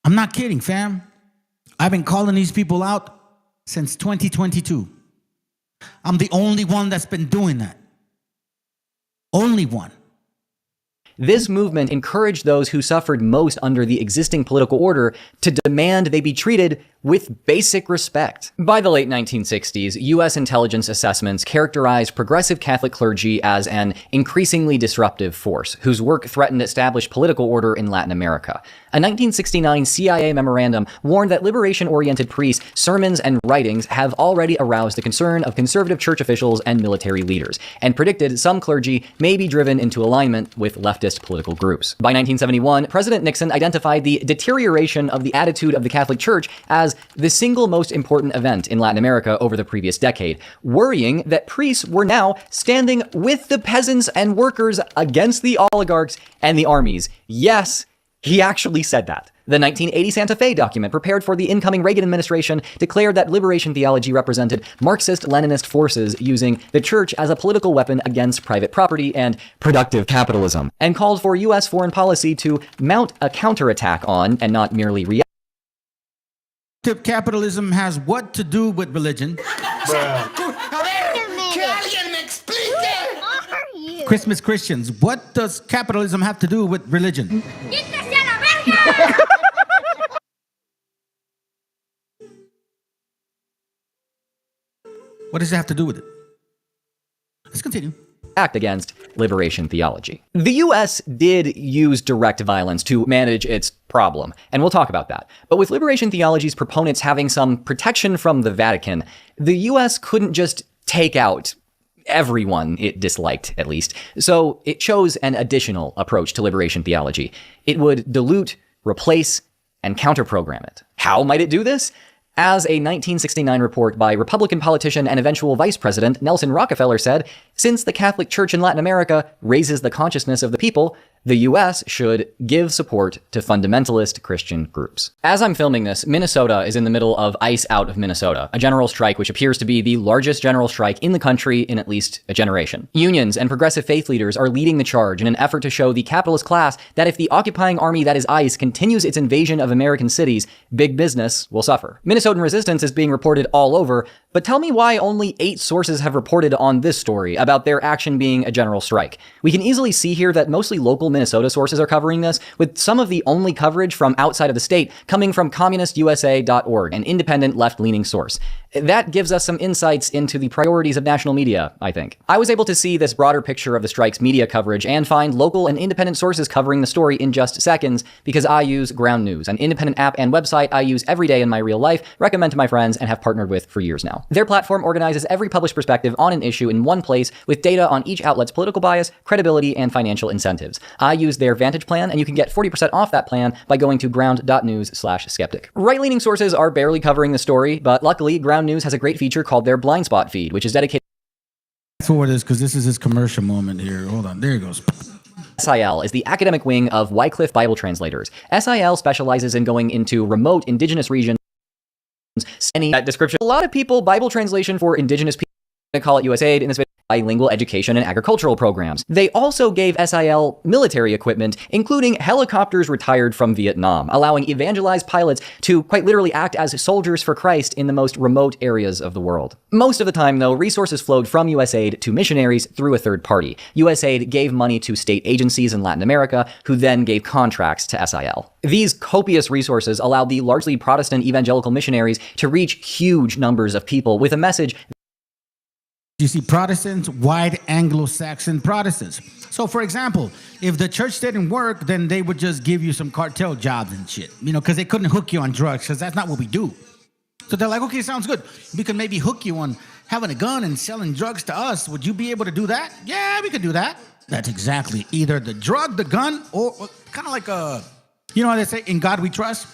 I'm not kidding, fam. I've been calling these people out since 2022. I'm the only one that's been doing that. Only one. This movement encouraged those who suffered most under the existing political order to demand they be treated with basic respect. By the late 1960s, U.S. intelligence assessments characterized progressive Catholic clergy as an increasingly disruptive force, whose work threatened to establish political order in Latin America. A 1969 CIA memorandum warned that liberation-oriented priests' sermons and writings have already aroused the concern of conservative church officials and military leaders, and predicted some clergy may be driven into alignment with leftist political groups. By 1971, President Nixon identified the deterioration of the attitude of the Catholic Church as the single most important event in Latin America over the previous decade, worrying that priests were now standing with the peasants and workers against the oligarchs and the armies. Yes, he actually said that. The 1980 Santa Fe document, prepared for the incoming Reagan administration, declared that liberation theology represented Marxist-Leninist forces using the church as a political weapon against private property and productive capitalism, and called for U.S. foreign policy to mount a counterattack on, and not merely react. Capitalism has what to do with religion? Christmas Christians, what does capitalism have to do with religion? What does it have to do with it? Let's continue. act against liberation theology. The US did use direct violence to manage its problem, and we'll talk about that. But with liberation theology's proponents having some protection from the Vatican, the US couldn't just take out everyone it disliked, at least. So it chose an additional approach to liberation theology. It would dilute, replace, and counter-program it. How might it do this? As a 1969 report by Republican politician and eventual vice president Nelson Rockefeller said, since the Catholic Church in Latin America raises the consciousness of the people, the US should give support to fundamentalist Christian groups. As I'm filming this, Minnesota is in the middle of Ice Out of Minnesota, a general strike which appears to be the largest general strike in the country in at least a generation. Unions and progressive faith leaders are leading the charge in an effort to show the capitalist class that if the occupying army that is ICE continues its invasion of American cities, big business will suffer. Minnesotan resistance is being reported all over, but tell me why only 8 sources have reported on this story about their action being a general strike. We can easily see here that mostly local Minnesota sources are covering this, with some of the only coverage from outside of the state coming from communistusa.org, an independent left-leaning source. That gives us some insights into the priorities of national media, I think. I was able to see this broader picture of the strike's media coverage and find local and independent sources covering the story in just seconds because I use Ground News, an independent app and website I use every day in my real life, recommend to my friends, and have partnered with for years now. Their platform organizes every published perspective on an issue in one place with data on each outlet's political bias, credibility, and financial incentives. I use their Vantage plan, and you can get 40% off that plan by going to ground.news/skeptic. Right-leaning sources are barely covering the story, but luckily, Ground News has a great feature called their blind spot feed, which is dedicated. That's what it is, because this is his commercial moment here. Hold on, there it goes. SIL is the academic wing of Wycliffe Bible Translators. SIL specializes in going into remote indigenous regions. Any description. A lot of people, Bible translation for indigenous people, they call it USAID in this video, bilingual education and agricultural programs. They also gave SIL military equipment, including helicopters retired from Vietnam, allowing evangelized pilots to quite literally act as soldiers for Christ in the most remote areas of the world. Most of the time, though, resources flowed from USAID to missionaries through a third party. USAID gave money to state agencies in Latin America, who then gave contracts to SIL. These copious resources allowed the largely Protestant evangelical missionaries to reach huge numbers of people with a message. You see, Protestants, white Anglo-Saxon Protestants. So, for example, if the church didn't work, then they would just give you some cartel jobs and shit, you know, because they couldn't hook you on drugs, because that's not what we do. So they're like, okay, sounds good. We can maybe hook you on having a gun and selling drugs to us. Would you be able to do that? Yeah, we could do that. That's exactly either the drug, the gun, or kind of like a, you know how they say, in God we trust?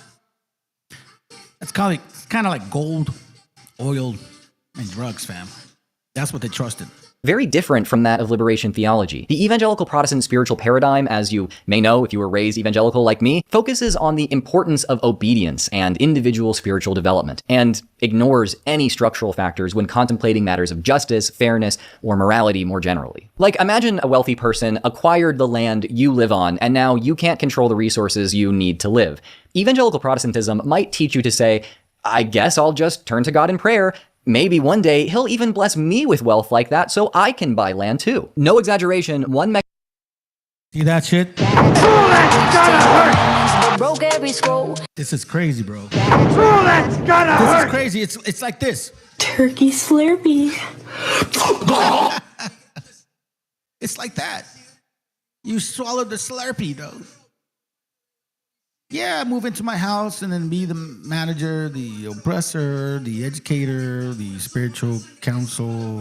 That's kind of like gold, oil, and drugs, fam. That's what they trusted. Very different from that of liberation theology. The evangelical Protestant spiritual paradigm, as you may know if you were raised evangelical like me, focuses on the importance of obedience and individual spiritual development, and ignores any structural factors when contemplating matters of justice, fairness, or morality more generally. Like, imagine a wealthy person acquired the land you live on, and now you can't control the resources you need to live. Evangelical Protestantism might teach you to say, I guess I'll just turn to God in prayer. Maybe one day he'll even bless me with wealth like that so I can buy land too. No exaggeration, See that shit? Oh, that's gonna hurt! This is crazy, bro. Oh, that's gonna hurt! This is crazy. It's like this. Turkey Slurpee. It's like that. You swallowed the Slurpee, though. Yeah, move into my house and then be the manager, the oppressor, the educator, the spiritual counsel,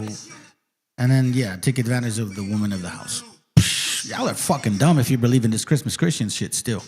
and then, yeah, take advantage of the woman of the house. Psh, y'all are fucking dumb if you believe in this Christmas Christian shit still.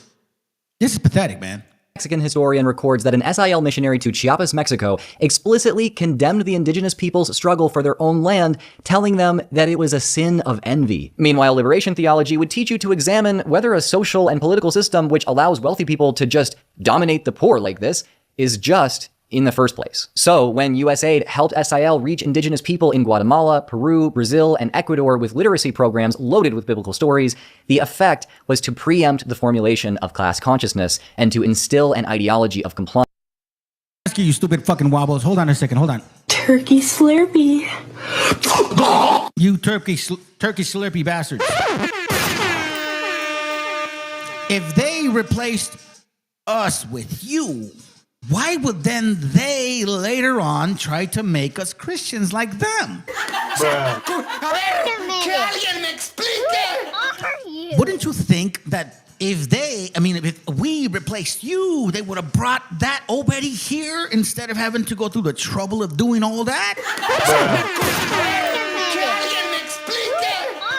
This is pathetic, man. Mexican historian records that an SIL missionary to Chiapas, Mexico, explicitly condemned the indigenous people's struggle for their own land, telling them that it was a sin of envy. Meanwhile, liberation theology would teach you to examine whether a social and political system which allows wealthy people to just dominate the poor like this is just in the first place. So when USAID helped SIL reach indigenous people in Guatemala, Peru, Brazil, and Ecuador with literacy programs loaded with biblical stories, the effect was to preempt the formulation of class consciousness and to instill an ideology of compliance. Ask you stupid fucking wobbles. Hold on a second. Hold on. Turkey Slurpee. You turkey Slurpee bastards. If they replaced us with you, why would then they later on try to make us Christians like them? Wouldn't you think that if we replaced you, they would have brought that already here instead of having to go through the trouble of doing all that?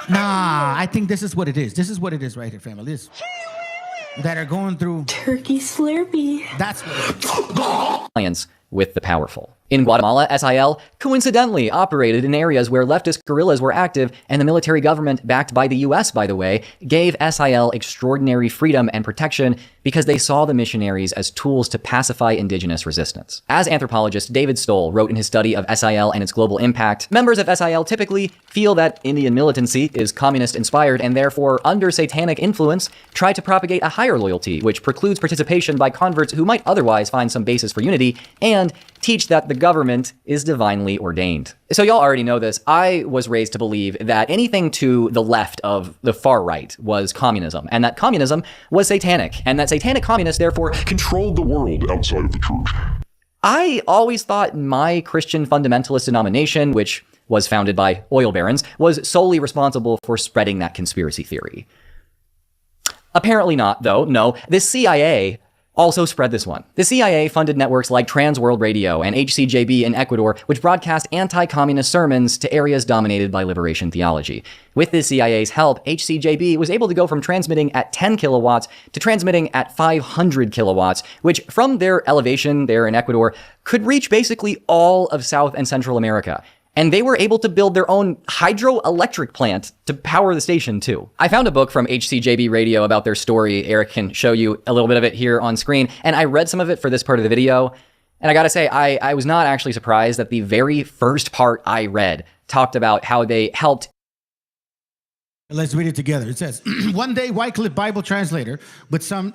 Nah, I think this is what it is. This is what it is right here, family. This that are going through Turkey Slurpee. That's what it is. Alliance with the powerful. In Guatemala, SIL coincidentally operated in areas where leftist guerrillas were active, and the military government, backed by the US, by the way, gave SIL extraordinary freedom and protection because they saw the missionaries as tools to pacify indigenous resistance. As anthropologist David Stoll wrote in his study of SIL and its global impact, members of SIL typically feel that Indian militancy is communist-inspired and therefore, under satanic influence, try to propagate a higher loyalty, which precludes participation by converts who might otherwise find some basis for unity, and teach that the government is divinely ordained. So y'all already know this. I was raised to believe that anything to the left of the far right was communism, and that communism was satanic, and that satanic communists therefore controlled the world outside of the church. I always thought my Christian fundamentalist denomination, which was founded by oil barons, was solely responsible for spreading that conspiracy theory. Apparently not, though. No, the CIA also spread this one. The CIA funded networks like Trans World Radio and HCJB in Ecuador, which broadcast anti-communist sermons to areas dominated by liberation theology. With the CIA's help, HCJB was able to go from transmitting at 10 kilowatts to transmitting at 500 kilowatts, which from their elevation there in Ecuador could reach basically all of South and Central America. And they were able to build their own hydroelectric plant to power the station too. I found a book from HCJB Radio about their story. Eric can show you a little bit of it here on screen. And I read some of it for this part of the video. And I gotta say, I was not actually surprised that the very first part I read talked about how they helped. Let's read it together. It says, one day Wycliffe Bible translator with some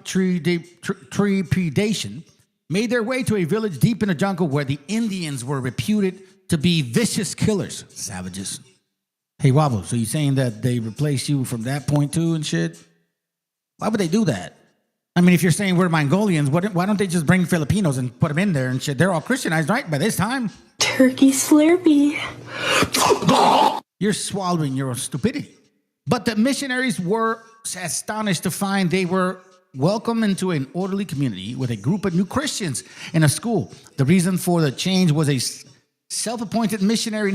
trepidation made their way to a village deep in the jungle where the Indians were reputed to be vicious killers, savages. Hey, Wobble, so you saying that they replaced you from that point too and shit? Why would they do that? I mean, if you're saying we're Mongolians, why don't they just bring Filipinos and put them in there and shit? They're all Christianized, right, by this time? Turkey Slurpee. You're swallowing your own stupidity. But the missionaries were astonished to find they were welcome into an orderly community with a group of new Christians in a school. The reason for the change was a self-appointed missionary.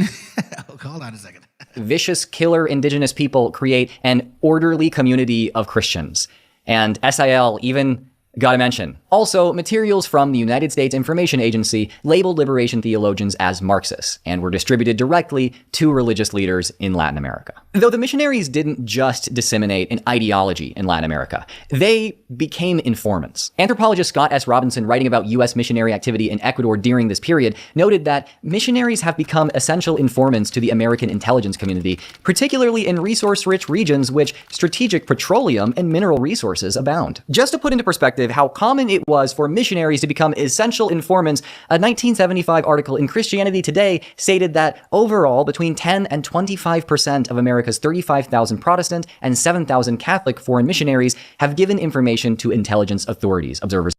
Hold on a second. Vicious killer indigenous people create an orderly community of Christians. And SIL even got a mention. Also, materials from the United States Information Agency labeled liberation theologians as Marxists and were distributed directly to religious leaders in Latin America. Though the missionaries didn't just disseminate an ideology in Latin America, they became informants. Anthropologist Scott S. Robinson, writing about U.S. missionary activity in Ecuador during this period, noted that missionaries have become essential informants to the American intelligence community, particularly in resource-rich regions which strategic petroleum and mineral resources abound. Just to put into perspective how common it was for missionaries to become essential informants, a 1975 article in Christianity Today stated that overall, between 10 and 25% of America's 35,000 Protestant and 7,000 Catholic foreign missionaries have given information to intelligence authorities, observers.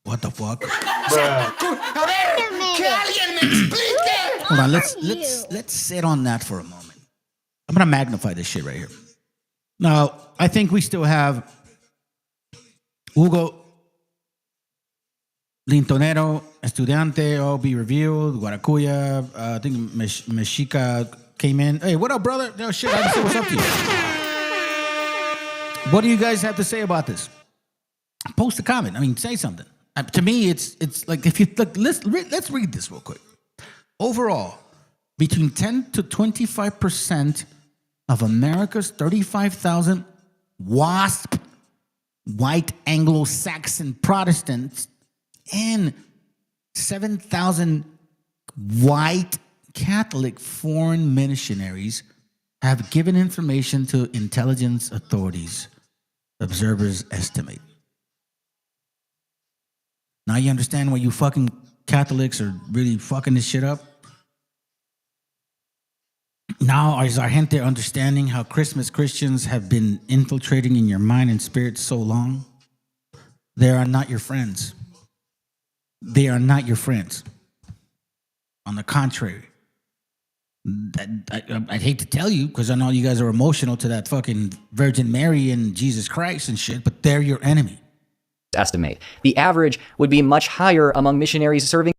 What the fuck? Hold on, let's sit on that for a moment. I'm gonna magnify this shit right here. Now, I think we still have Hugo Lintonero, Estudiante, all be revealed. Guaracuya, I think Mexica came in. Hey, what up, brother? No shit, I didn't say what's up to you. What do you guys have to say about this? Post a comment. I mean, say something. To me, it's like if you look. Let's read this real quick. Overall, between 10 to 25% of America's 35,000 WASP white Anglo-Saxon Protestants and 7,000 white Catholic foreign missionaries have given information to intelligence authorities, observers estimate. Now you understand why you fucking Catholics are really fucking this shit up? Now is our gente understanding how Christmas Christians have been infiltrating in your mind and spirit so long? They are not your friends. they are not your friends. On the contrary, I'd hate to tell you, because I know you guys are emotional to that fucking Virgin Mary and Jesus Christ and shit, but they're your enemy. Estimate. The average would be much higher among missionaries serving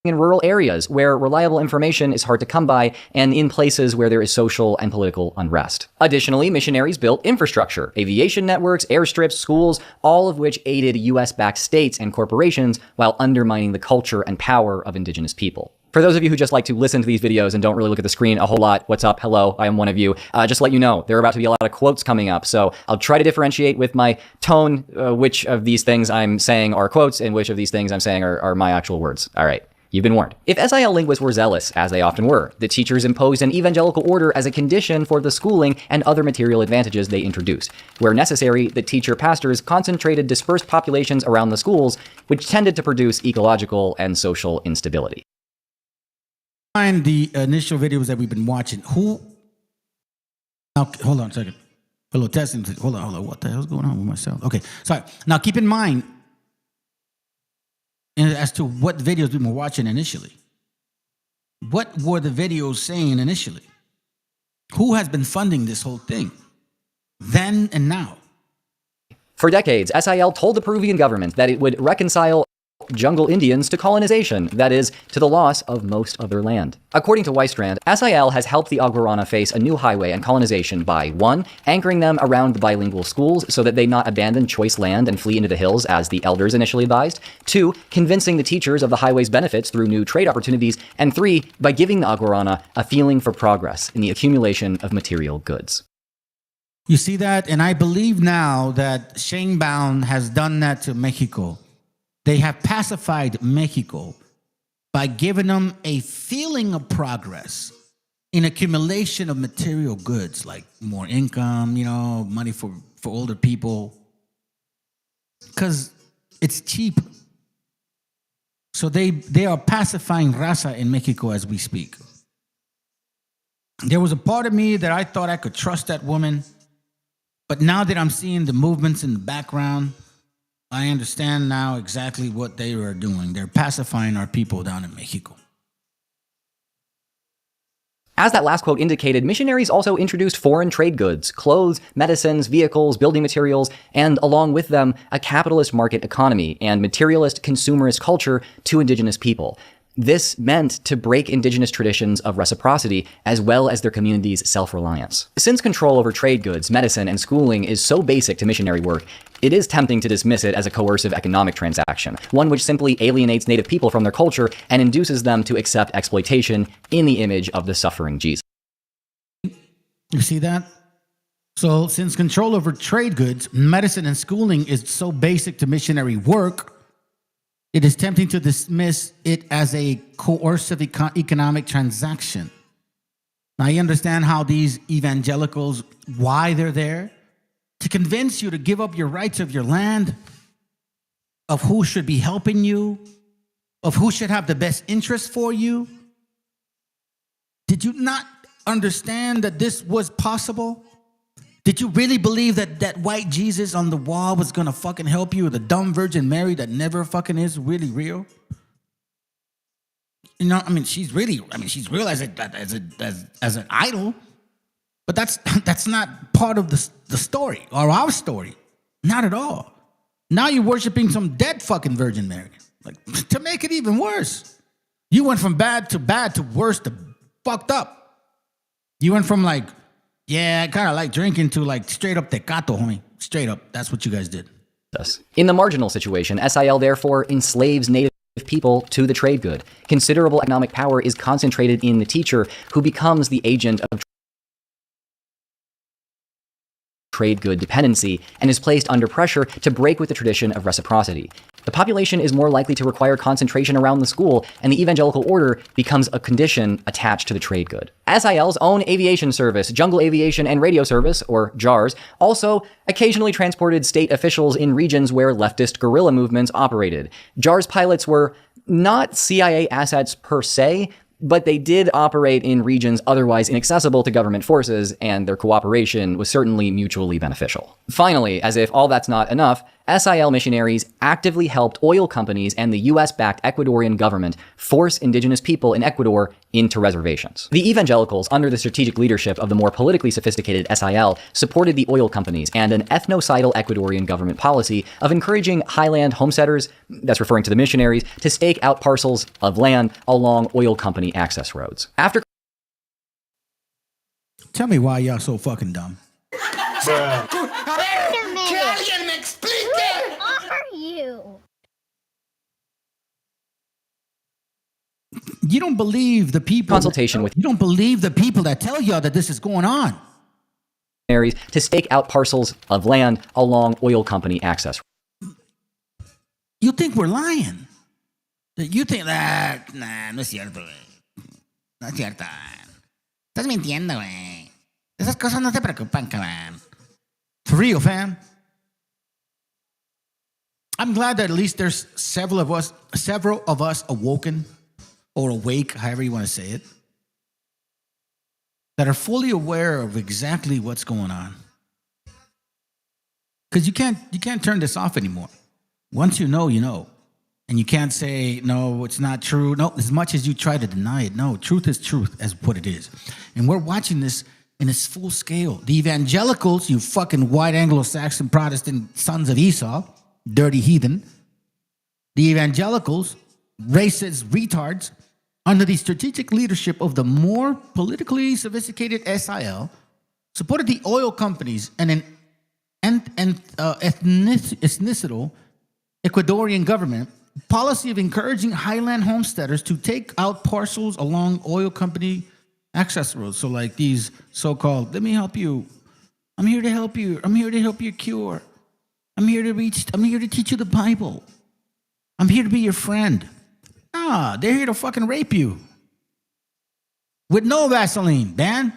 in rural areas where reliable information is hard to come by and in places where there is social and political unrest. Additionally, missionaries built infrastructure, aviation networks, airstrips, schools, all of which aided US-backed states and corporations while undermining the culture and power of indigenous people. For those of you who just like to listen to these videos and don't really look at the screen a whole lot, what's up? Hello, I am one of you. Just let you know, there are about to be a lot of quotes coming up, so I'll try to differentiate with my tone which of these things I'm saying are quotes and which of these things I'm saying are my actual words. All right. You've been warned. If SIL linguists were zealous, as they often were, the teachers imposed an evangelical order as a condition for the schooling and other material advantages they introduced. Where necessary, the teacher pastors concentrated dispersed populations around the schools, which tended to produce ecological and social instability. Find the initial videos that we've been watching. Who? Now, hold on a second. Hello, testing. Hold on. What the hell's going on with myself? Okay, sorry. Now, keep in mind, as to what videos we were watching initially. What were the videos saying initially? Who has been funding this whole thing? Then and now. For decades, SIL told the Peruvian government that it would reconcile jungle Indians to colonization, that is, to the loss of most of their land. According to Weistrand, SIL has helped the Aguarana face a new highway and colonization by 1. Anchoring them around the bilingual schools so that they not abandon choice land and flee into the hills as the elders initially advised, 2. Convincing the teachers of the highway's benefits through new trade opportunities, and 3. By giving the Aguarana a feeling for progress in the accumulation of material goods. You see that? And I believe now that Sheinbaum has done that to Mexico. They have pacified Mexico by giving them a feeling of progress in accumulation of material goods, like more income, money for older people, because it's cheap. So they are pacifying raza in Mexico as we speak. There was a part of me that I thought I could trust that woman, but now that I'm seeing the movements in the background, I understand now exactly what they are doing. They're pacifying our people down in Mexico. As that last quote indicated, missionaries also introduced foreign trade goods, clothes, medicines, vehicles, building materials, and along with them, a capitalist market economy and materialist consumerist culture to indigenous people. This meant to break indigenous traditions of reciprocity as well as their community's self-reliance. Since control over trade goods, medicine, and schooling is so basic to missionary work, it is tempting to dismiss it as a coercive economic transaction, one which simply alienates native people from their culture and induces them to accept exploitation in the image of the suffering Jesus. You see that? So since control over trade goods, medicine, and schooling is so basic to missionary work, it is tempting to dismiss it as a coercive economic transaction. Now, I understand how these evangelicals, why they're there, to convince you to give up your rights of your land, of who should be helping you, of who should have the best interest for you. Did you not understand that this was possible? Did you really believe that that white Jesus on the wall was going to fucking help you, or the dumb Virgin Mary that never fucking is really real? She's real as an idol, but that's not part of the story or our story. Not at all. Now you're worshiping some dead fucking Virgin Mary. Like, to make it even worse. You went from bad to worse to fucked up. You went from like, yeah, I kind of like drinking, to like straight up tecato, homie. Straight up. That's what you guys did. In the marginal situation, SIL therefore enslaves native people to the trade good. Considerable economic power is concentrated in the teacher, who becomes the agent of trade good dependency and is placed under pressure to break with the tradition of reciprocity. The population is more likely to require concentration around the school, and the evangelical order becomes a condition attached to the trade good. SIL's own aviation service, Jungle Aviation and Radio Service, or JARS, also occasionally transported state officials in regions where leftist guerrilla movements operated. JARS pilots were not CIA assets per se, but they did operate in regions otherwise inaccessible to government forces, and their cooperation was certainly mutually beneficial. Finally, as if all that's not enough, SIL missionaries actively helped oil companies and the US-backed Ecuadorian government force indigenous people in Ecuador into reservations. The evangelicals, under the strategic leadership of the more politically sophisticated SIL, supported the oil companies and an ethnocidal Ecuadorian government policy of encouraging highland homesteaders, that's referring to the missionaries, to stake out parcels of land along oil company access roads. After Tell me why y'all so fucking dumb. You don't believe the people. You don't believe the people that tell y'all that this is going on. To stake out parcels of land along oil company access. You think we're lying? You think that no es cierto, güey. No es cierto. Estás mintiendo, güey. Esas cosas no te preocupan, cabrón. For real, fam. I'm glad that at least there's several of us awoken or awake, however you want to say it, that are fully aware of exactly what's going on. Because you can't turn this off anymore. Once you know, you know. And you can't say, no, it's not true. No, as much as you try to deny it, no, truth is truth, as what it is. And we're watching this in its full scale. The evangelicals, you fucking white Anglo-Saxon Protestant sons of Esau, dirty heathen. The evangelicals, racist retards, under the strategic leadership of the more politically sophisticated SIL, supported the oil companies and an ethnicidal Ecuadorian government policy of encouraging highland homesteaders to take out parcels along oil company access roads. So like these so-called, let me help you. I'm here to help you. I'm here to help you cure. I'm here to teach you the Bible. I'm here to be your friend. Nah, they're here to fucking rape you. With no Vaseline, Dan.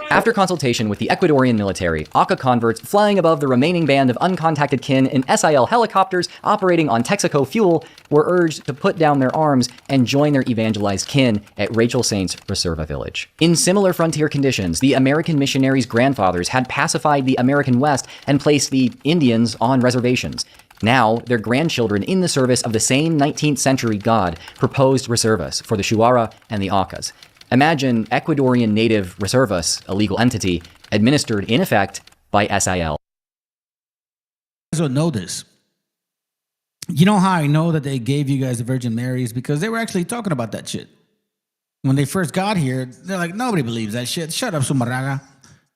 After consultation with the Ecuadorian military, Auca converts flying above the remaining band of uncontacted kin in SIL helicopters operating on Texaco fuel were urged to put down their arms and join their evangelized kin at Rachel Saint's Reserva village. In similar frontier conditions, the American missionaries' grandfathers had pacified the American West and placed the Indians on reservations. Now, their grandchildren in the service of the same 19th century God proposed reservas for the Shuara and the Aucas. Imagine Ecuadorian native reservas, a legal entity, administered in effect by SIL. You guys don't know this. You know how I know that they gave you guys the Virgin Marys? Because they were actually talking about that shit. When they first got here, they're like, nobody believes that shit. Shut up, Sumaraga.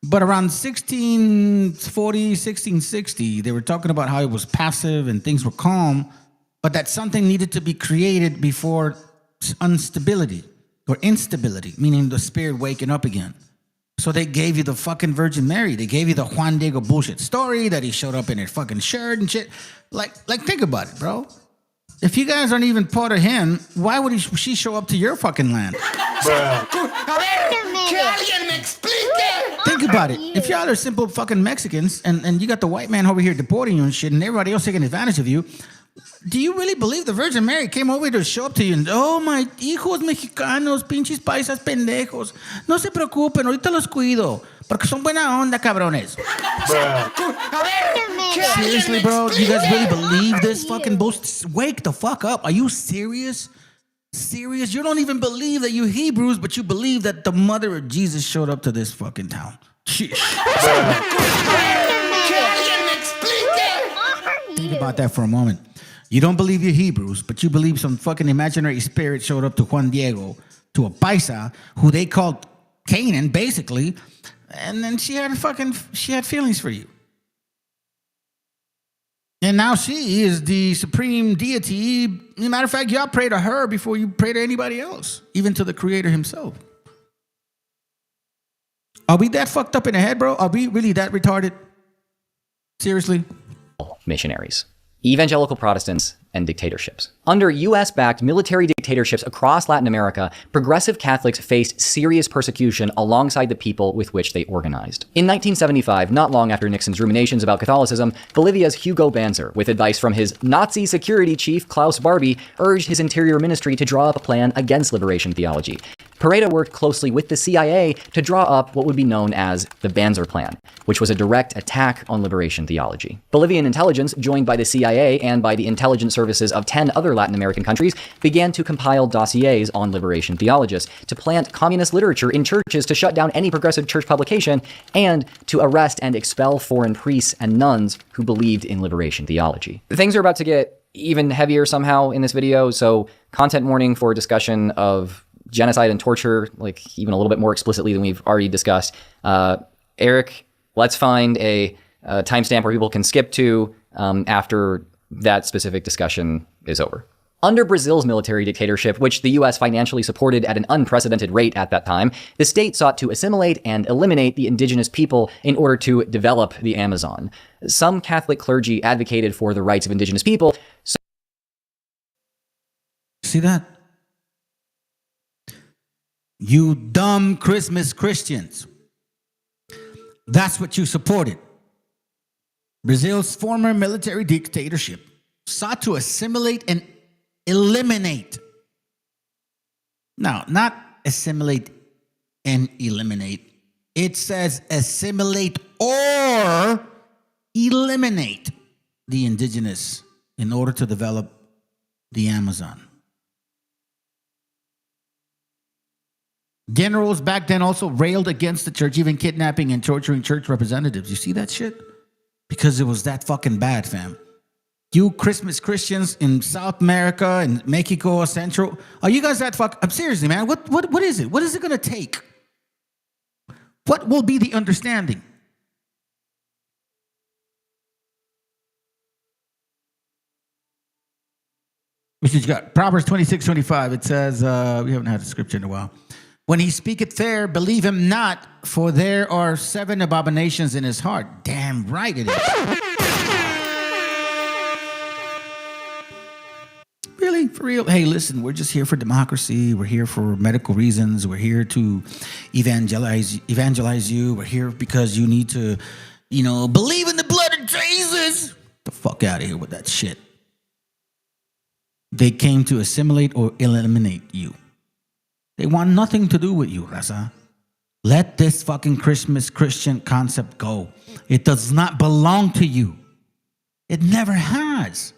But around 1640, 1660, they were talking about how it was passive and things were calm, but that something needed to be created before instability, meaning the spirit waking up again. So they gave you the fucking Virgin Mary. They gave you the Juan Diego bullshit story that he showed up in a fucking shirt and shit. Like think about it, bro. If you guys aren't even part of him, why would she show up to your fucking land? Think about it. If y'all are simple fucking Mexicans and you got the white man over here deporting you and shit and everybody else taking advantage of you, do you really believe the Virgin Mary came over to show up to you and, oh, my hijos mexicanos, pinches paisas pendejos, no se preocupen, ahorita los cuido, porque son buena onda, cabrones. Seriously, bro? Do you guys really believe this fucking bullshit? Wake the fuck up. Are you serious? Serious? You don't even believe that you Hebrews, but you believe that the mother of Jesus showed up to this fucking town. Sheesh. Think about that for a moment. You don't believe you're Hebrews, but you believe some fucking imaginary spirit showed up to Juan Diego, to a paisa, who they called Canaan, basically, and then she had feelings for you. And now she is the supreme deity. As a matter of fact, y'all pray to her before you pray to anybody else, even to the Creator himself. Are we that fucked up in the head, bro? Are we really that retarded? Seriously? Missionaries. Evangelical Protestants and dictatorships. Under US-backed military dictatorships across Latin America, progressive Catholics faced serious persecution alongside the people with which they organized. In 1975, not long after Nixon's ruminations about Catholicism, Bolivia's Hugo Banzer, with advice from his Nazi security chief Klaus Barbie, urged his interior ministry to draw up a plan against liberation theology. Pareto worked closely with the CIA to draw up what would be known as the Banzer Plan, which was a direct attack on liberation theology. Bolivian intelligence, joined by the CIA and by the intelligence services of 10 other Latin American countries, began to compile dossiers on liberation theologists, to plant communist literature in churches to shut down any progressive church publication, and to arrest and expel foreign priests and nuns who believed in liberation theology. Things are about to get even heavier somehow in this video, so content warning for discussion of genocide and torture, like even a little bit more explicitly than we've already discussed. Eric, let's find a timestamp where people can skip to after that specific discussion is over. Under Brazil's military dictatorship, which the US financially supported at an unprecedented rate at that time, the state sought to assimilate and eliminate the indigenous people in order to develop the Amazon. Some Catholic clergy advocated for the rights of indigenous people. See that? You dumb Christmas Christians. That's what you supported. Brazil's former military dictatorship sought to assimilate and eliminate. Now, not assimilate and eliminate. It says assimilate or eliminate the indigenous in order to develop the Amazon. Generals back then also railed against the church, even kidnapping and torturing church representatives. You see that shit? Because it was that fucking bad, fam. You Christmas Christians in South America and Mexico, Central, are you guys that fuck? I'm seriously, man. What is it? What is it gonna take? What will be the understanding? Which you got Proverbs 26:25. It says, we haven't had a scripture in a while. When he speaketh fair, believe him not, for there are 7 abominations in his heart. Damn right it is. Really? For real? Hey, listen, we're just here for democracy. We're here for medical reasons. We're here to evangelize you. We're here because you need to, believe in the blood of Jesus. Get the fuck out of here with that shit. They came to assimilate or eliminate you. They want nothing to do with you, Raza. Let this fucking Christmas Christian concept go. It does not belong to you. It never has.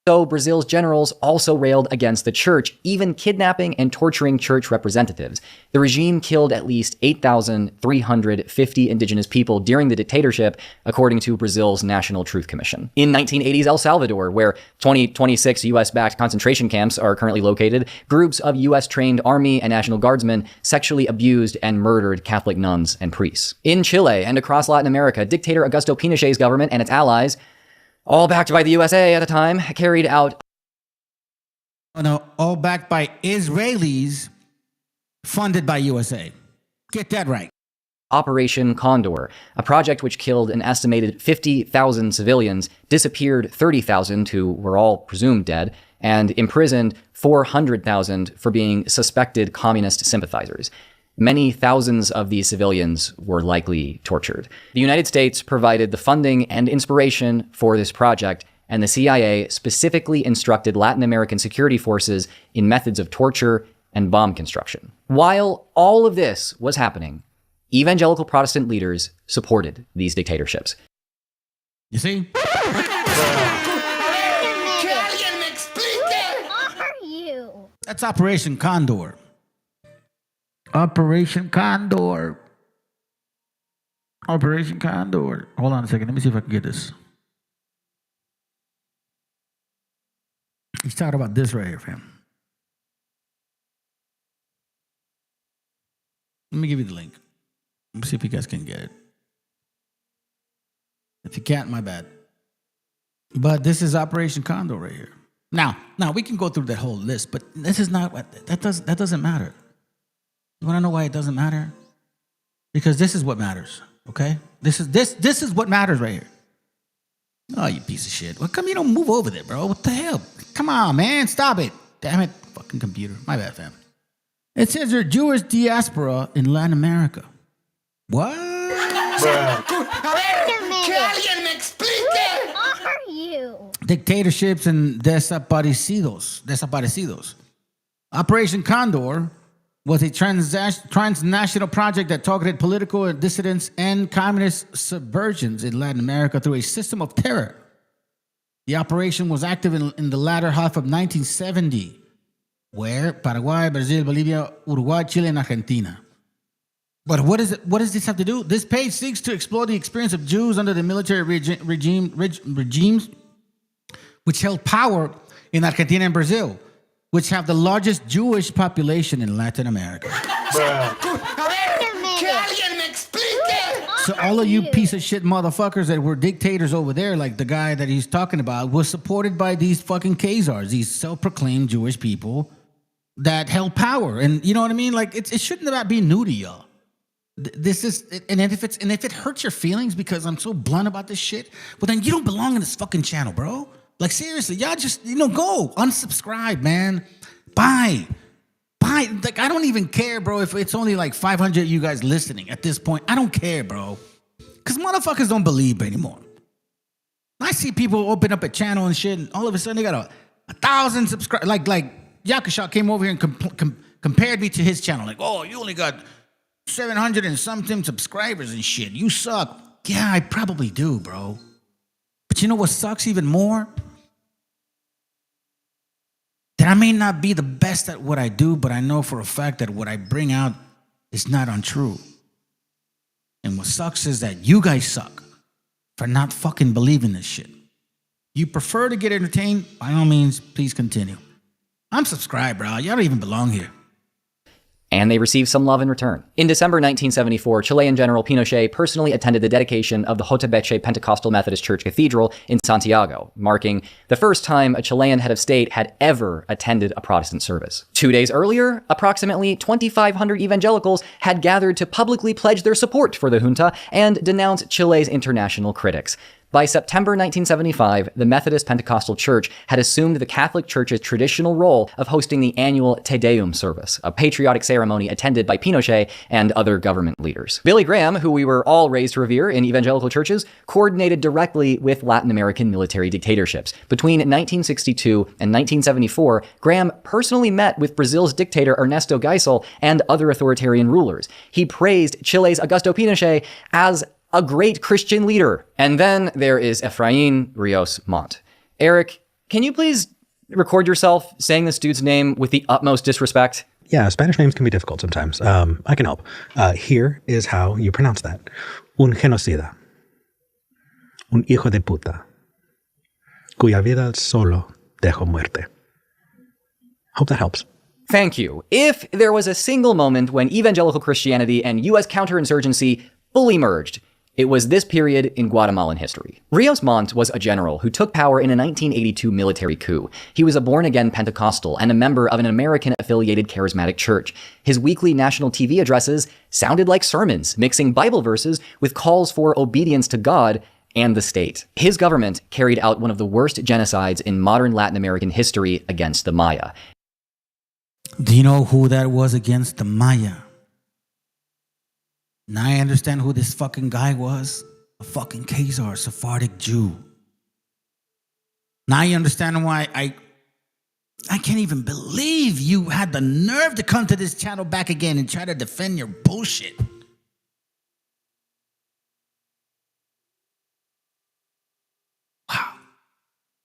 So Brazil's generals also railed against the church, even kidnapping and torturing church representatives. The regime killed at least 8,350 indigenous people during the dictatorship, according to Brazil's National Truth Commission. In 1980s El Salvador, where 26 US-backed concentration camps are currently located, groups of US-trained army and National Guardsmen sexually abused and murdered Catholic nuns and priests. In Chile and across Latin America, dictator Augusto Pinochet's government and its allies, all backed by the USA at the time, carried out... all backed by Israelis funded by USA. Get that right. Operation Condor, a project which killed an estimated 50,000 civilians, disappeared 30,000 who were all presumed dead, and imprisoned 400,000 for being suspected communist sympathizers. Many thousands of these civilians were likely tortured. The United States provided the funding and inspiration for this project, and the CIA specifically instructed Latin American security forces in methods of torture and bomb construction. While all of this was happening, evangelical Protestant leaders supported these dictatorships. You see? That's Operation Condor. Operation Condor. Operation Condor. Hold on a second. Let me see if I can get this. He's talking about this right here, fam. Let me give you the link. Let me see if you guys can get it. If you can't, my bad. But this is Operation Condor right here. Now we can go through that whole list, but this is not what that doesn't matter. You want to know why it doesn't matter? Because this is what matters, okay? This is what matters right here. Oh, you piece of shit. Well, come you don't move over there, bro? What the hell? Come on, man. Stop it. Damn it. Fucking computer. My bad, fam. It says there's Jewish diaspora in Latin America. What? Dictatorships and desaparecidos. Operation Condor was a transnational project that targeted political dissidents and communist subversions in Latin America through a system of terror. The operation was active in the latter half of 1970, where Paraguay, Brazil, Bolivia, Uruguay, Chile, and Argentina. But what does this have to do? This page seeks to explore the experience of Jews under the military regimes which held power in Argentina and Brazil, which have the largest Jewish population in Latin America. So all of you piece of shit motherfuckers that were dictators over there, like the guy that he's talking about, was supported by these fucking Khazars, these self-proclaimed Jewish people that held power. And you know what I mean? Like it shouldn't about be new to y'all. This is, and if it hurts your feelings because I'm so blunt about this shit, well then you don't belong in this fucking channel, bro. Like seriously, y'all just, go unsubscribe, man. Bye. Like I don't even care, bro, if it's only like 500 of you guys listening at this point. I don't care, bro. Because motherfuckers don't believe anymore. I see people open up a channel and shit, and all of a sudden they got 1,000 subscribers. Like Yakasha came over here and compared me to his channel. Like, oh, you only got 700 and something subscribers and shit. You suck. Yeah, I probably do, bro. But you know what sucks even more? That I may not be the best at what I do, but I know for a fact that what I bring out is not untrue. And what sucks is that you guys suck for not fucking believing this shit. You prefer to get entertained? By all means, please continue. I'm subscribed, bro. Y'all don't even belong here. And they received some love in return. In December 1974, Chilean General Pinochet personally attended the dedication of the Hotebeche Pentecostal Methodist Church Cathedral in Santiago, marking the first time a Chilean head of state had ever attended a Protestant service. 2 days earlier, approximately 2,500 evangelicals had gathered to publicly pledge their support for the junta and denounce Chile's international critics. By September 1975, the Methodist Pentecostal Church had assumed the Catholic Church's traditional role of hosting the annual Te Deum service, a patriotic ceremony attended by Pinochet and other government leaders. Billy Graham, who we were all raised to revere in evangelical churches, coordinated directly with Latin American military dictatorships. Between 1962 and 1974, Graham personally met with Brazil's dictator Ernesto Geisel and other authoritarian rulers. He praised Chile's Augusto Pinochet as a great Christian leader. And then there is Efrain Rios Montt. Eric, can you please record yourself saying this dude's name with the utmost disrespect? Yeah, Spanish names can be difficult sometimes. I can help. Here is how you pronounce that. Un genocida. Un hijo de puta. Cuya vida solo dejó muerte. Hope that helps. Thank you. If there was a single moment when evangelical Christianity and U.S. counterinsurgency fully merged, it was this period in Guatemalan history. Rios Montt was a general who took power in a 1982 military coup. He was a born-again Pentecostal and a member of an American-affiliated charismatic church. His weekly national TV addresses sounded like sermons, mixing Bible verses with calls for obedience to God and the state. His government carried out one of the worst genocides in modern Latin American history against the Maya. Do you know who that was against the Maya? Now I understand who this fucking guy was. A fucking Khazar, Sephardic Jew. Now you understand why I can't even believe you had the nerve to come to this channel back again and try to defend your bullshit. Wow.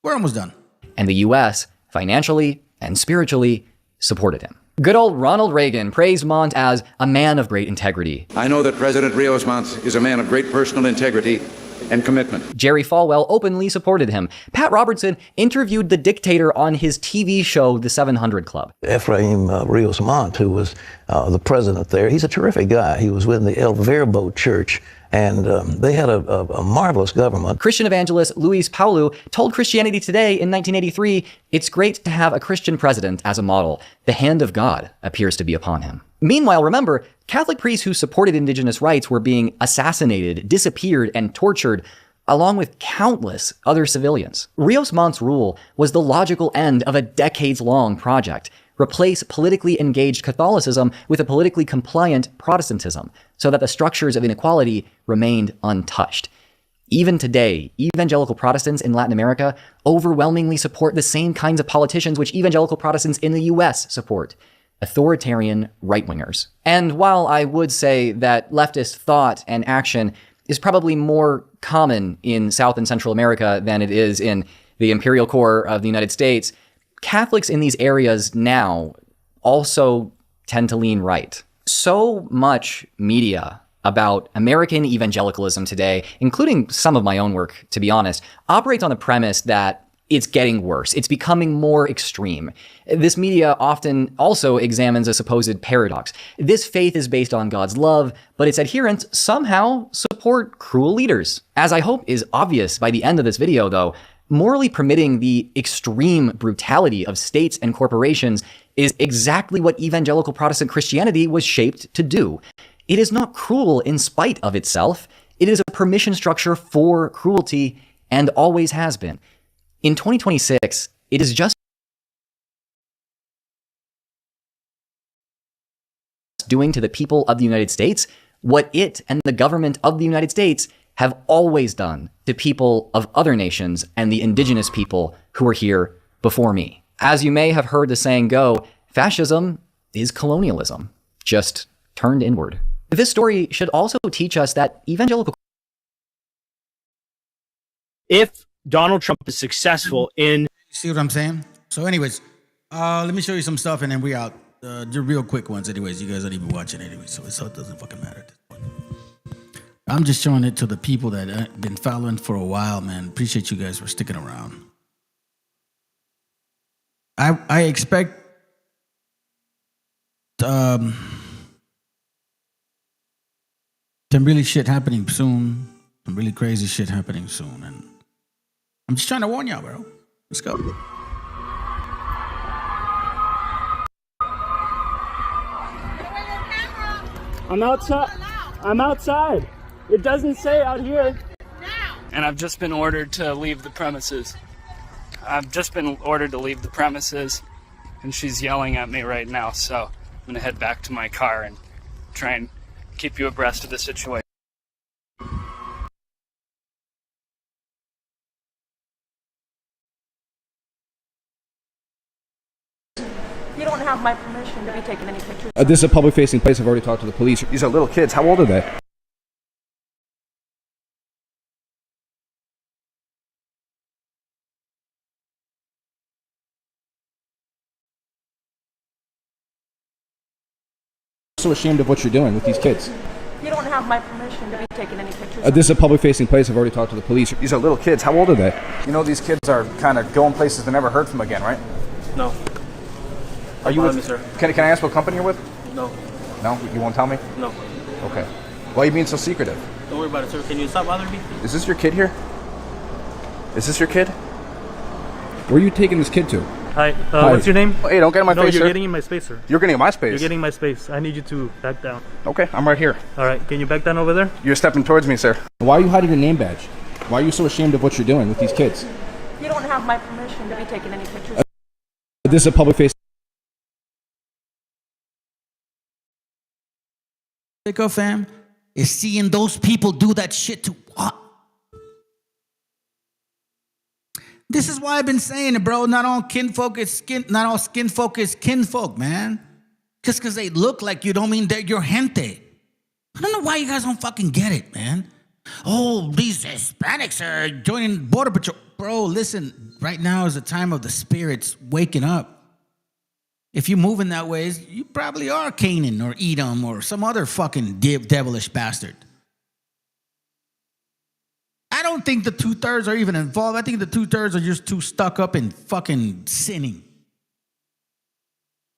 We're almost done. And the U.S., financially and spiritually, supported him. Good old Ronald Reagan praised Montt as a man of great integrity. I know that President Rios Montt is a man of great personal integrity and commitment. Jerry Falwell openly supported him. Pat Robertson interviewed the dictator on his TV show, The 700 Club. Ephraim Rios Montt, who was the president there, he's a terrific guy. He was with the El Verbo Church, and they had a marvelous government. Christian evangelist Luis Paulu told Christianity Today in 1983, "It's great to have a Christian president as a model. The hand of God appears to be upon him." Meanwhile, remember, Catholic priests who supported indigenous rights were being assassinated, disappeared, and tortured along with countless other civilians. Rios Montt's rule was the logical end of a decades-long project. Replace politically engaged Catholicism with a politically compliant Protestantism, so that the structures of inequality remained untouched. Even today, evangelical Protestants in Latin America overwhelmingly support the same kinds of politicians which evangelical Protestants in the US support: authoritarian right-wingers. And while I would say that leftist thought and action is probably more common in South and Central America than it is in the imperial core of the United States, Catholics in these areas now also tend to lean right. So much media about American evangelicalism today, including some of my own work, to be honest, operates on the premise that it's getting worse. It's becoming more extreme. This media often also examines a supposed paradox. This faith is based on God's love, but its adherents somehow support cruel leaders. As I hope is obvious by the end of this video, though, morally permitting the extreme brutality of states and corporations is exactly what evangelical Protestant Christianity was shaped to do. It is not cruel in spite of itself. It is a permission structure for cruelty and always has been. In 2026, it is just doing to the people of the United States what it and the government of the United States have always done to people of other nations and the indigenous people who were here before me. As you may have heard the saying go, fascism is colonialism, just turned inward. This story should also teach us that evangelical... If Donald Trump is successful in... See what I'm saying? So anyways, let me show you some stuff and then we out. The real quick ones anyways. You guys aren't even watching anyway, so it doesn't fucking matter at this point. I'm just showing it to the people that have been following for a while, man. Appreciate you guys for sticking around. I expect some really shit happening soon. Some really crazy shit happening soon. And I'm just trying to warn y'all, bro. Let's go. I'm outside. I'm outside. It doesn't say out here. And I've just been ordered to leave the premises. And she's yelling at me right now, so I'm gonna head back to my car and try and keep you abreast of the situation. You don't have my permission to be taking any pictures. This is a public-facing place. I've already talked to the police. These are little kids. How old are they? I'm so ashamed of what you're doing with these kids. You don't have my permission to be taking any pictures. This is a public-facing place. I've already talked to the police. These are little kids. How old are they? You know these kids are kind of going places they never heard from again, right? No. Are you with me, sir? Can I ask what company you're with? No. No? You won't tell me? No. Okay. Why are you being so secretive? Don't worry about it, sir. Can you stop bothering me? Is this your kid here? Is this your kid? Where are you taking this kid to? Hi. What's your name? Hey, don't get in my no, face, you're sir. getting in my space, sir. You're getting in my space? You're getting in my space. I need you to back down. Okay, I'm right here. All right. Can you back down over there? You're stepping towards me, sir. Why are you hiding your name badge? Why are you so ashamed of what you're doing with these kids? You don't have my permission to be taking any pictures. This is a public-facing... Sicko fam is seeing those people do that shit to what? This is why I've been saying it, bro. Not all kinfolk is not all skinfolk is kinfolk, man. Just because they look like you don't mean they're your gente. I don't know why you guys don't fucking get it, man. Oh, these Hispanics are joining Border Patrol. Bro, listen, right now is the time of the spirits waking up. If you're moving that way, you probably are Canaan or Edom or some other fucking devilish bastard. I don't think the 2/3 are even involved. I think the 2/3 are just too stuck up in fucking sinning.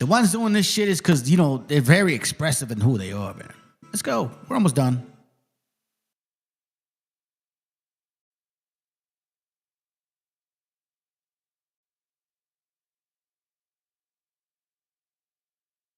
The ones doing this shit is because, you know, they're very expressive in who they are, man. Let's go. We're almost done.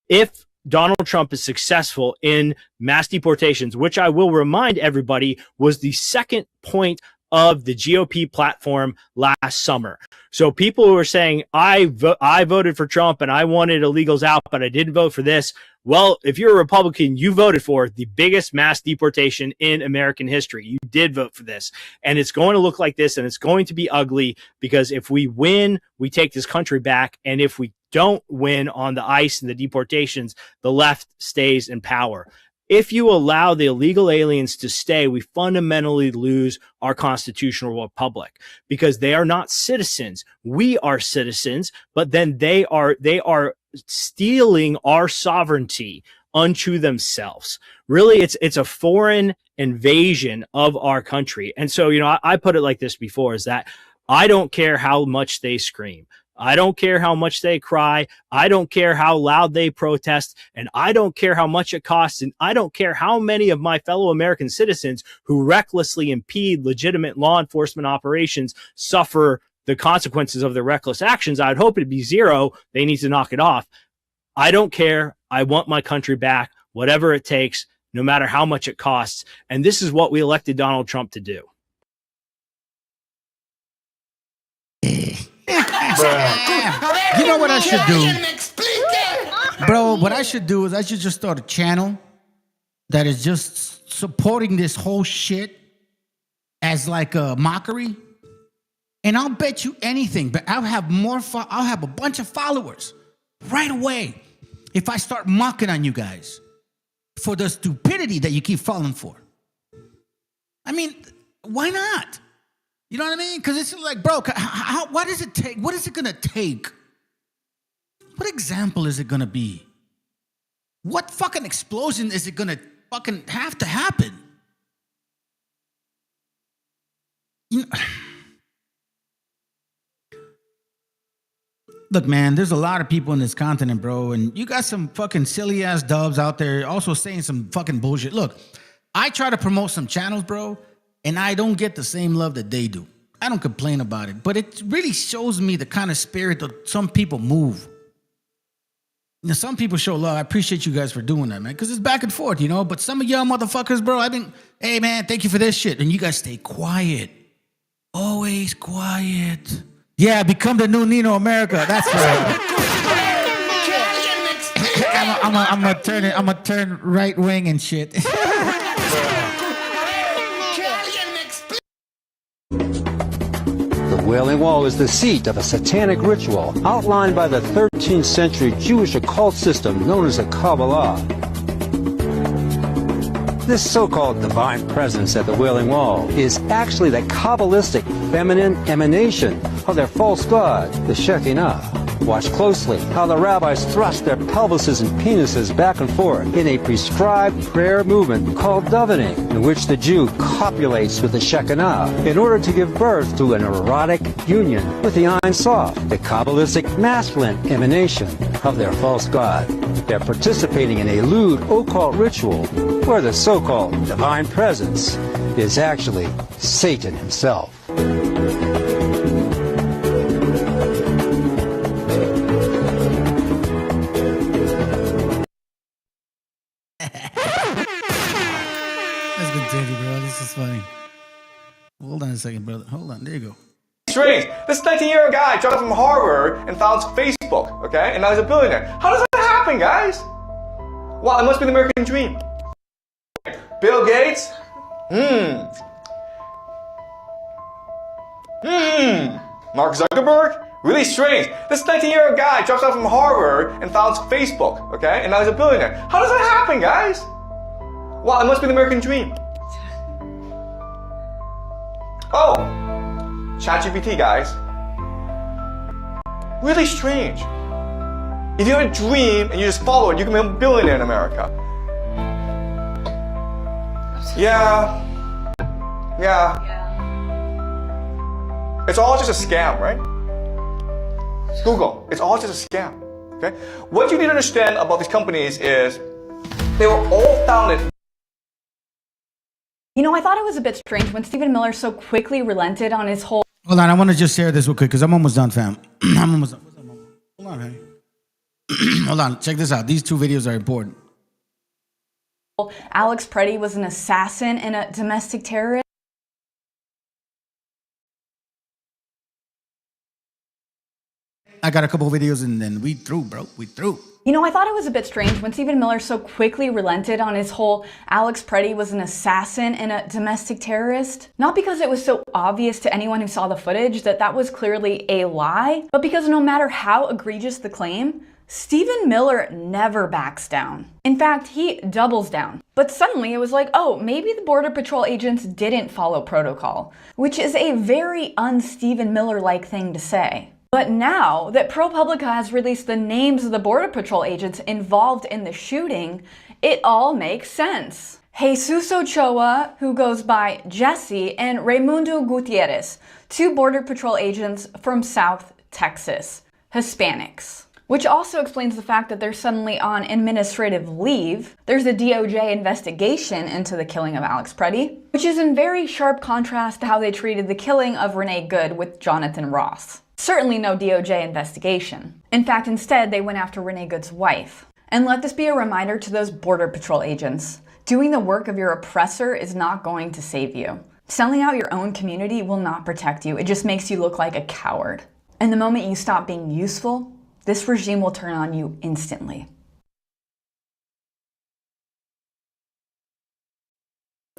If Donald Trump is successful in mass deportations, which I will remind everybody was the second point of the GOP platform last summer. So people who are saying, I voted for Trump and I wanted illegals out, but I didn't vote for this. Well, if you're a Republican, you voted for the biggest mass deportation in American history. You did vote for this. And it's going to look like this, and it's going to be ugly, because if we win, we take this country back. And if we don't win on the ICE and the deportations, the left stays in power. If you allow the illegal aliens to stay, we fundamentally lose our constitutional republic, because they are not citizens. We are citizens, but then they are stealing our sovereignty unto themselves. Really, it's a foreign invasion of our country. And so, I put it like this before, is that I don't care how much they scream. I don't care how much they cry. I don't care how loud they protest. And I don't care how much it costs. And I don't care how many of my fellow American citizens who recklessly impede legitimate law enforcement operations suffer the consequences of their reckless actions. I'd hope it'd be zero. They need to knock it off. I don't care. I want my country back, whatever it takes, no matter how much it costs. And this is what we elected Donald Trump to do. You know what I should do? Bro, what I should do is I should just start a channel that is just supporting this whole shit as like a mockery. And I'll bet you anything, but I'll have I'll have a bunch of followers right away if I start mocking on you guys for the stupidity that you keep falling for. I mean, why not? You know what I mean? Because it's like, bro, what does it take? What is it going to take? What example is it going to be? What fucking explosion is it going to fucking have to happen? Look, man, there's a lot of people in this continent, bro, and you got some fucking silly ass dubs out there also saying some fucking bullshit. Look, I try to promote some channels, bro, and I don't get the same love that they do. I don't complain about it, but it really shows me the kind of spirit that some people move. Now, some people show love. I appreciate you guys for doing that, man, because it's back and forth, but some of y'all motherfuckers, bro, hey, man, thank you for this shit, and you guys stay quiet. Always quiet. Yeah, become the new Nino America. That's right. I'm gonna turn right wing and shit. The Wailing Wall is the seat of a satanic ritual outlined by the 13th century Jewish occult system known as the Kabbalah. This so-called divine presence at the Wailing Wall is actually the Kabbalistic feminine emanation of their false god, the Shekinah. Watch closely how the rabbis thrust their pelvises and penises back and forth in a prescribed prayer movement called davening, in which the Jew copulates with the Shekinah in order to give birth to an erotic union with the Ein Sof, the Kabbalistic masculine emanation of their false god. They're participating in a lewd occult ritual where the so-called divine presence is actually Satan himself. Funny. Hold on a second, brother. Hold on. There you go. Strange. This 19-year-old guy dropped out from Harvard and founds Facebook, okay? And now he's a billionaire. How does that happen, guys? Well, it must be the American dream. Bill Gates? Mark Zuckerberg? Really strange. This 19-year-old guy drops out from Harvard and founds Facebook, okay? And now he's a billionaire. How does that happen, guys? Well, it must be the American dream. Oh, ChatGPT, guys. Really strange. If you have a dream and you just follow it, you can become a billionaire in America. Yeah. It's all just a scam, right? Google, it's all just a scam, okay? What you need to understand about these companies is they were all founded. I thought it was a bit strange when Stephen Miller so quickly relented on his whole... Hold on, I want to just share this real quick because I'm almost done, fam. I'm almost done. Hold on, honey. Hold on, check this out. These two videos are important. Alex Preddy was an assassin and a domestic terrorist. I got a couple of videos and then we through, bro. We through. You know, I thought it was a bit strange when Stephen Miller so quickly relented on his whole Alex Preddy was an assassin and a domestic terrorist. Not because it was so obvious to anyone who saw the footage that that was clearly a lie, but because no matter how egregious the claim, Stephen Miller never backs down. In fact, he doubles down. But suddenly it was like, oh, maybe the Border Patrol agents didn't follow protocol, which is a very un-Stephen Miller-like thing to say. But now that ProPublica has released the names of the Border Patrol agents involved in the shooting, it all makes sense. Jesus Ochoa, who goes by Jesse, and Raimundo Gutierrez, 2 Border Patrol agents from South Texas, Hispanics. Which also explains the fact that they're suddenly on administrative leave. There's a DOJ investigation into the killing of Alex Preddy, which is in very sharp contrast to how they treated the killing of Renee Good with Jonathan Ross. Certainly no DOJ investigation. In fact, instead, they went after Renee Good's wife. And let this be a reminder to those Border Patrol agents. Doing the work of your oppressor is not going to save you. Selling out your own community will not protect you. It just makes you look like a coward. And the moment you stop being useful, this regime will turn on you instantly.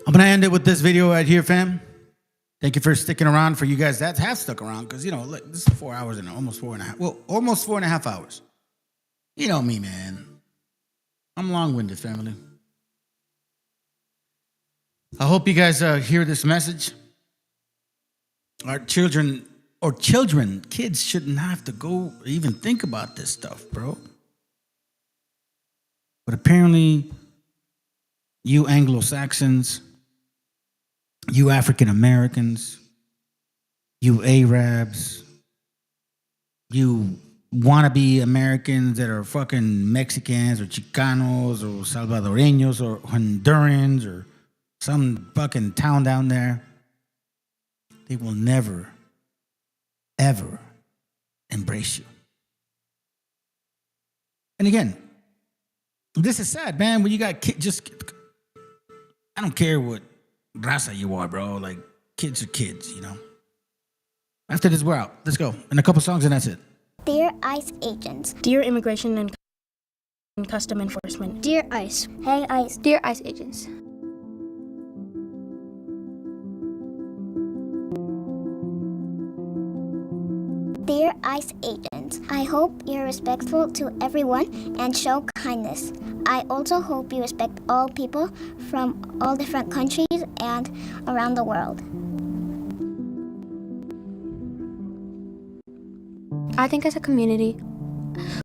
I'm gonna end it with this video right here, fam. Thank you for sticking around. For you guys that have stuck around, because you know, look, this is 4 hours and almost 4.5. Well, almost 4.5 hours. You know me, man. I'm long-winded, family. I hope you guys hear this message. Our children, kids shouldn't have to go even think about this stuff, bro. But apparently, you Anglo-Saxons, you African Americans, you Arabs, you wannabe Americans that are fucking Mexicans or Chicanos or Salvadoreños or Hondurans or some fucking town down there, they will never, ever embrace you. And again, this is sad, man. When you got kids, I don't care what raza you are, bro. Like, kids are kids, you know? After this, we're out. Let's go. And a couple songs and that's it. Dear ICE agents. Dear Immigration and Custom Enforcement. Dear ICE. Hey ICE. Dear ICE agents. Dear ICE agents, I hope you're respectful to everyone and show kindness. I also hope you respect all people from all different countries and around the world. I think as a community,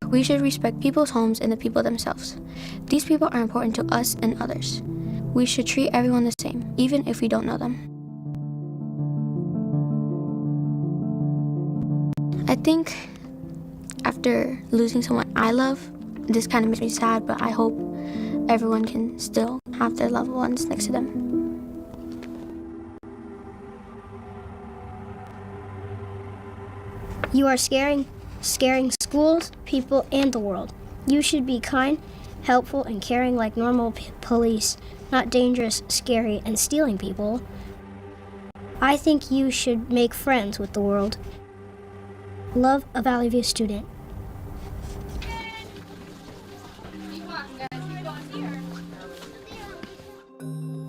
we should respect people's homes and the people themselves. These people are important to us and others. We should treat everyone the same, even if we don't know them. I think after losing someone I love, this kind of makes me sad, but I hope everyone can still have their loved ones next to them. You are scaring schools, people, and the world. You should be kind, helpful, and caring like normal police, not dangerous, scary, and stealing people. I think you should make friends with the world. Love, a Valley View student.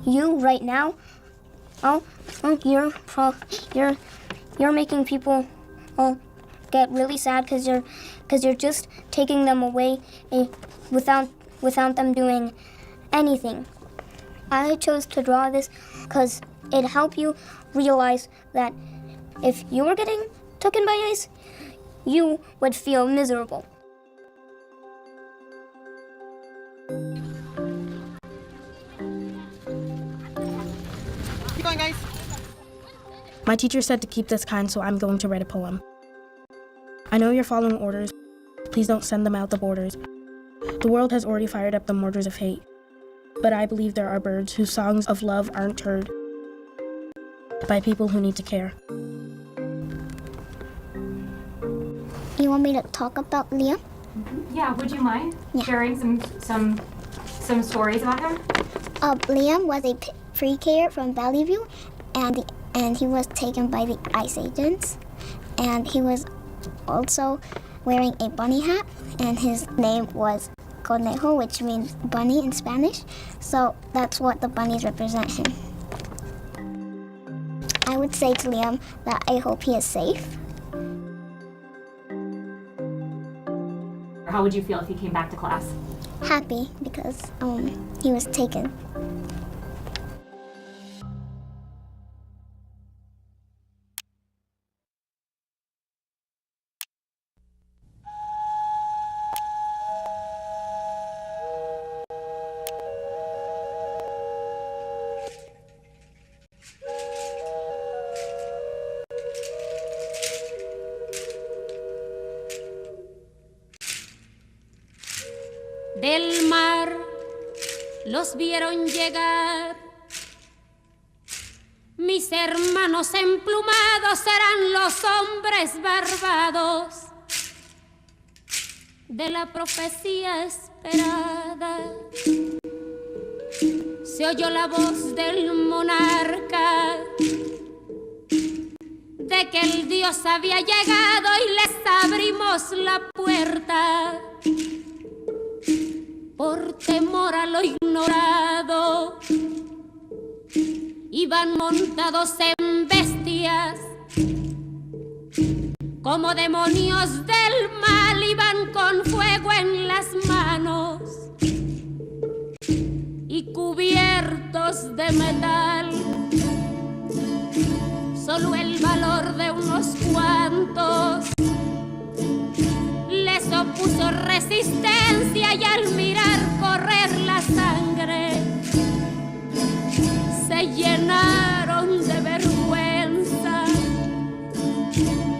You right now, you're making people get really sad because you're just taking them away without them doing anything. I chose to draw this because it helped you realize that if you were getting taken by ICE, you would feel miserable. Keep going, guys. My teacher said to keep this kind, so I'm going to write a poem. I know you're following orders. Please don't send them out the borders. The world has already fired up the mortars of hate. But I believe there are birds whose songs of love aren't heard by people who need to care. You want me to talk about Liam? Yeah, would you mind sharing some stories about him? Liam was a pre-K from Valley View, and he was taken by the ICE agents, and he was also wearing a bunny hat, and his name was Conejo, which means bunny in Spanish. So that's what the bunnies represent him. I would say to Liam that I hope he is safe. How would you feel if he came back to class? Happy because he was taken. Del mar los vieron llegar, mis hermanos emplumados serán los hombres barbados de la profecía esperada. Se oyó la voz del monarca de que el Dios había llegado y les abrimos la puerta. Por temor a lo ignorado, iban montados en bestias, como demonios del mal, iban con fuego en las manos y cubiertos de metal. Solo el valor de unos cuantos les opuso resistencia, y al mirar correr la sangre se llenaron de vergüenza,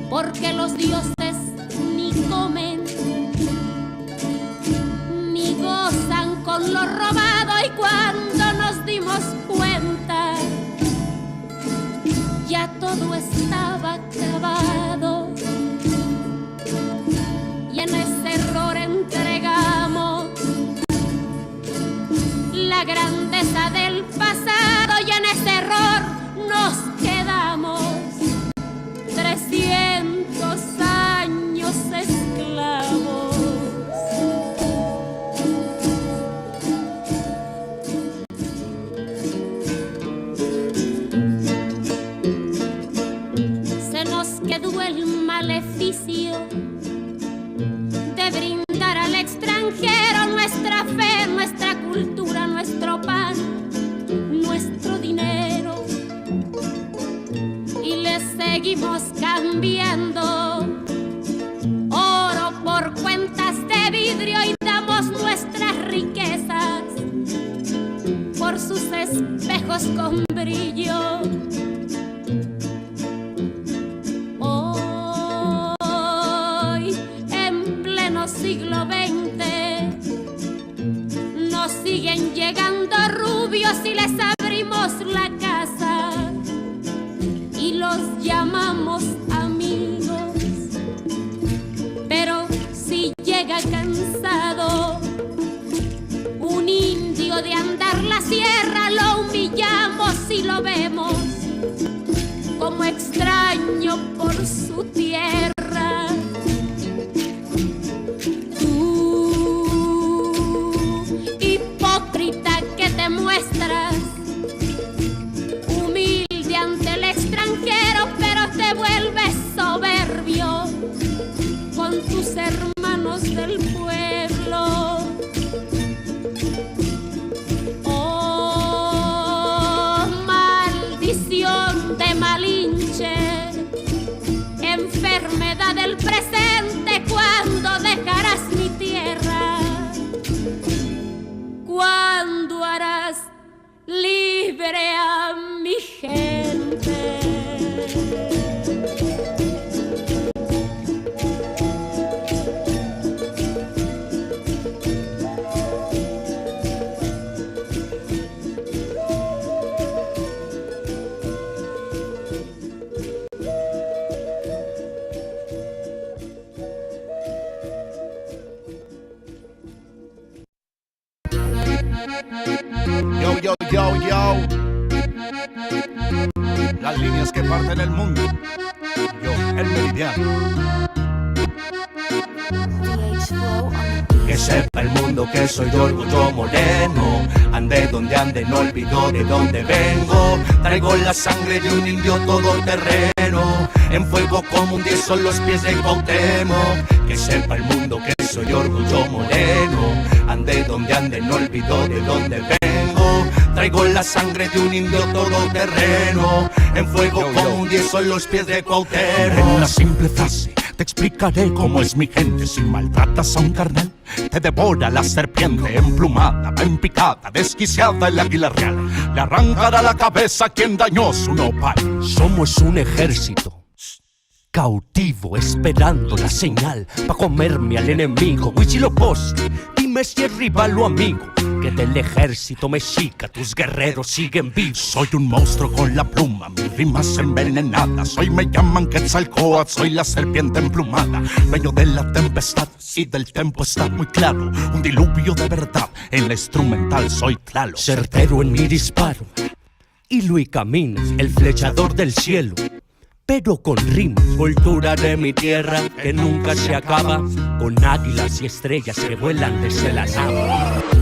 porque los dioses ni comen ni gozan con lo robado. Y cuando nos dimos cuenta, ya todo estaba acabado, y en ese error entregamos la grandeza del pasado, y en ese error nos quedamos 300 años esclavos. Se nos quedó el maleficio de brindar al extranjero nuestra fe, nuestra cultura, nuestro pan, nuestro dinero, y le seguimos cambiando oro por cuentas de vidrio, y damos nuestras riquezas por sus espejos con brillo. Siglo XX nos siguen llegando rubios y les abrimos la casa y los llamamos amigos, pero si llega cansado un indio de andar la sierra, lo humillamos y lo vemos como extraño por su tierra. Que te muestras humilde ante el extranjero, pero te vuelves soberbio con tus hermanos del pueblo. Oh, maldición de Malinche, enfermedad del presente, ¿cuándo dejarás mi tierra? ¿Cuándo harás libre a mi gente? Yo, yo, yo, yo. Las líneas que parten el mundo. Yo, el meridiano. Que sepa el mundo que soy de orgullo moreno. Ande donde ande, no olvido de dónde vengo. Traigo la sangre de un indio todoterreno. En fuego como un 10 son los pies de Cuauhtémoc. Que sepa el mundo que soy de orgullo moreno. Ande donde ande, no olvido de dónde vengo. Traigo la sangre de un indio todoterreno. En fuego como un 10 son los pies de Cuauhtémoc. En una simple frase te explicaré cómo es mi gente. Si maltratas a un carnal, te devora la serpiente. Emplumada, va en picada, desquiciada el águila real. Le arrancará la cabeza a quien dañó su nopal. Somos un ejército cautivo, esperando la señal pa' comerme al enemigo. Huitzilopochtli, dime si es rival o amigo. Que del ejército mexica tus guerreros siguen vivos. Soy un monstruo con la pluma, mis rimas envenenadas. Hoy me llaman Quetzalcóatl, soy la serpiente emplumada. Dueño de la tempestad y del tempo está muy claro. Un diluvio de verdad, en la instrumental soy Tlaloc. Certero en mi disparo, hilo y camino, el flechador del cielo. Pero con rimas, cultura de mi tierra que nunca se acaba, con águilas y estrellas que vuelan desde la nave.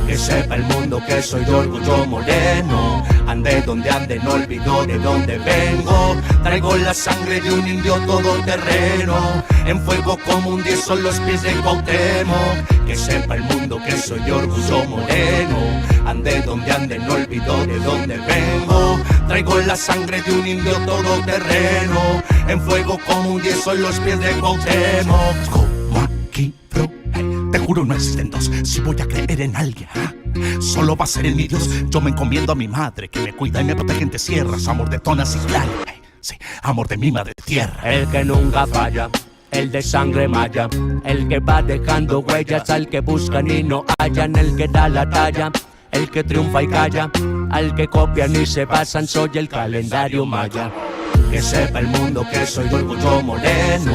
Que sepa el mundo que soy de orgullo moreno. Ande donde ande, no olvido de dónde vengo. Traigo la sangre de un indio todoterreno. En fuego como un 10 son los pies de Cuauhtémoc. Que sepa el mundo que soy de orgullo moreno. Ande donde ande, no olvido de dónde vengo. Traigo la sangre de un indio todoterreno. En fuego como un 10 son los pies de Cuauhtémoc. Como aquí, bro, te juro no existen dos. Si voy a creer en alguien, solo va a ser en mi Dios. Yo me encomiendo a mi madre, que me cuida y me protege en tierras. Amor de tonas y claro, sí, amor de mi madre tierra. El que nunca falla, el de sangre maya, el que va dejando huellas al que buscan y no hallan, el que da la talla, el que triunfa y calla, al que copian y se basan, soy el calendario maya. Que sepa el mundo que soy de orgullo moreno.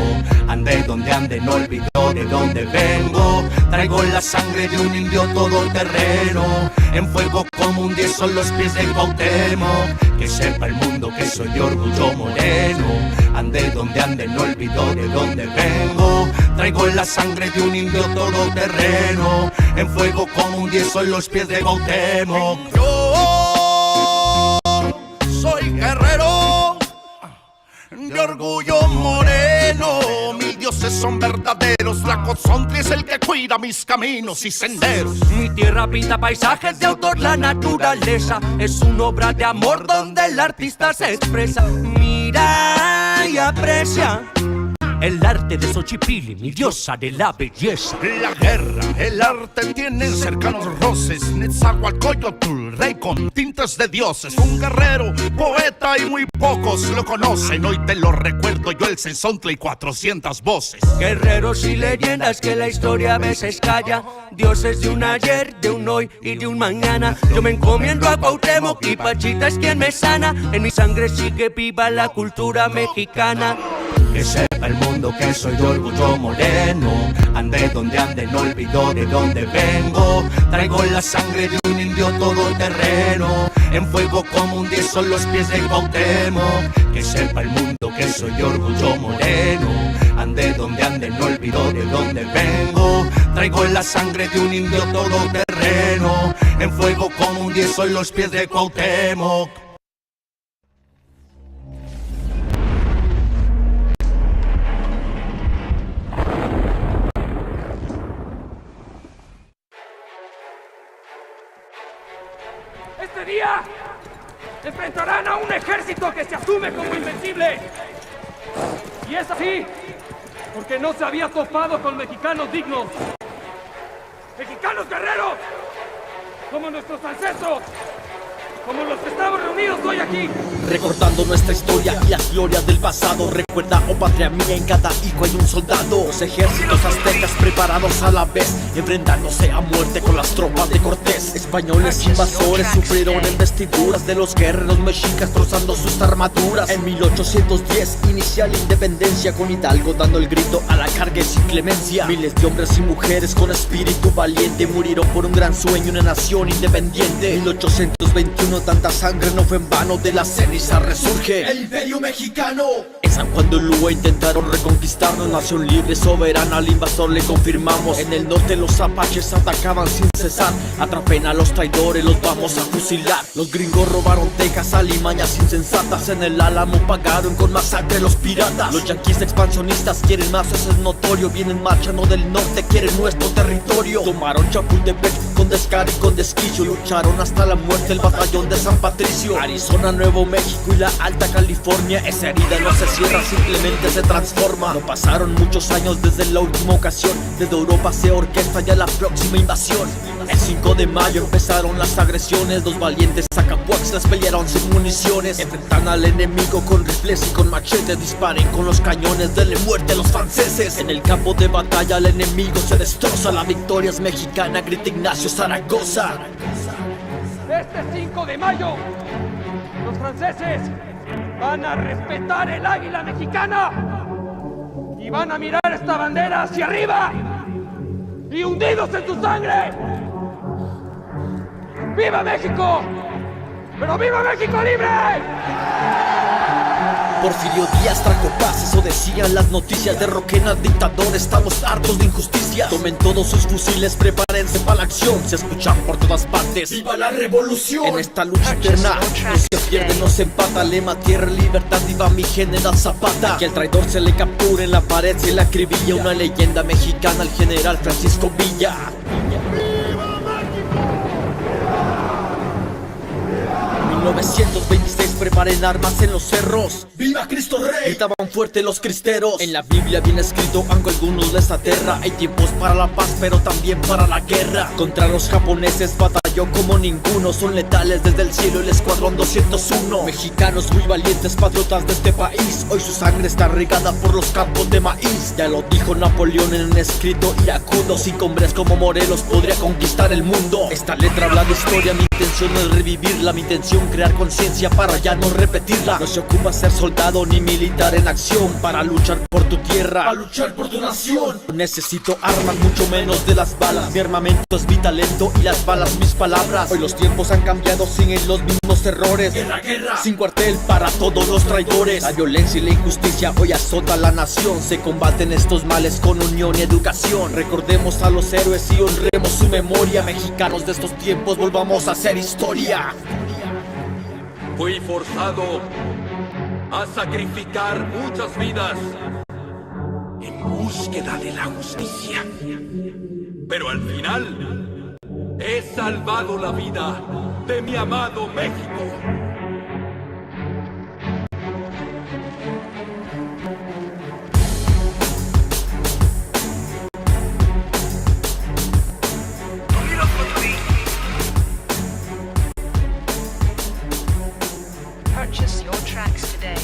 Ande donde ande, no olvido de dónde vengo. Traigo la sangre de un indio todoterreno. En fuego como un 10 son los pies de Cuauhtémoc. Que sepa el mundo que soy de orgullo moreno. Ande donde ande, no olvido de dónde vengo. Traigo la sangre de un indio todoterreno. En fuego como un 10 son los pies de Cuauhtémoc. Yo soy guerrero de orgullo moreno. Mis dioses son verdaderos. Tlacozontli es el que cuida mis caminos y senderos. Mi tierra pinta paisajes de autor, la naturaleza es una obra de amor donde el artista se expresa. Mira y aprecia el arte de Xochipilli, mi diosa de la belleza. La guerra, el arte tienen cercanos roces. Netzahualcóyotl, rey con tintes de dioses. Un guerrero, poeta y muy pocos lo conocen. Hoy te lo recuerdo yo, el Sensontle y 400 voces. Guerreros y leyendas que la historia a veces calla. Dioses de un ayer, de un hoy y de un mañana. Yo me encomiendo a Cuauhtémoc y Pachita es quien me sana. En mi sangre sigue viva la cultura mexicana. Que sepa el mundo que soy de orgullo moreno. Ande donde ande, no olvido de dónde vengo. Traigo la sangre de un indio todoterreno. En fuego como un 10 son los pies de Cuauhtémoc. Que sepa el mundo que soy de orgullo moreno. Ande donde ande, no olvido de dónde vengo. Traigo la sangre de un indio todoterreno. En fuego como un 10 son los pies de Cuauhtémoc. Este día enfrentarán a un ejército que se asume como invencible. Y es así porque no se había topado con mexicanos dignos. Mexicanos guerreros, como nuestros ancestros, como los que estamos reunidos hoy aquí. Recordando nuestra historia y las glorias del pasado. Recuerda, oh patria mía, en cada hijo hay un soldado. Los ejércitos aztecas preparados a la vez, enfrentándose a muerte con las tropas de Cortés. Españoles invasores sufrieron en vestiduras de los guerreros mexicas, trozando sus armaduras. En 1810 inicia la independencia, con Hidalgo dando el grito a la carga y sin clemencia. Miles de hombres y mujeres con espíritu valiente murieron por un gran sueño, una nación independiente. 1821 mexicano, tanta sangre no fue en vano, de la ceniza resurge el imperio mexicano. En San Juan de Ulúa intentaron reconquistarnos, nación libre, soberana, al invasor le confirmamos. En el norte los apaches atacaban sin cesar, atrapen a los traidores, los vamos a fusilar. Los gringos robaron Texas, alimañas insensatas, en el Álamo pagaron con masacre los piratas. Los yanquis expansionistas quieren más, eso es notorio, vienen marchando del norte, quieren nuestro territorio. Tomaron Chapultepec con descaro y con desquicio, lucharon hasta la muerte el batallón de San Patricio. Arizona, Nuevo México y la Alta California, esa herida no se cierra, simplemente se transforma. No pasaron muchos años desde la última ocasión, desde Europa se orquesta ya la próxima invasión. El 5 de mayo empezaron las agresiones, los valientes Zacapuaxtlas pelearon sin municiones. Enfrentan al enemigo con rifles y con machetes, disparen con los cañones, denle muerte a los franceses. En el campo de batalla el enemigo se destroza, la victoria es mexicana, grita Ignacio Zaragoza. Este 5 de mayo, los franceses van a respetar el águila mexicana y van a mirar esta bandera hacia arriba y hundidos en su sangre. ¡Viva México! ¡Pero viva México libre! Porfirio Díaz trajo paz, eso decían las noticias. Derroquen al dictador, estamos hartos de injusticia. Tomen todos sus fusiles, prepárense para la acción. Se escuchan por todas partes, ¡viva la revolución! En esta lucha eterna, no se pierde, no se empata. Lema, tierra, libertad, viva mi general Zapata. Que al traidor se le capture en la pared, se le acribilla. Una leyenda mexicana, el general Francisco Villa. 1926, preparen armas en los cerros. ¡Viva Cristo Rey! Gritaban fuerte los cristeros. En la Biblia viene escrito, aunque a algunos les aterra, hay tiempos para la paz, pero también para la guerra. Contra los japoneses batalló como ninguno, son letales desde el cielo el escuadrón 201. Mexicanos muy valientes, patriotas de este país, hoy su sangre está regada por los campos de maíz. Ya lo dijo Napoleón en un escrito iracundo, 5 hombres como Morelos podría conquistar el mundo. Esta letra habla de historia, mi intención no es revivirla, mi intención crear conciencia para ya no repetirla. No se ocupa ser soldado ni militar en acción para luchar por tu tierra, para luchar por tu nación. No necesito armas, mucho menos de las balas. Mi armamento es mi talento y las balas mis palabras. Hoy los tiempos han cambiado, siguen los mismos errores. Guerra, guerra, sin cuartel para todos los traidores. La violencia y la injusticia hoy azota la nación. Se combaten estos males con unión y educación. Recordemos a los héroes y honremos su memoria. Mexicanos de estos tiempos, volvamos a hacer historia. Fui forzado a sacrificar muchas vidas en búsqueda de la justicia. Pero al final he salvado la vida de mi amado México. Purchase your tracks today.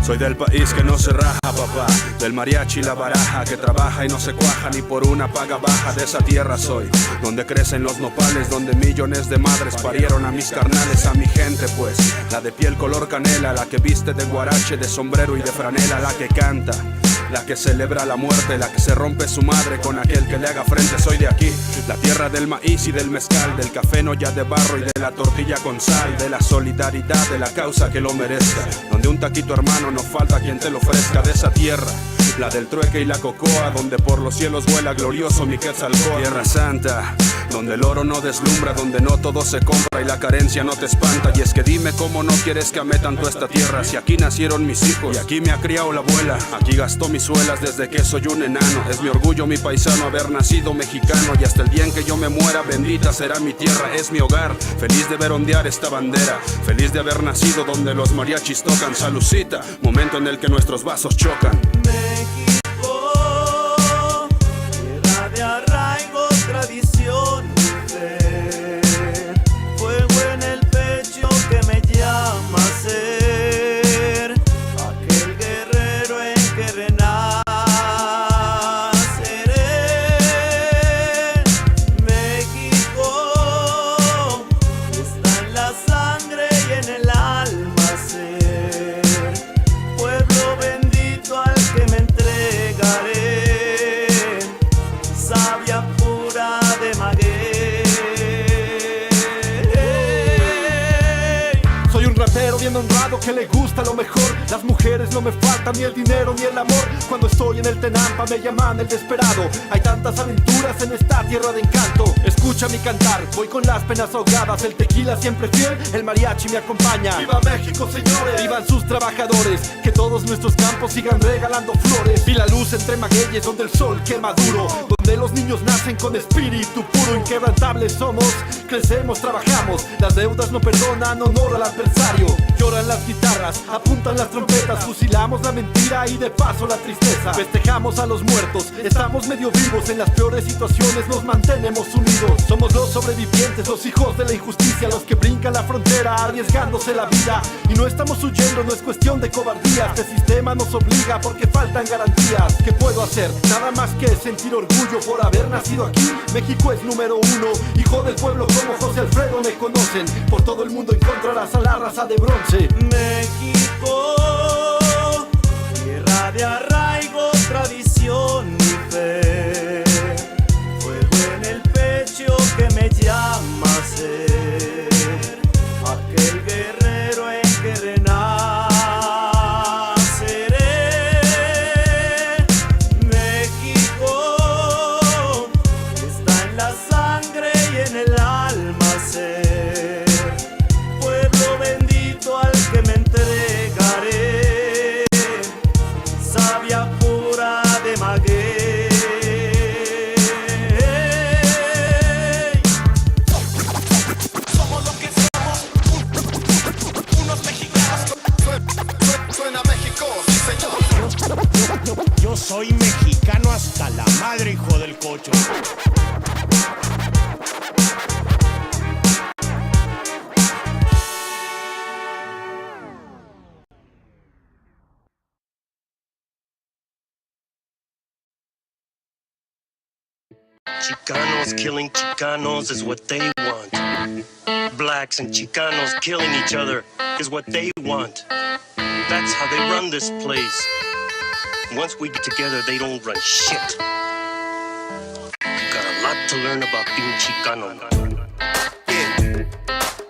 Soy del país que no se raja, papá. Del mariachi y la baraja, que trabaja y no se cuaja ni por una paga baja. De esa tierra soy, donde crecen los nopales, donde millones de madres parieron a mis carnales, a mi gente pues. La de piel color canela, la que viste de guarache, de sombrero y de franela, la que canta, la que celebra la muerte, la que se rompe su madre con aquel que le haga frente. Soy de aquí, la tierra del maíz y del mezcal, del café no ya de barro y de la tortilla con sal, de la solidaridad, de la causa que lo merezca, donde un taquito hermano no falta quien te lo ofrezca. De esa tierra, la del trueque y la cocoa, donde por los cielos vuela glorioso mi Quetzalcóatl. Tierra santa, donde el oro no deslumbra, donde no todo se compra y la carencia no te espanta. Y es que dime cómo no quieres que ame tanto esta tierra, si aquí nacieron mis hijos y aquí me ha criado la abuela, aquí gastó mis suelas desde que soy un enano. Es mi orgullo, mi paisano, haber nacido mexicano, y hasta el día en que yo me muera bendita será mi tierra, es mi hogar. Feliz de ver ondear esta bandera, feliz de haber nacido donde los mariachis tocan. Salucita, momento en el que nuestros vasos chocan. México soltero bien honrado que le gusta lo mejor. Las mujeres no me faltan, ni el dinero ni el amor. Cuando estoy en el Tenampa me llaman el desesperado. Hay tantas aventuras en esta tierra de encanto. Escucha mi cantar, voy con las penas ahogadas. El tequila siempre fiel, el mariachi me acompaña. ¡Viva México, señores! ¡Vivan sus trabajadores! Que todos nuestros campos sigan regalando flores. Y la luz entre magueyes donde el sol quema duro, donde los niños nacen con espíritu puro. Inquebrantables somos, crecemos, trabajamos. Las deudas no perdonan, honor al adversario. Lloran las guitarras, apuntan las trompetas. Fusilamos la mentira y de paso la tristeza. Festejamos a los muertos, estamos medio vivos. En las peores situaciones nos mantenemos unidos. Somos los sobrevivientes, los hijos de la injusticia, los que brincan la frontera arriesgándose la vida. Y no estamos huyendo, no es cuestión de cobardía. Este sistema nos obliga porque faltan garantías. ¿Qué puedo hacer? Nada más que sentir orgullo por haber nacido aquí. México es número uno, hijo del pueblo como José Alfredo me conocen. Por todo el mundo encontrarás a la raza de bronce. México, tierra de arraigo, tradición y fe. Fuego en el pecho que me llama a ser aquel guerrero en que renaceré. México está en la sangre y en el alma ser. Pueblo bendito al que me entregaré, savia pura de maguey. Somos lo que somos, unos mexicanos. Suena México, sí señor. Yo soy mexicano hasta la madre, hijo del cocho. Chicanos killing Chicanos is what they want. Blacks and Chicanos killing each other is what they want. That's how they run this place. Once we get together, they don't run shit. Got a lot to learn about being Chicano. Yeah,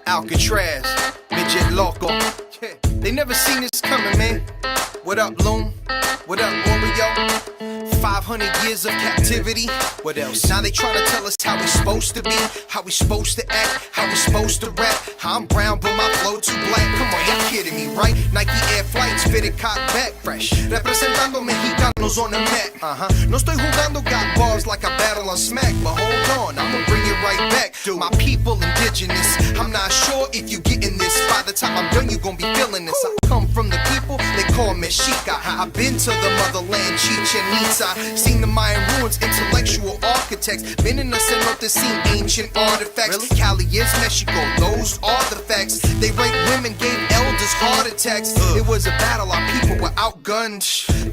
Alcatraz, midget loco. Yeah. They never seen this coming, man. What up, Loom? What up, Oreo? 500 years of captivity. What else? Now they try to tell us how we supposed to be, how we supposed to act, how we supposed to rap. I'm brown, but my flow too black. Come on, y'all kidding me, right? Nike Air Flights fitted cock back fresh. Representando mexicanos on the mat. No estoy jugando, got bars like I battle on smack. But hold on, I'ma bring it right back. My people indigenous. I'm not sure if you getting this. By the time I'm done, you gon' be feeling this. I come from the people they call MESHIACHA. I've been to the motherland, Chichen Itza. Seen the Mayan ruins, intellectual architects. Been in the cenote, seen ancient artifacts. Really? Cali is Mexico, those are the facts. They raped women, gave elders heart attacks. It was a battle, our people were outgunned.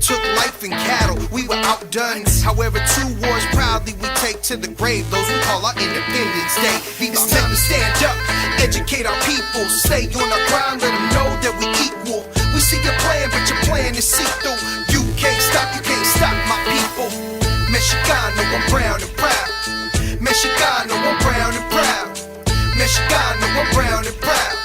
Took life and cattle, we were outdone. However, 2 wars proudly we take to the grave. Those we call our Independence Day. It's time to stand up, educate our people. Stay on our ground, let them know that we equal. We see your plan, but your plan is see-through. You can't stop my people. Mexicano, I'm brown and proud. Mexicano, I'm brown and proud. Mexicano, I'm brown and proud.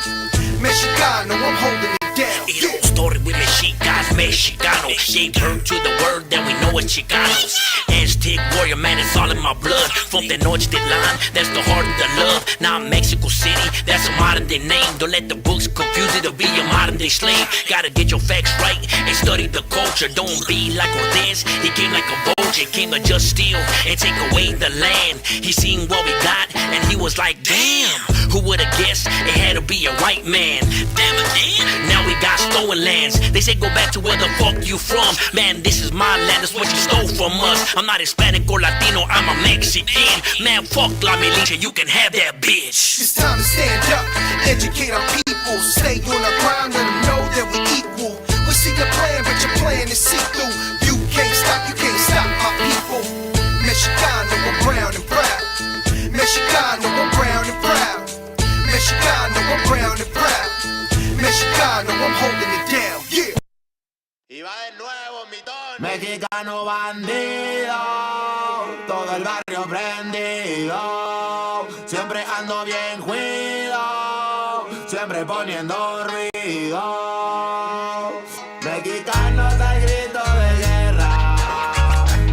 Mexicano, I'm holding it down. Yeah. Story with Mexicans, Mexicano. Gave birth to the word that we know as Chicanos. Aztec warrior, man, it's all in my blood. From the Nochtitlan, that's the heart of the love. Now Mexico City, that's a modern day name. Don't let the books confuse it to be a modern day slave. Gotta get your facts right and study the culture. Don't be like Cortez, he came like a vulture. Came to just steal and take away the land. He seen what we got and he was like, damn, who would've guessed it had to be a white man. Damn again, now we got stolen lands. They say go back to where the fuck you from. Man, this is my land, that's what you stole from us. I'm not Hispanic or Latino, I'm a Mexican. Man, fuck La Militia, you can have that bitch. It's time to stand up, educate our people. Stay on our ground, let them know that we equal. We see your plan, but your plan is see-through. You can't stop my people. Mexicano, I'm brown and proud. Mexicano, I'm brown and proud. Mexicano, I'm brown and proud. Mexicano, I'm holding it down, yeah. Y va de nuevo, mitón. Mexicano bandido, todo el barrio prendido. Siempre ando bien juido, siempre reponiendo ruido. Mexicanos al grito de guerra,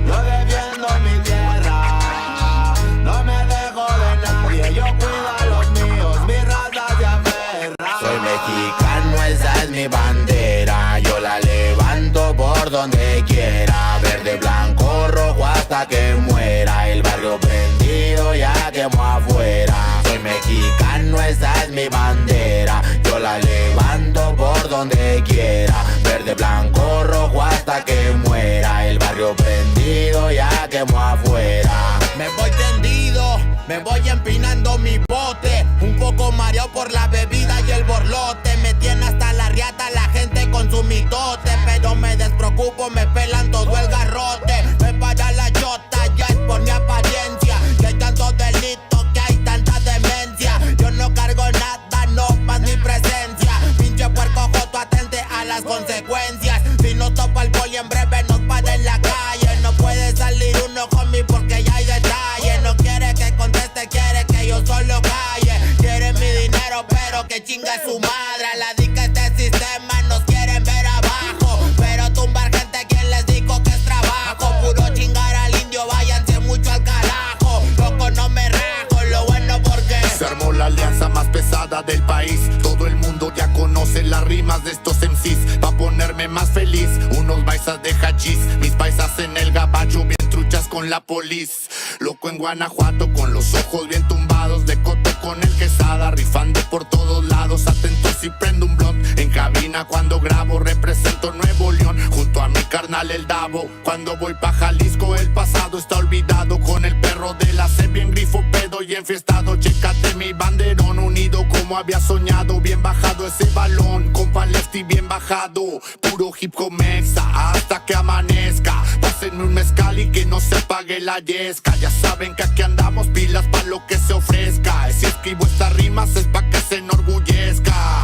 yo defiendo mi tierra, no me dejo de nadie, yo cuido a los míos, mi raza se aferra. Soy mexicano, esa es mi bandera, yo la levanto por donde quiera, verde, blanco, rojo hasta que muera, el barrio prendido ya quemó afuera. Soy mexicano, esa es mi bandera, yo la levanto por donde quiera, verde, blanco, rojo hasta que muera, el barrio prendido ya quemó afuera. Me voy tendido, me voy empinando mi bote, un poco mareado por la bebida y el borlote, me tiene hasta la riata la gente con su mitote, pero me despreocupo, me pelan todo el garrote, me para la chota, ya es por mi apariencia, que hay tantos delitos, que hay tanta demencia, yo no cargo nada, no más mi presencia, pinche puerco joto, atente a las consecuencias, si no topa el poli en breve nos para en la calle, no puede salir uno conmigo porque ya hay detalle, no quiere que conteste, quiere que yo solo calle, quiere mi dinero pero que chinga su madre, a la dica este sistema nos quieren ver abajo, pero tumbar gente quien les dijo que es trabajo, puro chingar al indio, váyanse mucho al carajo, loco no me rajo, lo bueno porque se armó la alianza más pesada del país, todo el mundo ya conoce las rimas de estos MCs, pa' ponerme más feliz, unos paisas de hachís, mis paisas en el gabacho bien truchas con la polis, loco en Guanajuato con los ojos bien tumbados, de coto con el quesada, rifando por todos lados, atento si prendo un blunt, en cabina cuando grabo, represento Nuevo León, junto a mi carnal el Davo, cuando voy pa' Jalisco el pasado está olvidado, con el perro de la C bien grifo, pedo y enfiestado, chécate mi banderón, unido como había soñado, bien bajado ese balón, compa lefty bien bajado, puro hip hop mexa, hasta que amanezca, pásenme un mezcal y que no se apague la yesca, ya saben que aquí andamos pilas pa' lo que se ofrezca, si escribo estas rimas es pa' que se enorgullezca.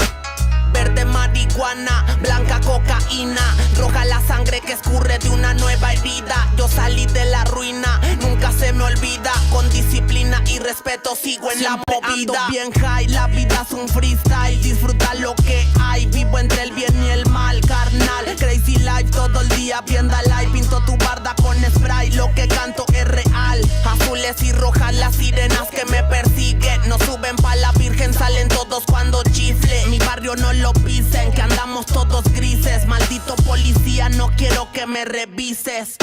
Verde marihuana, blanca cocaína, roja la sangre que escurre de una nueva herida. Yo salí de la ruina, nunca se me olvida. Con disciplina y respeto sigo en siempre la movida. Ando bien high, la vida es un freestyle. Disfruta lo que hay, vivo entre el bien y el mal, carnal. Crazy life todo el día, viendo live. Pinto tu barda con spray, lo que canto es real. Azules y rojas las sirenas que me persiguen. No suben pa' la virgen, salen todos cuando chifle. Mi barrio no lo pisen, que andamos todos grises. Maldito policía, no quiero que me revises.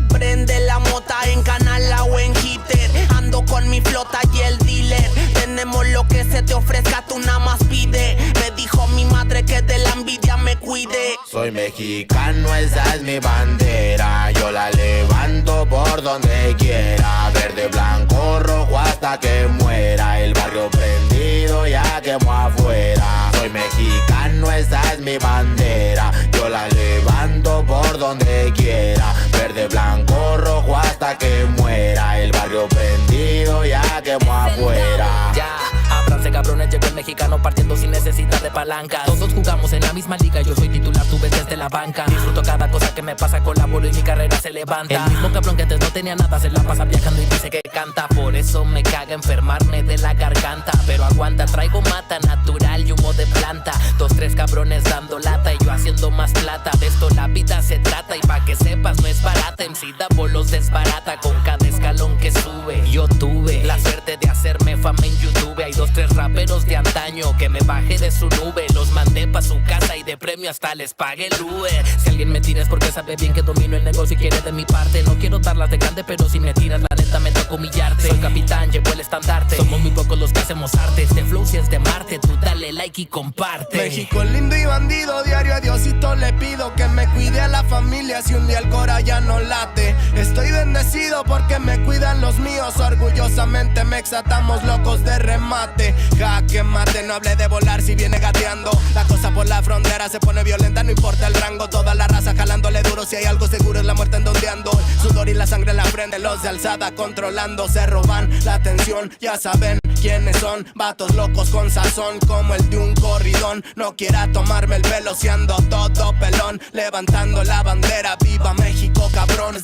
Prende la mota en Canala o en Hitter. Ando con mi flota y el dealer. Tenemos lo que se te ofrezca, tú nada más pide. Me dijo mi madre que de la envidia me cuide. Soy mexicano, esa es mi bandera. Yo la levanto por donde quiera. Verde, blanco, rojo hasta que muera. El barrio prendido ya quemó afuera. Soy mexicano, esa es mi bandera. Yo la levanto por donde quiera. Verde, blanco, rojo hasta que muera. El barrio prendido ya quemó afuera. Ya, ábranse cabrones, llegó el mexicano partiendo sin necesidad de palanca. Todos jugamos en la misma liga, yo soy titular, tú ves desde la banca. Disfruto cada cosa que me pasa, colaboro y mi carrera se levanta. El mismo cabrón que antes no tenía nada se la pasa viajando y dice que canta. Por eso me caga enfermarme de la garganta. Pero aguanta, traigo mata natural y humo de planta. 2, 3 cabrones dando lata y yo haciendo más plata. De esto la vida se trata y pa' que sepas no es barata. MC da bolos desbarata con cada escalón que sube. Yo tuve la suerte de hacerme fama en YouTube. Hay 2, 3 raperos de antaño que me bajé de su nube. Los mandé pa' su casa y de premio hasta les pagué el Uber. Si alguien me tira es porque sabe bien que domino el negocio y quiere de mi parte. No quiero darlas de grande, pero si me tiras la neta me toca humillarte. Soy capitán, llevo el estandarte. Somos muy pocos los que hacemos arte. Este flow si es de Marte, tú dale like y comparte. México lindo y bandido, diario a Diosito le pido que me cuide a la familia si un día el cora ya no late. Estoy bendecido porque me cuidan los míos. Orgullosamente me exatamos locos de remate. Jaque mate, no hable de volar si viene gateando. La cosa por la frontera se pone violenta, no importa el rango. Toda la raza jalándole duro, si hay algo seguro es la muerte en donde ando. Sudor y la sangre en la frente, los de alzada controlando. Se roban la atención, ya saben quiénes son. Vatos locos con sazón como el de un corridón. No quiera tomarme el pelo si ando todo pelón. Levantando la bandera, viva México cabrón.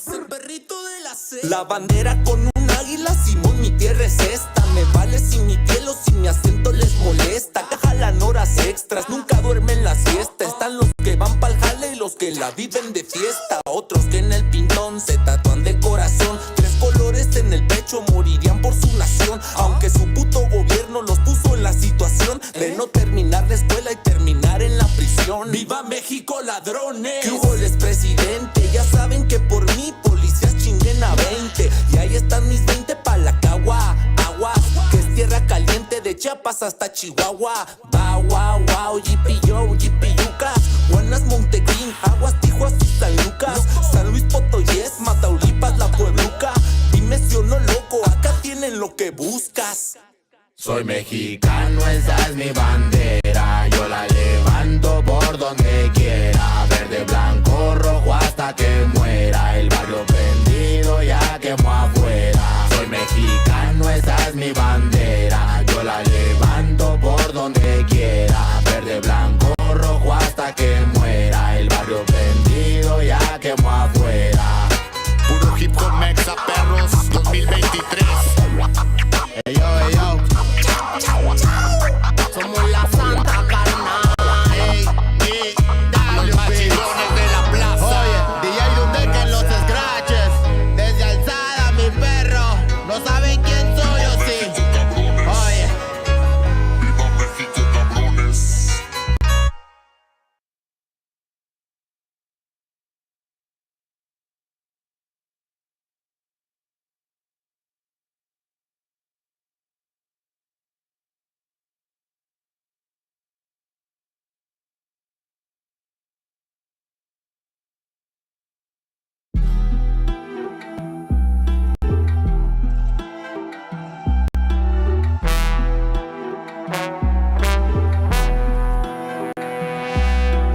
La bandera con un águila, Simón, mi tierra es esta. Me vale si mi piel o si mi acento les molesta. Que jalan horas extras, nunca duermen la siesta. Están los que van pa'l jale y los que la viven de fiesta. Otros que en el pintón se tatúan de corazón. 3 colores en el pecho, morirían por su nación. Aunque su puto gobierno los puso en la situación de no terminar la escuela y terminar en la prisión. ¡Viva México, ladrones! ¿Qué hubo, les presidente? Ya saben que por mí policías chinguen a 20. Y ahí están mis 20 pa' la cagua. Aguas, que es tierra caliente de Chiapas hasta Chihuahua. Wow, wow, wow, yipi-yo, yipi-yucas. Buenas, Montequín, Aguas, Tijuas y San Lucas. San Luis Potoyes, Mataulipas, La Puebluca. Dime si o no, loco, acá tienen lo que buscas. Soy mexicano, esa es mi bandera. Yo la levanto por donde quiera. Verde, blanco, rojo hasta que muera. El barrio prendido ya quemó afuera. Soy mexicano, esa es mi bandera. Yo la levanto por donde quiera. Verde, blanco, rojo hasta que muera. El barrio prendido ya quemó afuera. Puro hip hop mexa, perros, 2023. Ey, yo, ey, yo. Somos la santa carnal, ey, Los machidones de la plaza. Oye, DJ donde que en los scratches. Desde alzada, mi perro. No saben quién soy o sí. Oye. Viva México, cabrones.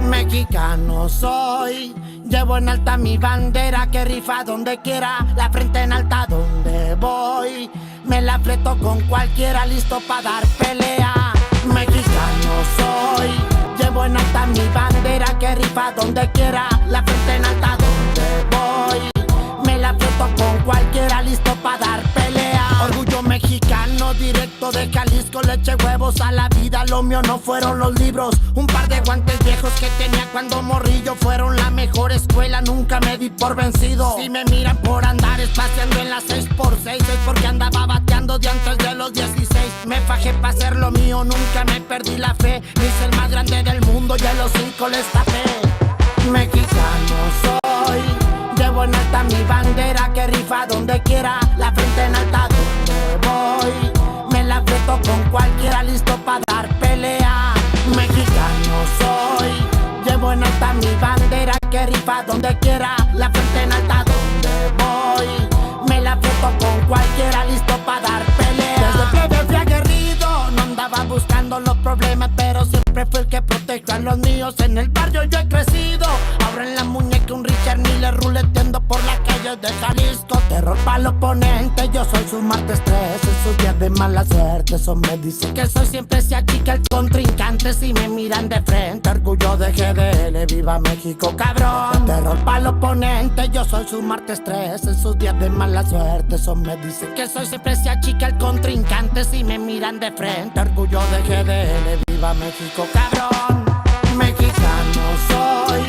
Mexicano soy, llevo en alta mi bandera que rifa donde quiera, la frente en alta donde voy, me la fleto con cualquiera listo pa' dar pelea. Mexicano soy, llevo en alta mi bandera que rifa donde quiera, la frente en alta donde voy, me la fleto con cualquiera listo pa' dar pelea. Orgullo mexicano directo de Jalisco, le eché huevos a la vida, lo mío no fueron los libros. Un par de guantes viejos que tenía cuando morrillo fueron la mejor escuela, nunca me di por vencido. Si me miran por andar espaciando en la 6x6, es porque andaba bateando de antes de los 16. Me fajé pa' hacer lo mío, nunca me perdí la fe. Me hice el más grande del mundo y a los 5 les tapé. Mexicano soy, llevo en alta mi bandera que rifa donde quiera, la frente en alta donde voy, me la fleto con cualquiera listo pa' dar pelea. Mexicano soy, llevo en alta mi bandera que rifa donde quiera, la frente en alta donde voy, me la fleto con cualquiera listo pa' dar pelea. Desde plebe fui aguerrido, no andaba buscando los problemas, pero siempre fui el que protegió a los míos. En el barrio yo he crecido, ahora en la muñeca un Richard Miller ruleteando por las calles de Jalisco. Terror pa'l oponente, yo soy su martes 3, en sus días de mala suerte. Eso me dice que soy siempre se achica el contrincante si me miran de frente. Orgullo de GDL, viva México, cabrón. Terror pa'l oponente, yo soy su martes 3, en sus días de mala suerte. Eso me dice que soy siempre se achica el contrincante si me miran de frente. Orgullo de GDL, viva México, cabrón. Mexicano soy,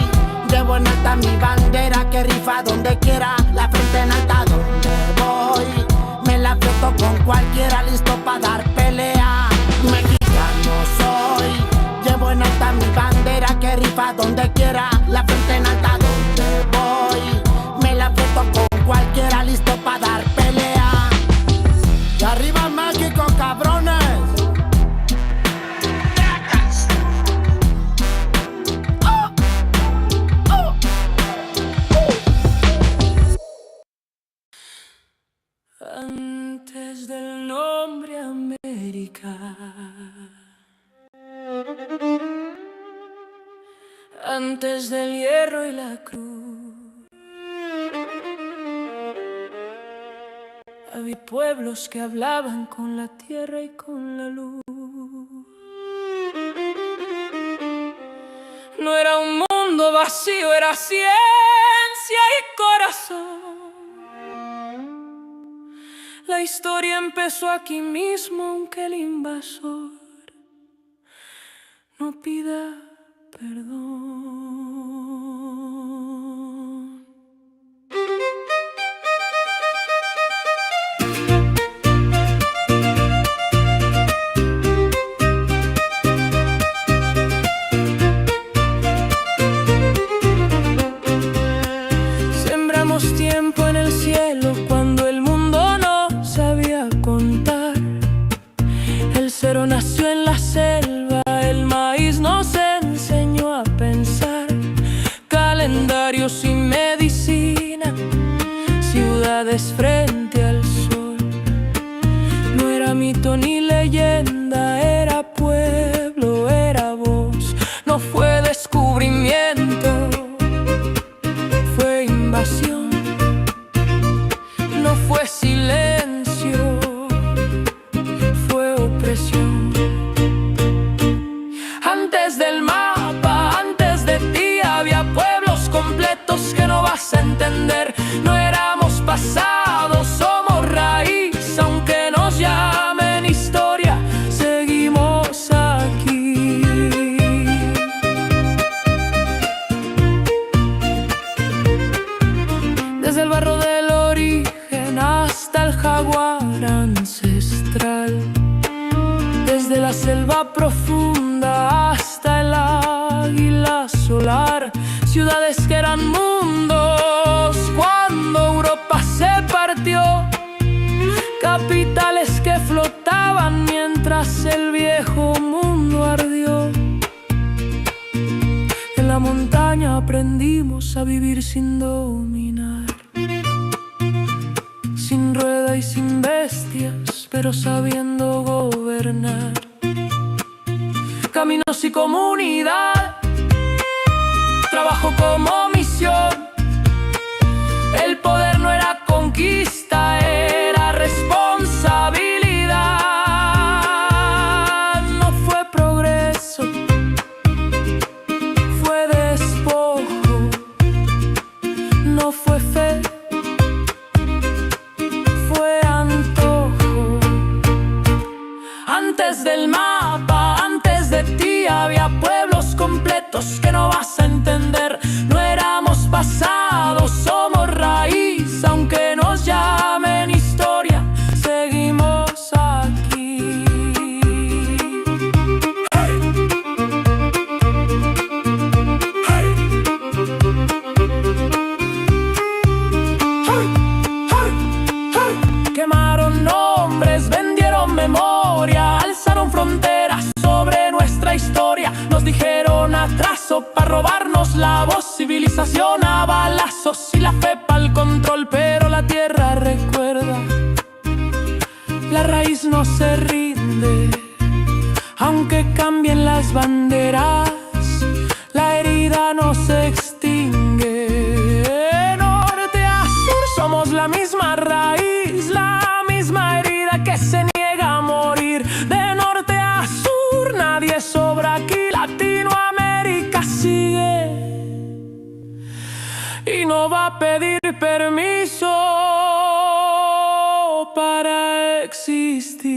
llevo en alta mi bandera que rifa donde quiera, la frente en alta donde voy, me la fleto con cualquiera listo pa' dar pelea. Mexicano soy, llevo en alta mi bandera que rifa donde quiera, la frente en alta donde voy, me la fleto con cualquiera listo pa' dar pelea. Y arriba México, cabrones. Antes del nombre América, antes del hierro y la cruz, había pueblos que hablaban con la tierra y con la luz. No era un mundo vacío, era ciencia y corazón. La historia empezó aquí mismo, aunque el invasor no pida perdón. Sembramos tiempo en el cielo cuando el mundo no sabía contar. El cero nació en la selva, el maíz nos enseñó a pensar. Calendarios sin medicina, ciudades frente al sol. No era mito ni leyenda, era pueblo, era voz. No fue descubrimiento, fue invasión. No fue silencio, fue opresión. Antes del mapa, antes de ti, había pueblos completos que no vas a entender. No éramos pasado, somos raíz, aunque nos llamen historia, seguimos aquí. Desde el barro del origen hasta el jaguar ancestral, desde la selva profunda hasta el águila solar, ciudades que eran mundos cuando Europa se partió, capitales que flotaban mientras el viejo mundo ardió. En la montaña aprendimos a vivir sin dominar, sin rueda y sin bestias, pero sabiendo gobernar. Caminos y comunidad, trabajo como misión. El poder no era conquista, era responsabilidad. No fue progreso, fue despojo. No fue fe, fue antojo. Antes del mapa, antes de ti, había pueblos completos que no vas a entender. No éramos pasado, somos raíz, aunque nos llamen historia, seguimos aquí. Hey. Hey. Hey. Hey. Hey. Quemaron nombres, vendieron memoria, alzaron fronteras sobre nuestra historia. Nos dijeron atraso para robarnos la voz, civilización a balazos y la fe pa'l control. Pero la tierra recuerda, la raíz no se rinde, aunque cambien las banderas, la herida no se extingue. De norte a sur somos la misma raíz, la misma herida que se niega a morir. De norte a sur nadie sobra aquí, Latinoamérica sigue y no va a pedir permiso para existir.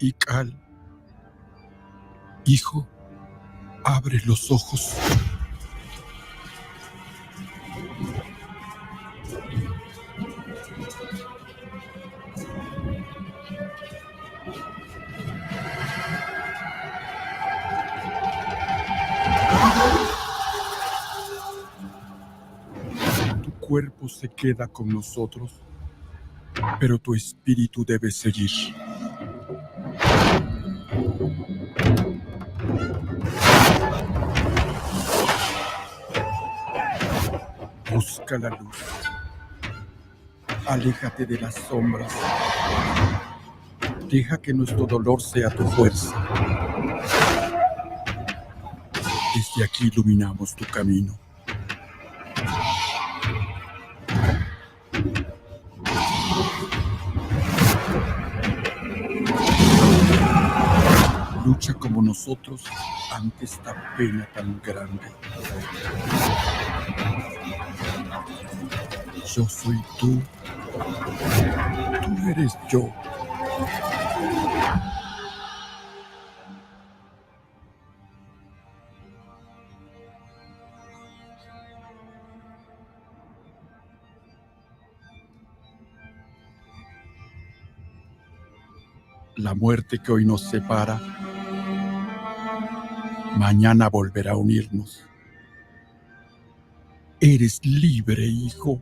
Ical, hijo, abre los ojos. Tu cuerpo se queda con nosotros, pero tu espíritu debe seguir. Busca la luz. Aléjate de las sombras. Deja que nuestro dolor sea tu fuerza. Desde aquí iluminamos tu camino. Lucha como nosotros ante esta pena tan grande. Yo soy tú. Tú eres yo. La muerte que hoy nos separa, mañana volverá a unirnos. Eres libre, hijo.